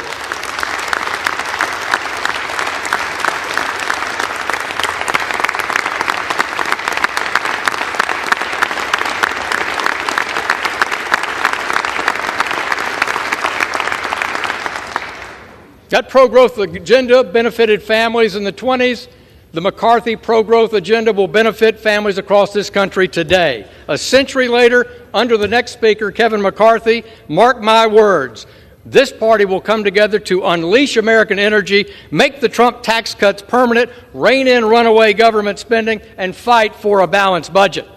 That pro-growth agenda benefited families in the 20s. The McCarthy pro-growth agenda will benefit families across this country today. A century later, under the next Speaker, Kevin McCarthy, mark my words, this party will come together to unleash American energy, make the Trump tax cuts permanent, rein in runaway government spending, and fight for a balanced budget.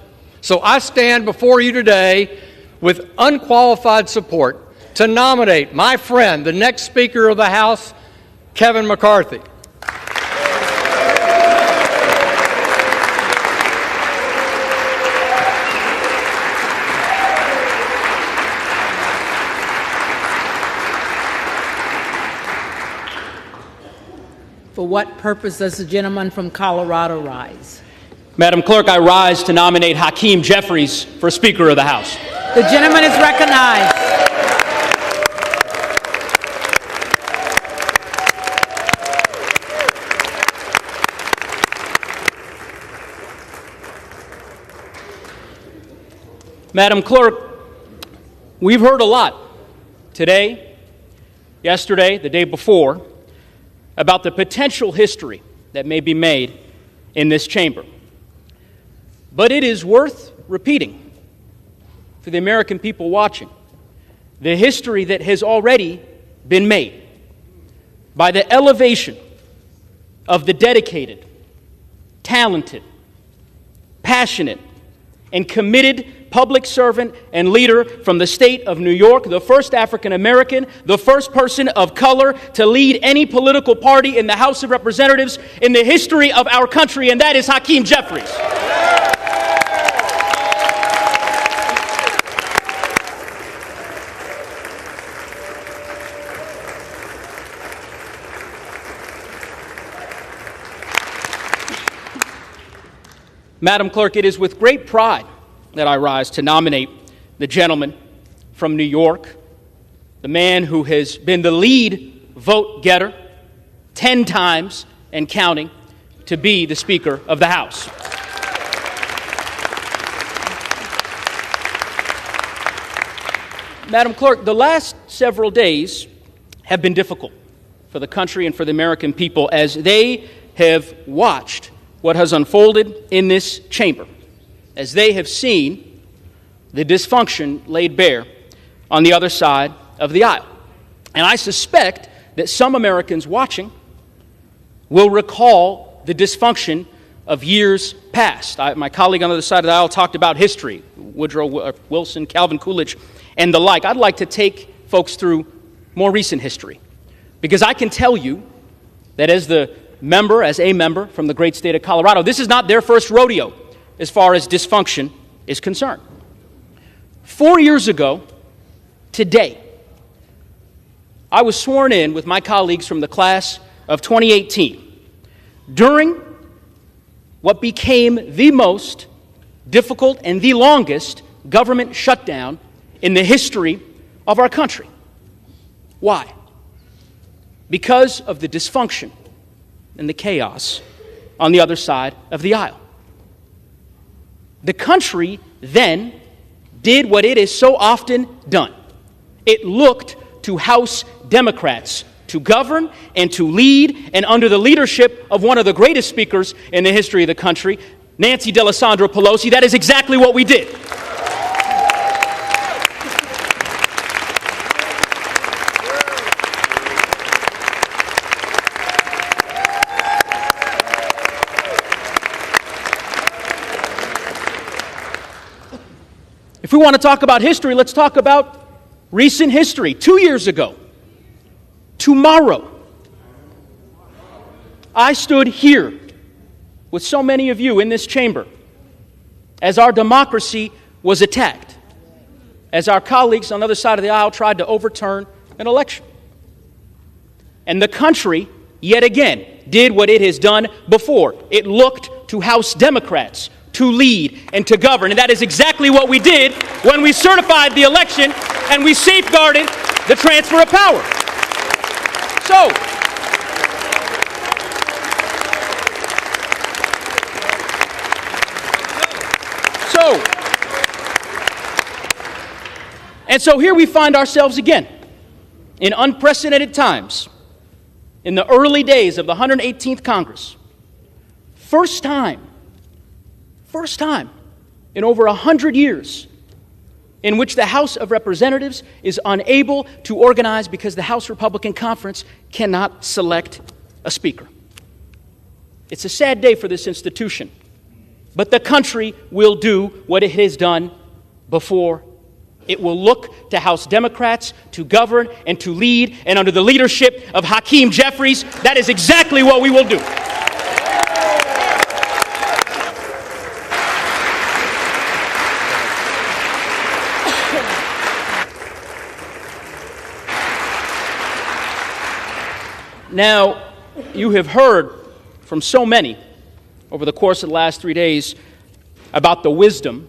So I stand before you today with unqualified support to nominate my friend, the next Speaker of the House, Kevin McCarthy. For what purpose does the gentleman from Colorado rise? Madam Clerk, I rise to nominate Hakeem Jeffries for Speaker of the House. The gentleman is recognized. Madam Clerk, we've heard a lot today, yesterday, the day before, about the potential history that may be made in this chamber. But it is worth repeating for the American people watching the history that has already been made by the elevation of the dedicated, talented, passionate, and committed public servant and leader from the state of New York, the first African American, the first person of color to lead any political party in the House of Representatives in the history of our country, and that is Hakeem Jeffries. Madam Clerk, it is with great pride that I rise to nominate the gentleman from New York, the man who has been the lead vote getter 10 times and counting, to be the Speaker of the House. Madam Clerk, the last several days have been difficult for the country and for the American people as they have watched what has unfolded in this chamber, as they have seen the dysfunction laid bare on the other side of the aisle. And I suspect that some Americans watching will recall the dysfunction of years past. My colleague on the other side of the aisle talked about history, Woodrow Wilson, Calvin Coolidge, and the like. I'd like to take folks through more recent history, because I can tell you that as a member from the great state of Colorado, this is not their first rodeo as far as dysfunction is concerned. 4 years ago, today, I was sworn in with my colleagues from the class of 2018 during what became the most difficult and the longest government shutdown in the history of our country. Why? Because of the dysfunction and the chaos on the other side of the aisle. The country then did what it has so often done. It looked to House Democrats to govern and to lead, and under the leadership of one of the greatest speakers in the history of the country, Nancy Pelosi, that is exactly what we did. If we want to talk about history, let's talk about recent history. 2 years ago, tomorrow, I stood here with so many of you in this chamber as our democracy was attacked, as our colleagues on the other side of the aisle tried to overturn an election. And the country, yet again, did what it has done before. It looked to House Democrats to lead and to govern. And that is exactly what we did when we certified the election and we safeguarded the transfer of power. So here we find ourselves again in unprecedented times in the early days of the 118th Congress. First time in over 100 years in which the House of Representatives is unable to organize because the House Republican Conference cannot select a speaker. It's a sad day for this institution, but the country will do what it has done before. It will look to House Democrats to govern and to lead, and under the leadership of Hakeem Jeffries, that is exactly what we will do. Now, you have heard from so many over the course of the last 3 days about the wisdom,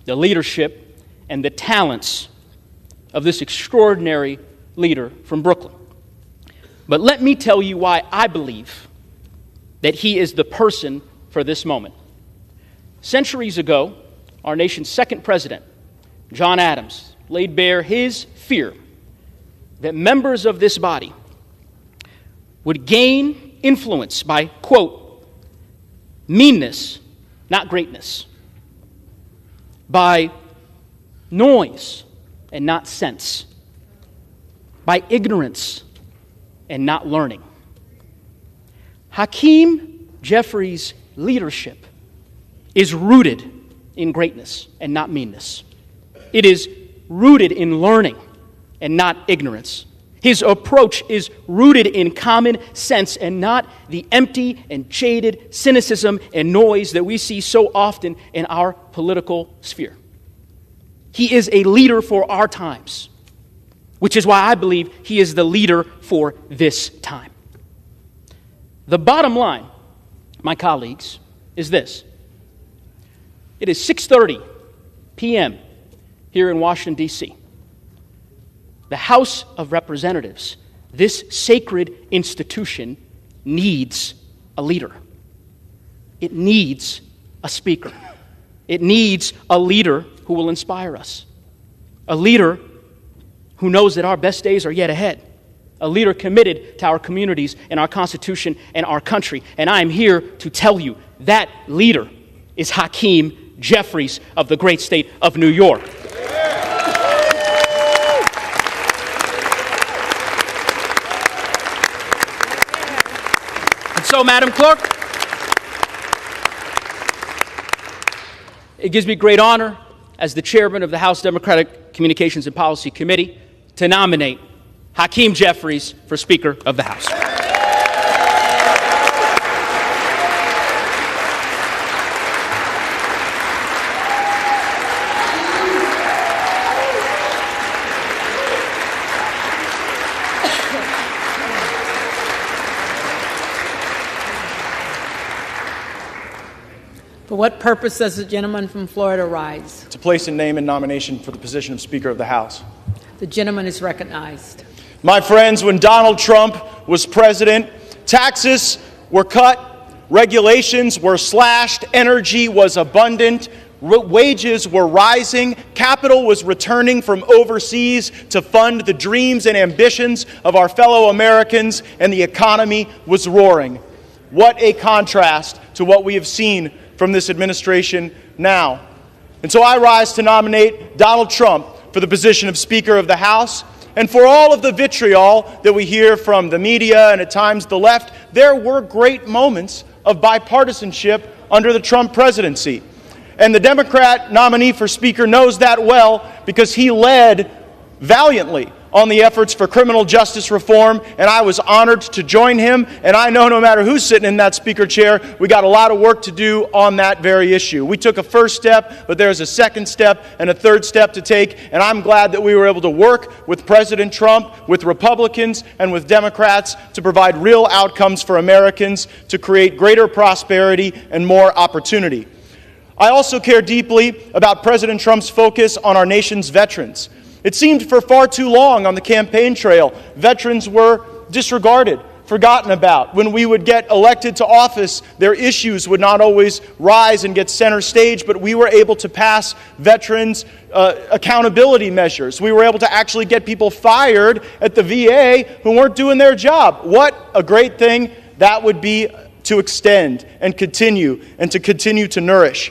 the leadership, and the talents of this extraordinary leader from Brooklyn. But let me tell you why I believe that he is the person for this moment. Centuries ago, our nation's second president, John Adams, laid bare his fear that members of this body would gain influence by, quote, meanness, not greatness, by noise and not sense, by ignorance and not learning. Hakeem Jeffries' leadership is rooted in greatness and not meanness. It is rooted in learning and not ignorance. His approach is rooted in common sense and not the empty and jaded cynicism and noise that we see so often in our political sphere. He is a leader for our times, which is why I believe he is the leader for this time. The bottom line, my colleagues, is this. It is 6:30 p.m. here in Washington, D.C. The House of Representatives, this sacred institution, needs a leader. It needs a speaker. It needs a leader who will inspire us. A leader who knows that our best days are yet ahead. A leader committed to our communities and our Constitution and our country. And I am here to tell you that leader is Hakeem Jeffries of the great state of New York. And so, Madam Clerk, it gives me great honor as the chairman of the House Democratic Communications and Policy Committee to nominate Hakeem Jeffries for Speaker of the House. For what purpose does the gentleman from Florida rise? To place a name in nomination for the position of Speaker of the House. The gentleman is recognized. My friends, when Donald Trump was president, taxes were cut, regulations were slashed, energy was abundant, wages were rising, capital was returning from overseas to fund the dreams and ambitions of our fellow Americans, and the economy was roaring. What a contrast to what we have seen from this administration now. And so I rise to nominate Donald Trump for the position of Speaker of the House. And for all of the vitriol that we hear from the media and at times the left, there were great moments of bipartisanship under the Trump presidency. And the Democrat nominee for Speaker knows that well because he led valiantly on the efforts for criminal justice reform, and I was honored to join him. And I know no matter who's sitting in that speaker chair, we got a lot of work to do on that very issue. We took a first step, but there's a second step and a third step to take, and I'm glad that we were able to work with President Trump, with Republicans, and with Democrats to provide real outcomes for Americans, to create greater prosperity and more opportunity. I also care deeply about President Trump's focus on our nation's veterans. It seemed for far too long on the campaign trail, veterans were disregarded, forgotten about. When we would get elected to office, their issues would not always rise and get center stage, but we were able to pass veterans accountability measures. We were able to actually get people fired at the VA who weren't doing their job. What a great thing that would be to extend and to continue to nourish.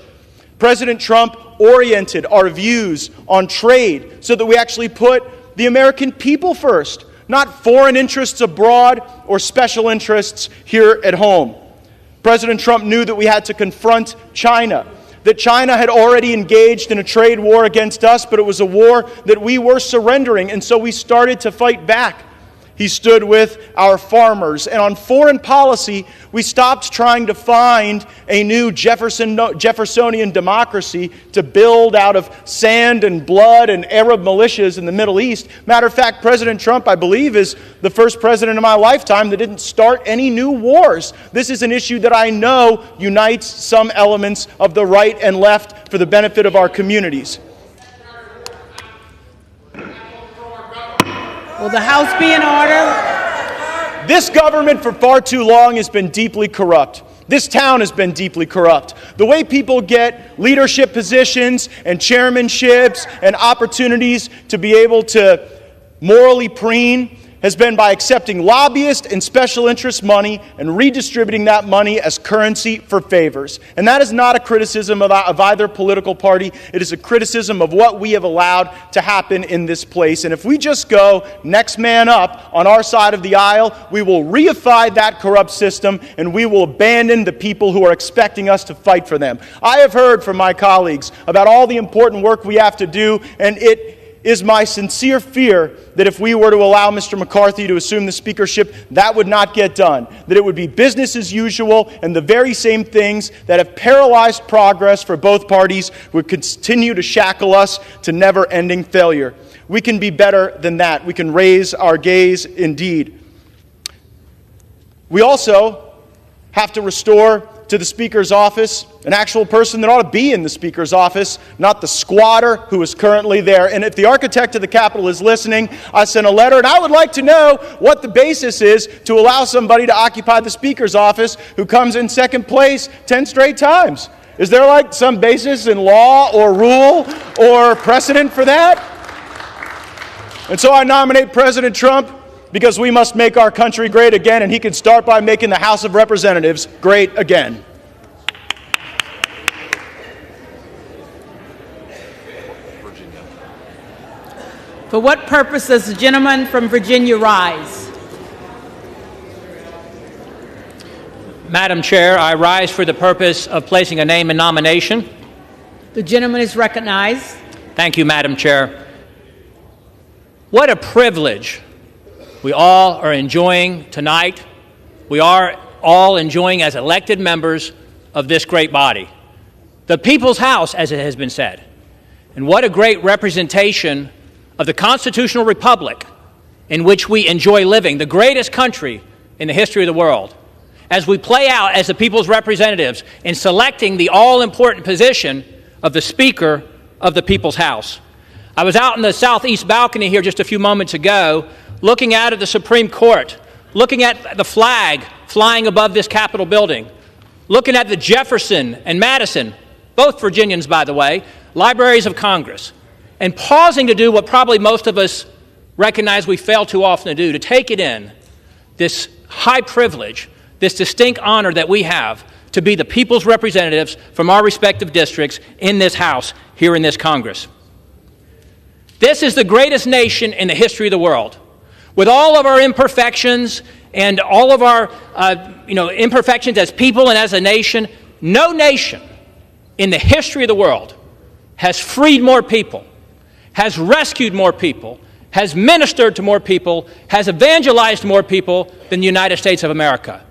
President Trump oriented our views on trade so that we actually put the American people first, not foreign interests abroad or special interests here at home. President Trump knew that we had to confront China, that China had already engaged in a trade war against us, but it was a war that we were surrendering, and so we started to fight back. He stood with our farmers. And on foreign policy, we stopped trying to find a new Jeffersonian democracy to build out of sand and blood and Arab militias in the Middle East. Matter of fact, President Trump, I believe, is the first president in my lifetime that didn't start any new wars. This is an issue that I know unites some elements of the right and left for the benefit of our communities. Will the House be in order? This government for far too long has been deeply corrupt. This town has been deeply corrupt. The way people get leadership positions and chairmanships and opportunities to be able to morally preen has been by accepting lobbyist and special interest money and redistributing that money as currency for favors. And that is not a criticism of either political party. It is a criticism of what we have allowed to happen in this place. And if we just go next man up on our side of the aisle, we will reify that corrupt system and we will abandon the people who are expecting us to fight for them. I have heard from my colleagues about all the important work we have to do, and it is my sincere fear that if we were to allow Mr. McCarthy to assume the speakership, that would not get done. That it would be business as usual, and the very same things that have paralyzed progress for both parties would continue to shackle us to never-ending failure. We can be better than that. We can raise our gaze indeed. We also have to restore to the Speaker's office an actual person that ought to be in the Speaker's office, not the squatter who is currently there. And if the architect of the Capitol is listening, I sent a letter, and I would like to know what the basis is to allow somebody to occupy the Speaker's office who comes in second place 10 straight times. Is there like some basis in law or rule or precedent for that? And so I nominate President Trump because we must make our country great again, and he can start by making the House of Representatives great again. For what purpose does the gentleman from Virginia rise? Madam Chair, I rise for the purpose of placing a name in nomination. The gentleman is recognized. Thank you, Madam Chair. What a privilege we all are enjoying tonight. We are all enjoying as elected members of this great body. The People's House, as it has been said. And what a great representation of the constitutional republic in which we enjoy living, the greatest country in the history of the world, as we play out as the people's representatives in selecting the all-important position of the Speaker of the People's House. I was out in the southeast balcony here just a few moments ago, looking out at the Supreme Court, looking at the flag flying above this Capitol building, looking at the Jefferson and Madison, both Virginians, by the way, Libraries of Congress, and pausing to do what probably most of us recognize we fail too often to do, to take it in, this high privilege, this distinct honor that we have to be the people's representatives from our respective districts in this House, here in this Congress. This is the greatest nation in the history of the world. With all of our imperfections and all of our imperfections as people and as a nation, no nation in the history of the world has freed more people, has rescued more people, has ministered to more people, has evangelized more people than the United States of America.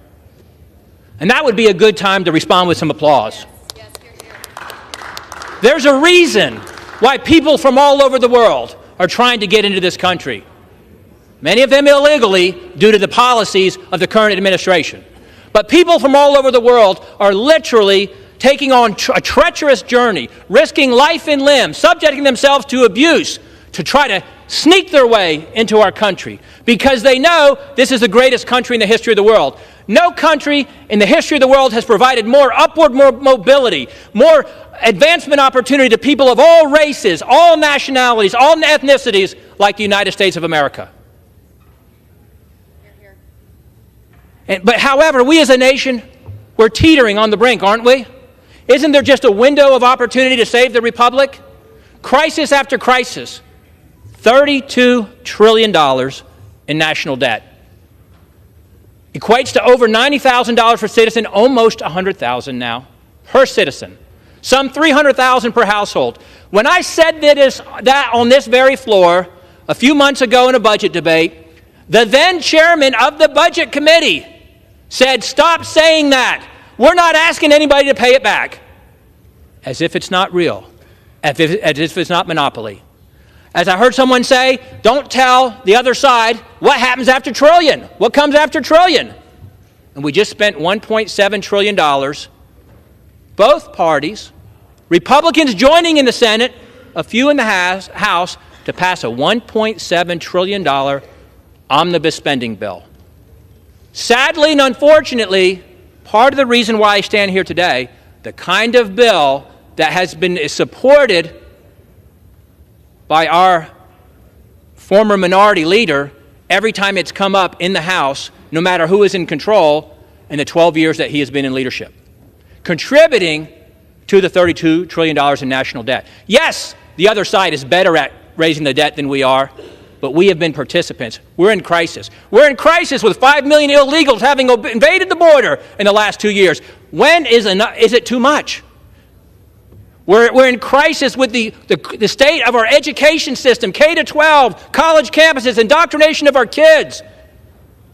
And that would be a good time to respond with some applause. Yes, here. There's a reason why people from all over the world are trying to get into this country. Many of them illegally due to the policies of the current administration. But people from all over the world are literally taking on a treacherous journey, risking life and limb, subjecting themselves to abuse to try to sneak their way into our country because they know this is the greatest country in the history of the world. No country in the history of the world has provided more upward mobility, more advancement opportunity to people of all races, all nationalities, all ethnicities like the United States of America. But however, we as a nation, we're teetering on the brink, aren't we? Isn't there just a window of opportunity to save the republic? Crisis after crisis. $32 trillion in national debt. Equates to over $90,000 per citizen, almost $100,000 now per citizen. Some $300,000 per household. When I said that on this very floor a few months ago in a budget debate, the then chairman of the budget committee said, "Stop saying that. We're not asking anybody to pay it back." As if it's not real. As if it's not monopoly. As I heard someone say, don't tell the other side what happens after trillion. What comes after trillion? And we just spent $1.7 trillion. Both parties, Republicans joining in the Senate, a few in the House, to pass a $1.7 trillion omnibus spending bill. Sadly and unfortunately, part of the reason why I stand here today, the kind of bill that has been supported by our former minority leader every time it's come up in the House, no matter who is in control, in the 12 years that he has been in leadership, contributing to the $32 trillion in national debt. Yes, the other side is better at raising the debt than we are, but we have been participants. We're in crisis. We're in crisis with 5 million illegals having invaded the border in the last 2 years. When is it too much? We're in crisis with the state of our education system, K-12, college campuses, indoctrination of our kids.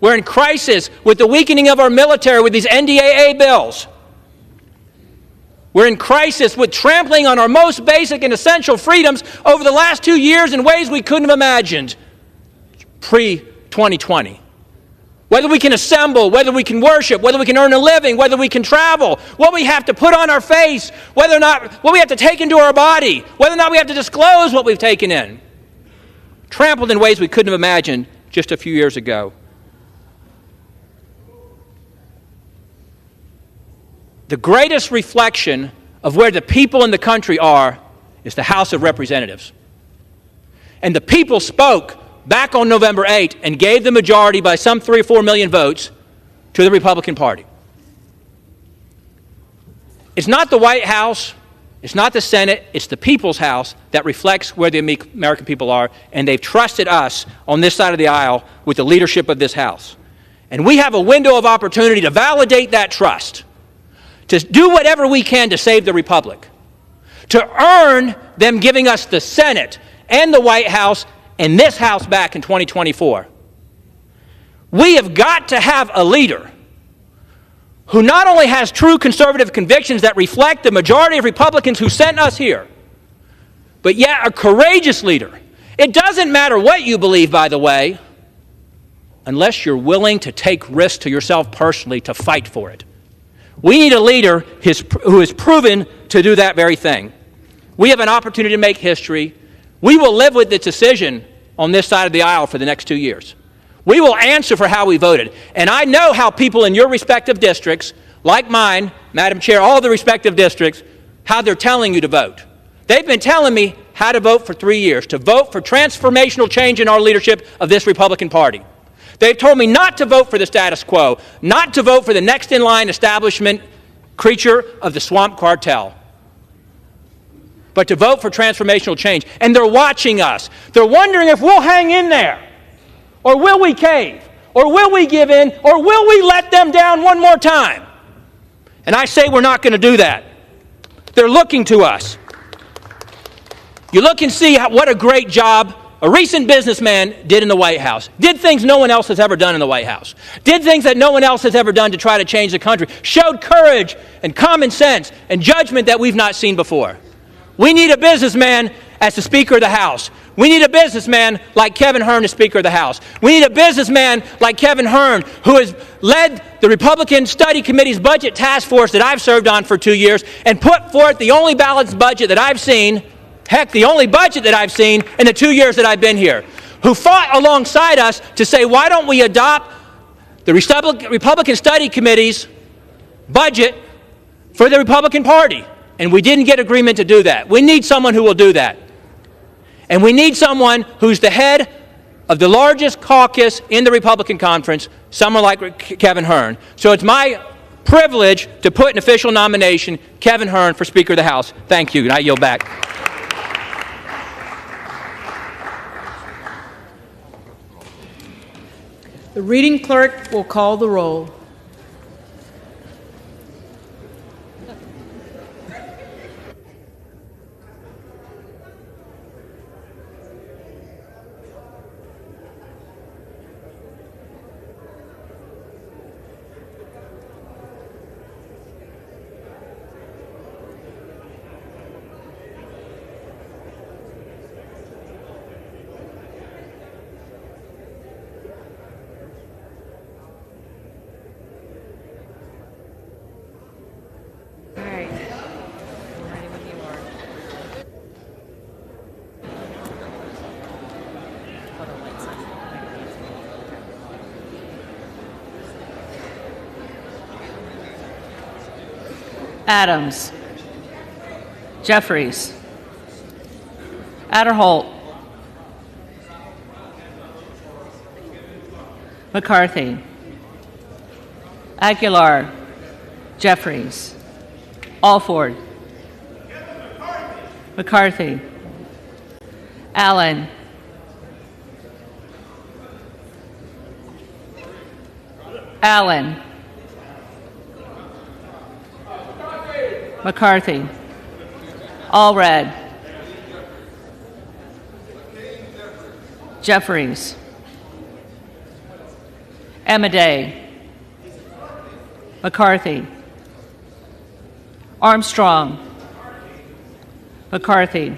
We're in crisis with the weakening of our military with these NDAA bills. We're in crisis with trampling on our most basic and essential freedoms over the last 2 years in ways we couldn't have imagined pre-2020. Whether we can assemble, whether we can worship, whether we can earn a living, whether we can travel, what we have to put on our face, whether or not what we have to take into our body, whether or not we have to disclose what we've taken in. Trampled in ways we couldn't have imagined just a few years ago. The greatest reflection of where the people in the country are is the House of Representatives. And the people spoke back on November 8 and gave the majority by some 3 or 4 million votes to the Republican Party. It's not the White House, it's not the Senate, it's the people's house that reflects where the American people are, and they've trusted us on this side of the aisle with the leadership of this House. And we have a window of opportunity to validate that trust, to do whatever we can to save the Republic, to earn them giving us the Senate and the White House and this House back in 2024. We have got to have a leader who not only has true conservative convictions that reflect the majority of Republicans who sent us here, but yet a courageous leader. It doesn't matter what you believe, by the way, unless you're willing to take risks to yourself personally to fight for it. We need a leader who is proven to do that very thing. We have an opportunity to make history. We will live with this decision on this side of the aisle for the next 2 years. We will answer for how we voted. And I know how people in your respective districts, like mine, Madam Chair, all the respective districts, how they're telling you to vote. They've been telling me how to vote for 3 years, to vote for transformational change in our leadership of this Republican Party. They've told me not to vote for the status quo, not to vote for the next in line establishment creature of the swamp cartel, but to vote for transformational change. And they're watching us. They're wondering if we'll hang in there, or will we cave, or will we give in, or will we let them down one more time? And I say we're not going to do that. They're looking to us. You look and see what a great job a recent businessman did in the White House. Did things no one else has ever done in the White House. Did things that no one else has ever done to try to change the country. Showed courage and common sense and judgment that we've not seen before. We need a businessman as the Speaker of the House. We need a businessman like Kevin Hern as Speaker of the House. We need a businessman like Kevin Hern, who has led the Republican Study Committee's budget task force that I've served on for 2 years and put forth the only balanced budget that I've seen, heck, the only budget that I've seen in the 2 years that I've been here, who fought alongside us to say, why don't we adopt the Republican Study Committee's budget for the Republican Party? And we didn't get agreement to do that. We need someone who will do that. And we need someone who's the head of the largest caucus in the Republican conference, someone like Kevin Hern. So it's my privilege to put an official nomination, Kevin Hern, for Speaker of the House. Thank you, and I yield back. The reading clerk will call the roll. Adams. Jeffries. Adderholt. McCarthy. Aguilar. Jeffries. Alford. McCarthy. Allen. Allen. McCarthy. Allred. Jeffries. Amaday. McCarthy. Armstrong. McCarthy.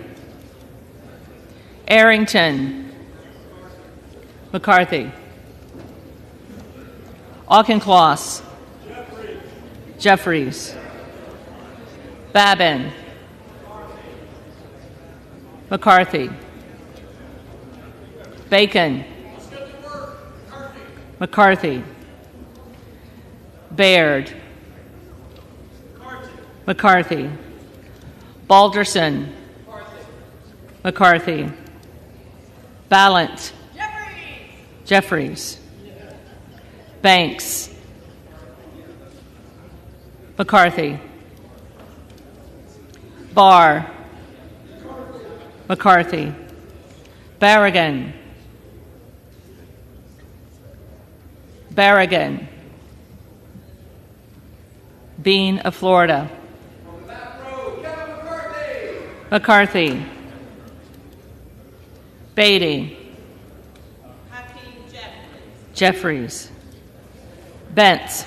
Arrington. McCarthy. Auchincloss. Jeffries. Babin. McCarthy. Bacon. McCarthy. Baird. McCarthy. Balderson. McCarthy. Ballant. Jeffries. Banks. McCarthy. Barr. McCarthy. Barragan. Barragan. Bean of Florida. McCarthy. Beatty. Jeffries. Bentz.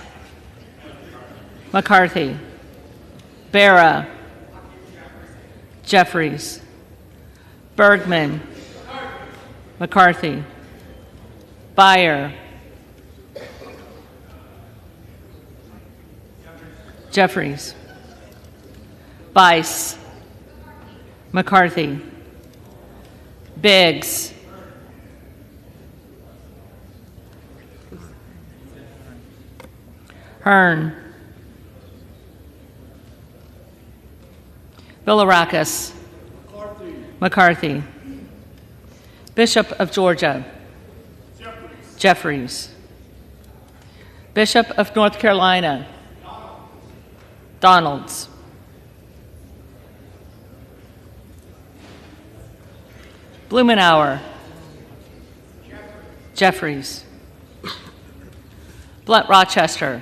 McCarthy. Barra. Jeffries. Bergman. McCarthy. Beyer. Jeffries. Bice. McCarthy. Biggs. Hearn. Bilirakis. McCarthy. Bishop of Georgia. Jeffries. Bishop of North Carolina. Donalds. Blumenauer. Jeffries. Blunt Rochester.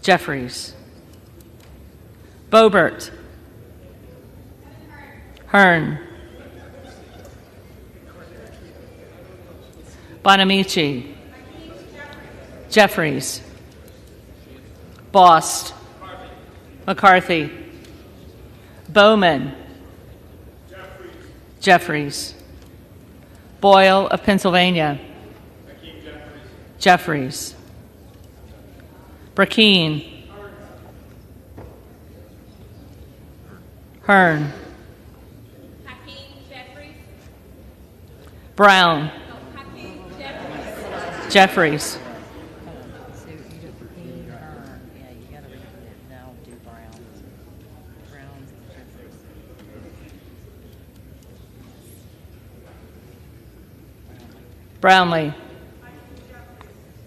Jeffries. Boebert. Hearn. Bonamici. Jeffries. Bost. McCarthy. Bowman. Jeffries. Boyle of Pennsylvania. Jeffries. Brackeen. Hearn. Brown. Jeffries. Brownlee.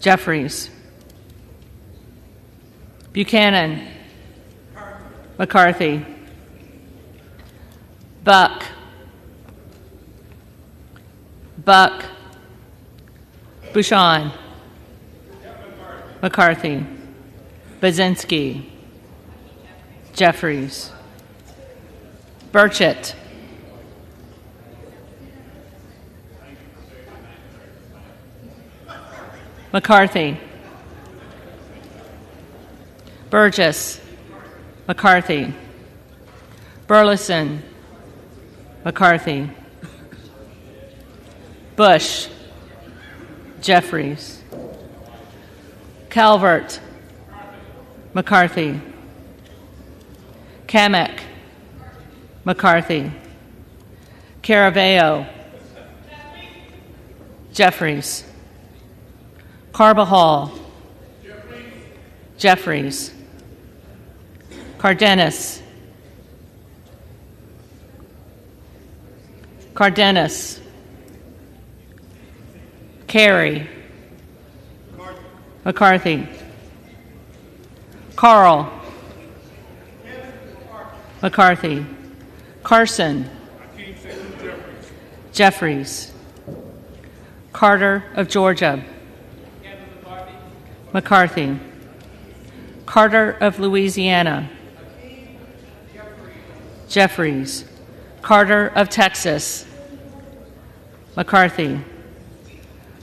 Jeffries. Buchanan. McCarthy. Buck. Buck. Bouchon. McCarthy. Bazinski. Jeffries. Burchett. McCarthy. Burgess. McCarthy. Burleson. McCarthy. Bush. Jeffries. Calvert. McCarthy. Kamek. McCarthy. Caraveo. Jeffries. Carbajal. Jeffries. Cardenas. Cardenas. Carey. McCarthy. Carl. McCarthy. Carson. Jeffries. Carter of Georgia. McCarthy. Carter of Louisiana. Jeffries. Carter of Texas. McCarthy.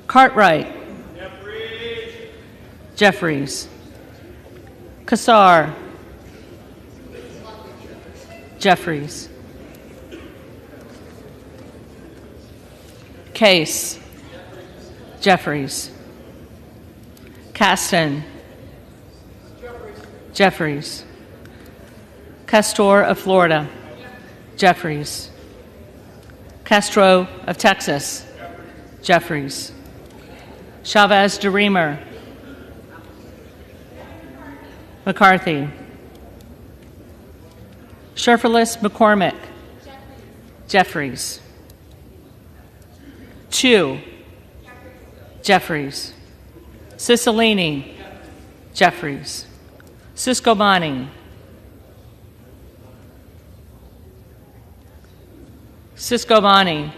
Cartwright. Jeffries. Kassar. Jeffries. Case. Jeffries. Caston. Jeffries. Castor of Florida. Jeffries. Castro of Texas. Jeffries. Chavez de Reamer. McCarthy. Sherferless McCormick. Jeffries. Chu. Jeffries. Cicilline. Jeffries. Siscobani. Siscobani.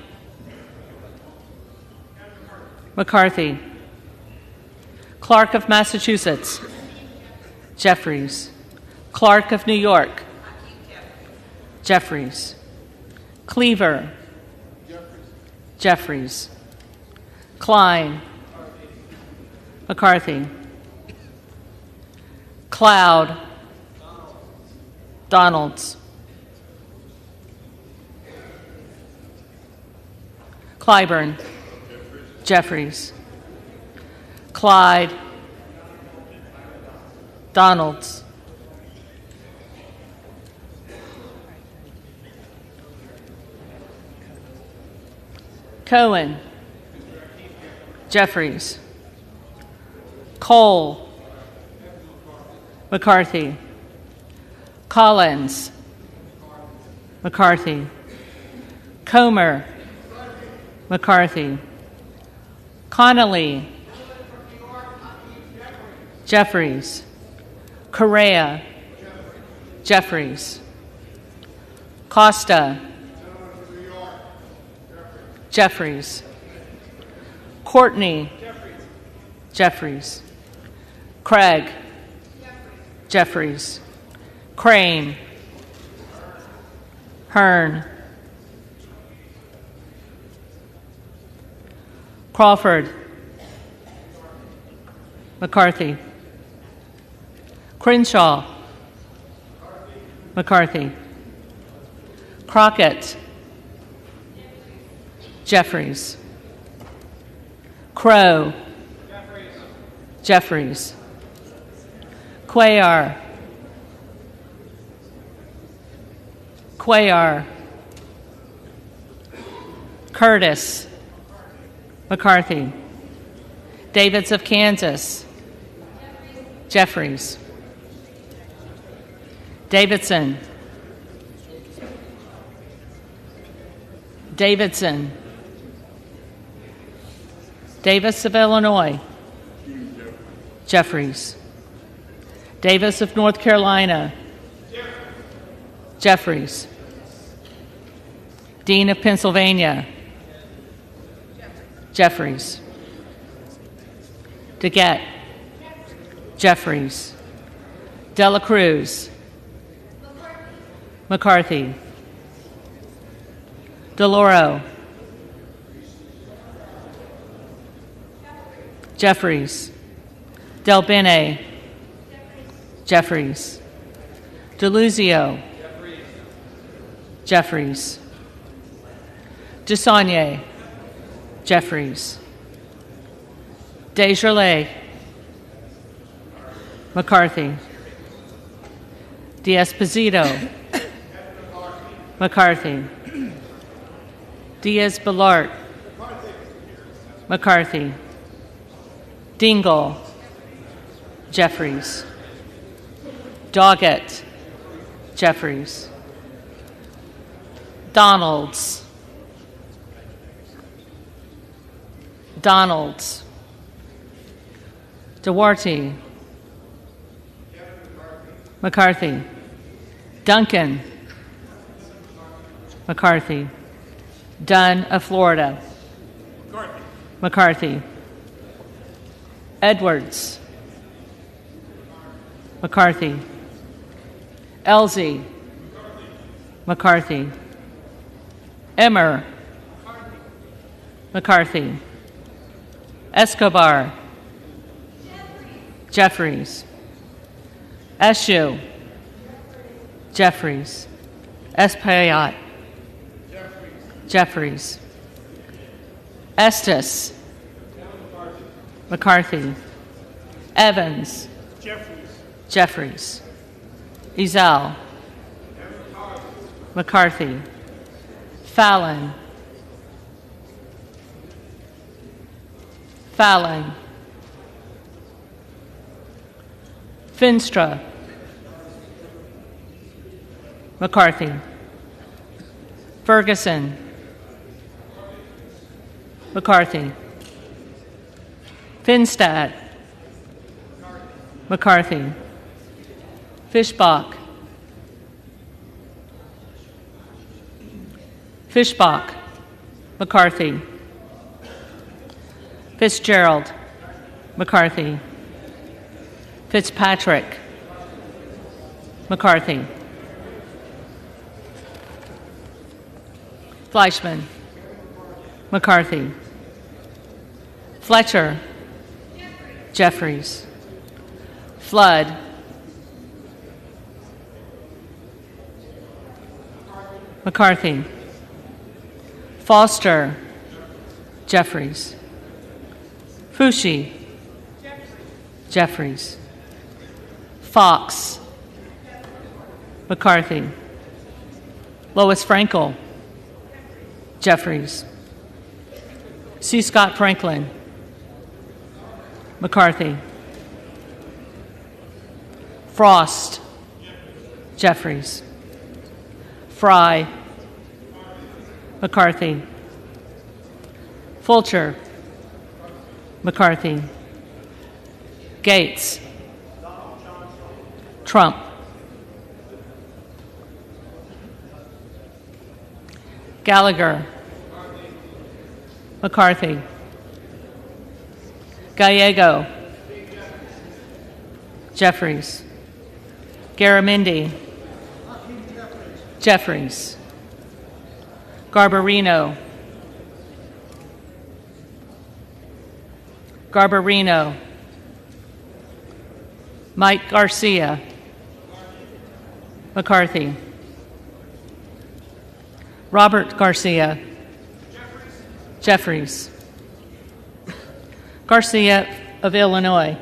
McCarthy. Clark of Massachusetts. Jeffries. Clark of New York. Jeffries. Cleaver. Jeffries. Klein. McCarthy. Cloud. Donalds. Clyburn. Jeffries. Clyde. Donalds. Cohen. Jeffries. Cole. McCarthy. Collins. McCarthy. Comer. McCarthy. Connolly. Jeffries. Correa. Jeffries. Costa. Jeffries. Courtney. Jeffries. Craig. Jeffries. Crane. Hearn. Crawford. McCarthy. Crenshaw. McCarthy. Crockett. Jeffries. Crow. Jeffries. Cuellar. Cuellar. Curtis. McCarthy. Davids of Kansas. Jeffries. Davidson. Davidson. Davis of Illinois. Jeffries. Davis of North Carolina. Jeffries. Dean of Pennsylvania. Jeffries. DeGette. Jeffries. Dela Cruz. McCarthy. DeLauro. Jeffries. Del Bene. Jeffries. DeLuzio. Jeffries. DeSaulnier. Jeffries. Desjardins. McCarthy. D'Esposito. McCarthy. Diaz-Balart. McCarthy. Dingle. Jeffries. Doggett. Jeffries. Donalds. Donalds. Duarte. McCarthy. Duncan. McCarthy. Dunn of Florida. McCarthy. Edwards. McCarthy. Elsie. McCarthy. Emmer. McCarthy. Escobar. Jeffries. Eshu. Jeffries. Espaillat. Jeffries. Estes. McCarthy. Evans. Jeffries. Ezell. McCarthy. Fallon. Fallon. Finstra. McCarthy. Ferguson. McCarthy. Finstad. McCarthy. Fischbach. Fischbach. McCarthy. Fitzgerald. McCarthy. Fitzpatrick. McCarthy. Fleischman. McCarthy. Fletcher. Jeffries. Flood. McCarthy. Foster. Jeffries. Fushi. Jeffries. Fox. McCarthy. Lois Frankel. Jeffries. C. Scott Franklin. McCarthy. Frost. Jeffries. Fry. McCarthy. Fulcher. McCarthy. Gates. Trump. Gallagher. McCarthy. Gallego. Jeffries. Garamendi. Jeffries. Garbarino. Garbarino. Mike Garcia. McCarthy. Robert Garcia. Jeffries. Garcia of Illinois.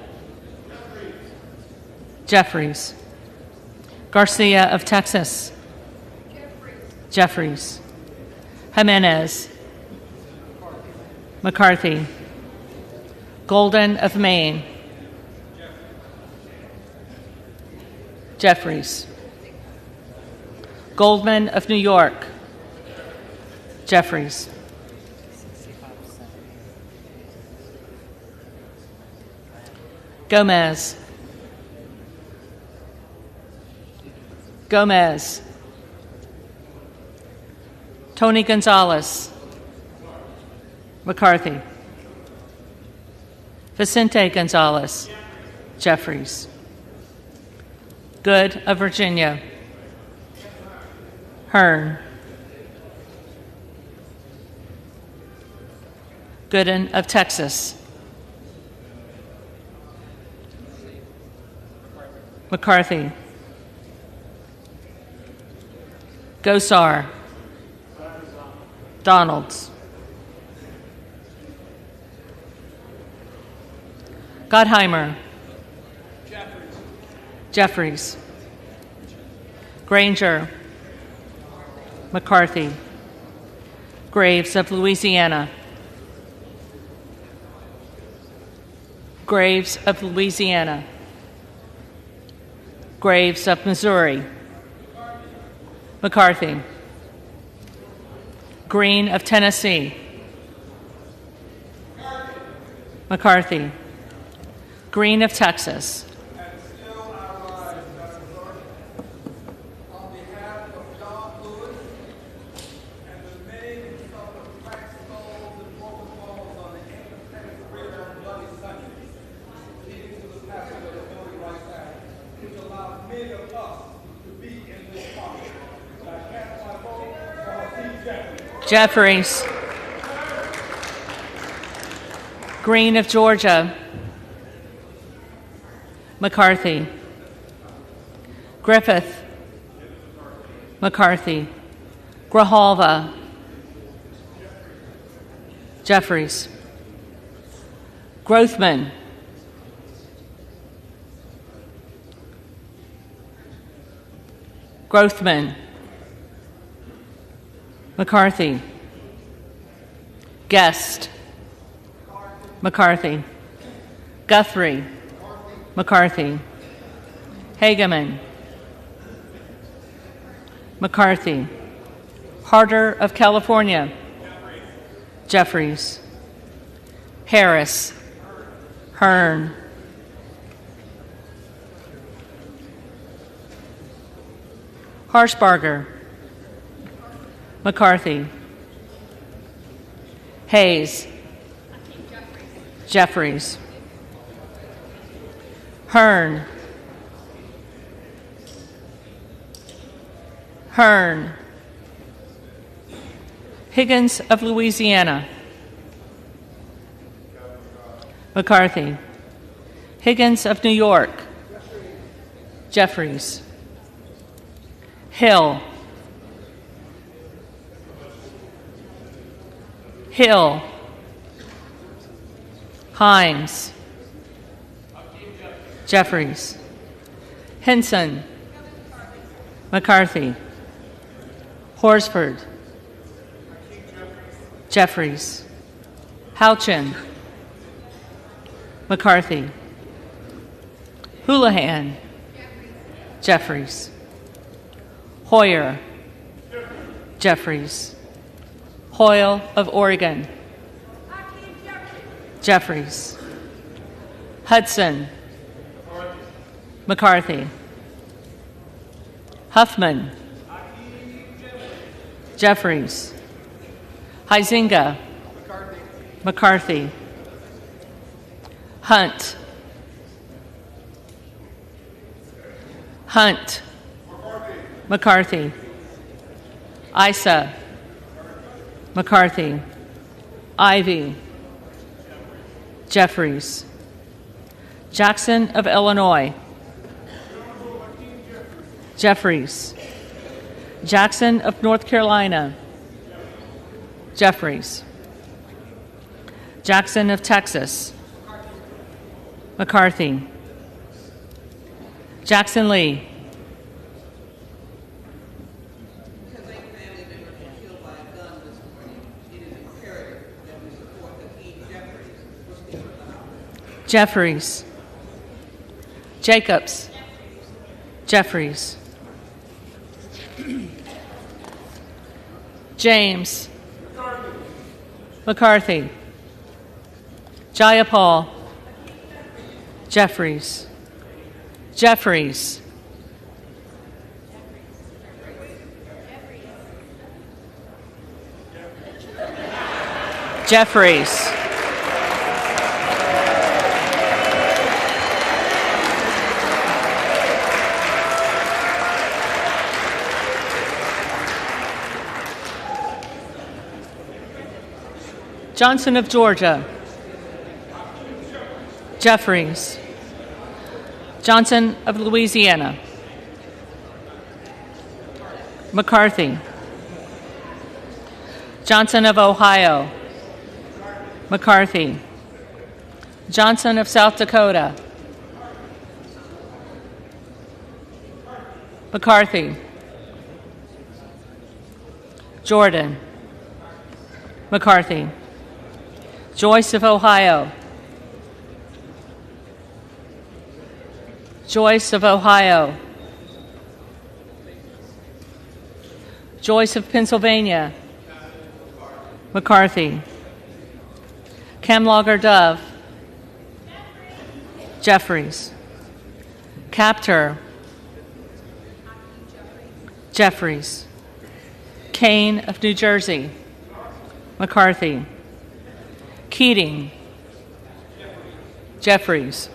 Jeffries. Garcia of Texas. Jeffries. Jimenez. McCarthy. Golden of Maine. Jeffries. Goldman of New York. Jeffries. Gomez. Gomez. Tony Gonzalez. McCarthy. Vicente Gonzalez. Jeffries. Good of Virginia. Hearn. Gooden of Texas. McCarthy. Gosar. Donalds. Gottheimer. Jeffries. Granger. McCarthy. Graves of Louisiana. Graves of Louisiana. Graves of Missouri. McCarthy. Green of Tennessee. McCarthy. Green of Texas. Jeffries. Green of Georgia. McCarthy. Griffith. McCarthy. Grijalva. Jeffries. Grothman. Grothman. McCarthy. Guest. McCarthy. Guthrie. McCarthy. Hageman. McCarthy. Harder of California. Jeffries. Harris. Hearn. Harshbarger. McCarthy. Hayes. Jeffries. Hearn. Hearn. Higgins of Louisiana. McCarthy. Higgins of New York. Jeffries. Hill. Hill. Himes. Jeffries. Henson. McCarthy. Horsford. Jeffries. Houchin. McCarthy. Houlihan. Jeffries. Hoyer. Jeffries. Hoyle of Oregon. Jeffries. Hudson. McCarthy. Huffman. Jeffries. Huizinga. McCarthy. Hunt. Hunt. McCarthy. Issa. McCarthy. Ivy. Jeffries. Jackson of Illinois. Jeffries. Jackson of North Carolina. Jeffries. Jackson of Texas. McCarthy. Jackson Lee. Jeffries. Jacobs. Jeffries. James. McCarthy. Jayapal. Jeffries. Jeffries. Jeffries. Johnson of Georgia. Jeffries. Johnson of Louisiana. McCarthy. Johnson of Ohio. McCarthy. Johnson of South Dakota. McCarthy. Jordan. McCarthy. Joyce of Ohio. Joyce of Ohio. Joyce of Pennsylvania. McCarthy. Camlogger Dove. Jeffries. Capter. Jeffries. Kane of New Jersey. McCarthy. Keating. Jeffries.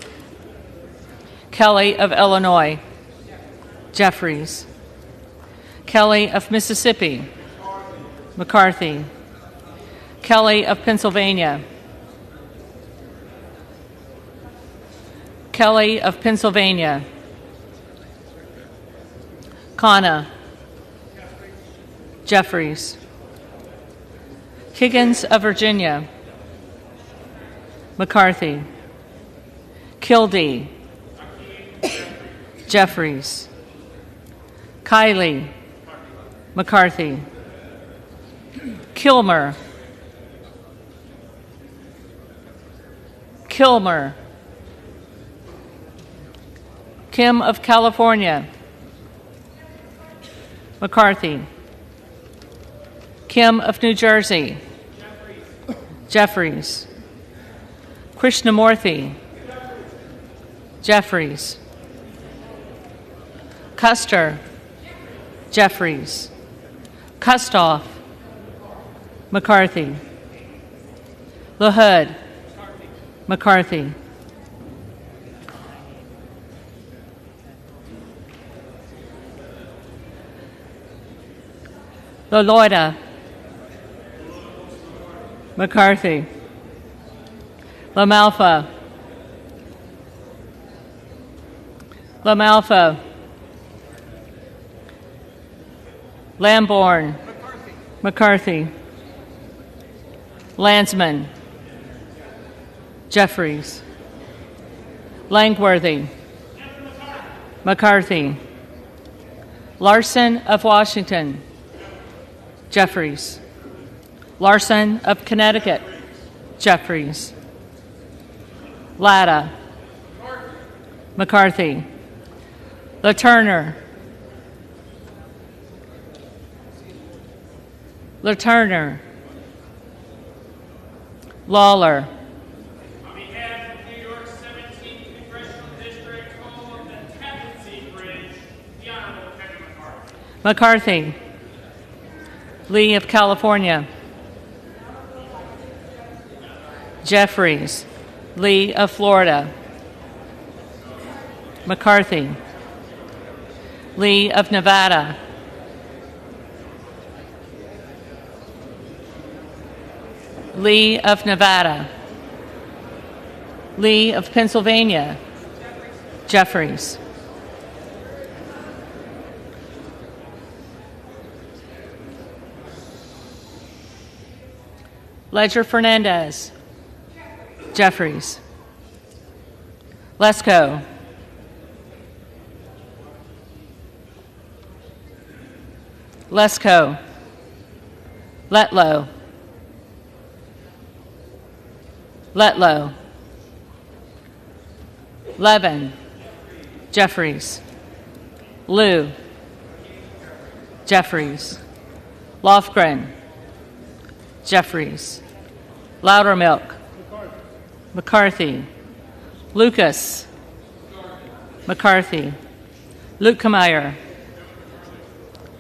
Kelly of Illinois. Jeffries. Kelly of Mississippi. McCarthy. Kelly of Pennsylvania. Kelly of Pennsylvania. Khanna. Jeffries. Higgins of Virginia. McCarthy. Kildee. Jeffries. Kiley. McCarthy. Kilmer. Kilmer. Kim of California. McCarthy. Kim of New Jersey. Jeffries. Krishnamurthy. Jeffries. Custer. Jeffries. Kustoff. McCarthy. LaHood. McCarthy. LaLoida. McCarthy. LaMalfa. LaMalfa. Lamborn. McCarthy. Landsman. Jeffries. Langworthy. McCarthy. Larson of Washington. Jeffries. Larson of Connecticut. Jeffries. Latta. McCarthy. LaTurner. LaTurner. Lawler. On behalf of New York's 17th Congressional District, home of the Captaincy Bridge, the Honorable Kevin McCarthy. McCarthy. Lee of California. Jeffries. Lee of Florida. McCarthy. Lee of Nevada. Lee of Nevada. Lee of Pennsylvania. Jeffries. Ledger Fernandez. Jeffries. Lesko. Lesko. Letlow. Letlow. Levin. Jeffries. Liu. Jeffries. Lofgren. Jeffries. Loudermilk. McCarthy. Lucas. McCarthy. Lukemeyer.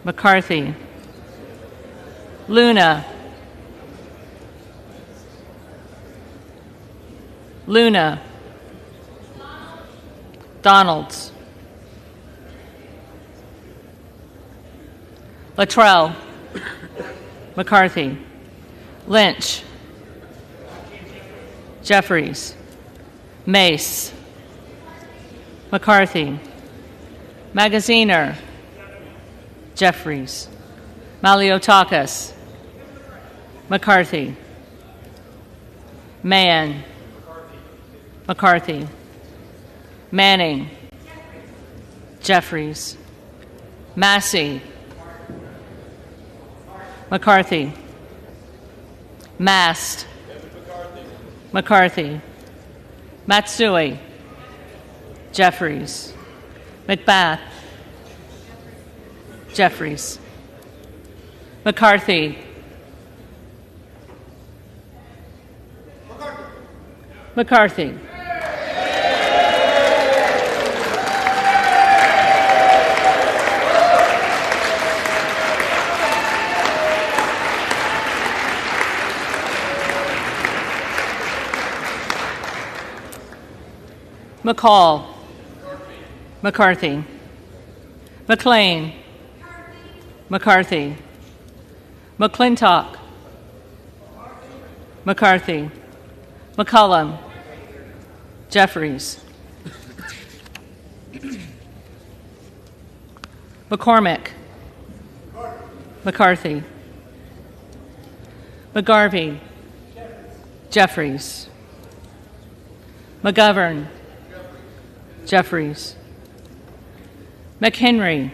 McCarthy. Luna. Luna. Donalds. Luttrell. McCarthy. Lynch. Jeffries. Mace. McCarthy. Magaziner. Jeffries. Maliotakis. McCarthy. Mann. McCarthy. Manning. Jeffries. Massey. McCarthy. Mast. McCarthy. Matsui. Jeffries. McBath. Jeffries. McCarthy. McCarthy. McCall. McCarthy. McLean. McCarthy. McClintock. McCarthy. McCollum. Jeffries. McCormick. McCarthy. McGarvey. Jeffries. McGovern. Jeffries. McHenry.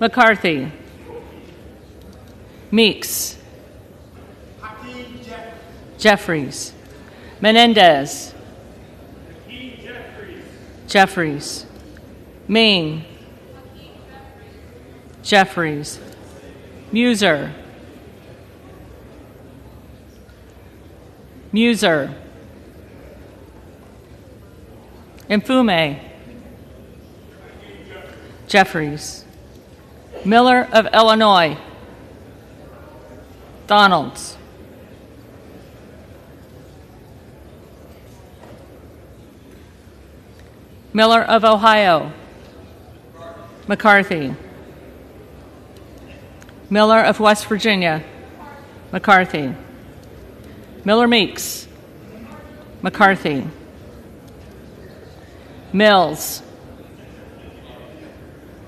McCarthy. Meeks. Jeffries. Menendez. Jeffries. Ming. Jeffries. Muser. Muser. Mfume. Jeffries. Miller of Illinois. Donalds. Miller of Ohio. McCarthy. Miller of West Virginia. McCarthy. Miller Meeks. McCarthy. Mills.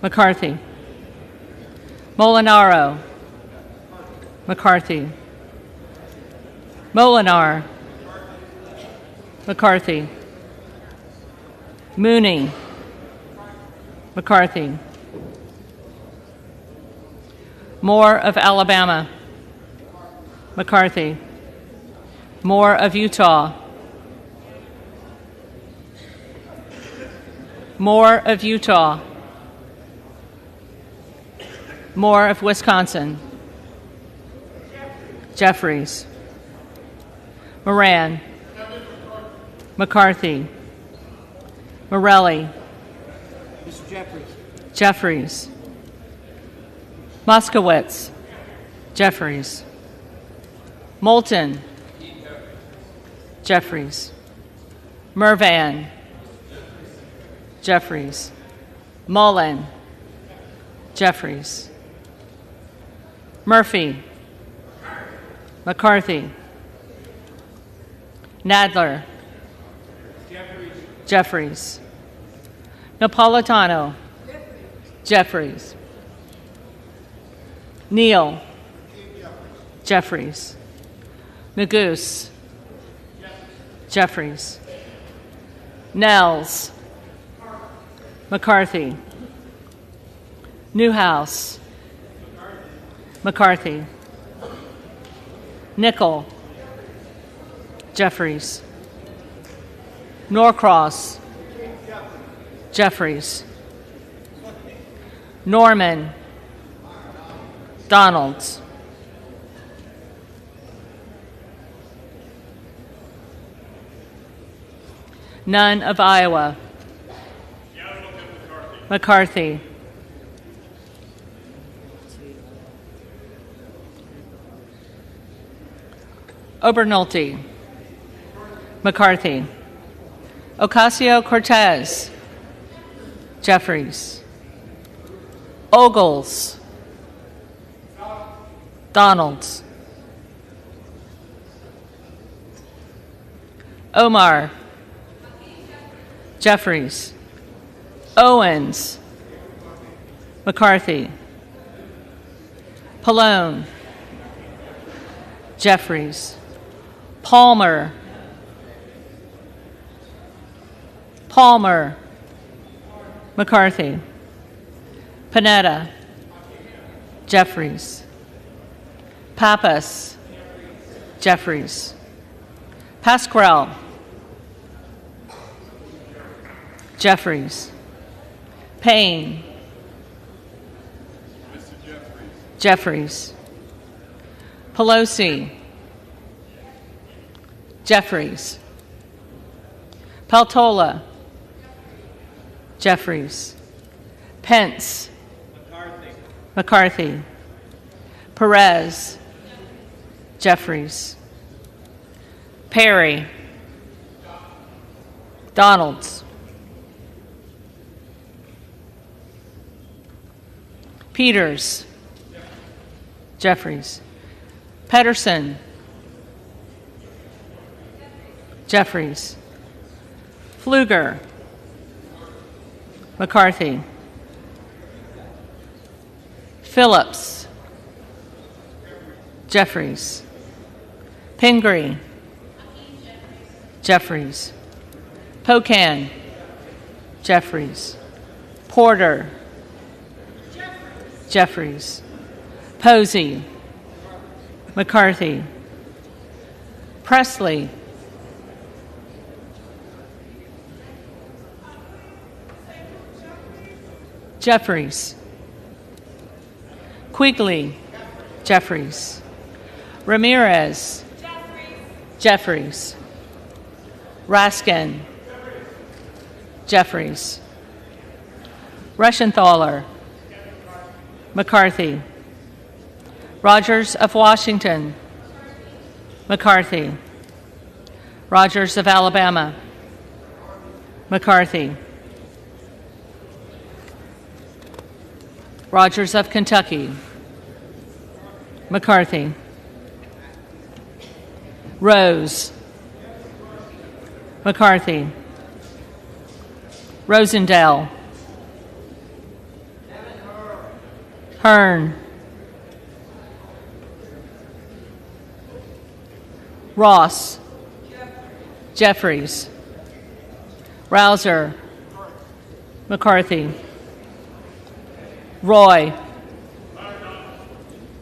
McCarthy. Molinaro. McCarthy. Molinar. McCarthy. Mooney. McCarthy. Moore of Alabama. McCarthy. Moore of Utah. Moore of Utah. Moore of Wisconsin. Jeffries. Moran. McCarthy. Morelli. Mr. Jeffries. Jeffries. Moskowitz. Jeffries. Moulton. Jeffries. Mervan. Jeffries. Mullen. Jeffries. Murphy. McCarthy. Nadler. Jeffries. Napolitano. Jeffries. Neal. Jeffries. Magoose. Jeffries. Nels. McCarthy. Newhouse. McCarthy. Nickel. Jeffries. Norcross. Jeffries. Norman. Donalds. None of Iowa. McCarthy. Obernolte. McCarthy. Ocasio-Cortez. Jeffries. Ogles. Donalds. Omar. Jeffries. Owens. McCarthy. Pallone. Jeffries. Palmer. Palmer. McCarthy. Panetta. Jeffries. Pappas. Jeffries. Pasquarel. Jeffries. Payne. Jeffries. Pelosi. Jeffries. Peltola. Jeffries. Pence. McCarthy. Perez. Jeffries. Perry. Donalds. Peters. Jeffries. Pedersen. Jeffries. Pfluger. McCarthy. Phillips. Jeffries. Pingree. Jeffries. Pocan. Jeffries. Porter. Jeffries. Posey. McCarthy. Presley. Jeffries. Quigley. Jeffries. Ramirez. Jeffries. Raskin. Jeffries. Reschenthaler. McCarthy. Rogers of Washington. McCarthy. Rogers of Alabama. McCarthy. Rogers of Kentucky. McCarthy. Rose. McCarthy. Rosendale. Hearn. Ross. Jeffries. Rouser. McCarthy. Roy.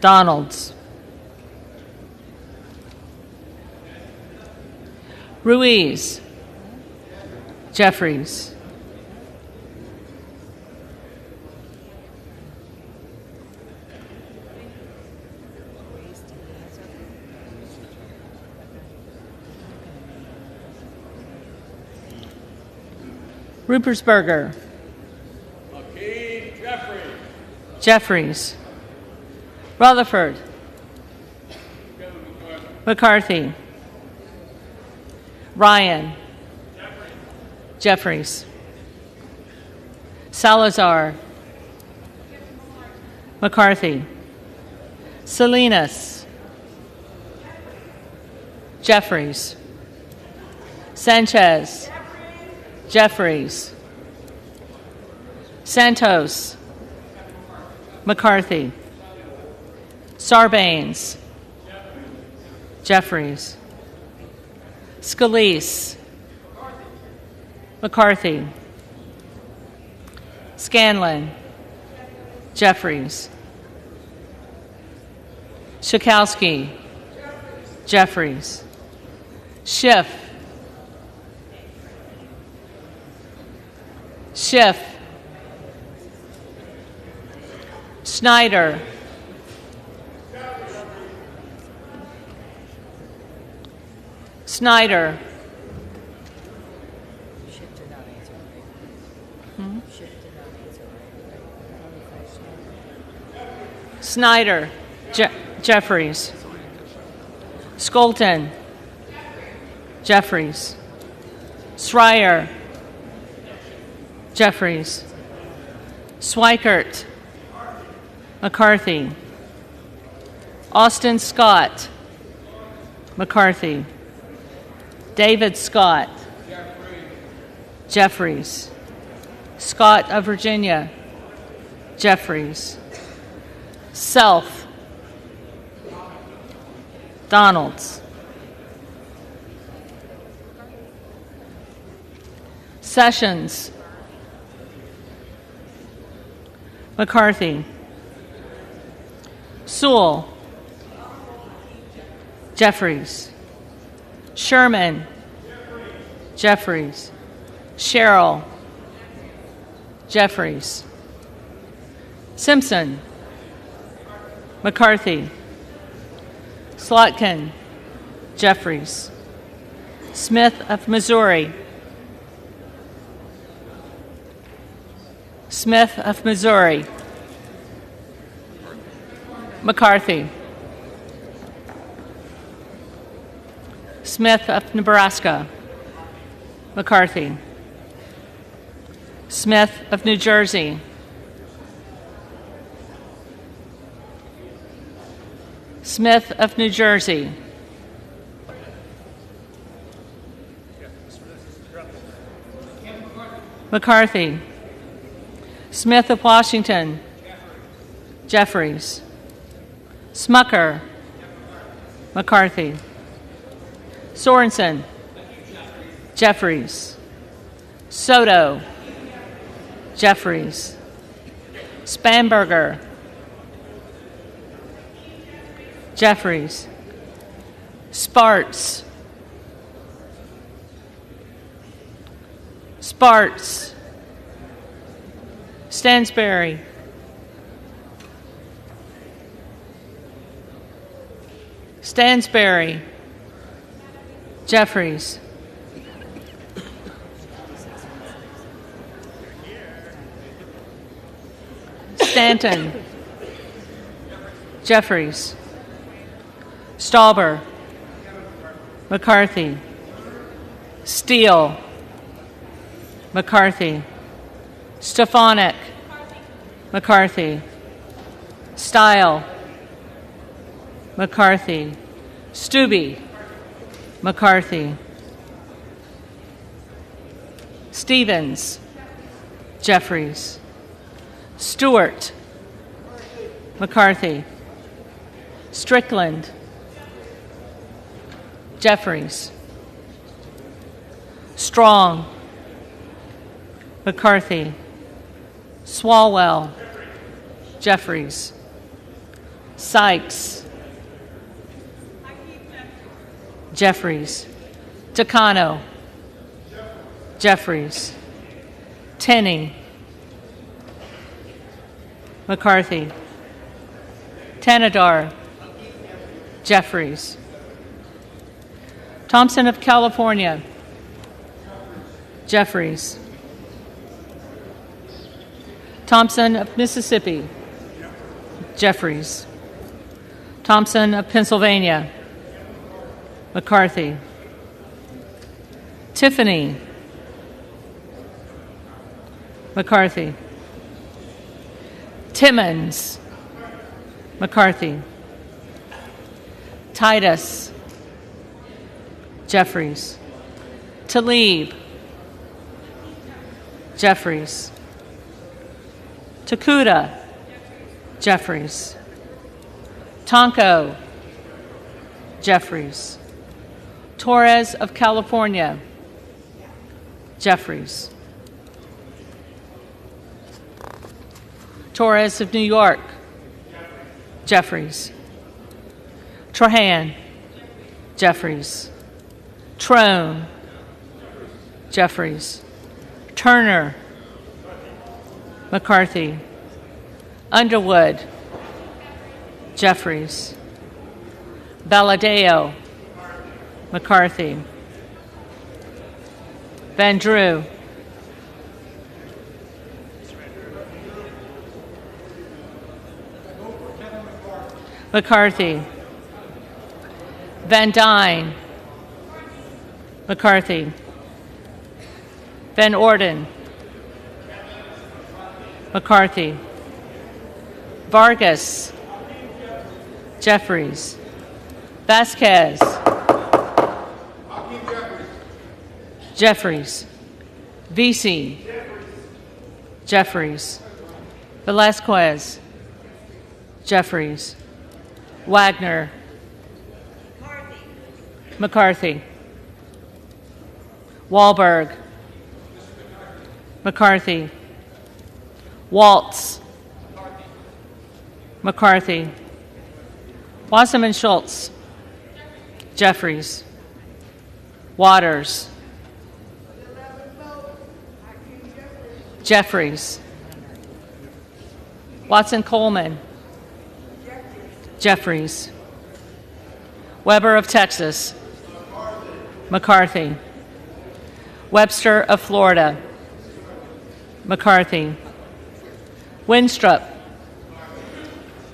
Donalds. Ruiz. Jeffries. Rupersberger. Jeffries. Rutherford. McCarthy. Ryan. Jeffries. Salazar. McCarthy. Salinas. Jeffries. Sanchez. Jeffries. Santos. McCarthy. Sarbanes. Jeffries. Scalise. McCarthy. Scanlon. Jeffries. Schakowsky. Jeffries. Schiff. Snyder. Snyder. Snyder. Jeffries. Skolton. Jeffries. Schreier. Jeffries. Swikert. McCarthy. Austin Scott. McCarthy. David Scott. Jeffries. Scott of Virginia. Jeffries. Self. Donalds. Sessions. McCarthy. Sewell. Jeffries. Sherman. Jeffries. Sherrill. Jeffries. Simpson. McCarthy. Slotkin. Jeffries. Smith of Missouri. Smith of Missouri. McCarthy. Smith of Nebraska. McCarthy. Smith of New Jersey. Smith of New Jersey. McCarthy. Smith of Washington. Jeffries. Smucker. McCarthy. Sorensen. Jeffries. Soto. Jeffries. Spanberger. Jeffries. Sparts. Sparts. Stansberry. Stansberry. Jeffries. Stanton. Jeffries. Stauber. McCarthy. Steele. McCarthy. Stefanik. McCarthy. Style. McCarthy. Stubbe. McCarthy. Stevens. Jeffries. Stewart. McCarthy. Strickland. Jeffries. Strong. McCarthy. Swalwell. Jeffries. Sykes. Jeffries. Takano. Jeffries. Tenney. McCarthy. Tanadar. Jeffries. Thompson of California. Jeffries. Thompson of Mississippi. Jeffries. Thompson of Pennsylvania. McCarthy. Tiffany. McCarthy. Timmons. McCarthy. Titus. Jeffries. Tlaib. Jeffries. Takuda. Jeffries. Tonko. Jeffries. Torres of California. Jeffries. Torres of New York. Jeffries. Trahan. Jeffries. Trone. Jeffries. Turner. McCarthy. Underwood. Jeffries. Valadeo. McCarthy. Van Drew. McCarthy. Van Dyne. McCarthy. Van Orden. McCarthy. Vargas. Jeffries. Vasquez. Jeffries. Vesey. Jeffries. Velasquez. Jeffries. Wagner. McCarthy. Wahlberg. McCarthy. Waltz. McCarthy. Wasserman Schultz. Jeffries. Waters. Jeffries. Watson Coleman. Jeffries. Weber of Texas. McCarthy. Webster of Florida. McCarthy. Winstrup.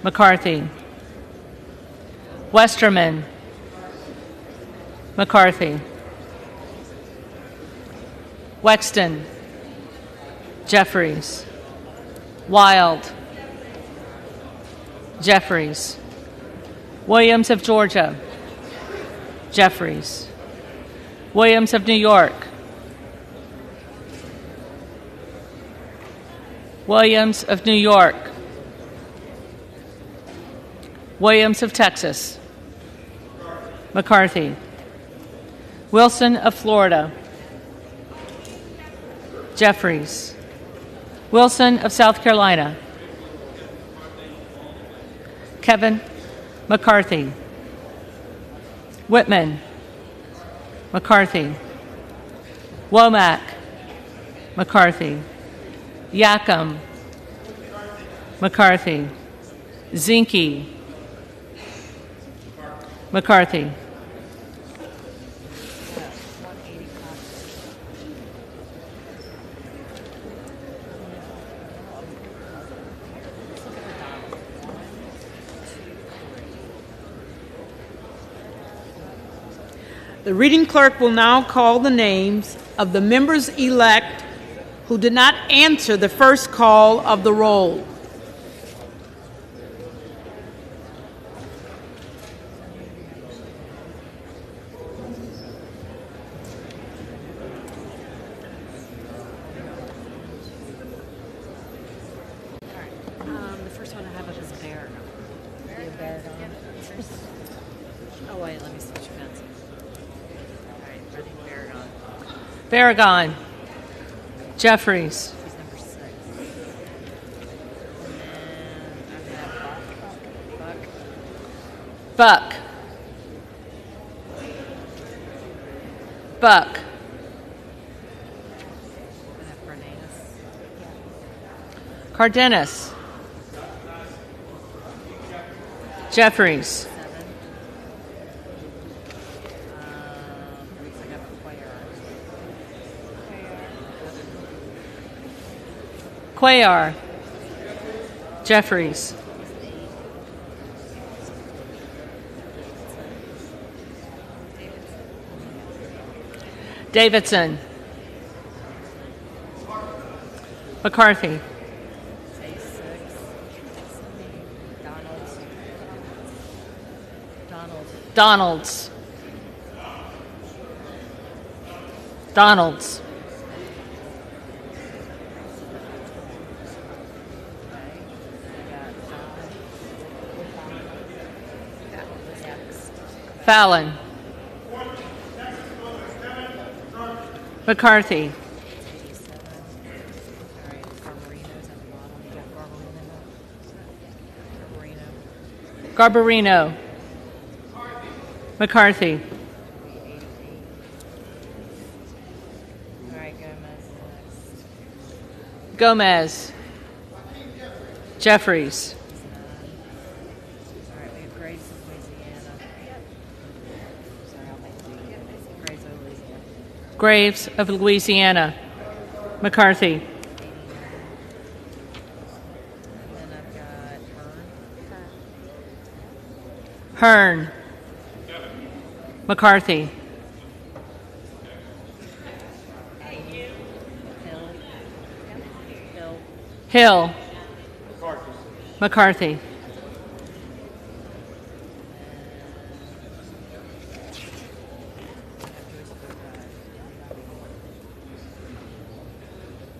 McCarthy. Westerman. McCarthy. Wexton. Jeffries. Wild. Jeffries. Williams of Georgia. Jeffries. Williams of New York. Williams of New York. Williams of Texas. McCarthy. Wilson of Florida. Jeffries. Wilson of South Carolina. Kevin McCarthy. Whitman. McCarthy. Womack. McCarthy. Yackham. McCarthy. Zinke. McCarthy. The reading clerk will now call the names of the members-elect who did not answer the first call of the roll. The first one I have up is Bear. Oh, wait, let me switch pens. All right, ready, Barragon. Jeffries. He's number 6. And then I have Buck. Buck. I have Bernays. Cardenas. Jeffries. I got Cuellar. Jeffries. Davidson. McCarthy. Donalds. Donalds. Fallon. McCarthy. Garbarino. McCarthy. All right, Gomez. Gomez. Jeffries. All right, we have Graves of Louisiana. Sorry, I'll make it. Graves of Louisiana. Graves of Louisiana. McCarthy. And then I've got Hearn. McCarthy. Hill. McCarthy.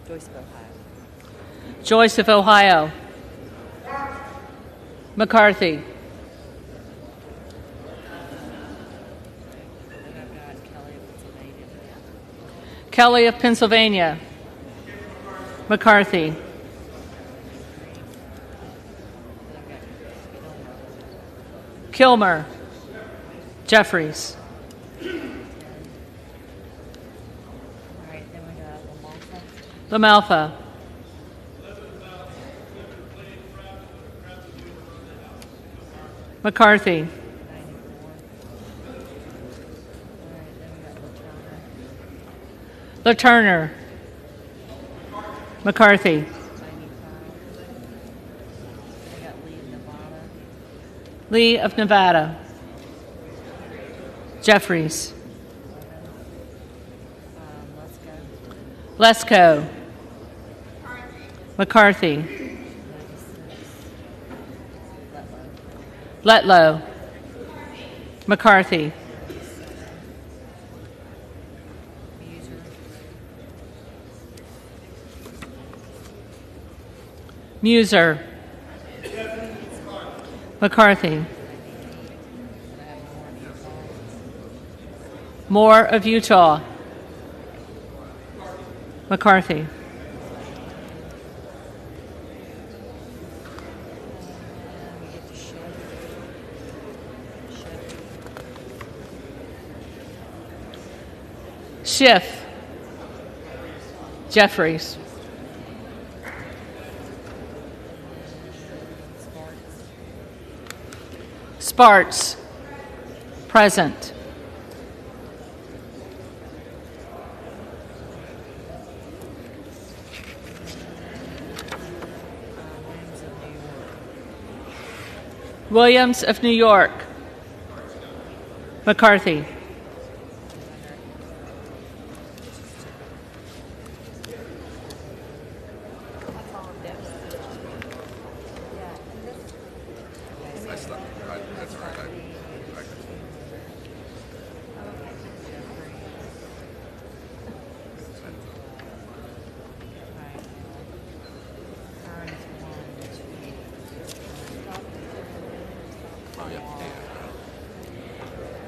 Joyce of Ohio. Joyce of Ohio. McCarthy. Kelly of Pennsylvania. McCarthy. Kilmer. Jeffries. All right, then we got LaMalfa. McCarthy. LaTurner. McCarthy. Lee of Nevada. Jeffries. Lesko. McCarthy. Letlow. McCarthy. Muser. McCarthy. Moore of Utah. McCarthy. Schiff. Jeffries. Sparts. Present. Williams of New York. McCarthy.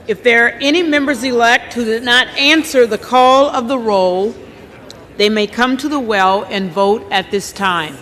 If there are any members-elect who did not answer the call of the roll, they may come to the well and vote at this time.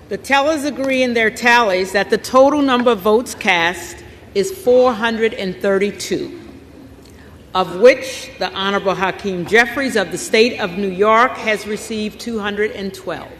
The tellers agree in their tallies that the total number of votes cast is 432, of which the Honorable Hakeem Jeffries of the State of New York has received 212.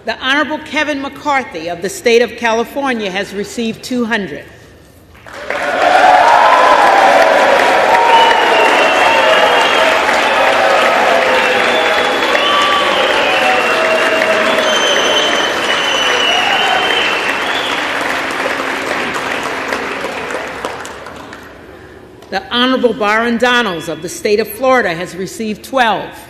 The Honorable Kevin McCarthy of the State of California has received 200. The Honorable Byron Donalds of the State of Florida has received 12.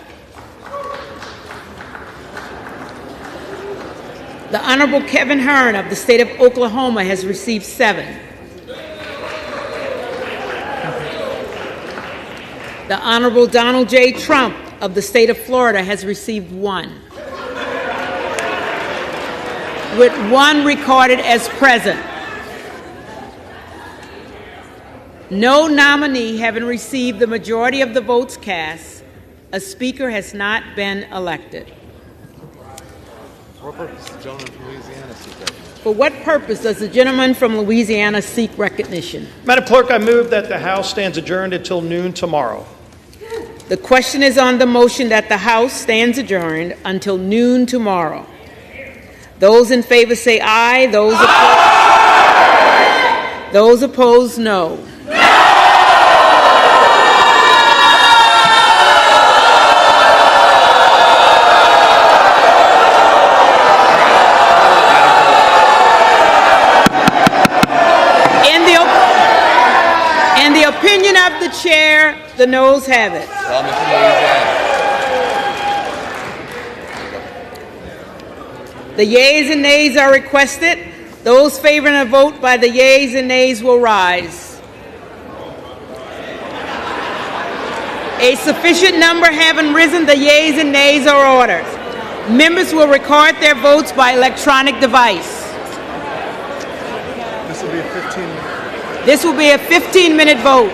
The Honorable Kevin Hearn of the State of Oklahoma has received 7. The Honorable Donald J. Trump of the State of Florida has received 1, with 1 recorded as present. No nominee having received the majority of the votes cast, a speaker has not been elected. For what purpose does the gentleman from Louisiana seek recognition? For what purpose does the gentleman from Louisiana seek recognition? Madam Clerk, I move that the House stands adjourned until noon tomorrow. The question is on the motion that the House stands adjourned until noon tomorrow. Those in favor say aye. Those opposed, no. In the opinion of the chair, the noes have it. The yeas and nays are requested. Those favoring a vote by the yeas and nays will rise. A sufficient number having risen, the yeas and nays are ordered. Members will record their votes by electronic device. This will be a 15-minute. This will be a 15-minute vote.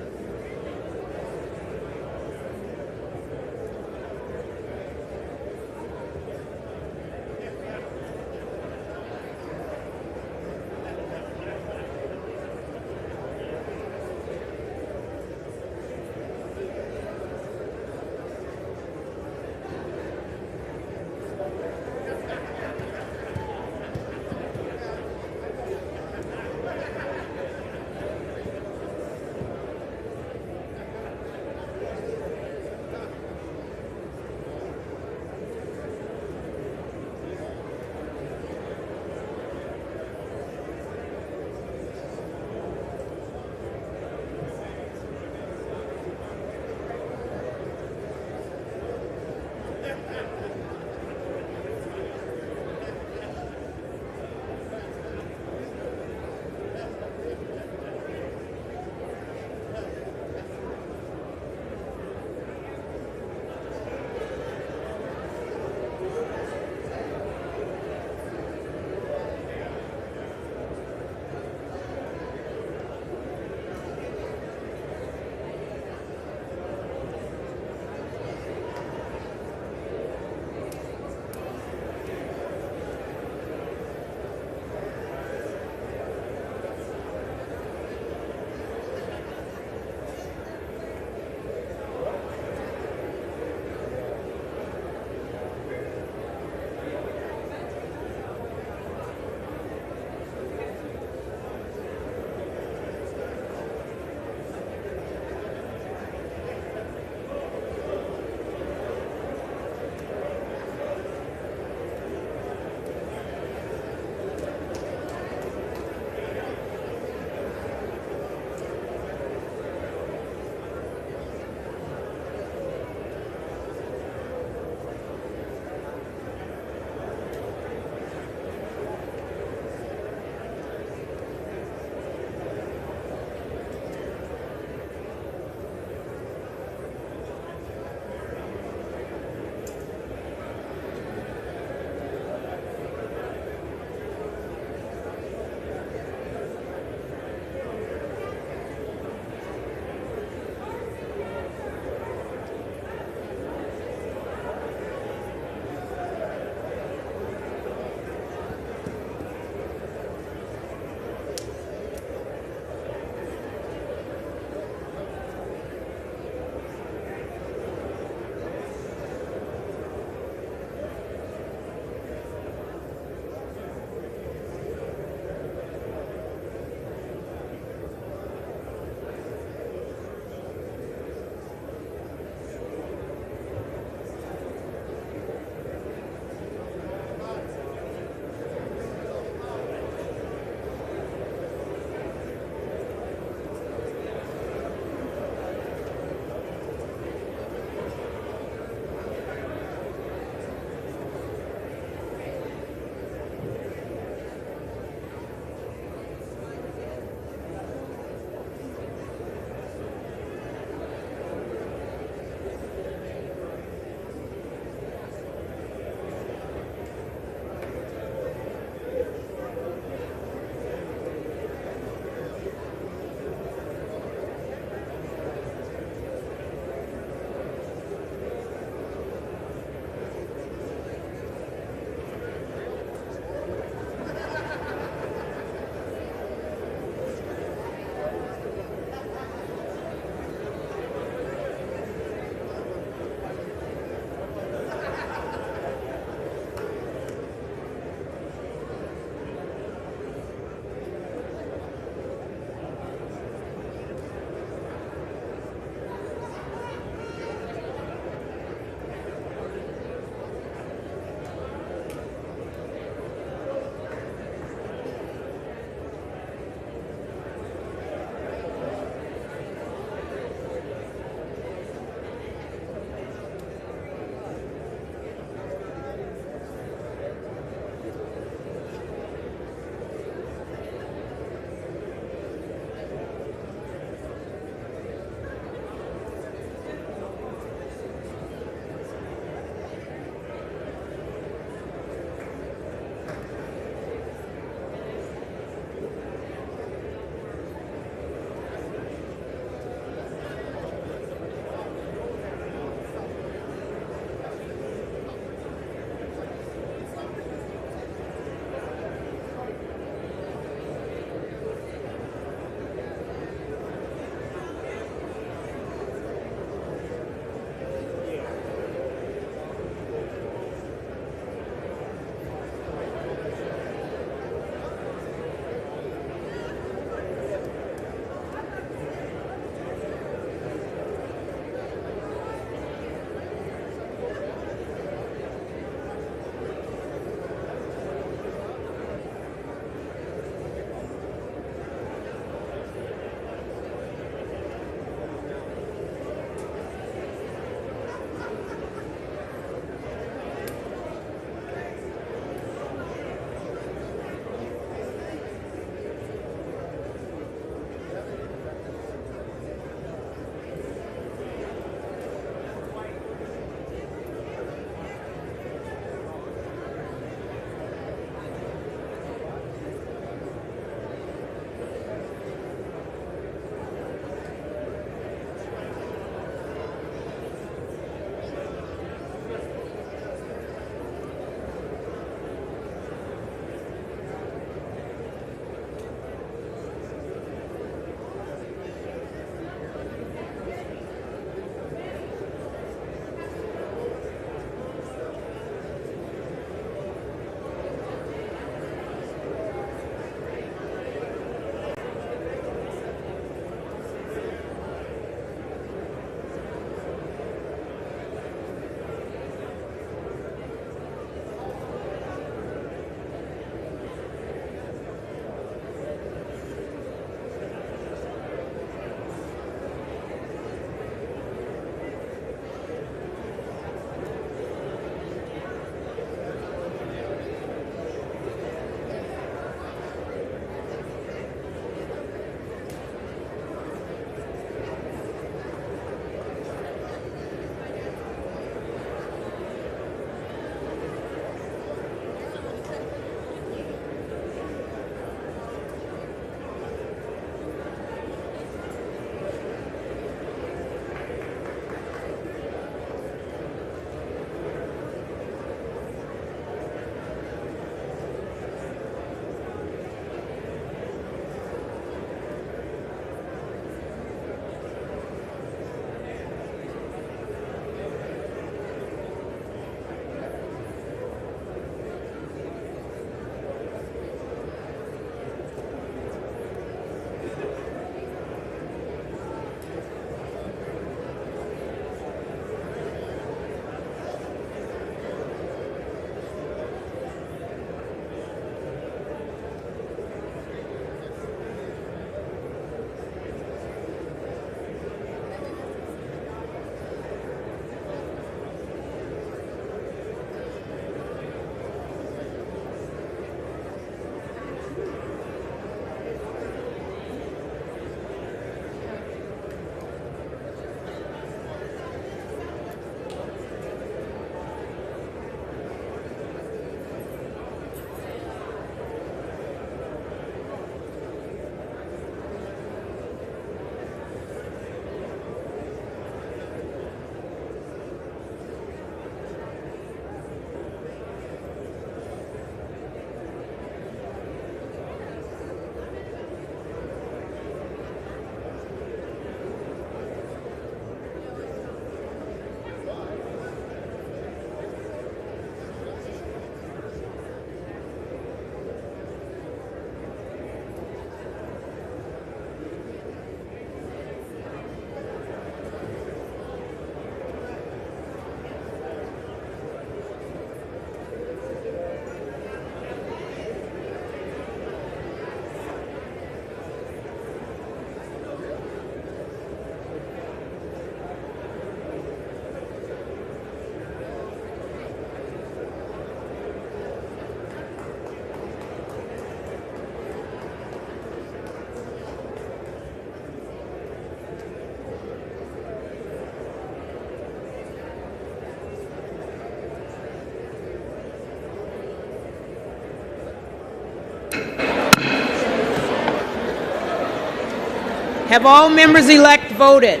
Have all members-elect voted?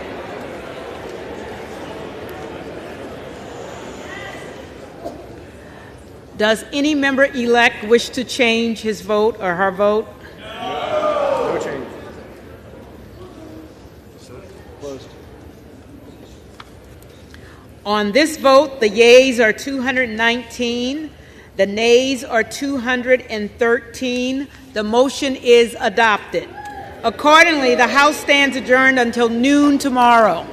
Does any member-elect wish to change his vote or her vote? No change. Closed. On this vote, the yeas are 219, the nays are 213. The motion is adopted. Accordingly, the House stands adjourned until noon tomorrow.